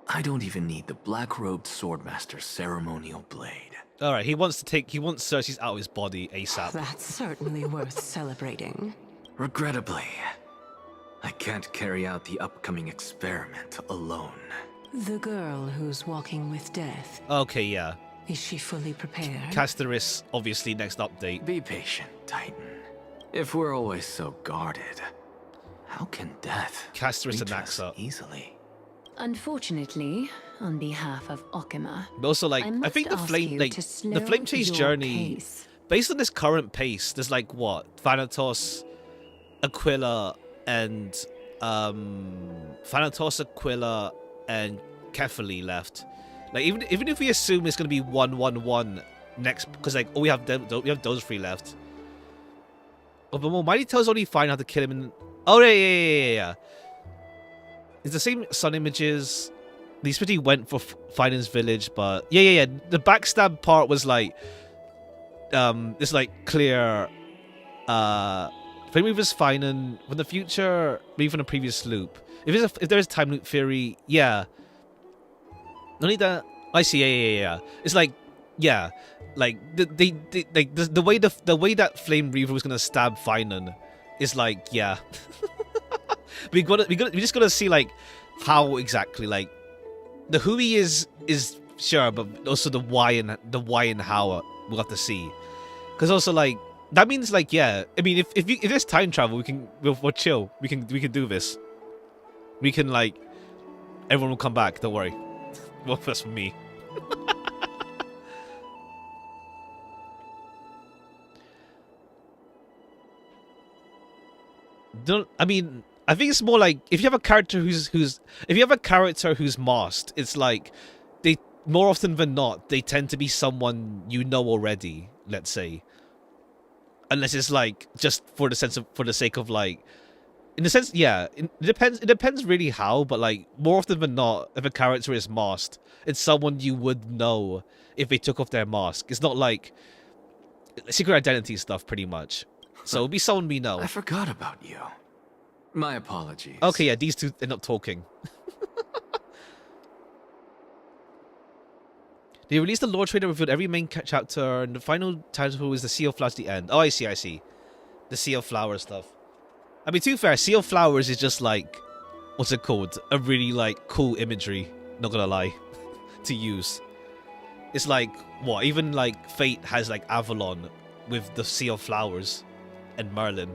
O: I don't even need the black-robed swordmaster's ceremonial blade.
A: All right, he wants Cersei's out of his body ASAP.
C: That's certainly worth celebrating.
O: Regrettably, I can't carry out the upcoming experiment alone.
C: The girl who's walking with death.
A: Okay, yeah.
C: Is she fully prepared?
A: Casteris, obviously, next update.
O: Be patient, Titan. If we're always so guarded, how can death
A: Casteris and
O: reach us
A: Naxa
O: easily?
E: Unfortunately, on behalf of Okima,
A: But also, like, I think the flame, like, the flame chase journey, based on this current pace, there's like what, Thanatos, Aquila, and Kefali left. Like, even if we assume it's gonna be 1-1-1 next, because like we have those three left. Oh, but Mighty Tail's only find how to kill him. Oh yeah. It's the same sun images. The Spitty went for Finan's village, but yeah. The backstab part was like, it's like clear. Flame Reaver's Finan from the future, maybe from the previous loop. If there's a time loop theory, yeah. Only that I see. Yeah. It's like, yeah, like the way that Flame Reaver was gonna stab Finan is like, yeah. we just gotta see like how exactly, like the who he is sure, but also the why and how we'll have to see. Because also like that means like, yeah, I mean if there's time travel, we'll chill. We can do this. We can like, everyone will come back. Don't worry. Well, that's for me. I mean, I think it's more like if you have a character who's masked, it's like they more often than not they tend to be someone you know already. Let's say, unless it's like just for the sake of like, in the sense, yeah, it depends really how, but like more often than not, if a character is masked, it's someone you would know if they took off their mask. It's not like secret identity stuff, pretty much. So it'll be someone we know.
O: I forgot about you. My apologies.
A: Okay, yeah, these two end up talking. They released the lore trailer revealed every main chapter, and the final title is the Sea of Flowers at the end. Oh, I see, I see. The Sea of Flowers stuff. I mean, to be fair, Sea of Flowers is just like, what's it called? A really like cool imagery, not gonna lie, to use. It's like, what, even like Fate has like Avalon with the Sea of Flowers and Merlin.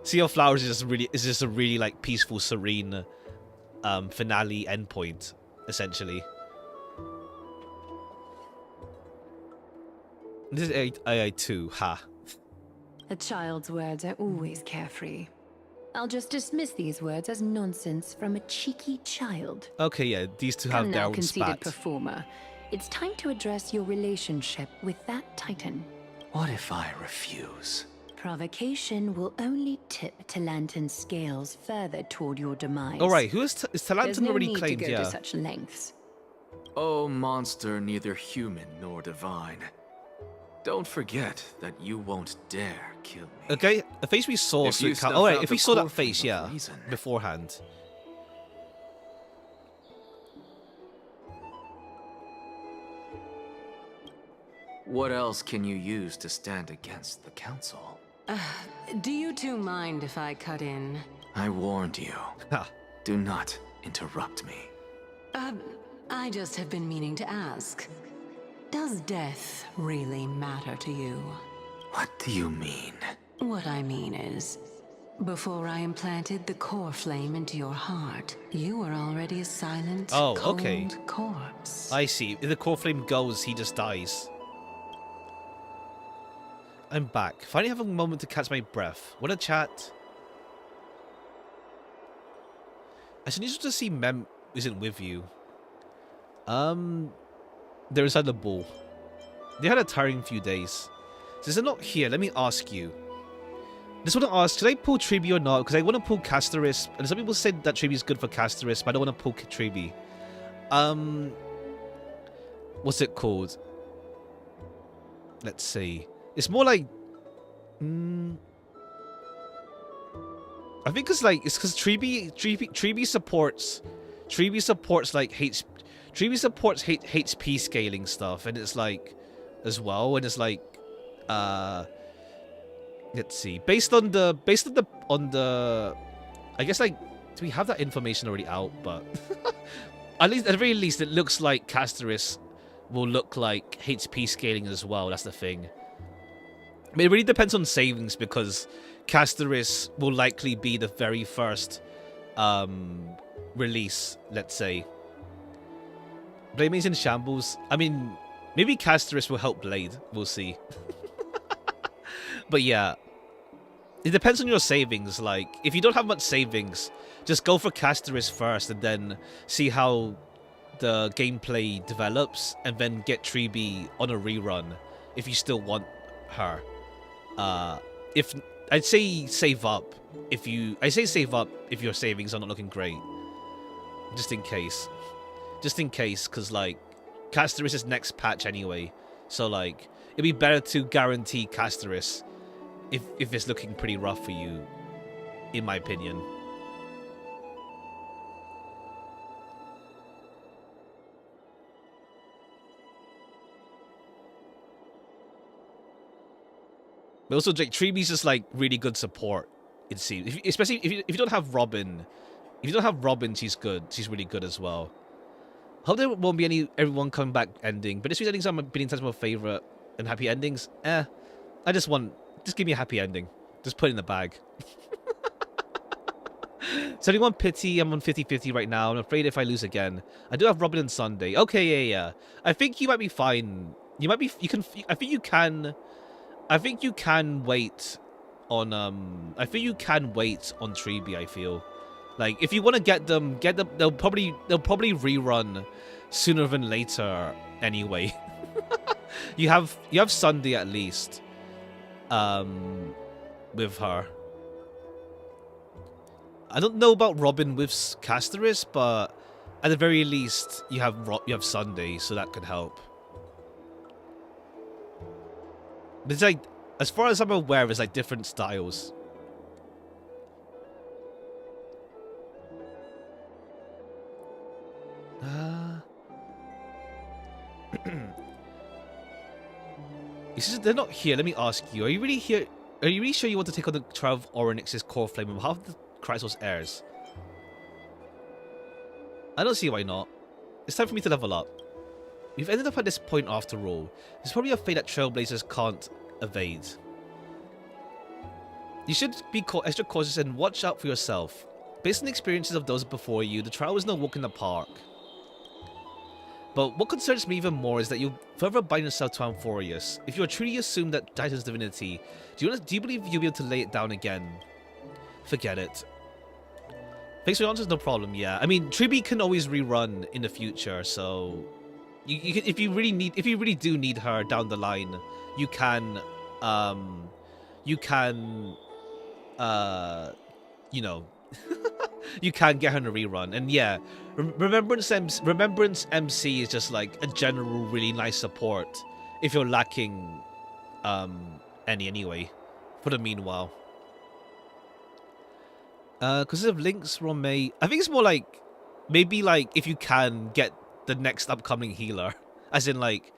A: Sea of Flowers is just a really like peaceful, serene finale endpoint, essentially. This is AI2, ha.
E: A child's words are always carefree. I'll just dismiss these words as nonsense from a cheeky child.
A: Okay, yeah, these two have
E: Come
A: their
E: now,
A: own
E: conceited
A: spat.
E: performer. It's time to address your relationship with that titan.
J: What if I refuse?
E: Provocation will only tip Talantan's scales further toward your demise.
A: Alright, who is Talantan
E: There's no
A: already
E: need
A: claimed,
E: to go
A: yeah.
E: to such lengths.
J: Oh, monster neither human nor divine. Don't forget that you won't dare kill me.
A: Okay, the face we saw.
J: If you
A: Oh, wait,
J: stuff
A: if
J: out
A: we
J: the
A: saw that
J: core
A: face,
J: thing of
A: yeah,
J: reason.
A: beforehand.
J: What else can you use to stand against the council?
C: Do you two mind if I cut in?
J: I warned you. Do not interrupt me.
C: I just have been meaning to ask. Does death really matter to you?
J: What do you mean?
C: What I mean is, before I implanted the core flame into your heart, you were already a silent,
A: Oh,
C: cold
A: okay.
C: corpse.
A: I see. If the core flame goes, he just dies. I'm back. Finally have a moment to catch my breath. What a chat. I should need to see Mem isn't with you. They're inside the ball. They had a tiring few days. Since they're not here, let me ask you. Just want to ask, should I pull Tribi or not? Because I want to pull Castoris. And some people said that Tribi is good for Castoris, but I don't want to pull Tribi. What's it called? Let's see. It's more like... I think it's because Tribi supports... Tribi supports like Tribi supports HP scaling stuff, and it's like... as well, and it's like... let's see. Based on the I guess, like, do we have that information already out? But at the very least, it looks like Castoris will look like HP scaling as well. That's the thing. I mean, it really depends on savings, because Castoris will likely be the very first release, let's say. Blade's in shambles. I mean, maybe Castoris will help Blade. We'll see. But yeah, it depends on your savings. Like, if you don't have much savings, just go for Castoris first and then see how the gameplay develops, and then get Tribi on a rerun if you still want her. If I'd say save up if your savings are not looking great, just in case, because like Castoris is next patch anyway, so like it'd be better to guarantee Castoris if it's looking pretty rough for you, in my opinion. But also, like, Tribi's just like really good support, it seems. Especially if you don't have Robin. If you don't have Robin, she's good. She's really good as well. Hope there won't be everyone coming back ending. But this week's endings are my being my favorite, and happy endings. I just give me a happy ending. Just put it in the bag. So anyone pity? I'm on 50-50 right now. I'm afraid if I lose again. I do have Robin on Sunday. Okay, yeah. I think you might be fine. You might be. You can. I think you can. I think you can wait on I think you can wait on Tribi. I feel like if you want to get them. They'll probably rerun sooner than later anyway. you have Sunday at least. With her. I don't know about Robin with Castoris, but at the very least you have Sunday, so that could help. But it's like, as far as I'm aware, it's like different styles. He says they're not here. Let me ask you: are you really here? Are you really sure you want to take on the trial of Orynyx's core flame of half the Chrysos heirs? I don't see why not. It's time for me to level up. We've ended up at this point after all. It's probably a fate that Trailblazers can't evade. You should be extra cautious and watch out for yourself. Based on the experiences of those before you, the trial was no walk in the park. But what concerns me even more is that you forever bind yourself to Amphorius. If you are truly assumed that Titan's divinity, do you believe you'll be able to lay it down again? Forget it. Thanks for your answers, no problem, yeah. I mean, Tribi can always rerun in the future, so you can, if you really do need her down the line, you can you know, you can get her in a rerun. And yeah, Remembrance MC is just like a general really nice support if you're lacking any anyway, for the meanwhile. Because of Link's Romay, I think it's more like maybe like if you can get the next upcoming healer, as in like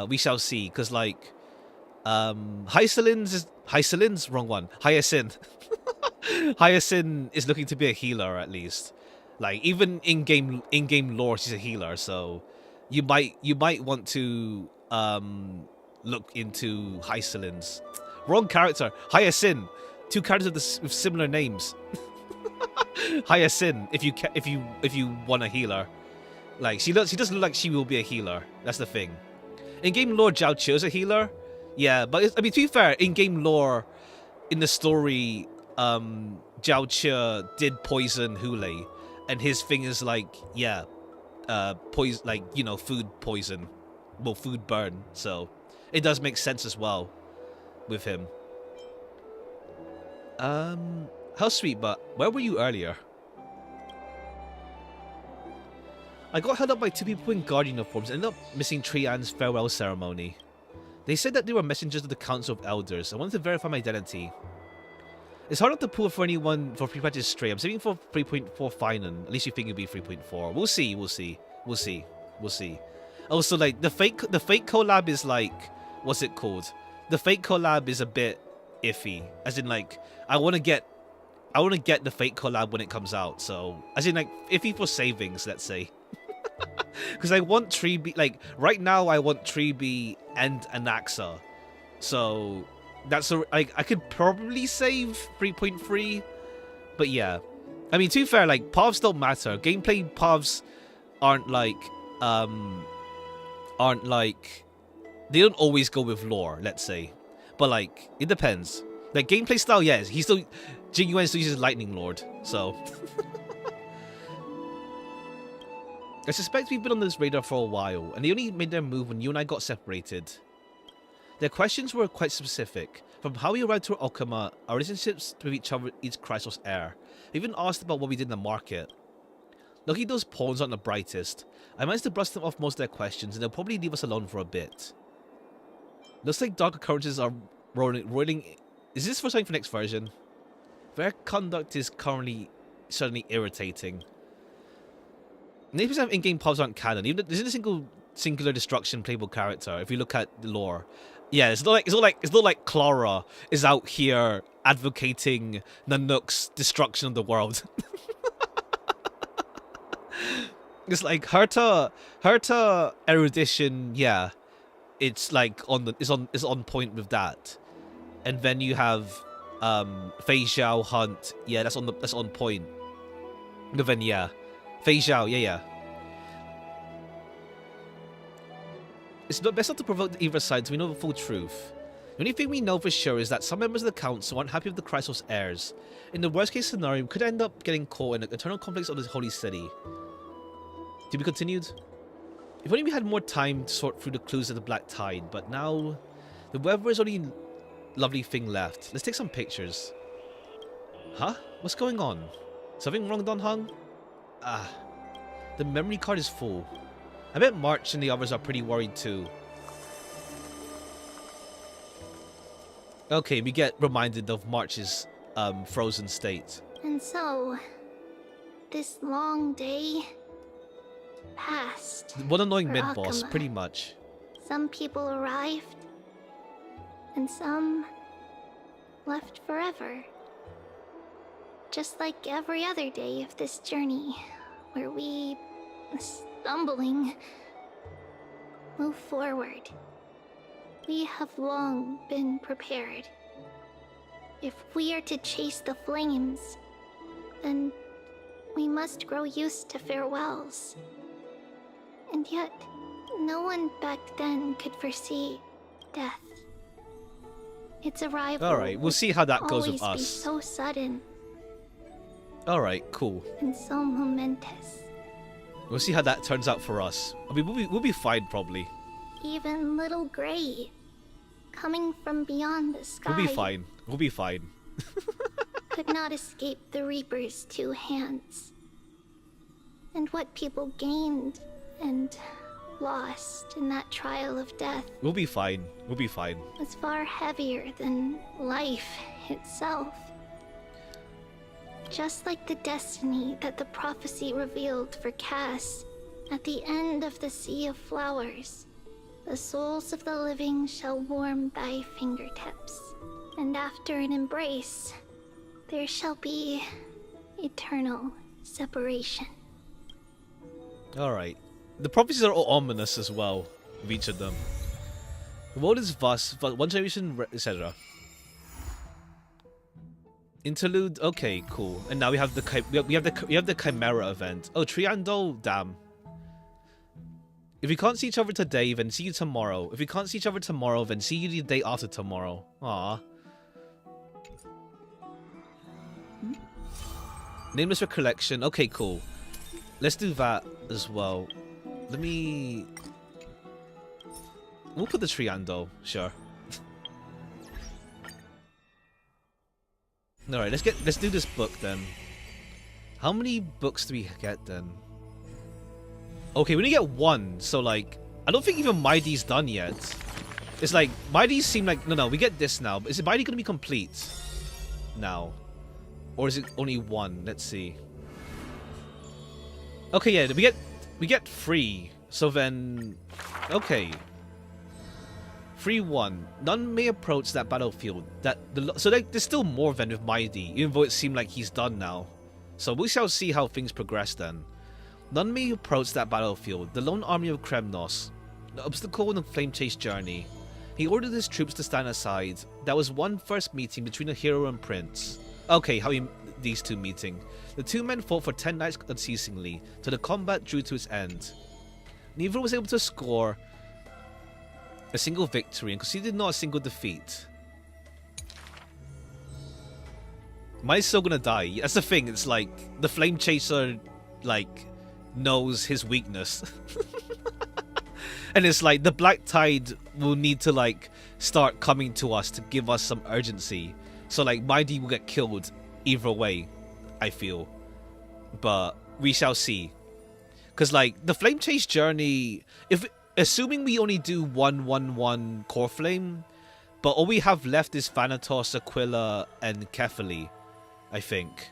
A: we shall see, because like Hyacinth's wrong one. Hyacinth. Hyacinth is looking to be a healer at least. Like even in game lore, she's a healer, so you might want to look into Hyacinth's. Wrong character. Hyacinth. Two characters with similar names. Hyacinth. If you want a healer, like she doesn't look like she will be a healer. That's the thing. In game lore, Zhao Qiu's a healer. Yeah, but I mean, to be fair, in game lore, in the story, Zhao Qiu did poison Hule, and his thing is like, yeah, poison, like, you know, food poison, well, food burn. So it does make sense as well with him. How sweet, but where were you earlier? I got held up by two people in guard uniforms and ended up missing Trian's farewell ceremony. They said that they were messengers of the Council of Elders. I wanted to verify my identity. It's hard not to pull for anyone for pre-patches stray. I'm saving for 3.4 Finan. At least you think it'll be 3.4. We'll see. Also, like the fake collab is like, what's it called? The fake collab is a bit iffy. As in, like, I want to get the fake collab when it comes out. So, as in, like, iffy for savings, let's say. Because I want Tribi, like, right now I want Tribi and Anaxa. So that's I could probably save 3.3, but yeah. I mean, to be fair, like, paths don't matter. Gameplay paths aren't like they don't always go with lore, let's say. But like, it depends. Like, gameplay style, yes, he's still Jingyuan still uses Lightning Lord, so I suspect we've been on this radar for a while, and they only made their move when you and I got separated. Their questions were quite specific, from how we arrived to Okama, our relationships with each other, each Chrysos heir. They even asked about what we did in the market. Lucky those pawns aren't the brightest. I managed to brush them off most of their questions, and they'll probably leave us alone for a bit. Looks like dark occurrences are rolling. Is this for something for next version? Their conduct is currently suddenly irritating. 90% of in-game paths aren't canon. Even there's a singular destruction playable character. If you look at the lore, yeah, it's not like Clara is out here advocating Nanook's destruction of the world. It's like Herta erudition, yeah. It's like is on point with that. And then you have Fei Xiao Hunt, yeah, that's on point. But then yeah. Fei Xiao, yeah. It's best not to provoke either side so we know the full truth. The only thing we know for sure is that some members of the council aren't happy with the Chrysos heirs. In the worst case scenario, we could end up getting caught in the eternal conflicts of this holy city. To be continued? If only we had more time to sort through the clues of the Black Tide, but now the weather is only lovely thing left. Let's take some pictures. Huh? What's going on? Something wrong, Don Hung? The memory card is full. I bet March and the others are pretty worried too. Okay, we get reminded of March's frozen state.
L: And so, this long day, passed.
A: One annoying
L: for
A: mid-boss,
L: Akuma.
A: pretty much.
L: Some people arrived, and some left forever. Just like every other day of this journey, where we, stumbling, move forward. We have long been prepared. If we are to chase the flames, then we must grow used to farewells. And yet, no one back then could foresee death. Its arrival.
A: Alright, we'll see how that goes with
L: always be
A: us.
L: so sudden
A: Alright, cool.
L: and so momentous.
A: We'll see how that turns out for us. I mean, we'll be fine, probably.
L: Even little Gray, coming from beyond the sky,
A: We'll be fine. We'll be fine.
L: could not escape the Reaper's two hands. And what people gained and lost in that trial of death
A: We'll be fine. We'll be fine.
L: was far heavier than life itself. Just like the destiny that the prophecy revealed for Cass at the end of the Sea of Flowers, the souls of the living shall warm thy fingertips, and after an embrace, there shall be eternal separation.
A: Alright. The prophecies are all ominous as well, of each of them. The world is vast, but one generation, etc. Interlude. Okay, cool. And now we have the Chimera event. Oh, Triandol. Damn. If we can't see each other today, then see you tomorrow. If we can't see each other tomorrow, then see you the day after tomorrow. Ah. Nameless Recollection. Okay, cool. Let's do that as well. Let me... We'll put the Triando, sure. Alright, let's do this book then. How many books do we get then? Okay, we only get one, so like I don't think even Mighty's done yet. It's like Mighty's seem like no, we get this now. But is it Mighty gonna be complete now? Or is it only one? Let's see. Okay, yeah, we get 3. So then okay. 3-1. None may approach that battlefield. So like, there's still more than with Mighty, even though it seemed like he's done now. So we shall see how things progress then. None may approach that battlefield. The lone army of Kremnos. The obstacle in the flame chase journey. He ordered his troops to stand aside. That was one first meeting between a hero and prince. Okay, these two meeting. The two men fought for 10 nights unceasingly, till the combat drew to its end. Neither was able to score a single victory and conceded not a single defeat. Mighty's still gonna die. That's the thing, it's like the flame chaser like knows his weakness. And it's like the Black Tide will need to like start coming to us to give us some urgency. So like Mighty will get killed either way, I feel. But we shall see. Cause like the flame chase journey, assuming we only do 1-1-1 core flame, but all we have left is Thanatos, Aquila, and Kefali, I think.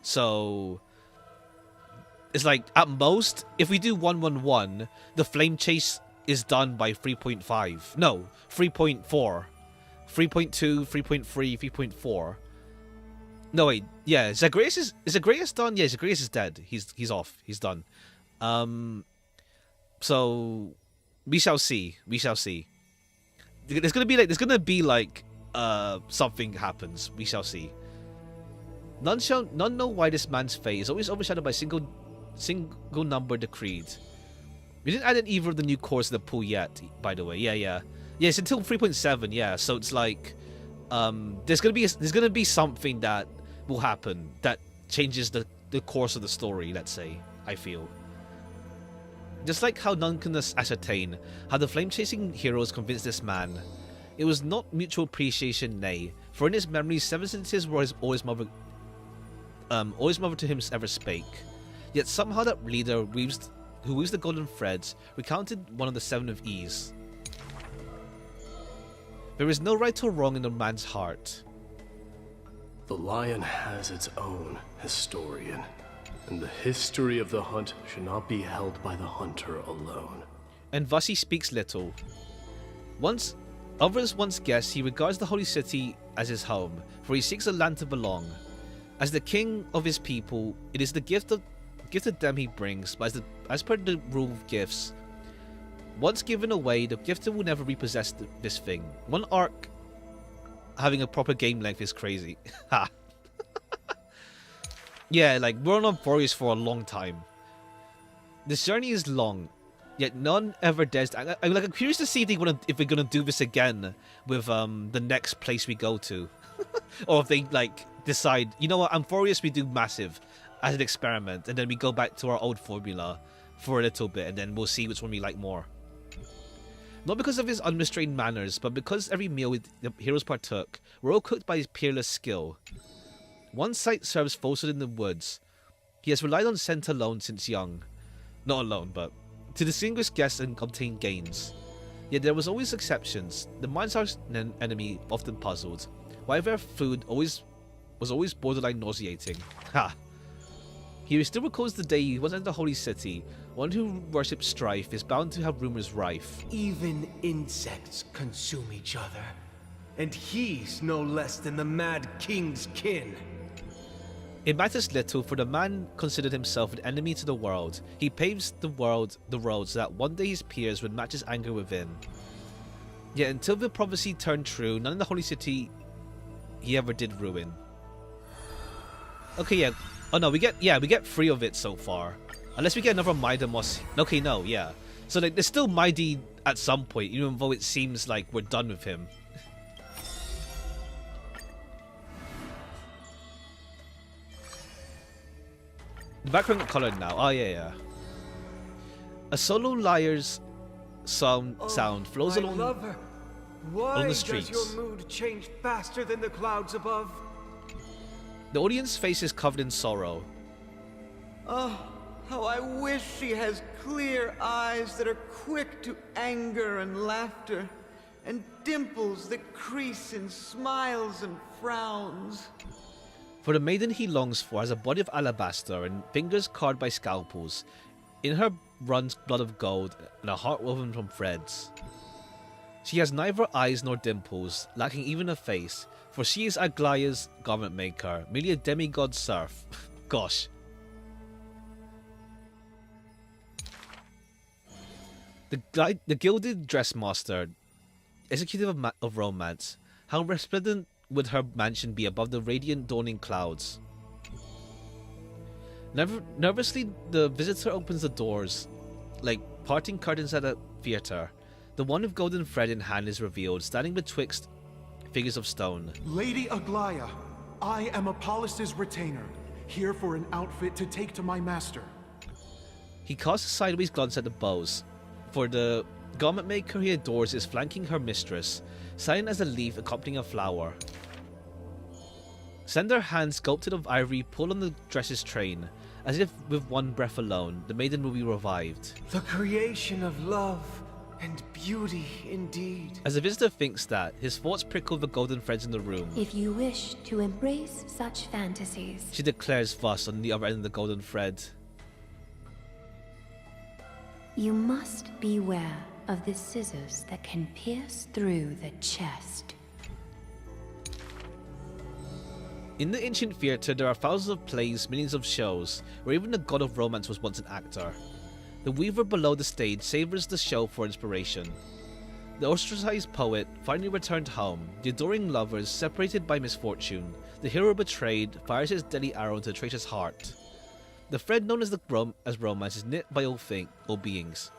A: So it's like at most, if we do 1-1-1, the flame chase is done by 3.5. No, 3.4. 3.2, 3.3, 3.4. No wait, yeah, Zagreus done? Yeah, Zagreus is dead. He's off. He's done. So we shall see. We shall see. There's gonna be like something happens. We shall see. None know why this man's fate is always overshadowed by single number decreed. We didn't add in either of the new cores to the pool yet, by the way. Yeah, it's until 3.7. Yeah, so it's like there's gonna be something that will happen that changes the course of the story. Let's say, I feel. Just like how none can ascertain how the flame-chasing heroes convinced this man. It was not mutual appreciation, nay, for in his memory 7 sentences were all his mother to him ever spake. Yet somehow that leader who weaves the golden threads recounted one of the 7 of ease. There is no right or wrong in the man's heart.
I: The lion has its own historian. And the history of the hunt should not be held by the hunter alone.
A: And thus he speaks little. Others once guessed he regards the holy city as his home, for he seeks a land to belong. As the king of his people, it is the gift to them he brings, but as per the rule of gifts, once given away, the gifter will never repossess this thing. One arc having a proper game length is crazy. Ha. Yeah, like, we're on Amphorius for a long time. This journey is long, yet none ever dares to... I'm curious to see if we're gonna do this again with the next place we go to. Or if they, like, decide, you know what, Amphorius we do massive as an experiment, and then we go back to our old formula for a little bit, and then we'll see which one we like more. Not because of his unrestrained manners, but because every meal the heroes partook were all cooked by his peerless skill. One sight serves falsehood in the woods. He has relied on scent alone since young. Not alone, but to distinguish guests and obtain gains. Yet there was always exceptions. The mind's enemy often puzzled. Why their food was always borderline nauseating. Ha! He still recalls the day he was in the holy city. One who worships strife is bound to have rumors rife.
Q: Even insects consume each other. And he's no less than the Mad King's kin.
A: It matters little, for the man considered himself an enemy to the world. He paves the road so that one day his peers would match his anger within. Yet until the prophecy turned true, none in the holy city he ever did ruin. Okay, yeah. Oh no, we get 3 of it so far. Unless we get another Maidamos. Okay, no, yeah. So like, there's still Maidi at some point, even though it seems like we're done with him. The background got colored now. Oh yeah. A solo lyre's sound flows along the streets.
Q: Does your mood change faster than the clouds above?
A: The audience face is covered in sorrow.
R: Oh, how I wish she has clear eyes that are quick to anger and laughter, and dimples that crease in smiles and frowns.
A: For the maiden he longs for has a body of alabaster and fingers carved by scalpels. In her runs blood of gold and a heart woven from threads. She has neither eyes nor dimples, lacking even a face, for she is Aglaya's garment maker, merely a demigod serf. Gosh. The gilded dressmaster, executive of romance, how resplendent would her mansion be above the radiant dawning clouds. Nervously, the visitor opens the doors, like parting curtains at a theatre. The one with golden thread in hand is revealed, standing betwixt figures of stone.
N: Lady Aglaya, I am Apollos' retainer, here for an outfit to take to my master.
A: He casts a sideways glance at the bows, for the garment maker he adores is flanking her mistress, silent as a leaf accompanying a flower. Slender hands sculpted of ivory pull on the dress's train, as if with one breath alone, the maiden will be revived.
Q: The creation of love and beauty indeed.
A: As the visitor thinks that, his thoughts prickle the golden threads in the room.
D: If you wish to embrace such fantasies,
A: she declares thus on the other end of the golden thread.
D: You must beware of the scissors that can pierce through the chest.
A: In the ancient theatre, there are thousands of plays, millions of shows, where even the god of romance was once an actor. The weaver below the stage savors the show for inspiration. The ostracized poet finally returned home, the adoring lovers separated by misfortune, the hero betrayed fires his deadly arrow into the traitor's heart. The thread known as romance is knit by all beings.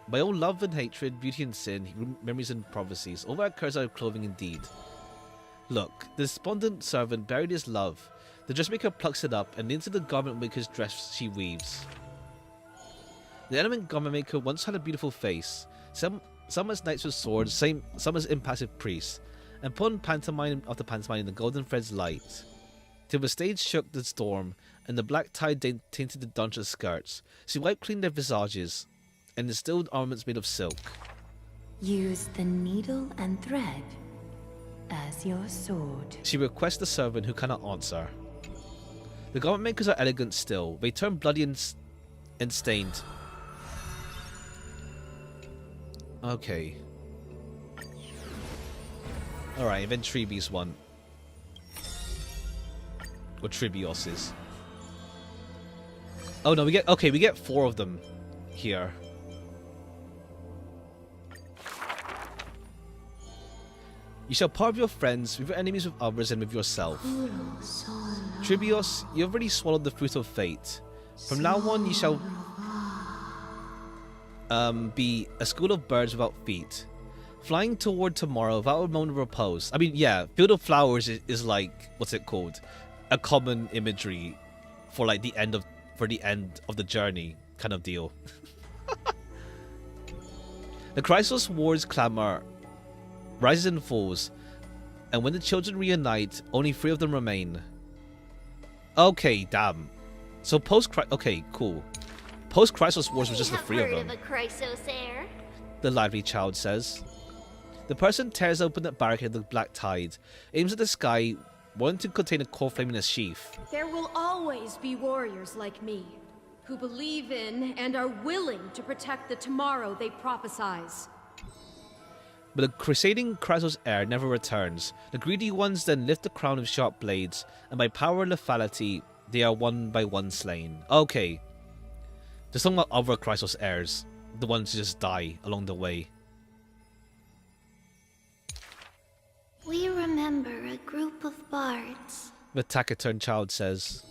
A: By all love and hatred, beauty and sin, memories and prophecies, all that occurs out of clothing indeed. Look, the despondent servant buried his love. The dressmaker plucks it up, and into the garment maker's dress she weaves. The element garment maker once had a beautiful face, some as knights with swords, some as impassive priests, and put on pantomime after pantomime in the golden thread's light, till the stage shook the storm, and the black tide tainted the dungeon's skirts. She wiped clean their visages, and distilled armaments made of silk.
D: Use the needle and thread as your sword.
A: She requests the servant who cannot answer. The garment makers are elegant still. They turn bloody and stained. Okay. Alright, and then Tribi's one. Or Tribios's. Oh no, we get 4 of them here. You shall part with your friends, with your enemies, with others, and with yourself. Tribios, you have already swallowed the fruit of fate. From now on, you shall be a school of birds without feet, flying toward tomorrow without a moment of repose. I mean, yeah, Field of Flowers is like, what's it called? A common imagery for like the end of the journey kind of deal. The Chrysos Wars clamor rises and falls, and when the children reunite, only 3 of them remain. Okay, damn. So okay, cool. Post Chrysos Wars was just the 3 of them.
G: Heard of a Chrysos heir?
A: The lively child says. The person tears open the barricade of the black tide, aims at the sky, wanting to contain a core flame in a sheath.
P: There will always be warriors like me, who believe in and are willing to protect the tomorrow they prophesize.
A: But the crusading Chrysos heir never returns. The greedy ones then lift the crown with sharp blades, and by power and lethality, they are one by one slain. Okay. There's talking about other Chrysos heirs, the ones who just die along the way.
L: We remember a group of bards.
A: The taciturn child says.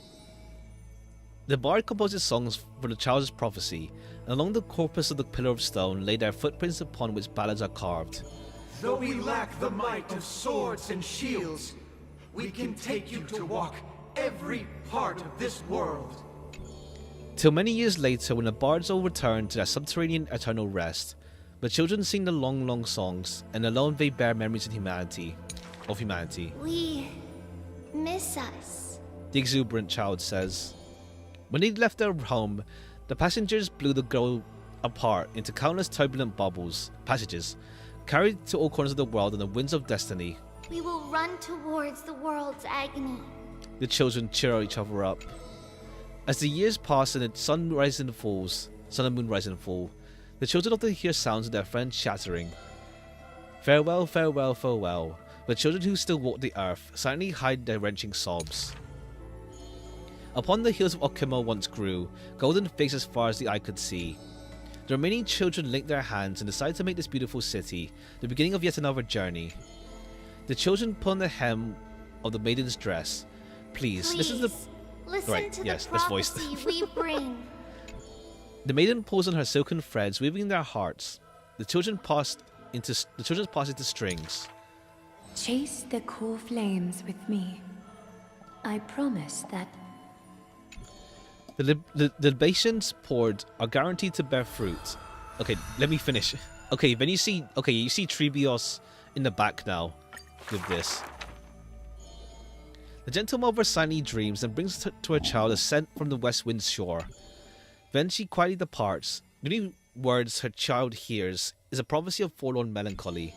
A: The bard composes songs for the child's prophecy, and along the corpus of the pillar of stone lay their footprints upon which ballads are carved.
Q: Though we lack the might of swords and shields, we can take you to walk every part of this world.
A: Till many years later, when the bards all return to their subterranean eternal rest, the children sing the long, long songs, and alone they bear memories of humanity.
L: We miss us.
A: The exuberant child says. When they left their home, the passengers blew the girl apart into countless turbulent passages, carried to all corners of the world on the winds of destiny.
L: We will run towards the world's agony.
A: The children cheer each other up. As the years pass and the sun and moon rise and fall, the children often hear sounds of their friends chattering. Farewell, farewell, farewell. The children who still walk the earth silently hide their wrenching sobs. Upon the hills of Okimo once grew, golden figs as far as the eye could see. The remaining children linked their hands and decided to make this beautiful city the beginning of yet another journey. The children pull on the hem of the maiden's dress. Please listen to the prophecy
L: we bring.
A: The maiden pulls on her silken threads, weaving their hearts. The children pass into strings.
D: Chase the cool flames with me. I promise that.
A: The libations poured are guaranteed to bear fruit. Okay, let me finish. Okay, then you see Tribios in the back now with this. The gentle mother silently dreams and brings to her child a scent from the west wind's shore. Then she quietly departs. The only words her child hears is a prophecy of forlorn melancholy.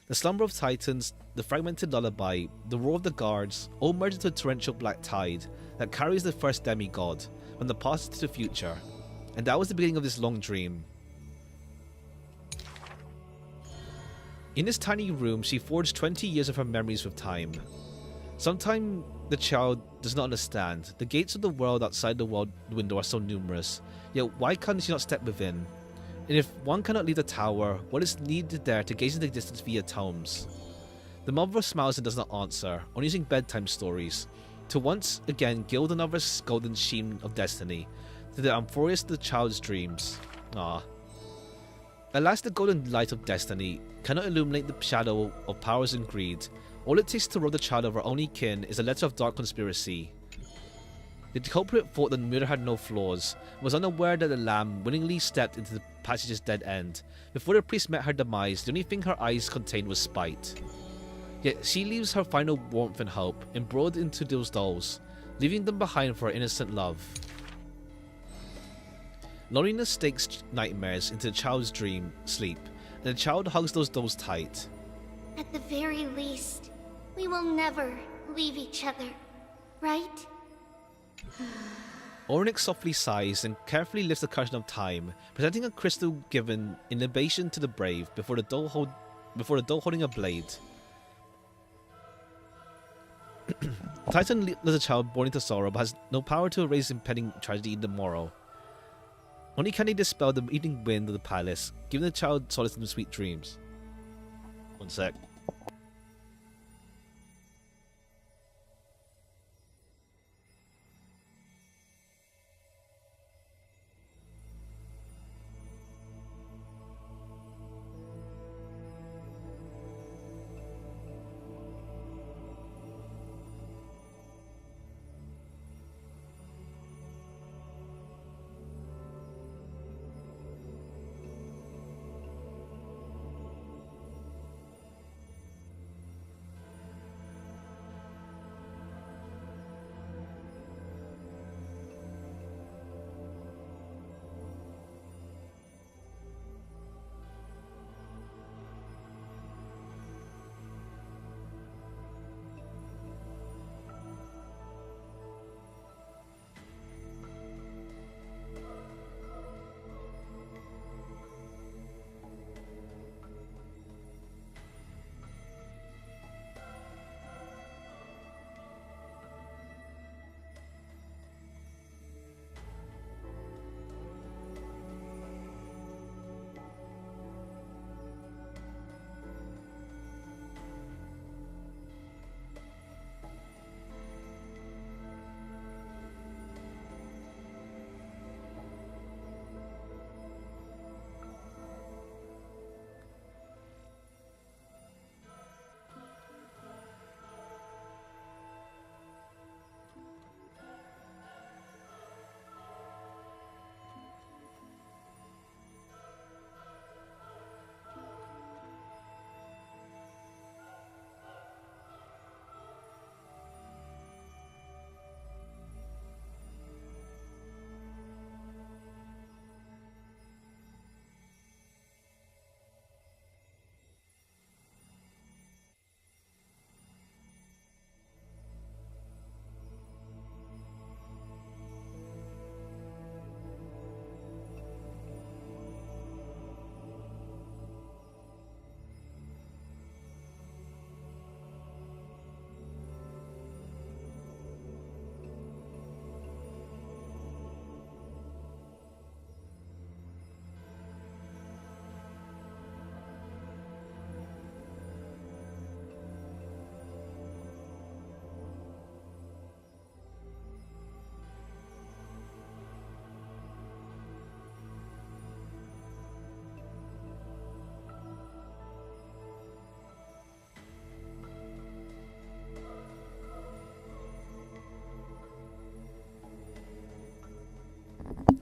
A: The slumber of titans, the fragmented lullaby, the roar of the guards, all merge into a torrential black tide that carries the first demigod from the past to the future. And that was the beginning of this long dream. In this tiny room, she forged 20 years of her memories with time. Sometimes the child does not understand. The gates of the world outside the world window are so numerous, yet why can't she not step within? And if one cannot leave the tower, what is needed there to gaze into the distance via tomes? The mother smiles and does not answer, only using bedtime stories, to once again gild another golden sheen of destiny, to the amphorius of the child's dreams. Alas, the golden light of destiny cannot illuminate the shadow of powers and greed. All it takes to rob the child of her only kin is a letter of dark conspiracy. The culprit thought that the murder had no flaws, and was unaware that the lamb willingly stepped into the passage's dead end. Before the priest met her demise, the only thing her eyes contained was spite. Yet she leaves her final warmth and hope, embroiled into those dolls, leaving them behind for her innocent love. Loneliness stakes nightmares into the child's sleep, and the child hugs those dolls tight.
L: At the very least, we will never leave each other, right?
A: Ornyx softly sighs and carefully lifts the curtain of time, presenting a crystal given in libation to the brave before the doe holding a blade. Titan is a child born into sorrow but has no power to erase impending tragedy in the morrow. Only can he dispel the evening wind of the palace, giving the child solace in sweet dreams. One sec.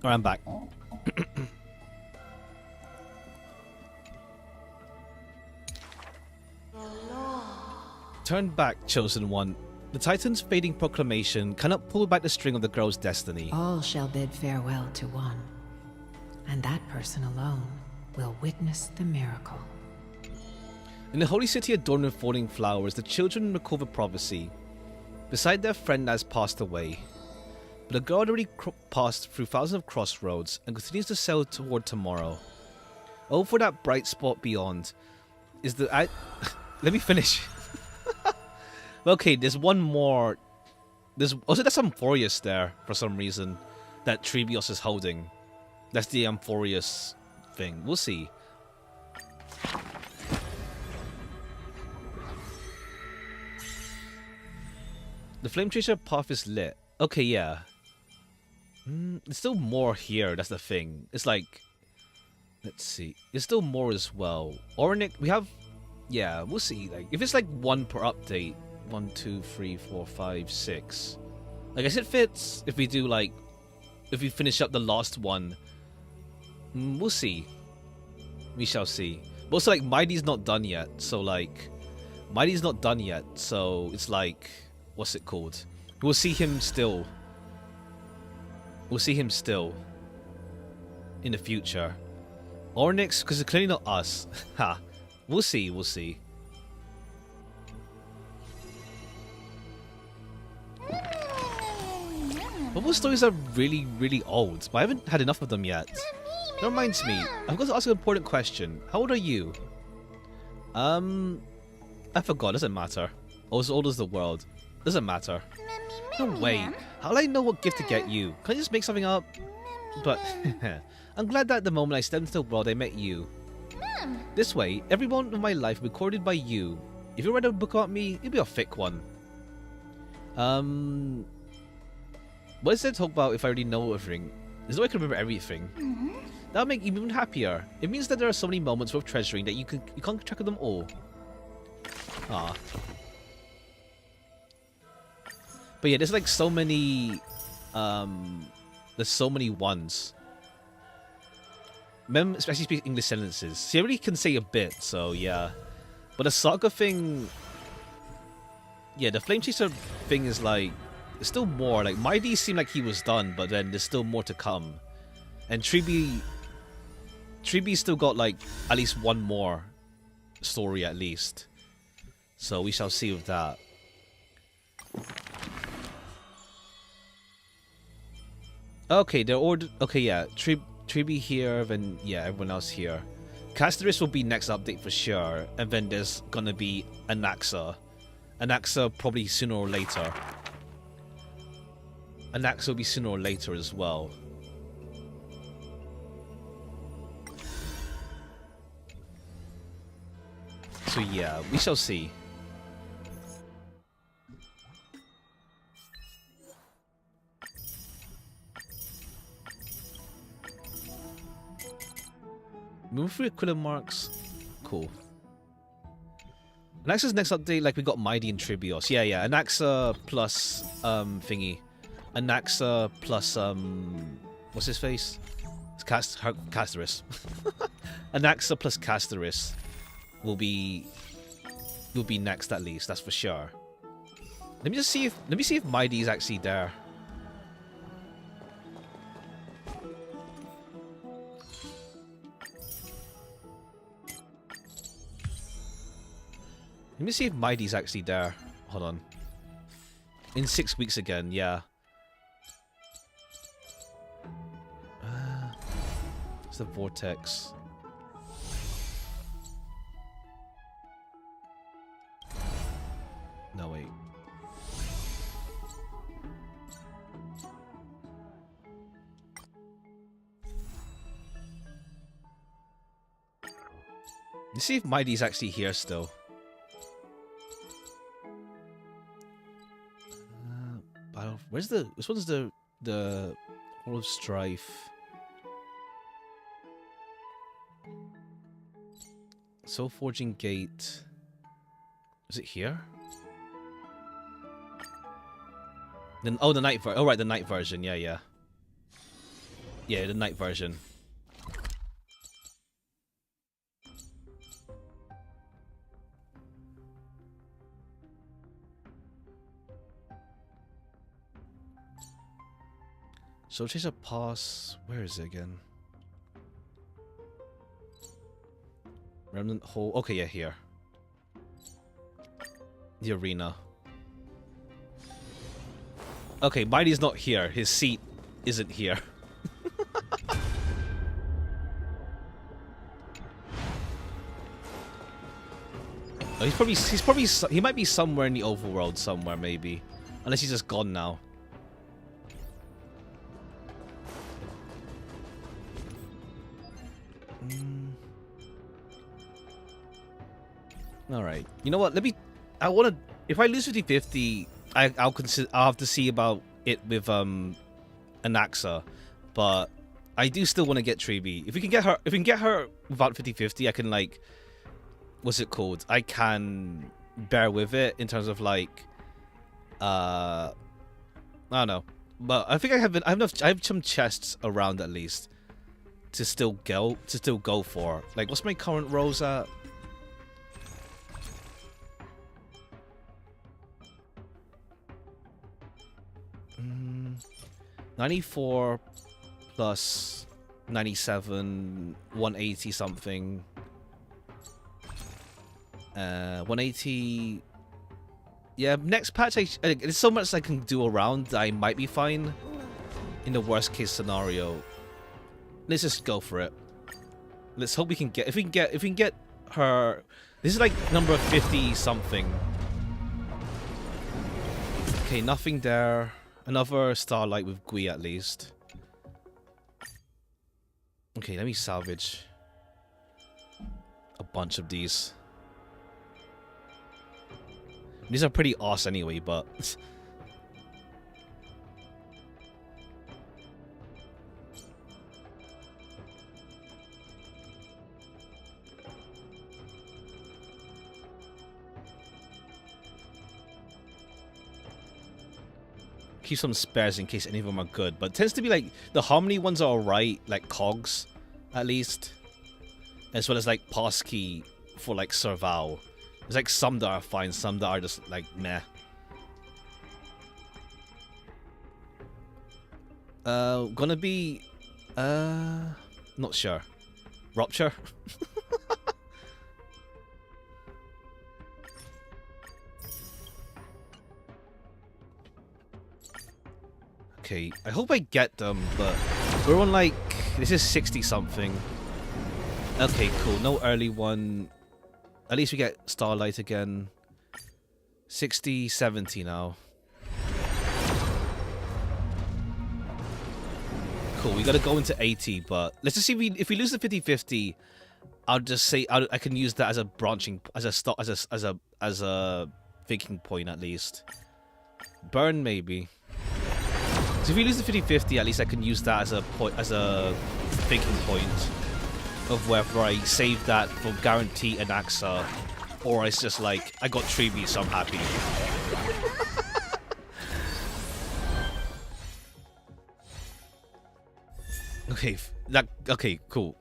A: Alright, I'm back. Turn back, Chosen One. The Titan's fading proclamation cannot pull back the string of the girl's destiny.
C: All shall bid farewell to one, and that person alone will witness the miracle.
A: In the holy city adorned with falling flowers, the children recall the prophecy. Beside their friend has passed away. But the girl already passed through thousands of crossroads and continues to sail toward tomorrow. Oh, for that bright spot beyond. Is the... Let me finish. Okay, there's one more. There's some Amphorius there for some reason that Trebios is holding. That's the Amphorius thing. We'll see. The Flame Chaser path is lit. Okay, yeah. There's still more here, that's the thing. It's like... Let's see. There's still more as well. Ornyx, we have... Yeah, we'll see. Like, if it's like one per update. 1, 2, 3, 4, 5, 6. I guess it fits if we do like... If we finish up the last one. We'll see. We shall see. But also like, Mighty's not done yet. So like... Mighty's not done yet. So it's like... What's it called? We'll see him still. We'll see him still. In the future. Ornyx, because it's clearly not us. Ha. We'll see, we'll see. What those stories are really, really old, but I haven't had enough of them yet. That reminds me, I've got to ask an important question. How old are you? I forgot, doesn't matter. Oh, as old as the world. Doesn't matter. No way. How will I know what gift to get you? Can I just make something up? But I'm glad that the moment I stepped into the world I met you. This way, every moment of my life recorded by you. If you read a book about me, it'd be a thick one. What is there to talk about if I already know everything? There's no way I can remember everything. That'll make you even happier. It means that there are so many moments worth treasuring that you can't keep track of them all. Ah. But yeah, there's like so many there's so many ones. Mem especially speak English sentences. She already can say a bit, so yeah. But the saga thing, yeah, the Flame Chaser thing is like, there's still more. Like Mighty seemed like he was done, but then there's still more to come. And Triby's still got like at least one more story at least. So we shall see with that. Okay, they're ordered. Okay, yeah, Triby here, then yeah, everyone else here. Casteris will be next update for sure, and then there's gonna be Anaxa. Anaxa probably sooner or later. Anaxa will be sooner or later as well. So yeah, we shall see. Move through Aquila marks. Cool. Anaxa's next update, like we got Mighty and Tribios. Yeah. Anaxa plus thingy. Anaxa plus what's his face? It's Casteris. Anaxa plus Casteris will be next at least, that's for sure. Let me see if Mighty is actually there. Let me see if Mighty's actually there. Hold on. In 6 weeks again, yeah. It's the vortex. No, wait. Let's see if Mighty's actually here still. Where's this one's the Hall of Strife. Soul Forging Gate. Is it here? Then the night version. Oh right, the night version. Yeah, the night version. So chase a pass. Where is it again? Remnant Hole. Okay, yeah, here. The arena. Okay, Mighty's not here. His seat isn't here. Oh, he might be somewhere in the overworld somewhere, maybe. Unless he's just gone now. Alright. You know what? If I lose 50-50, I'll have to see about it with Anaxa. But I do still want to get Triby. If we can get her without 50-50, I can like, what's it called? I can bear with it in terms of like I don't know. But I think I have some chests around at least to still go for. Like, what's my current rolls at? 94 plus 97, 180 something. 180. Yeah, next patch, there's so much I can do around that I might be fine. in the worst case scenario. Let's just go for it. Let's hope we can get, if we can get her. This is like number 50 something. Okay, nothing there. Another starlight with Gui at least. Okay, let me salvage a bunch of these. These are pretty awesome anyway, but keep some spares in case any of them are good. But it tends to be like the harmony ones are alright, like cogs at least, as well as like passkey for like Serval. There's like some that are fine, some that are just like meh. Gonna be not sure. Rupture? Okay, I hope I get them, but we're on like, this is 60 something. Okay, cool, no early one. At least we get Starlight again. 60, 70 now. Cool, we gotta go into 80, but let's just see if we lose the 50-50, I'll just say I can use that as a branching, as a thinking point at least. Burn maybe. So if we lose the 50-50, at least I can use that as a thinking point of whether I save that for guarantee Anaxa, or it's just like I got Tribi, so I'm happy. Okay, cool.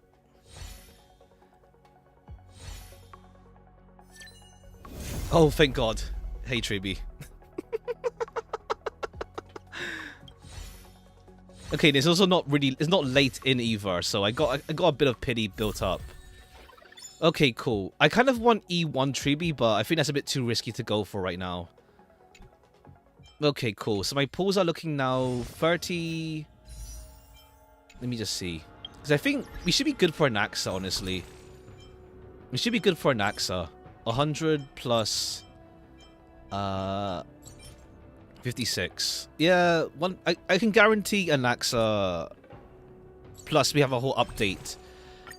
A: Oh, thank God. Hey, Tribi. Okay, it's also not really, it's not late in either, so I got a bit of pity built up. Okay, cool. I kind of want E1 Tribi, but I think that's a bit too risky to go for right now. Okay, cool. So my pulls are looking now 30. Let me just see. Because I think we should be good for an Axa, honestly. We should be good for an Axa. 100 plus 56. Yeah, I can guarantee an Axa. Plus, we have a whole update.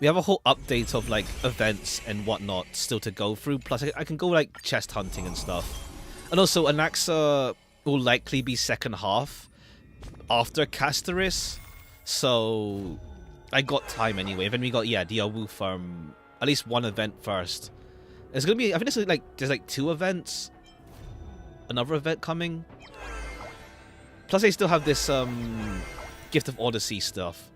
A: We have a whole update of like events and whatnot still to go through. Plus, I can go like chest hunting and stuff. And also, Anaxa will likely be second half after Casteris. So, I got time anyway. And then we got, yeah, the Awu farm. At least one event first. It's gonna be, I think there's like 2 events. Another event coming. Plus, I still have this Gift of Odyssey stuff.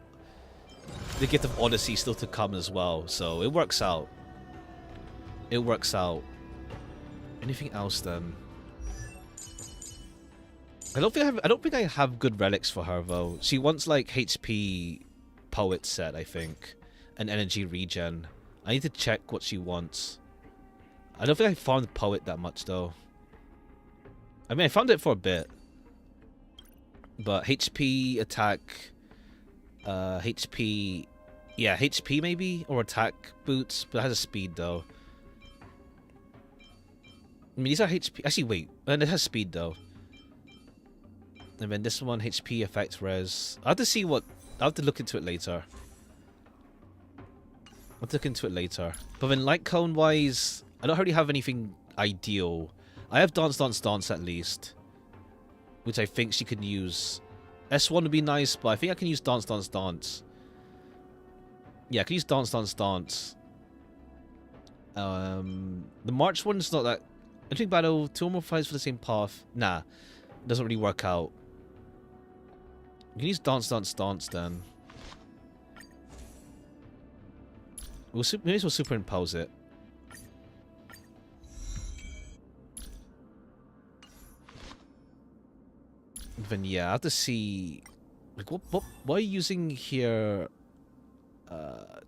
A: The Gift of Odyssey still to come as well, so it works out. It works out. Anything else then? I don't think I have good relics for her though. She wants like HP poet set, I think, and energy regen. I need to check what she wants. I don't think I found poet that much though. I mean, I found it for a bit. But HP, attack, HP, yeah, HP maybe, or attack boots, but it has a speed though. I mean, these are HP, actually wait, and it has speed though. And then this one, HP, effect, res. I'll have to see what, I'll have to look into it later. I'll look into it later. But then light cone wise, I don't really have anything ideal. I have Dance Dance Dance at least, which I think she can use. S1 would be nice, but I think I can use Dance Dance Dance. Yeah, I can use Dance Dance Dance. The March one is not that. Entering battle, 2 or more fights for the same path. Nah, it doesn't really work out. You can use Dance Dance Dance then. Maybe we'll superimpose it. Then yeah, I have to see like what are you using here,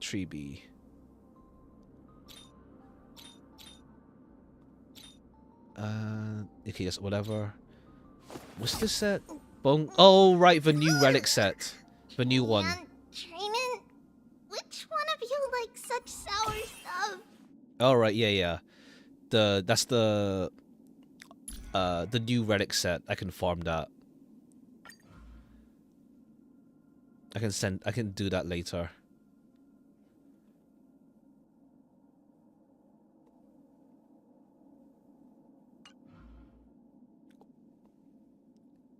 A: Tribi? Okay, yes, whatever. What's this set? Bong. Oh, right, the new relic set. The new one.
L: Training? Which one of you likes such sour stuff?
A: Oh, right, yeah. That's the new relic set. I can farm that. I can do that later.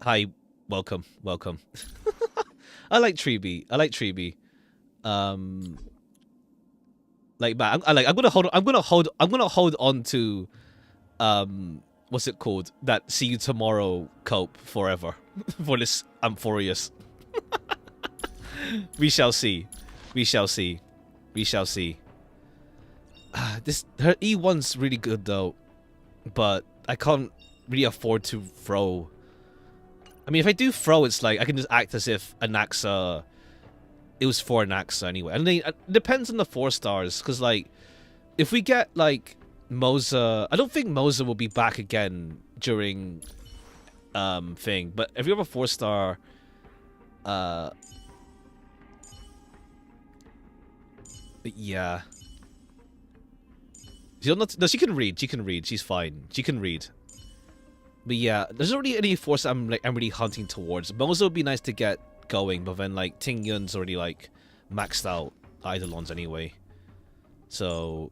A: Hi, welcome. I like Treeby. Like, man, I'm gonna hold on to what's it called? That see you tomorrow cope forever. For this Amphorius. We shall see. This her E1's really good though, but I can't really afford to throw. I mean, if I do throw, it's like I can just act as if Anaxa. It was for Anaxa anyway, and it depends on the 4 stars. Because like, if we get like Moza, I don't think Moza will be back again during thing. But if you have a 4-star, yeah. No, she can read. She's fine. She can read. But yeah, there's already any force I'm really hunting towards. Moza would be nice to get going, but then like Ting Yun's already like maxed out Eidolons anyway. So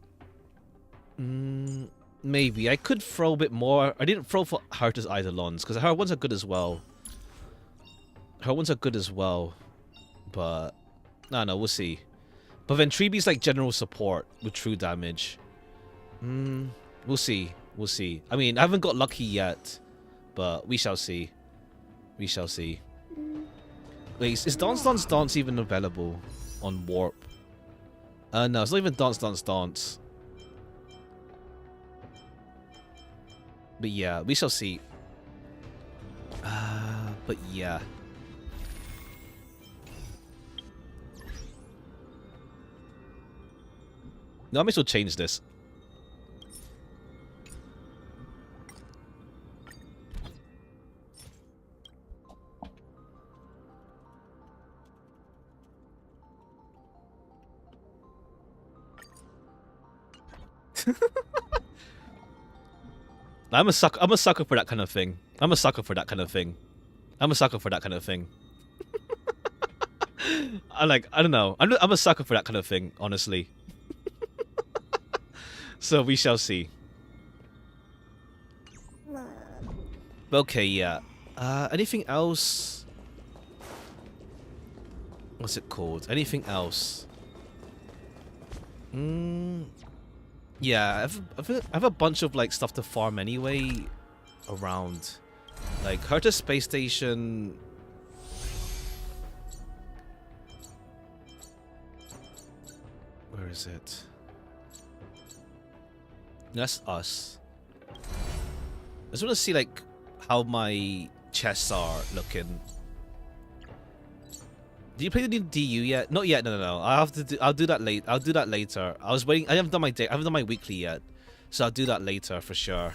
A: maybe I could throw a bit more. I didn't throw for Herta's Eidolons because her ones are good as well. But no, we'll see. But then Treeby's like general support with true damage. We'll see. I mean, I haven't got lucky yet, but we shall see. Wait, is Dance even available on Warp? No, it's not even Dance. But yeah, we shall see. But yeah. No, I may as well change this. I'm a sucker for that kind of thing. I don't know. I'm a sucker for that kind of thing, honestly. So we shall see. Okay, yeah. Anything else? What's it called? Anything else? Yeah, I have a bunch of like stuff to farm anyway around. Like Herta Space Station. Where is it? That's us. I just want to see like how my chests are looking. Do you play the new DU yet? Not yet. No. I'll do that late. I'll do that later. I was waiting. I haven't done my weekly yet, so I'll do that later for sure.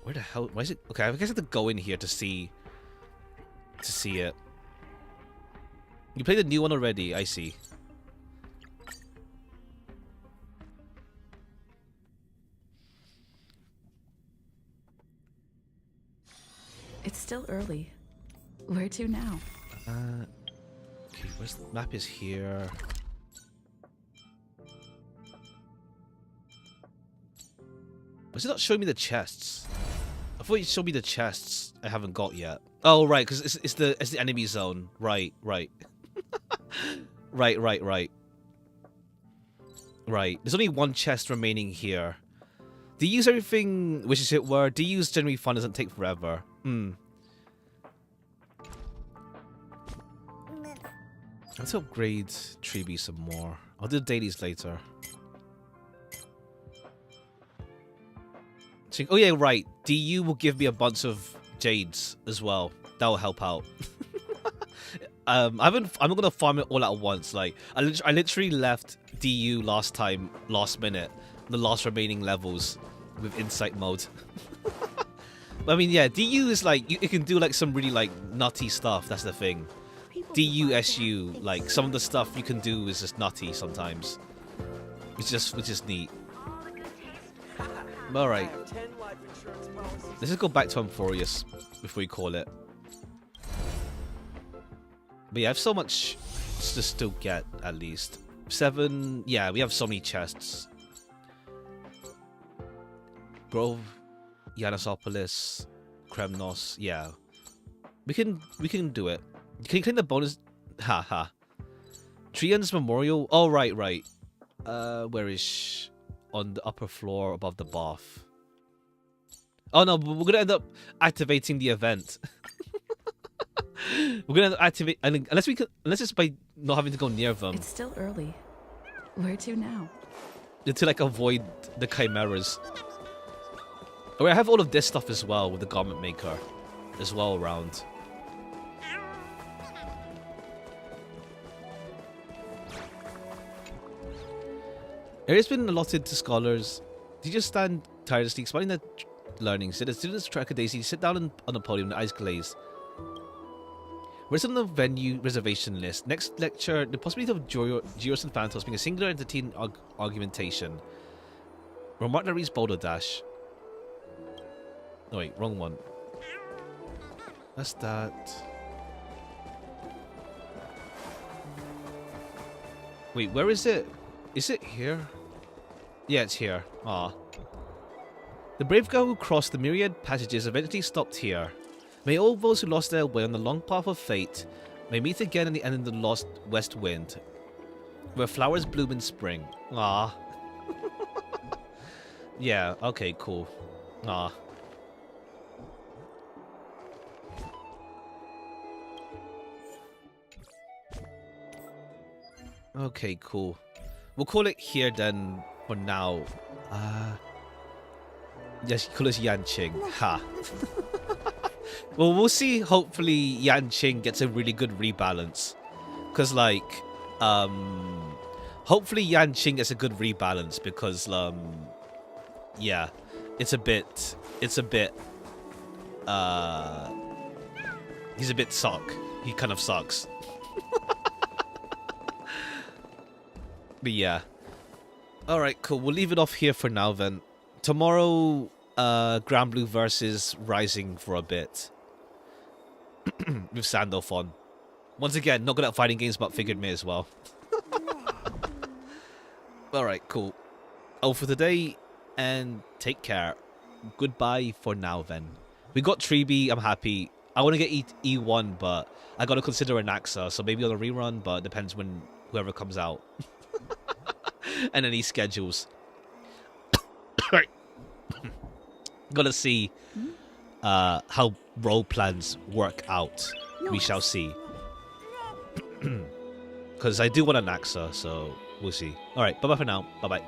A: Where the hell? Why is it? Okay, I guess I have to go in here to see it. You played the new one already. I see.
M: It's still early. Where to now?
A: Okay, where's the map is here. Was it not showing me the chests? I thought it showed me the chests I haven't got yet. Oh right, because it's the enemy zone. Right. Right. There's only one chest remaining here. Do you use everything wishes it were? Do you use generally fun doesn't take forever? Let's upgrade Treeby some more. I'll do the dailies later. Oh yeah, right. DU will give me a bunch of jades as well. That will help out. I'm not gonna farm it all at once. Like I literally left DU last minute, the last remaining levels with insight mode. I mean, yeah, DU is like you can do like some really like nutty stuff. That's the thing. DUSU, like some of the stuff you can do is just nutty sometimes. Which is neat. All right. Let's just go back to Amphorius before we call it. But yeah, I have so much to still get, at least. 7, yeah, we have so many chests. Grove, Yanosopolis, Kremnos, yeah. We can do it. Can you claim the bonus? Haha. Trion's Memorial? Oh, right. Where is she? On the upper floor above the bath. Oh no, we're gonna end up activating the event. We're gonna activate, unless it's by not having to go near them.
M: It's still early. Where to now?
A: To like avoid the chimeras. Oh, I have all of this stuff as well with the garment maker, as well around. Area's been allotted to scholars. They just stand tirelessly explaining their learnings. The students track a daisy, sit down on the podium, their eyes glazed. Where's on the venue reservation list? Next lecture, the possibility of Gyros and Phantos being a singular entertaining argumentation. Remark that reads Boulder Dash. Oh wait, wrong one. That's that. Wait, where is it? Is it here? Yeah, it's here. Ah. The brave girl who crossed the myriad passages eventually stopped here. May all those who lost their way on the long path of fate may meet again in the end of the lost west wind, where flowers bloom in spring. Ah. Yeah, okay, cool. Ah. Okay, cool. We'll call it here then for now. Yes, call us Yanqing. Ha. Well, we'll see. Hopefully, Yanqing gets a really good rebalance. Because, like, hopefully Yanqing gets a good rebalance because, yeah, it's a bit, he's a bit suck. He kind of sucks. But yeah. Alright, cool. We'll leave it off here for now then. Tomorrow, Grand Blue versus Rising for a bit. With Sandolph on. Once again, not good at fighting games, but figured may as well. Alright, cool. All for today, and take care. Goodbye for now then. We got Treeby, I'm happy. I want to get E1, but I got to consider Anaxa, so maybe on a rerun, but it depends when whoever comes out. And any schedules. Gotta see how role plans work out. We shall see. Because I do want an Anaxa, so we'll see. Alright, bye-bye for now. Bye-bye.